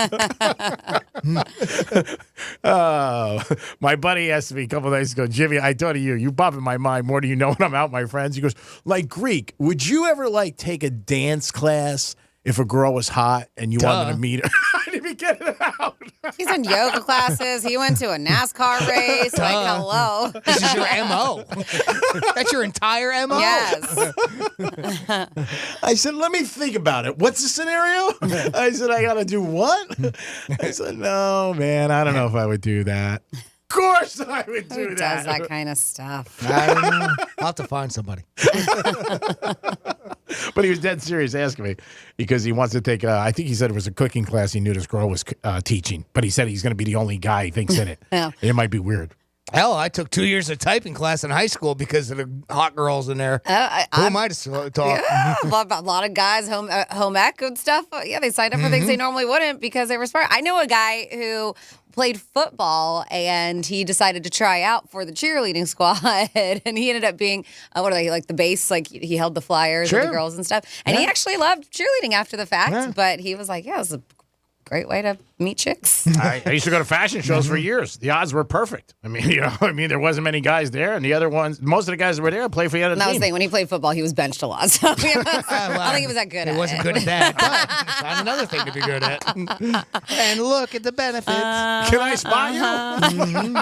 My buddy asked me a couple of days ago, Jimmy, I thought of you. You pop in my mind more than you know when I'm out with my friends. He goes, like Greek, would you ever take a dance class if a girl was hot and you wanted to meet her? I didn't even get it out. He's in yoga classes. He went to a NASCAR race. Hello. This is your MO. That's your entire MO. Yes. I said, let me think about it. What's the scenario? I said, I got to do what? I said, no, man, I don't know if I would do that. Of course I would do Who that. does that kind of stuff? I don't know. I'll have to find somebody. But he was dead serious asking me because he wants to take I think he said it was a cooking class he knew this girl was teaching. But he said he's going to be the only guy he thinks in it. Yeah. It might be weird. Hell, I took 2 years of typing class in high school because of the hot girls in there. Who am I to talk? Yeah, a lot of guys, home ec and stuff. Yeah, they signed up for things they normally wouldn't because they were smart. I know a guy who played football, and he decided to try out for the cheerleading squad, and he ended up being, what are they, like the base, like he held the flyers with the girls and stuff, and he actually loved cheerleading after the fact, but he was like, yeah, it was a great way to meet chicks. I used to go to fashion shows for years. The odds were perfect. I mean, there wasn't many guys there, and the other ones, most of the guys that were there played for the other team. That was the thing. When he played football, he was benched a lot. So I don't think he was that good at it. He wasn't good at that, but find another thing to be good at. And look at the benefits. Can I spot you?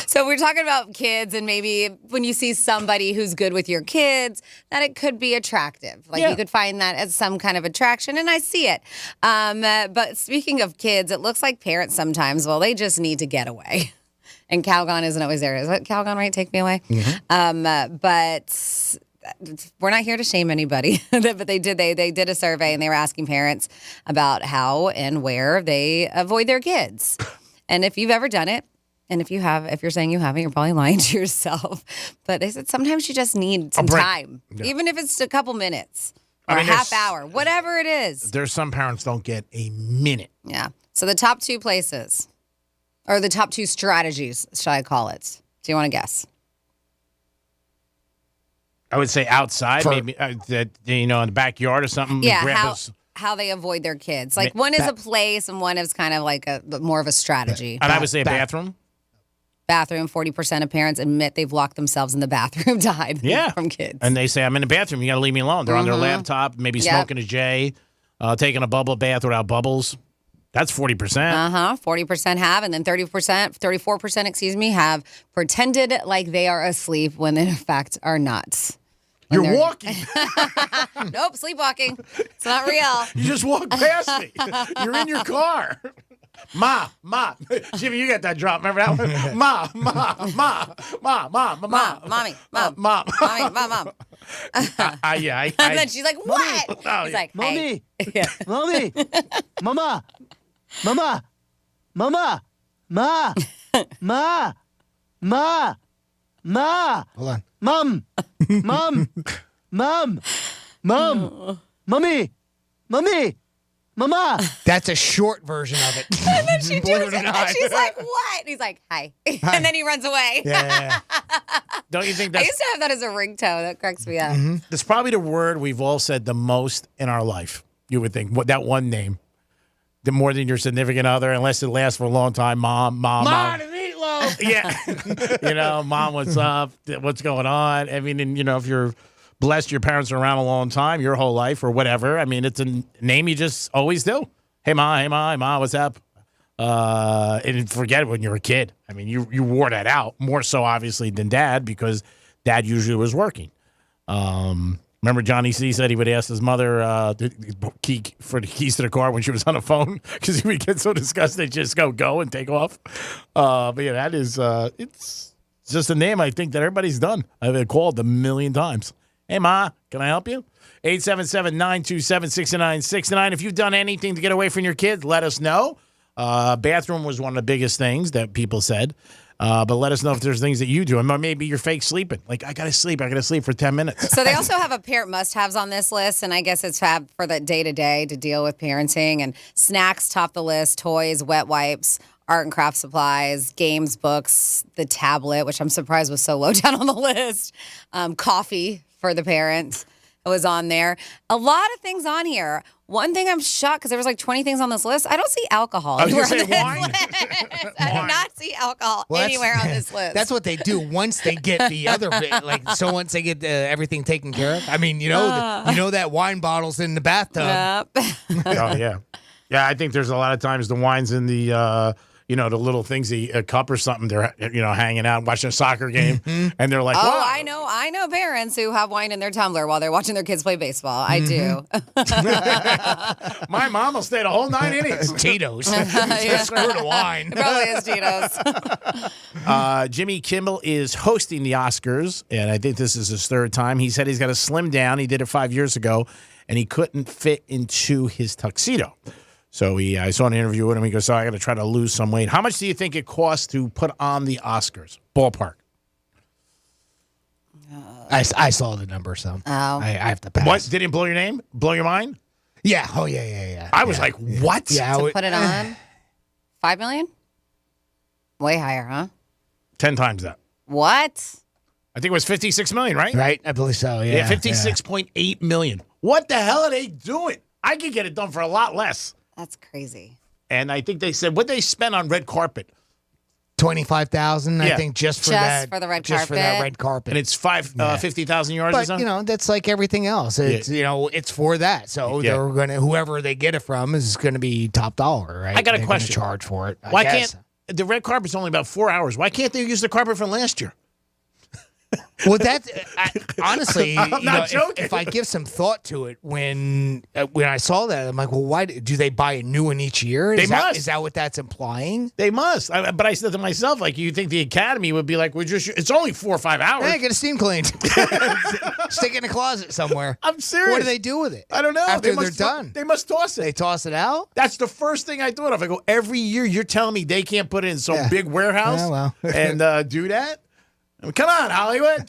So we're talking about kids, and maybe when you see somebody who's good with your kids, that it could be attractive. Like you could find that as some kind of attraction, and I see it. But speaking of kids, it looks like parents sometimes, well, they just need to get away. And Calgon isn't always there. Is it Calgon, right? Take me away. But we're not here to shame anybody. But they did a survey, and they were asking parents about how and where they avoid their kids. And if you've ever done it, and if you're saying you haven't, you're probably lying to yourself. But they said sometimes you just need some time, even if it's a couple minutes. Or a half hour, whatever it is. There's some parents don't get a minute. Yeah. So the top two places, or the top two strategies, should I call it? Do you want to guess? I would say outside, maybe in the backyard or something. Yeah, how they avoid their kids. Like one is a place, and one is kind of like more of a strategy. And I would say a bathroom. Bathroom, 40% of parents admit they've locked themselves in the bathroom to hide from kids. And they say, I'm in the bathroom. You got to leave me alone. They're on their laptop, maybe smoking a J, taking a bubble bath without bubbles. That's 40%. 40% have, and then 34%, have pretended like they are asleep when in fact are not. You're walking. Nope, sleepwalking. It's not real. You just walked past me. You're in your car. Ma. Jimmy, you got that drop. Remember that one? Ma. Mommy. And then she's like, what? He's like, Mommy. Hey. Mommy. Mama. Hold on. Mom. Mommy. Mama. That's a short version of it. And then she turns it, and she's like, what? And he's like, hi. And then he runs away. Yeah. Don't you think I that's... used to have that as a ringtone. That cracks me up. That's probably the word we've all said the most in our life, you would think. That one name. The more than your significant other, unless it lasts for a long time. Mom. the meatloaf. Yeah. Mom, what's up? What's going on? I mean, and, if you're blessed your parents are around a long time, your whole life or whatever. I mean, it's a name you just always do. Hey, Ma, what's up? And forget it when you're a kid. I mean, you wore that out more so, obviously, than Dad because Dad usually was working. Remember Johnny C said he would ask his mother for the keys to the car when she was on the phone because he would get so disgusted, just go and take off. But yeah, that is, it's just a name I think that everybody's done. I've been called a million times. Hey, Ma, can I help you? 877-927-6969. If you've done anything to get away from your kids, let us know. Bathroom was one of the biggest things that people said. But let us know if there's things that you do. And maybe you're fake sleeping. Like, I got to sleep for 10 minutes. So they also have a parent must-haves on this list, and I guess it's for the day-to-day to deal with parenting. And snacks top the list, toys, wet wipes, art and craft supplies, games, books, the tablet, which I'm surprised was so low down on the list, coffee for the parents was on there. A lot of things on here. One thing I'm shocked because there was like 20 things on this list. I don't see alcohol anywhere on this wine. list. I do not see alcohol anywhere on this list. That's what they do once they get the other bit. So once they get everything taken care of. I mean, that wine bottle's in the bathtub. Yep. Oh yeah, yeah. I think there's a lot of times the wine's in the. The little things, a cup or something, they're, hanging out, watching a soccer game, and they're like, oh, wow. I know parents who have wine in their tumbler while they're watching their kids play baseball. I do. My mom will stay the whole 9 innings. Tito's. Yeah. Screw the wine. It probably is Tito's. Jimmy Kimmel is hosting the Oscars, and I think this is his third time. He said he's got to slim down. He did it 5 years ago, and he couldn't fit into his tuxedo. So I saw an interview with him. He goes, I got to try to lose some weight. How much do you think it costs to put on the Oscars? Ballpark. I saw the number, so I have to pass. What? Did it blow your mind? Yeah. Oh, yeah. I was like, what? Yeah. To put it on? $5 million? Way higher, huh? 10 times that. What? I think it was 56 million, right? Right, I believe so. Yeah, 56.8 million. What the hell are they doing? I could get it done for a lot less. That's crazy. And I think they said what they spent on red carpet. 25,000, I think, just for that. For the red just carpet. for that red carpet. And it's 50,000 yards or But something? that's like everything else. It's it's for that. So they're gonna whoever they get it from is gonna be top dollar, right? I got a They're question. gonna charge for it. Why can't the red carpet's only about 4 hours? Why can't they use the carpet from last year? Well, honestly, I'm not joking. If I give some thought to it, when I saw that, I'm like, well, why do they buy a new one each year? They must. Is that what that's implying? They must. But I said to myself, like, you think the Academy would be like, it's only 4 or 5 hours. Hey, get a steam cleaned. Stick it in a closet somewhere. I'm serious. What do they do with it? I don't know. After they're done. They must toss it. They toss it out? That's the first thing I thought of. I go, every year you're telling me they can't put it in some big warehouse and do that? I mean, come on, Hollywood.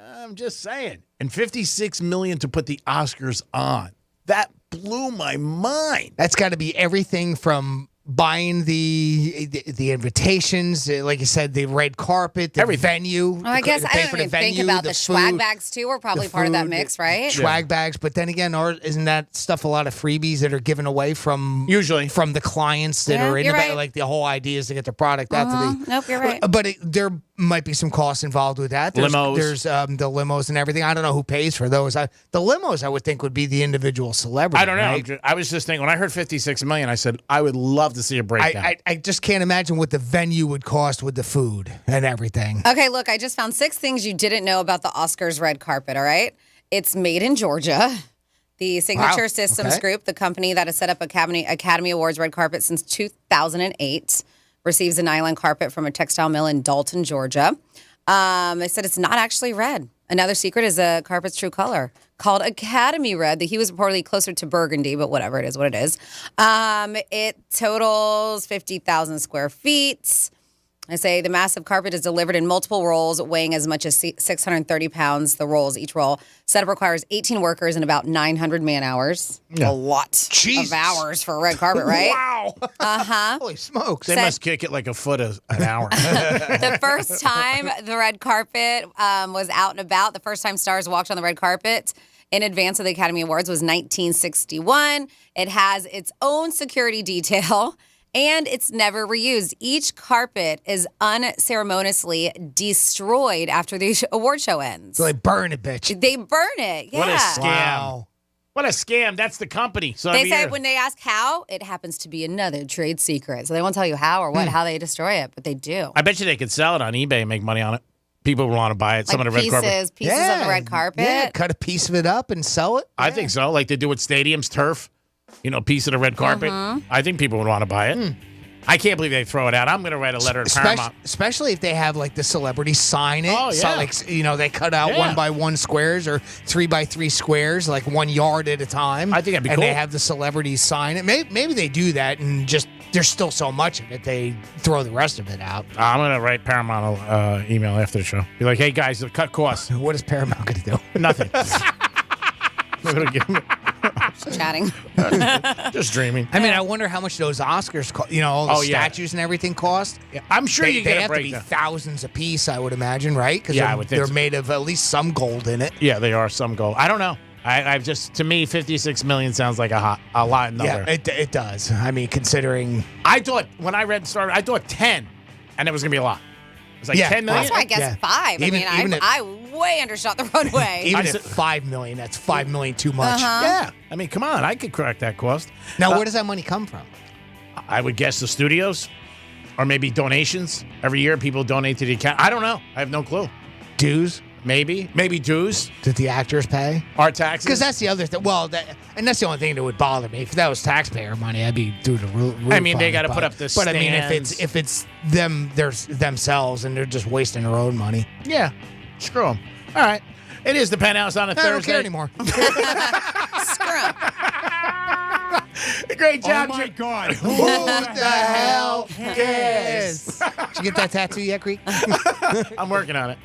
I'm just saying. And $56 million to put the Oscars on. That blew my mind. That's got to be everything from buying the invitations, like you said, the red carpet, the venue. Well, I guess I don't even think about the swag bags too. We're probably part of that mix, right? Swag bags, but then again, isn't that stuff a lot of freebies that are given away from the clients that are in the right. Like the whole idea is to get the product out to the. Nope, you're right. But there might be some costs involved with that. There's the limos and everything. I don't know who pays for those. The limos, I would think, would be the individual celebrity. I don't know. Right? I was just thinking, when I heard $56 million, I said, I would love to see a breakdown. I just can't imagine what the venue would cost with the food and everything. Okay, look, I just found 6 things you didn't know about the Oscars red carpet, all right? It's made in Georgia. The Signature Systems Group, the company that has set up Academy Awards red carpet since 2008, receives a nylon carpet from a textile mill in Dalton, Georgia. They said it's not actually red. Another secret is a carpet's true color, called Academy Red. The hue is reportedly closer to burgundy, but whatever, it is what it is. It totals 50,000 square feet. I say the massive carpet is delivered in multiple rolls, weighing as much as 630 pounds, the rolls, each roll. Setup requires 18 workers and about 900 man-hours. Yeah. A lot of hours for a red carpet, right? Wow. Uh-huh. Holy smokes. They must kick it like a foot an hour. The first time the red carpet was out and about, the first time stars walked on the red carpet in advance of the Academy Awards was 1961. It has its own security detail. And it's never reused. Each carpet is unceremoniously destroyed after the award show ends. So they burn it, bitch. They burn it, yeah. What a scam. Wow. What a scam. That's the company. So They say when they ask how, it happens to be another trade secret. So they won't tell you how or how they destroy it, but they do. I bet you they could sell it on eBay and make money on it. People would want to buy it. Some of the red carpet. Pieces of the red carpet. Yeah, cut a piece of it up and sell it. I think so. Like they do with stadiums, turf. Piece of the red carpet. I think people would want to buy it. I can't believe they throw it out. I'm going to write a letter to Paramount. Especially if they have like the celebrity sign it. Oh, yeah. So they cut out 1x1 squares or 3x3 squares, like 1 yard at a time. I think that'd be and cool. they have the celebrities sign it. Maybe they do that and just there's still so much of it they throw the rest of it out. I'm going to write Paramount an email after the show. Be like, hey guys, cut costs. What is Paramount going to do? Nothing. We're going to give them. Chatting. Just dreaming. I mean, I wonder how much those Oscars cost. All the statues and everything cost. Yeah, I'm sure they you get a have to be breakdown. thousands a piece, I would imagine, right? Because I would think they're so. made of at least some gold in it. Yeah, they are some gold. I don't know. I've just, to me, 56 million sounds like a lot number. Yeah, it does. I mean, considering. I thought, when I read started, I thought 10, and it was going to be a lot. It was like 10 million. That's why I guess 5. I way undershot the runway. Even at 5 million, that's 5 million too much. Yeah. I mean, come on. I could correct that cost. Now, where does that money come from? I would guess the studios or maybe donations. Every year people donate to the account. I don't know. I have no clue. Dues? Maybe dues. Did the actors pay? Our taxes? Because that's the other thing. Well, and that's the only thing that would bother me. If that was taxpayer money, I'd be through the roof. I mean, they got to put up the But I mean, stands. if it's them, themselves, and they're just wasting their own money. Yeah. Screw them. All right. It is the Penthouse on a Thursday. I don't care anymore. Great job, Oh my Jim. God. Who the hell cares? Did you get that tattoo yet, Creek? I'm working on it.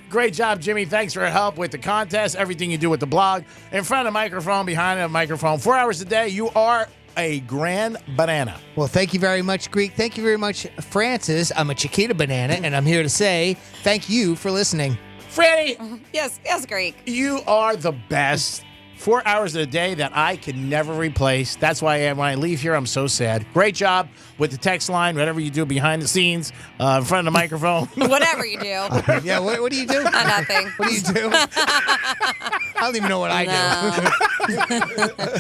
Great job, Jimmy. Thanks for your help with the contest, everything you do with the blog. In front of the microphone, behind the microphone, 4 hours a day, you are a grand banana. Well, thank you very much, Greek. Thank you very much, Francis. I'm a Chiquita Banana, and I'm here to say thank you for listening. Franny, Yes, Greek. you are the best. 4 hours a day that I can never replace. That's why when I leave here, I'm so sad. Great job with the text line, whatever you do behind the scenes, in front of the microphone. Whatever you do. Yeah, what do you do? Nothing. What do you do? I don't even know what I do.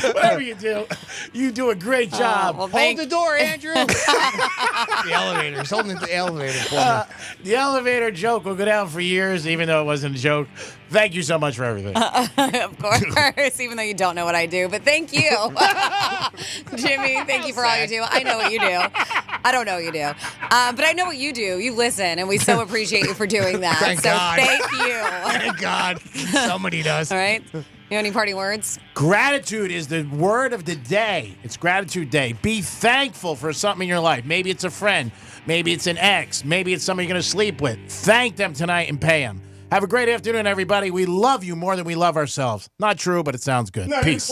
Whatever you do, you do a great job. Hold the door, Andrew. The elevator. He's holding the elevator for me. The elevator joke will go down for years, even though it wasn't a joke. Thank you so much for everything. Of course, even though you don't know what I do, but thank you. Jimmy, thank you for all you do. I know what you do. I don't know what you do. But I know what you do. You listen, and we so appreciate you for doing that. Thank so God. thank you. Thank God. Somebody does. All right. You have any party words? Gratitude is the word of the day. It's Gratitude Day. Be thankful for something in your life. Maybe it's a friend. Maybe it's an ex. Maybe it's somebody you're going to sleep with. Thank them tonight and pay them. Have a great afternoon, everybody. We love you more than we love ourselves. Not true, but it sounds good. Peace.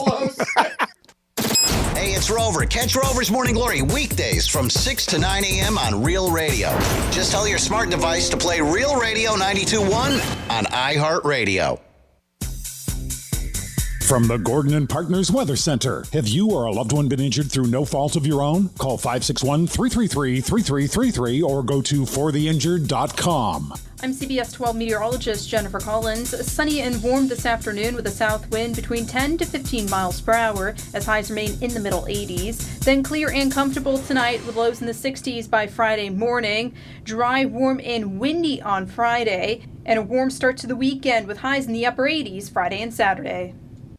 Hey, it's Rover. Catch Rover's Morning Glory weekdays from 6 to 9 a.m. on Real Radio. Just tell your smart device to play Real Radio 92.1 on iHeartRadio. From the Gordon and Partners Weather Center. Have you or a loved one been injured through no fault of your own? Call 561-333-3333 or go to fortheinjured.com. I'm CBS 12 meteorologist Jennifer Collins. Sunny and warm this afternoon with a south wind between 10 to 15 miles per hour as highs remain in the middle 80s. Then clear and comfortable tonight with lows in the 60s by Friday morning. Dry, warm, and windy on Friday. And a warm start to the weekend with highs in the upper 80s Friday and Saturday.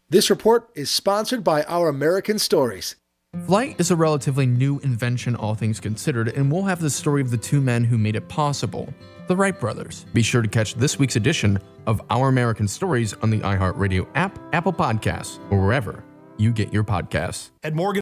This report is sponsored by Our American Stories. Flight is a relatively new invention, all things considered, and we'll have the story of the two men who made it possible, the Wright brothers. Be sure to catch this week's edition of Our American Stories on the iHeartRadio app, Apple Podcasts, or wherever you get your podcasts. At Morgan